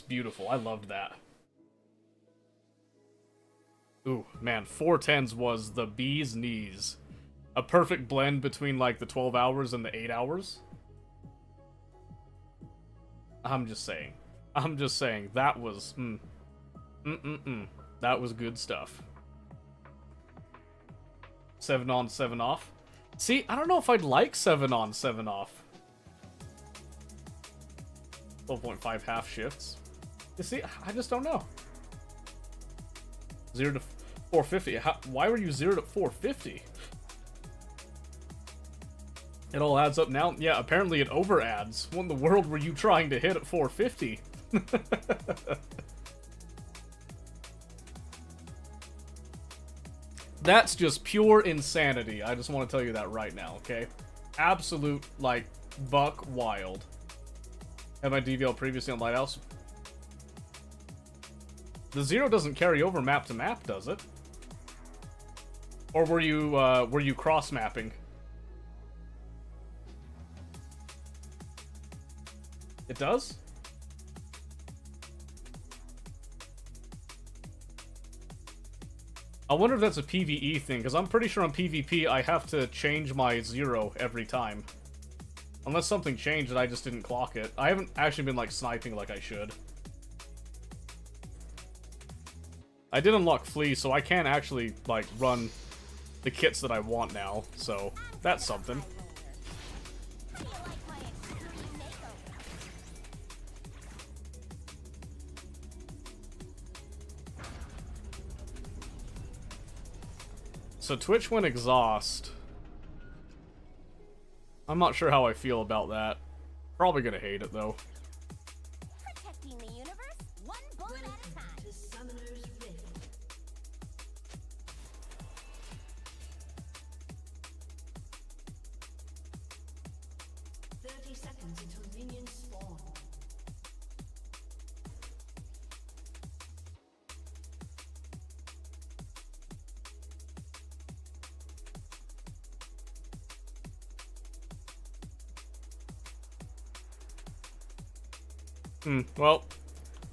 beautiful. I loved that. Ooh, man, 410s was the bee's knees. A perfect blend between, like, the 12 hours and the 8 hours. I'm just saying. That was, That was good stuff. 7 on, 7 off. See, I don't know if I'd like 7 on, 7 off. 12.5 half shifts. You see, I just don't know. 0 to 450. Why were you 0 to 450? It all adds up now. Yeah, apparently it over adds. What in the world were you trying to hit at 450? That's just pure insanity. I just want to tell you that right now, okay? Absolute, like, buck wild. Had my DVL previously on Lighthouse. The 0 doesn't carry over map to map, does it? Or were you cross-mapping? It does? I wonder if that's a PvE thing, because I'm pretty sure on PvP I have to change my 0 every time. Unless something changed and I just didn't clock it. I haven't actually been, like, sniping like I should. I did unlock Flea, so I can actually, like, run the kits that I want now, so that's something. So Twitch went exhaust. I'm not sure how I feel about that. Probably gonna hate it though. Protecting the universe, one bullet at a time. To Summoner's Rift. 30 seconds until minions spawn. Well,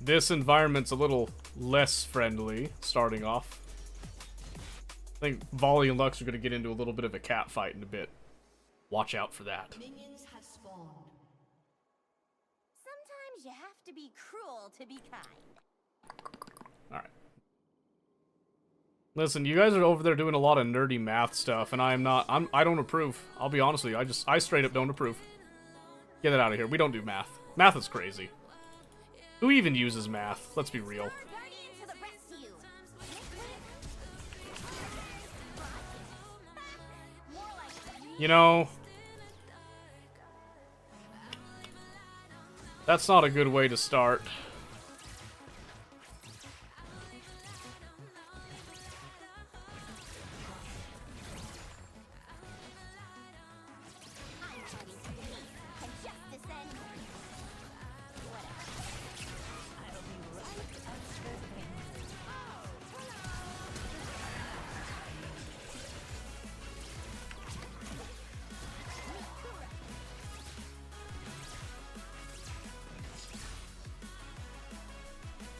this environment's a little less friendly, starting off. I think Volley and Lux are going to get into a little bit of a cat fight in a bit. Watch out for that. Minions have spawned. Sometimes you have to be cruel to be kind. Alright. Listen, you guys are over there doing a lot of nerdy math stuff, and I don't approve. I'll be honest with you, I straight up don't approve. Get it out of here. We don't do math. Math is crazy. Who even uses math? Let's be real. Guardian to the rescue. More like You know, that's not a good way to start.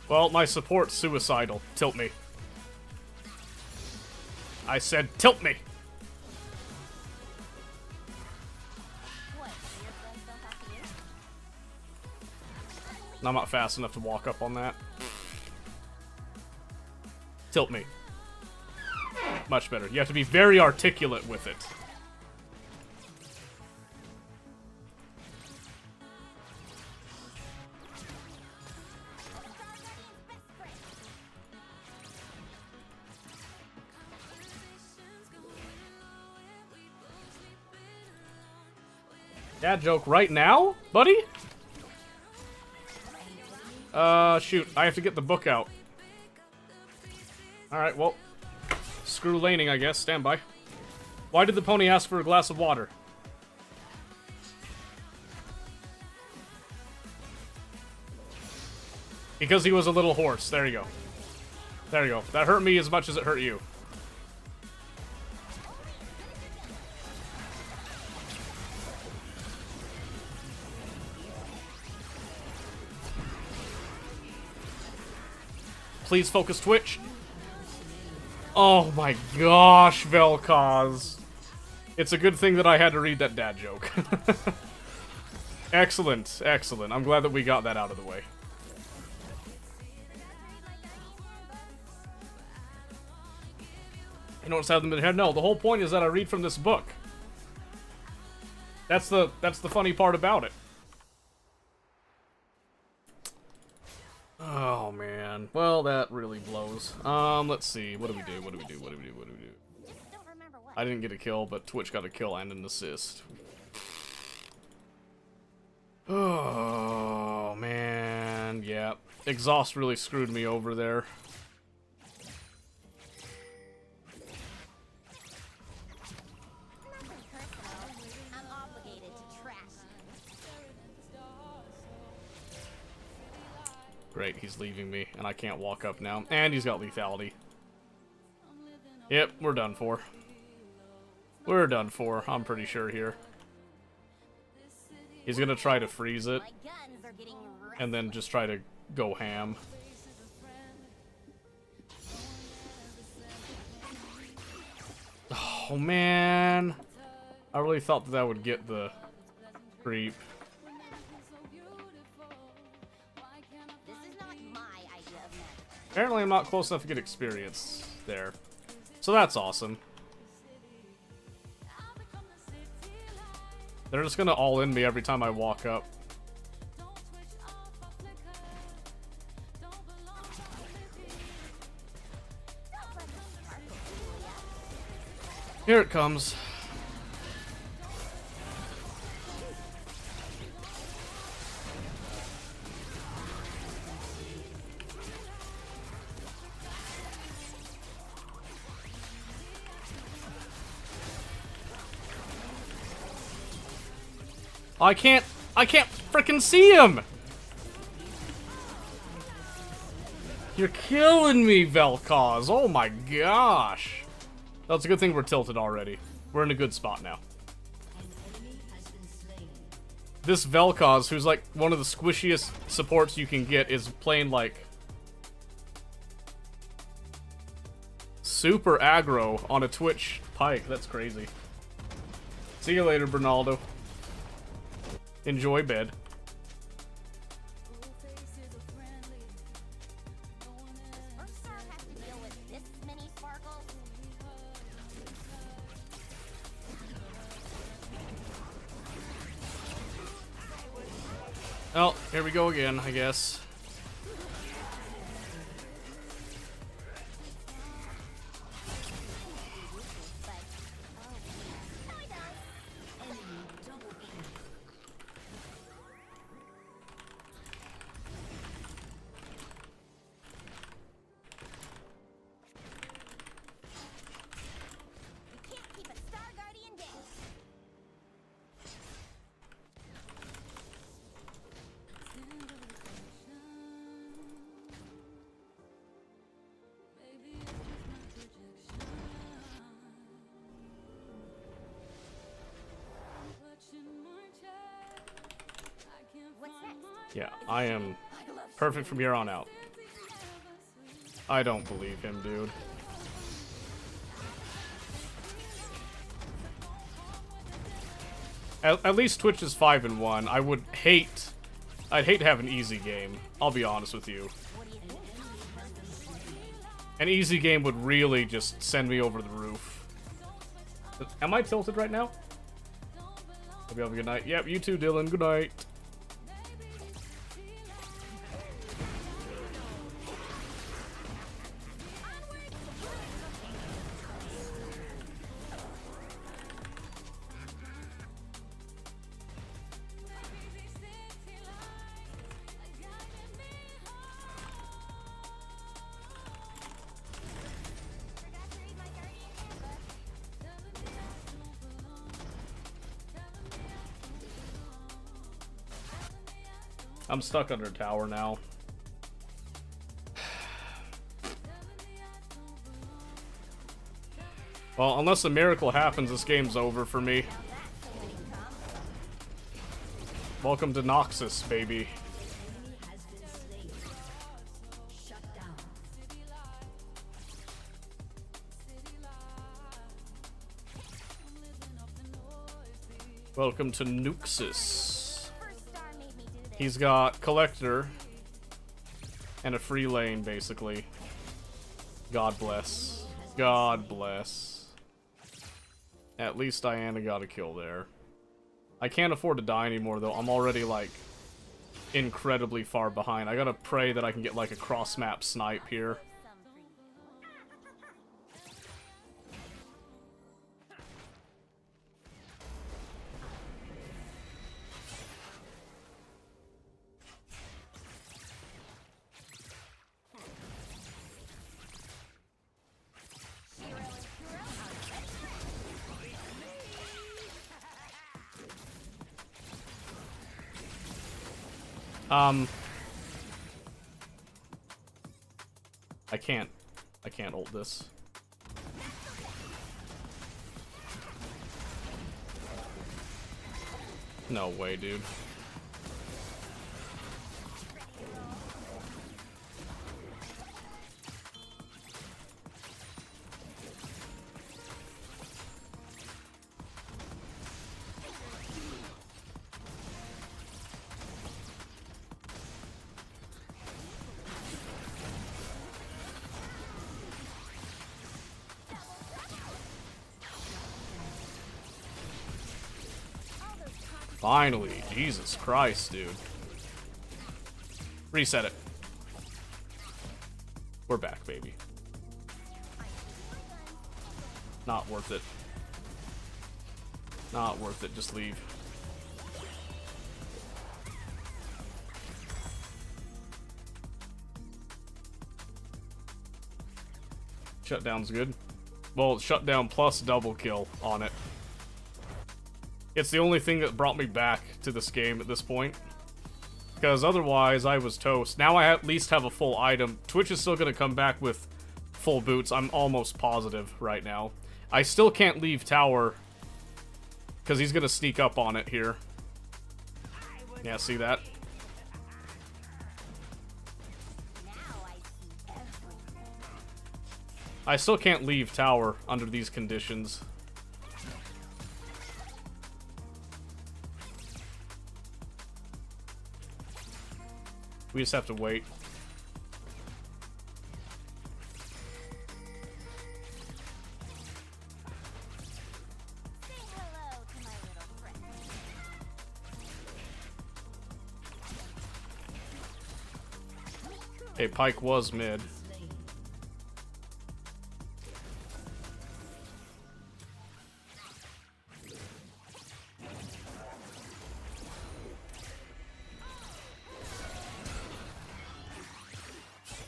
Well, my support's suicidal. Tilt me. I said tilt me! what? Your friends don't talk to you? I'm not fast enough to walk up on that. Tilt me. Much better. You have to be very articulate with it. Dad joke right now, buddy? Shoot. I have to get the book out. Alright, well. Screw laning, I guess. Stand by. Why did the pony ask for a glass of water? Because he was a little horse. There you go. There you go. That hurt me as much as it hurt you. Please focus Twitch. Oh my gosh, Vel'Koz. It's a good thing that I had to read that dad joke. Excellent, excellent. I'm glad that we got that out of the way. You don't have them in head? No, the whole point is that I read from this book. That's the funny part about it. Oh man. Well, that really blows. Let's see. What do we do? What do we do? What do we do? What do we do? Just don't remember what. I didn't get a kill, but Twitch got a kill and an assist. Oh man, yeah. Exhaust really screwed me over there. Nothing personal. I'm obligated to trash you. Great, he's leaving me, and I can't walk up now. And he's got lethality. Yep, we're done for. We're done for, I'm pretty sure here. He's gonna try to freeze it, My guns are getting and then just try to go ham. Oh man, I really thought that would get the creep. This is not my idea of magic. Apparently I'm not close enough to get experience there. So that's awesome. They're just gonna all in me every time I walk up. Here it comes. I can't frickin' see him! You're killing me, Vel'Koz. Oh my gosh. That's a good thing we're tilted already. We're in a good spot now. This Vel'Koz, who's like one of the squishiest supports you can get, is playing like super aggro on a Twitch Pyke. That's crazy. See you later, Bernaldo. Enjoy bed. Does Earthstar have to deal with this many sparkles? Oh, here we go again, I guess. You can't keep a Star Guardian down. What's next? Yeah, I am perfect from here on out. I don't believe him, dude. At least Twitch is 5-1. I'd hate to have an easy game. I'll be honest with you. An easy game would really just send me over the roof. Am I tilted right now? Hope you have a good night. Yep, you too, Dylan. Good night. Forgot to read my Guardian handbook. I'm stuck under a tower now. Well, unless a miracle happens, this game's over for me. Welcome to Noxus, baby. Has been slain. Shut down. Welcome to Nuxus. First star made me do this. He's got Collector and a free lane, basically. God bless. God bless. At least Diana got a kill there. I can't afford to die anymore, though. I'm already, like, incredibly far behind. I gotta pray that I can get, like, a cross-map snipe here. Some for you. Shiro and Kuro are ready. I can't ult this. No way, dude. Finally, Jesus Christ, dude. Reset it. We're back, baby. Not worth it. Not worth it, just leave. Shutdown's good. Well, shutdown plus double kill on it. It's the only thing that brought me back to this game at this point. Because otherwise, I was toast. Now I at least have a full item. Twitch is still going to come back with full boots. I'm almost positive right now. I still can't leave tower. Because he's going to sneak up on it here. Yeah, see that? Now I see everything. I still can't leave tower under these conditions. We just have to wait. Say hello to my little friend. Hey, Pyke was mid.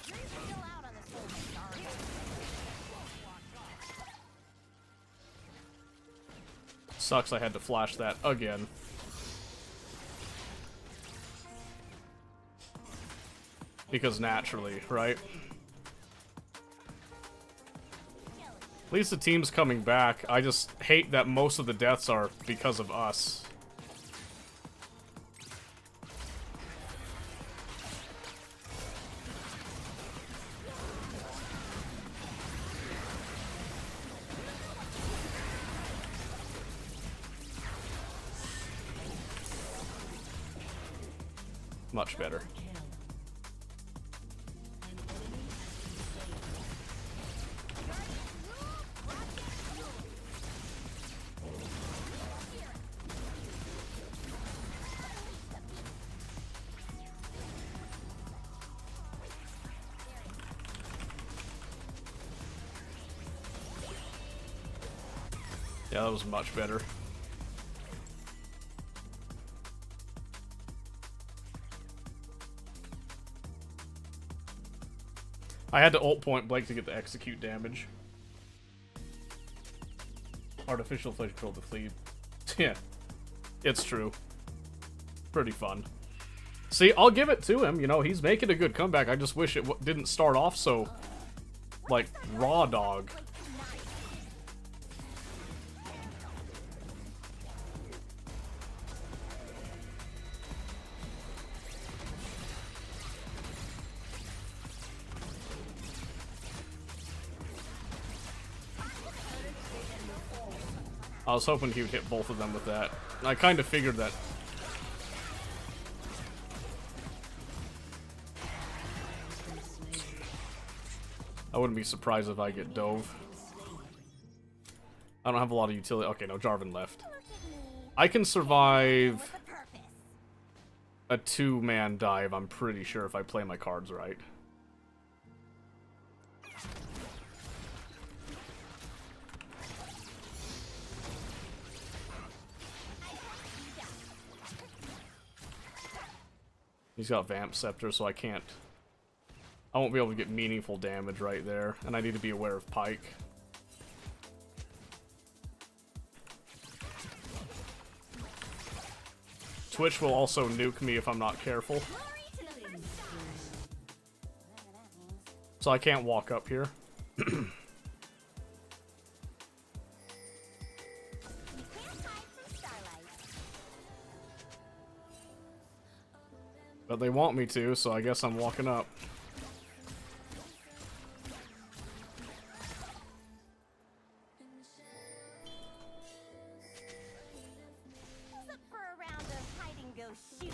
You're still out on this whole star thing. Sucks I had to flash that again. Because naturally, right? At least the team's coming back. I just hate that most of the deaths are because of us. Much better. Yeah, that was much better. I had to ult point Blake to get the execute damage. Artificial flesh control the fleet. Yeah, it's true. Pretty fun. See, I'll give it to him. You know, he's making a good comeback. I just wish it didn't start off so, like, raw dog. I was hoping he would hit both of them with that. I kind of figured that. I wouldn't be surprised if I get dove. I don't have a lot of utility. Okay, no, Jarvan left. Look at me. I can survive With a purpose. a 2-man dive, I'm pretty sure, if I play my cards right. He's got Vamp Scepter, so I can't... I won't be able to get meaningful damage right there, and I need to be aware of Pyke. Twitch will also nuke me if I'm not careful. Glory to the first shot. Whatever that means. So I can't walk up here. You can't hide from starlight. But they want me to, so I guess I'm walking up. Who's up for a round of hide and go shoot?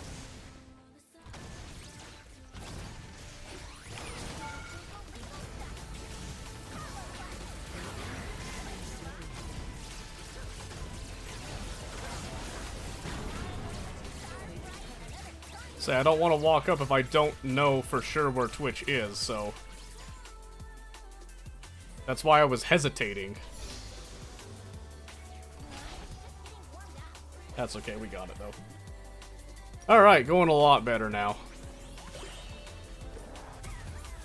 Say, I don't want to walk up if I don't know for sure where Twitch is, so... That's why I was hesitating. That's okay, we got it though. Alright, going a lot better now.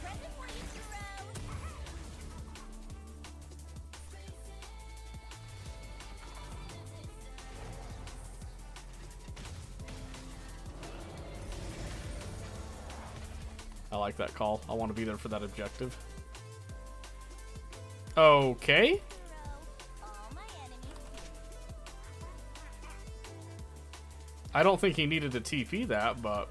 Present for you, Kuro. I like that call. I want to be there for that objective. Okay. Kuro. All my enemies. I don't think he needed to TP that, but...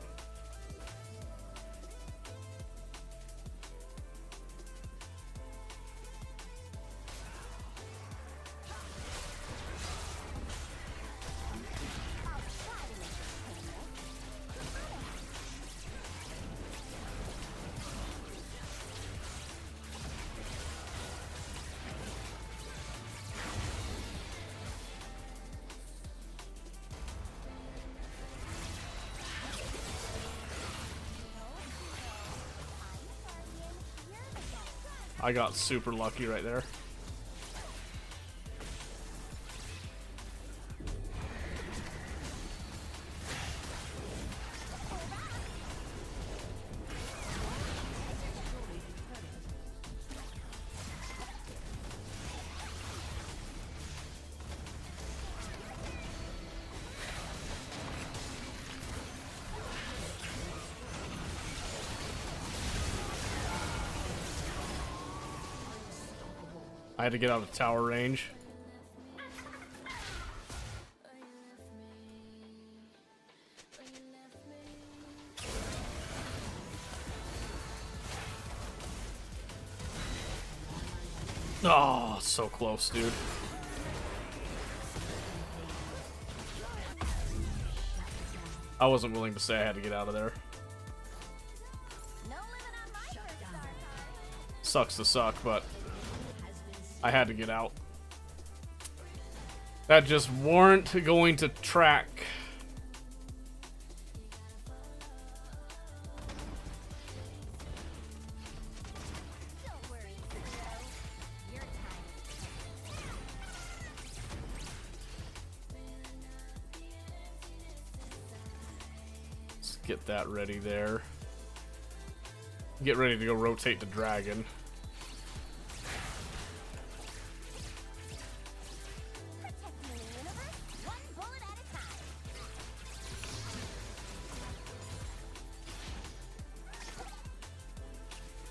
I got super lucky right there. I had to get out of tower range. Oh, so close, dude. I wasn't willing to say I had to get out of there. No limit on my first star card. Sucks to suck, but I had to get out. That just weren't going to track. Don't worry, Kuro. Your time is Let's get that ready there. Get ready to go rotate the dragon. protecting the universe one bullet at a time.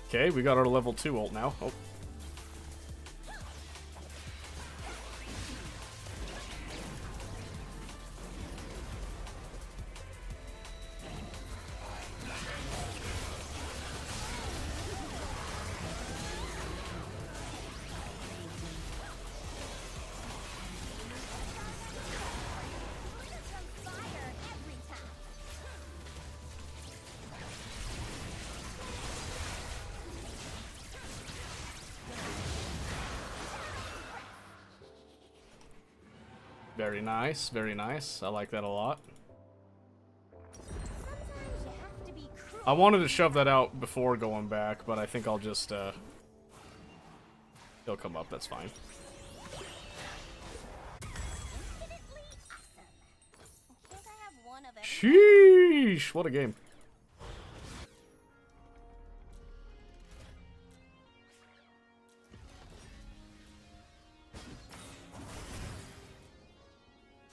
Okay, we got our level 2 ult now. Oh. Very nice, very nice. I like that a lot. Sometimes you have to be cruel. I wanted to shove that out before going back, but I think I'll just, he'll come up, that's fine. Infinitely awesome. Can't I have one of every? Sheesh, what a game.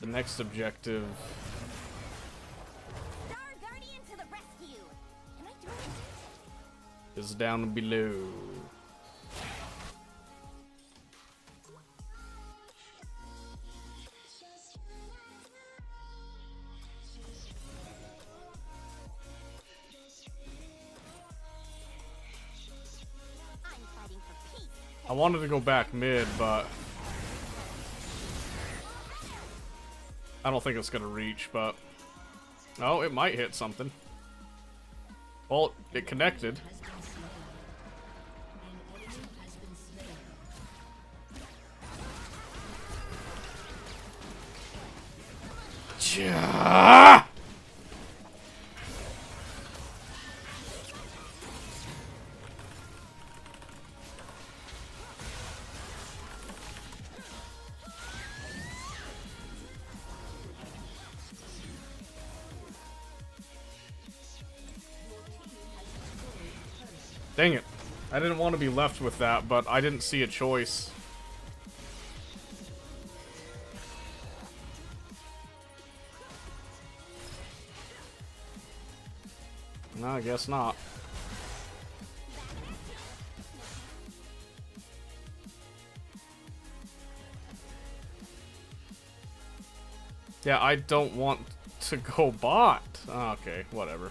The next objective. Star Guardian to the rescue. Can I do it? Is down below. I'm fighting for peace. I wanted to go back mid, but I don't think it's gonna reach, but oh, it might hit something. Well, it connected. Has been slain. An enemy has been slain. Ja! Dang it. I didn't want to be left with that, but I didn't see a choice. No, I guess not. Yeah, I don't want to go bot. Okay, whatever.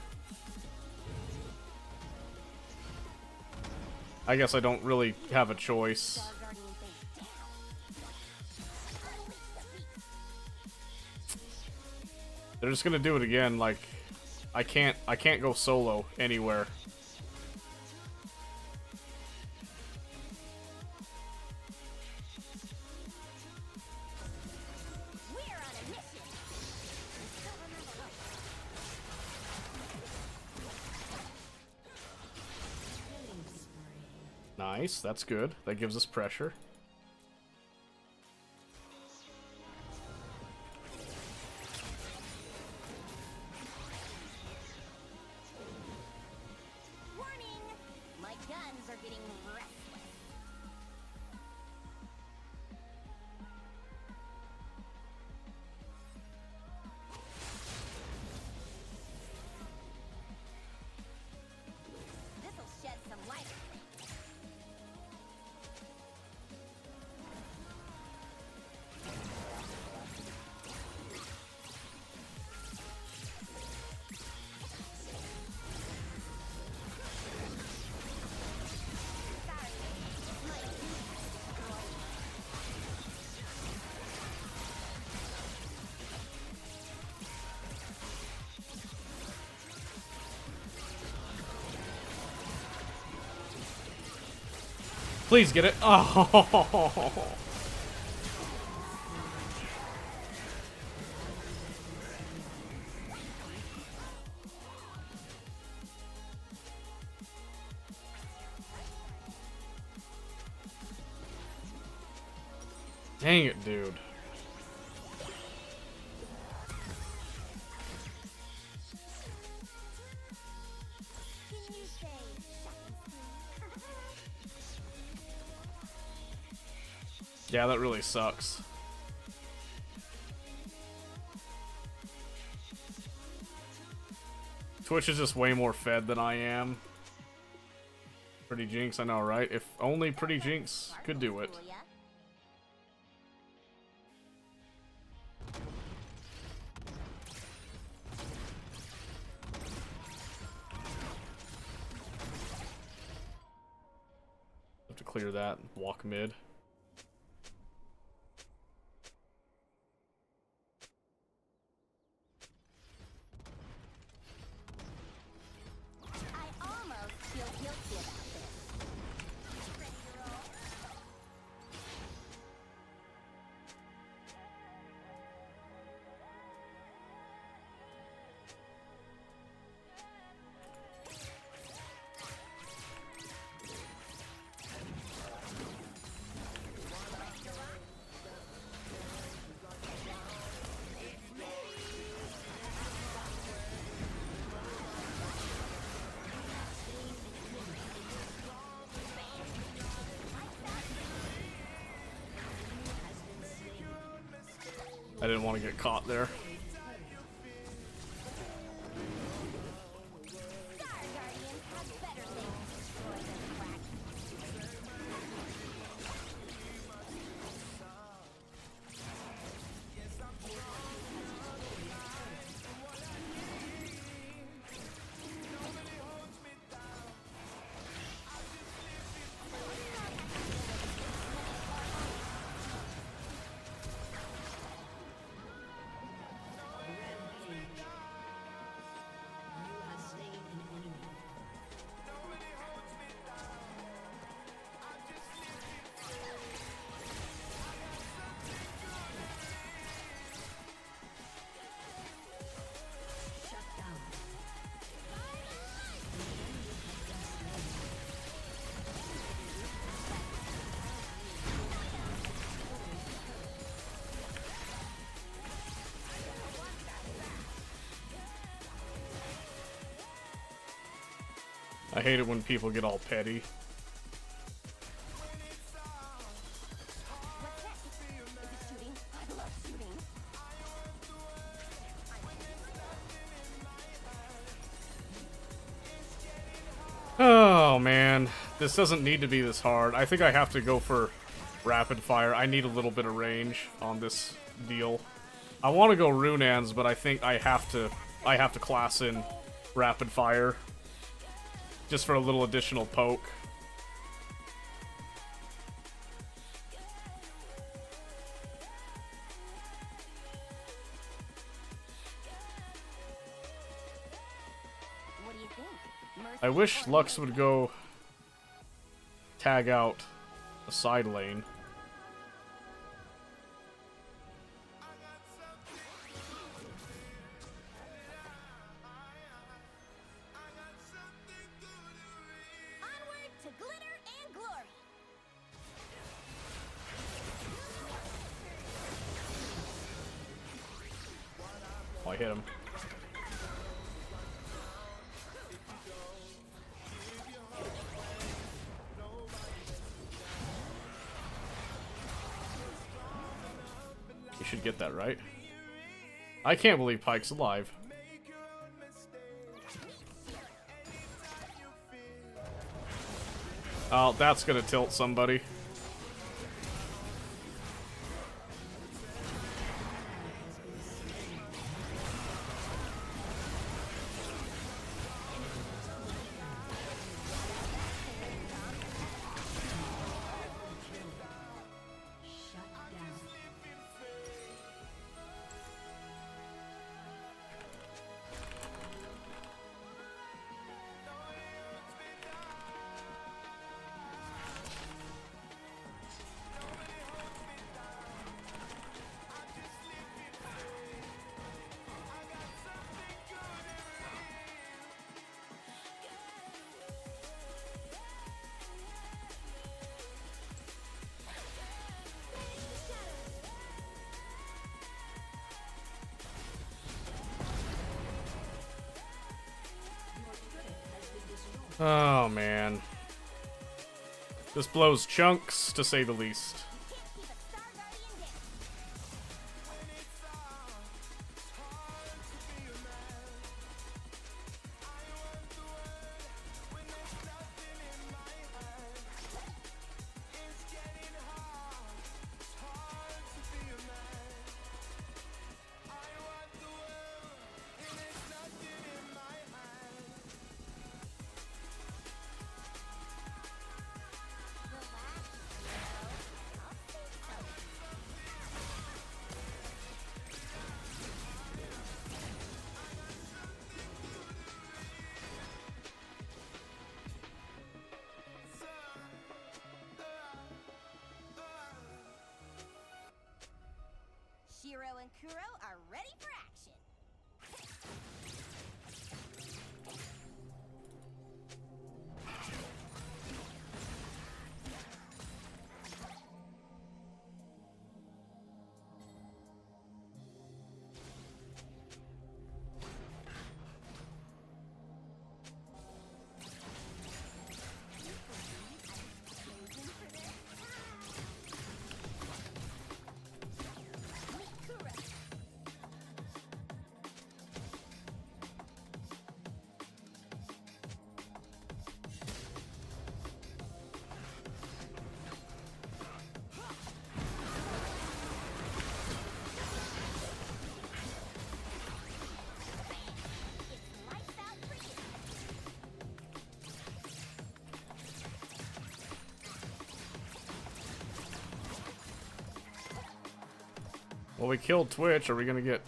I guess I don't really have a choice. Star Guardian face down. Unleash the beast. They're just gonna do it again, like I can't go solo anywhere. We're on a mission. Killing spree. Nice, that's good. That gives us pressure. Warning! My guns are getting restless. This'll shed some light. Sorry. My duty is destroyed. Please get it. Oh. Dang it, dude. Can you say shopping spree? Yeah, that really sucks. Twitch is just way more fed than I am. Pretty Jinx, I know, right? If only Pretty Jinx could do it. Fool ya. Have to clear that. Walk mid. I almost feel guilty about this. Ready to roll? I didn't want to get caught there. Star Guardians have better things to destroy than Bracken. You have slain an enemy. Shut down. I hate it when people get all petty. What's that? Is it shooting? I love shooting. Oh man, this doesn't need to be this hard. I think I have to go for rapid fire. I need a little bit of range on this deal. I want to go Runans, but I think I have to class in rapid fire just for a little additional poke. What do you think? Mercy I wish or Lux Mercy? would go tag out a side lane. Onward to glitter and glory. Oh, I hit him. You should get that right. I can't believe Pyke's alive. Oh, that's gonna tilt somebody. Shut down. Oh man. This blows chunks, to say the least. Can't keep a Star Guardian down. Shiro and Kuro are ready for action. Waiting for this. Meet Kuro. Well, we killed Twitch. Are we gonna get...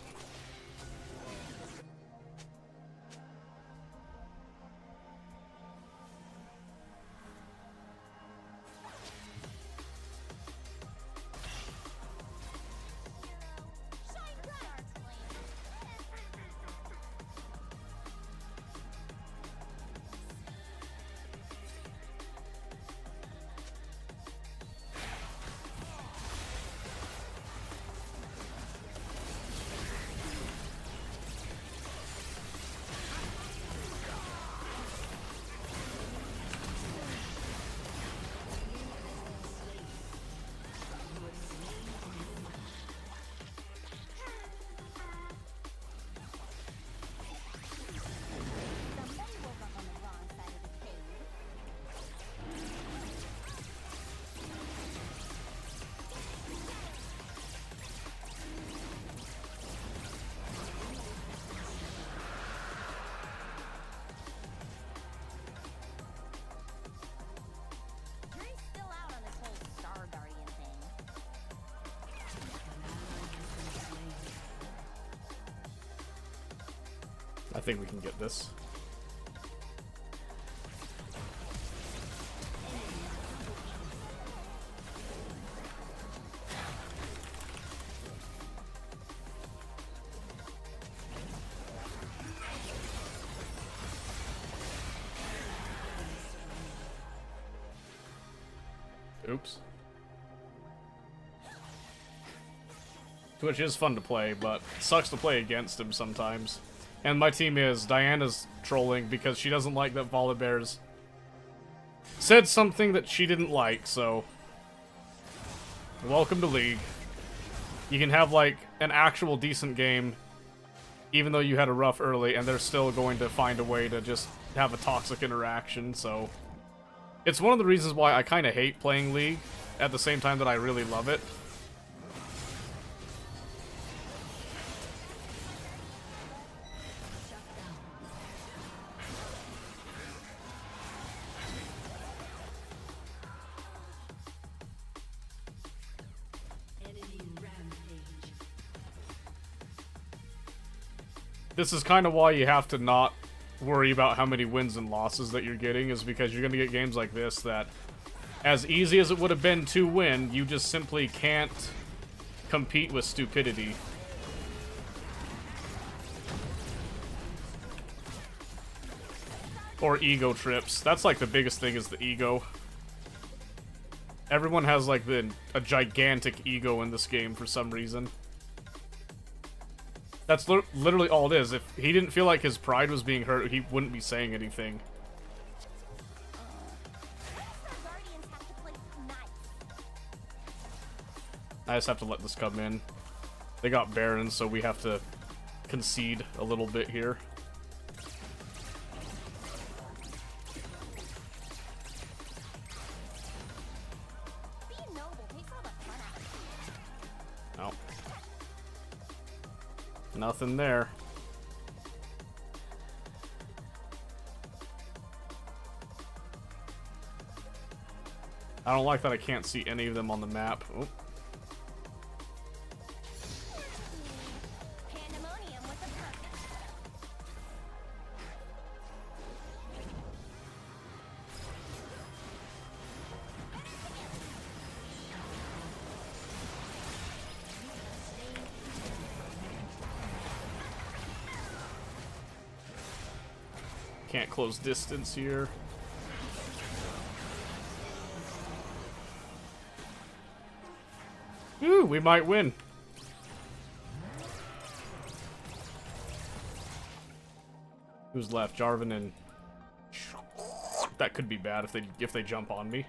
Somebody woke up on the wrong side of the cave. Jury's still out on this whole Star Guardian thing. I think we can get this. Oops. Twitch is fun to play, but it sucks to play against him sometimes. And my team is Diana's trolling because she doesn't like that Volibear's said something that she didn't like, so welcome to League. You can have like an actual decent game even though you had a rough early, and they're still going to find a way to just have a toxic interaction, so it's one of the reasons why I kind of hate playing League at the same time that I really love it. This is kind of why you have to not worry about how many wins and losses that you're getting, is because you're going to get games like this that, as easy as it would have been to win, you just simply can't compete with stupidity. Or ego trips. That's like the biggest thing, is the ego. Everyone has like a gigantic ego in this game for some reason. That's literally all it is. If he didn't feel like his pride was being hurt, he wouldn't be saying anything. Guardians have to play nice. I just have to let this come in. They got Baron, so we have to concede a little bit here. Being noble takes all the fun out of it. No. Nothing there. I don't like that I can't see any of them on the map. Oh. Pandemonium with a purpose. Can't close distance here. Ooh, we might win. Who's left? Jarvan and... That could be bad if they jump on me.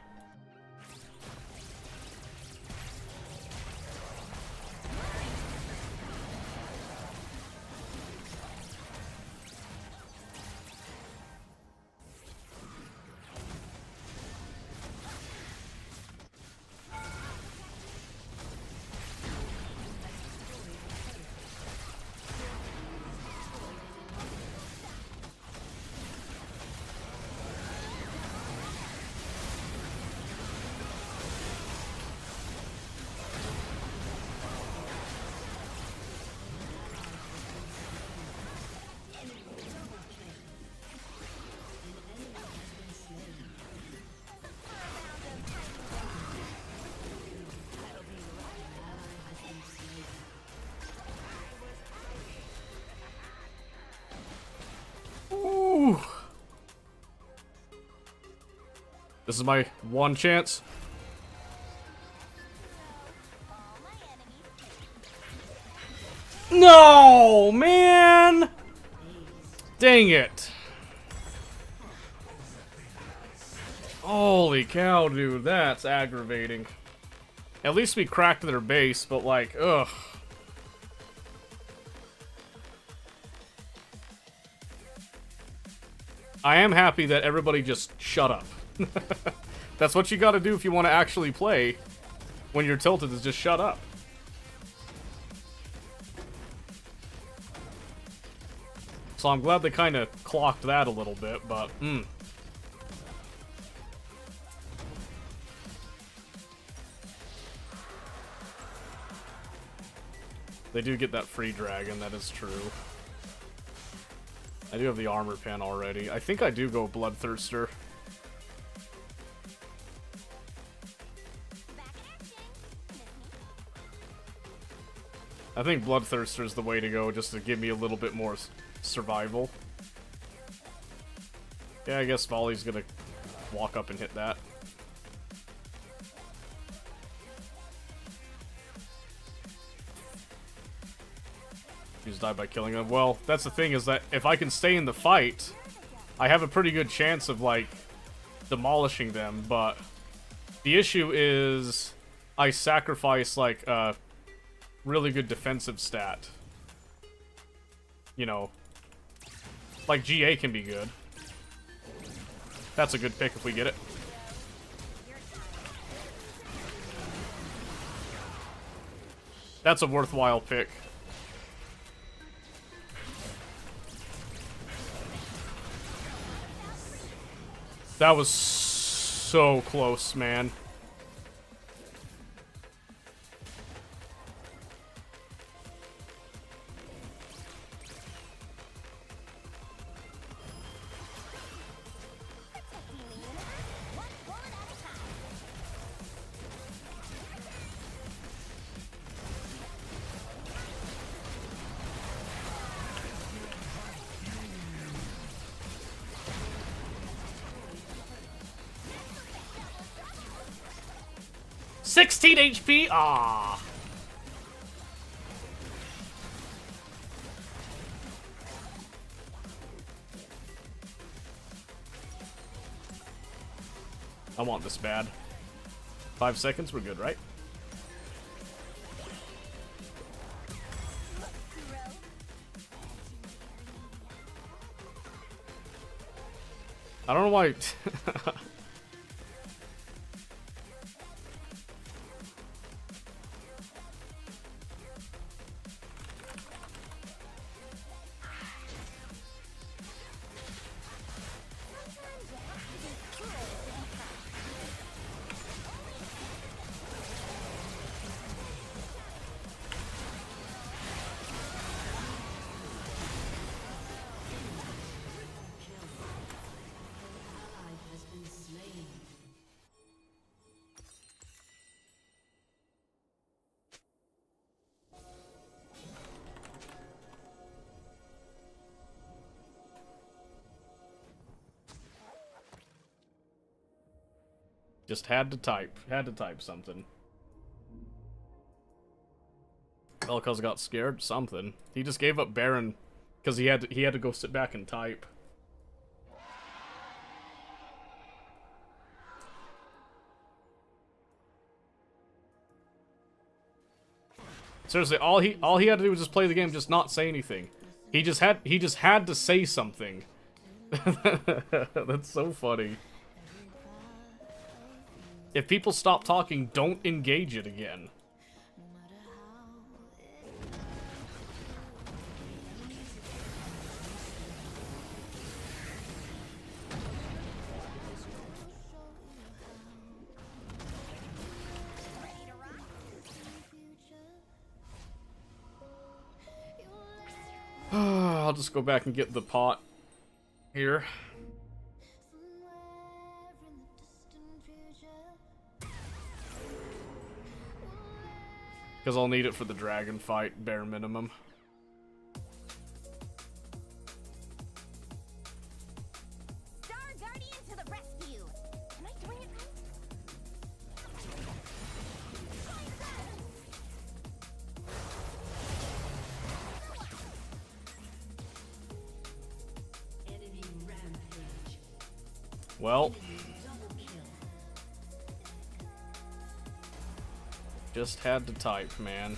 This is my one chance. No, man! Dang it. Holy cow, dude, that's aggravating. At least we cracked their base, but like, ugh. I am happy that everybody just shut up. That's what you gotta do if you want to actually play when you're tilted, is just shut up. So I'm glad they kind of clocked that a little bit, but, They do get that free dragon, that is true. I do have the armor pen already. I think I do go Bloodthirster. I think Bloodthirster is the way to go, just to give me a little bit more survival. Yeah, I guess Volley's gonna walk up and hit that. He's died by killing them. Well, that's the thing, is that if I can stay in the fight, I have a pretty good chance of, like, demolishing them, but the issue is I sacrifice, like, a really good defensive stat. You know, like GA can be good. That's a good pick if we get it. That's a worthwhile pick. That was so close, man. $16 HP? Ah. I want this bad. 5 seconds, we're good, right? I don't know why. Just had to type something. Vel'Koz got scared, something. He just gave up Baron because he had to go sit back and type. Seriously, all he had to do was just play the game, just not say anything. He just had to say something. That's so funny. If people stop talking, don't engage it again. I'll just go back and get the pot here. Because I'll need it for the dragon fight, bare minimum. Star Guardian to the rescue! Am I doing it Well, just had to type, man.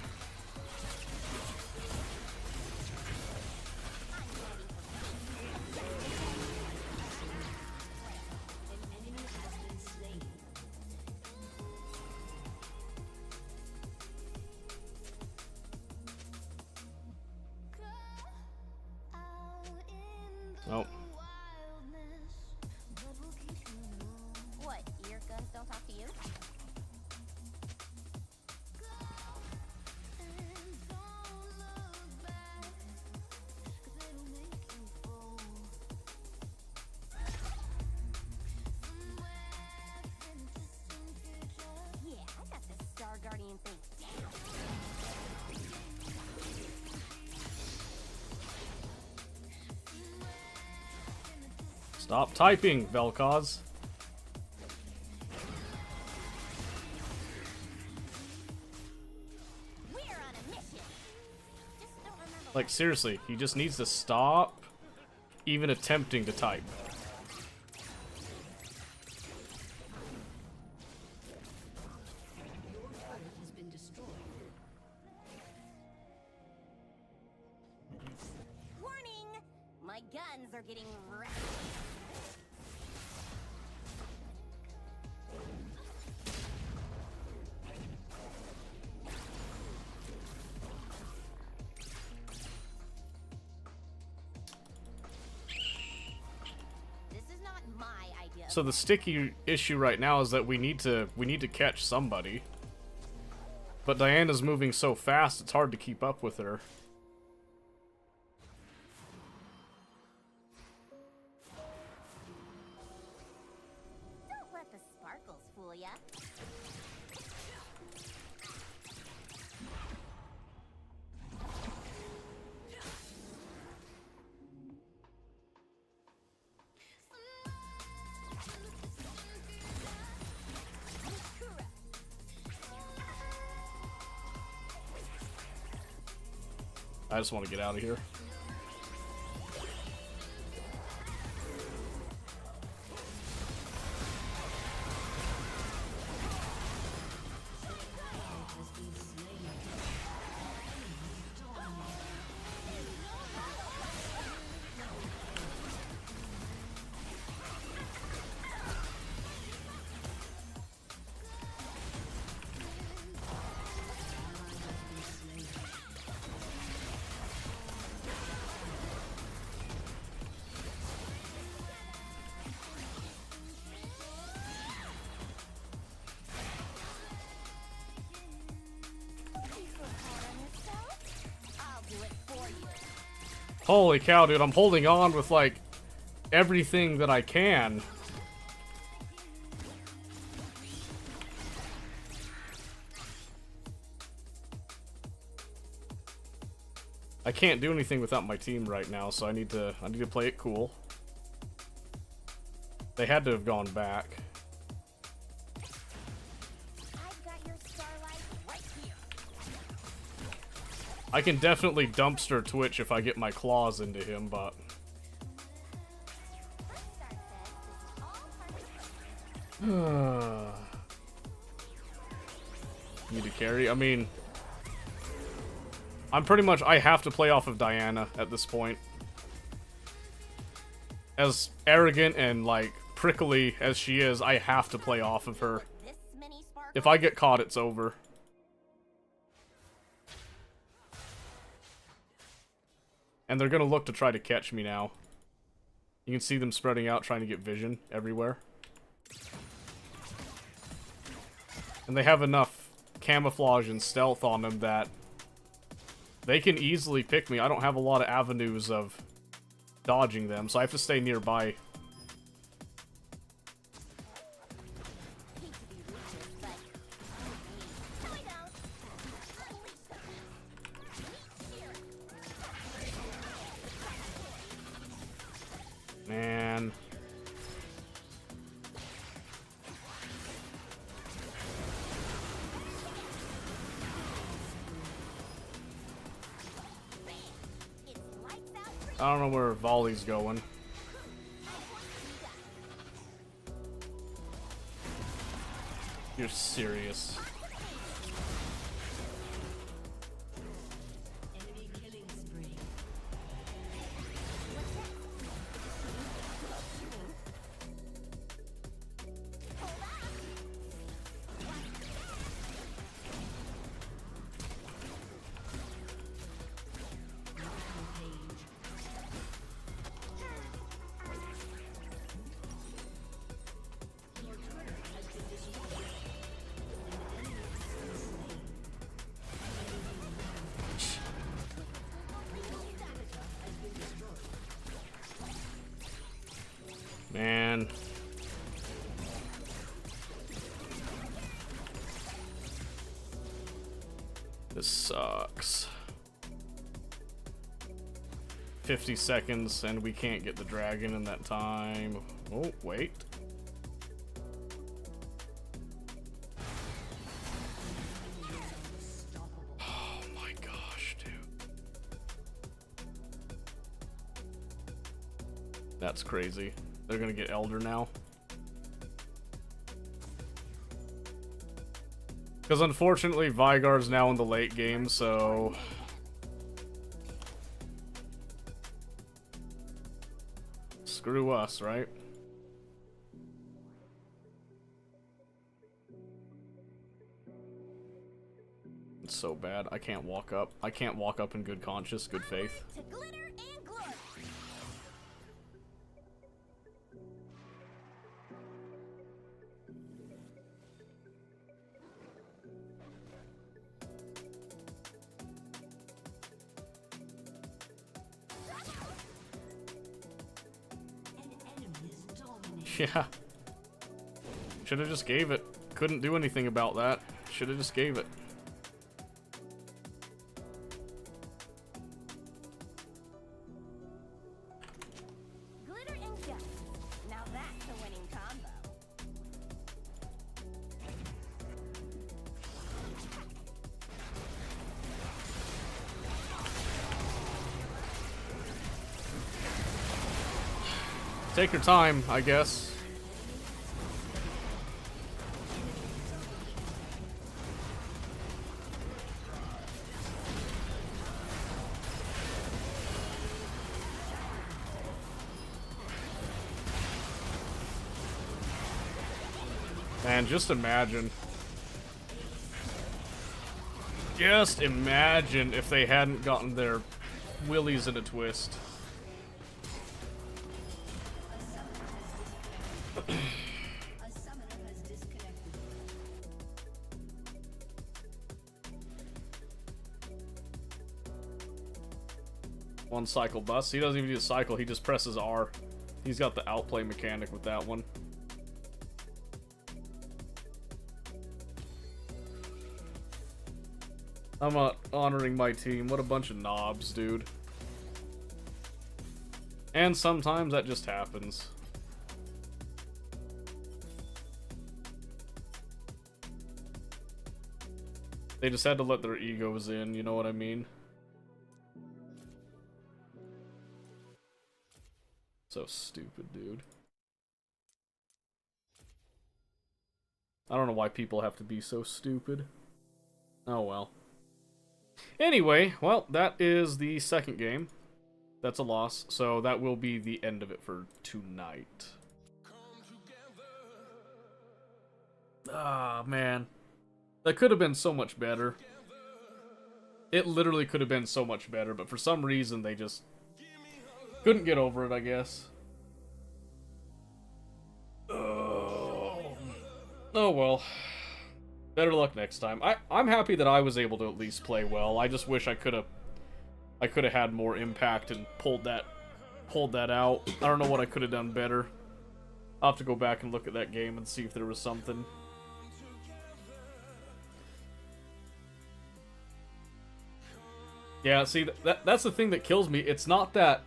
Nope. What? Your guns don't talk to you? Yeah, I got this Star Guardian thing down. Stop typing, Vel'Koz. We're on a mission. Just don't remember. Like, seriously, he just needs to stop even attempting to type. has been destroyed. Warning! My guns are getting wrecked. This is not my idea. So the sticky issue right now is that we need to catch somebody. But Diana's moving so fast, it's hard to keep up with her. Don't let the sparkles fool ya. I just want to get out of here. I'll do it for you. Holy cow, dude, I'm holding on with, like, everything that I can. I can't do anything without my team right now, so I need to play it cool. They had to have gone back. I've got your starlight right here. I can definitely dumpster Twitch if I get my claws into him, but First Star says this is all part of need to carry. I mean, I'm pretty much, I have to play off of Diana at this point. As arrogant and, like, prickly as she is, I have to play off of her. this many sparkles. If I get caught, it's over. And they're gonna look to try to catch me now. You can see them spreading out, trying to get vision everywhere. And they have enough camouflage and stealth on them that they can easily pick me. I don't have a lot of avenues of dodging them, so I have to stay nearby. Hate to be ruthless, but no, I don't. Unleash the beast. Here. Man. It's lights out for I don't know where Volley's going. You're serious. Enemy killing spree. Man. This sucks. 50 seconds and we can't get the dragon in that time. Oh, wait. Oh my gosh, dude. That's crazy. They're gonna get Elder now. Because unfortunately, Vygar's now in the late game, so... Screw us, right? It's so bad. I can't walk up. I can't walk up in good conscience, good faith. To glitter and glory. An enemy is dominating. Yeah. Should have just gave it. Couldn't do anything about that. Should have just gave it. Glitter and guts. Now that's a winning combo. Take your time, I guess. Man, just imagine. Just imagine if they hadn't gotten their willies in a twist. A summoner has disconnected. One cycle bust. He doesn't even need a cycle, he just presses R. He's got the outplay mechanic with that one. I'm not honoring my team. What a bunch of knobs, dude. And sometimes that just happens. They just had to let their egos in, you know what I mean? So stupid, dude. I don't know why people have to be so stupid. Oh well. Anyway, well, that is the second game. That's a loss, so that will be the end of it for tonight. Ah, man. That could have been so much better. It literally could have been so much better, but for some reason they just couldn't get over it, I guess. Oh well. Better luck next time. I'm happy that I was able to at least play well. I just wish I could have had more impact and pulled that out. I don't know what I could have done better. I'll have to go back and look at that game and see if there was something. Yeah, see, that's the thing that kills me. It's not that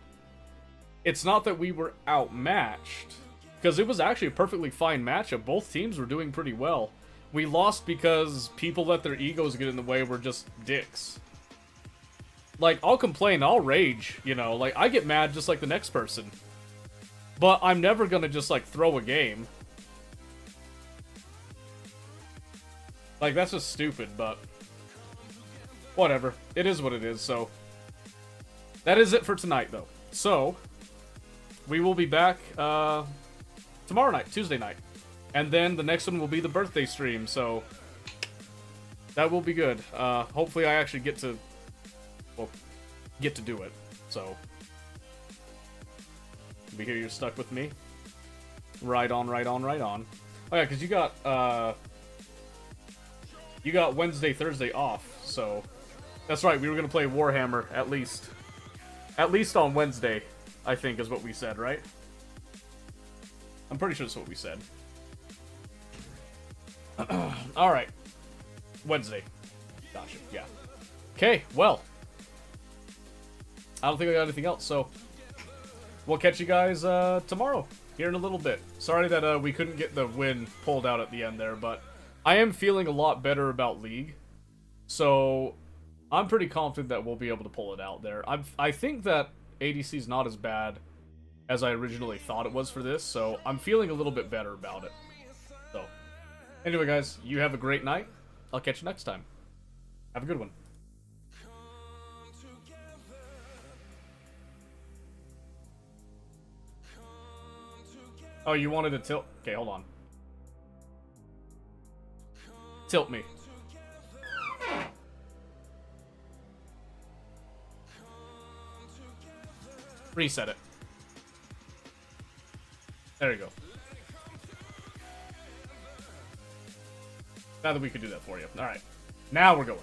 we were outmatched, because it was actually a perfectly fine matchup. Both teams were doing pretty well. We lost because people let their egos get in the way. Were just dicks. Like, I'll complain, I'll rage, you know, like, I get mad just like the next person. But I'm never gonna just, like, throw a game. Like, that's just stupid, but whatever. It is what it is, so that is it for tonight, though. So, we will be back tomorrow night, Tuesday night. And then the next one will be the birthday stream, so that will be good. Hopefully I actually get to do it. So, we hear you're stuck with me. Right on, right on, right on. Oh yeah, because you got Wednesday, Thursday off, so that's right. We were gonna play Warhammer at least on Wednesday, I think is what we said, right? I'm pretty sure that's what we said. All right, Wednesday. Gotcha. Yeah. Okay. Well, I don't think I got anything else, so we'll catch you guys tomorrow here in a little bit. Sorry that we couldn't get the win pulled out at the end there, but I am feeling a lot better about League, so I'm pretty confident that we'll be able to pull it out there. I think that ADC is not as bad as I originally thought it was for this, so I'm feeling a little bit better about it. So, anyway, guys, you have a great night. I'll catch you next time. Have a good one. Oh, you wanted to tilt? Okay, hold on. Tilt me. Reset it. There you go. Now that we could do that for you. Alright. Now we're going.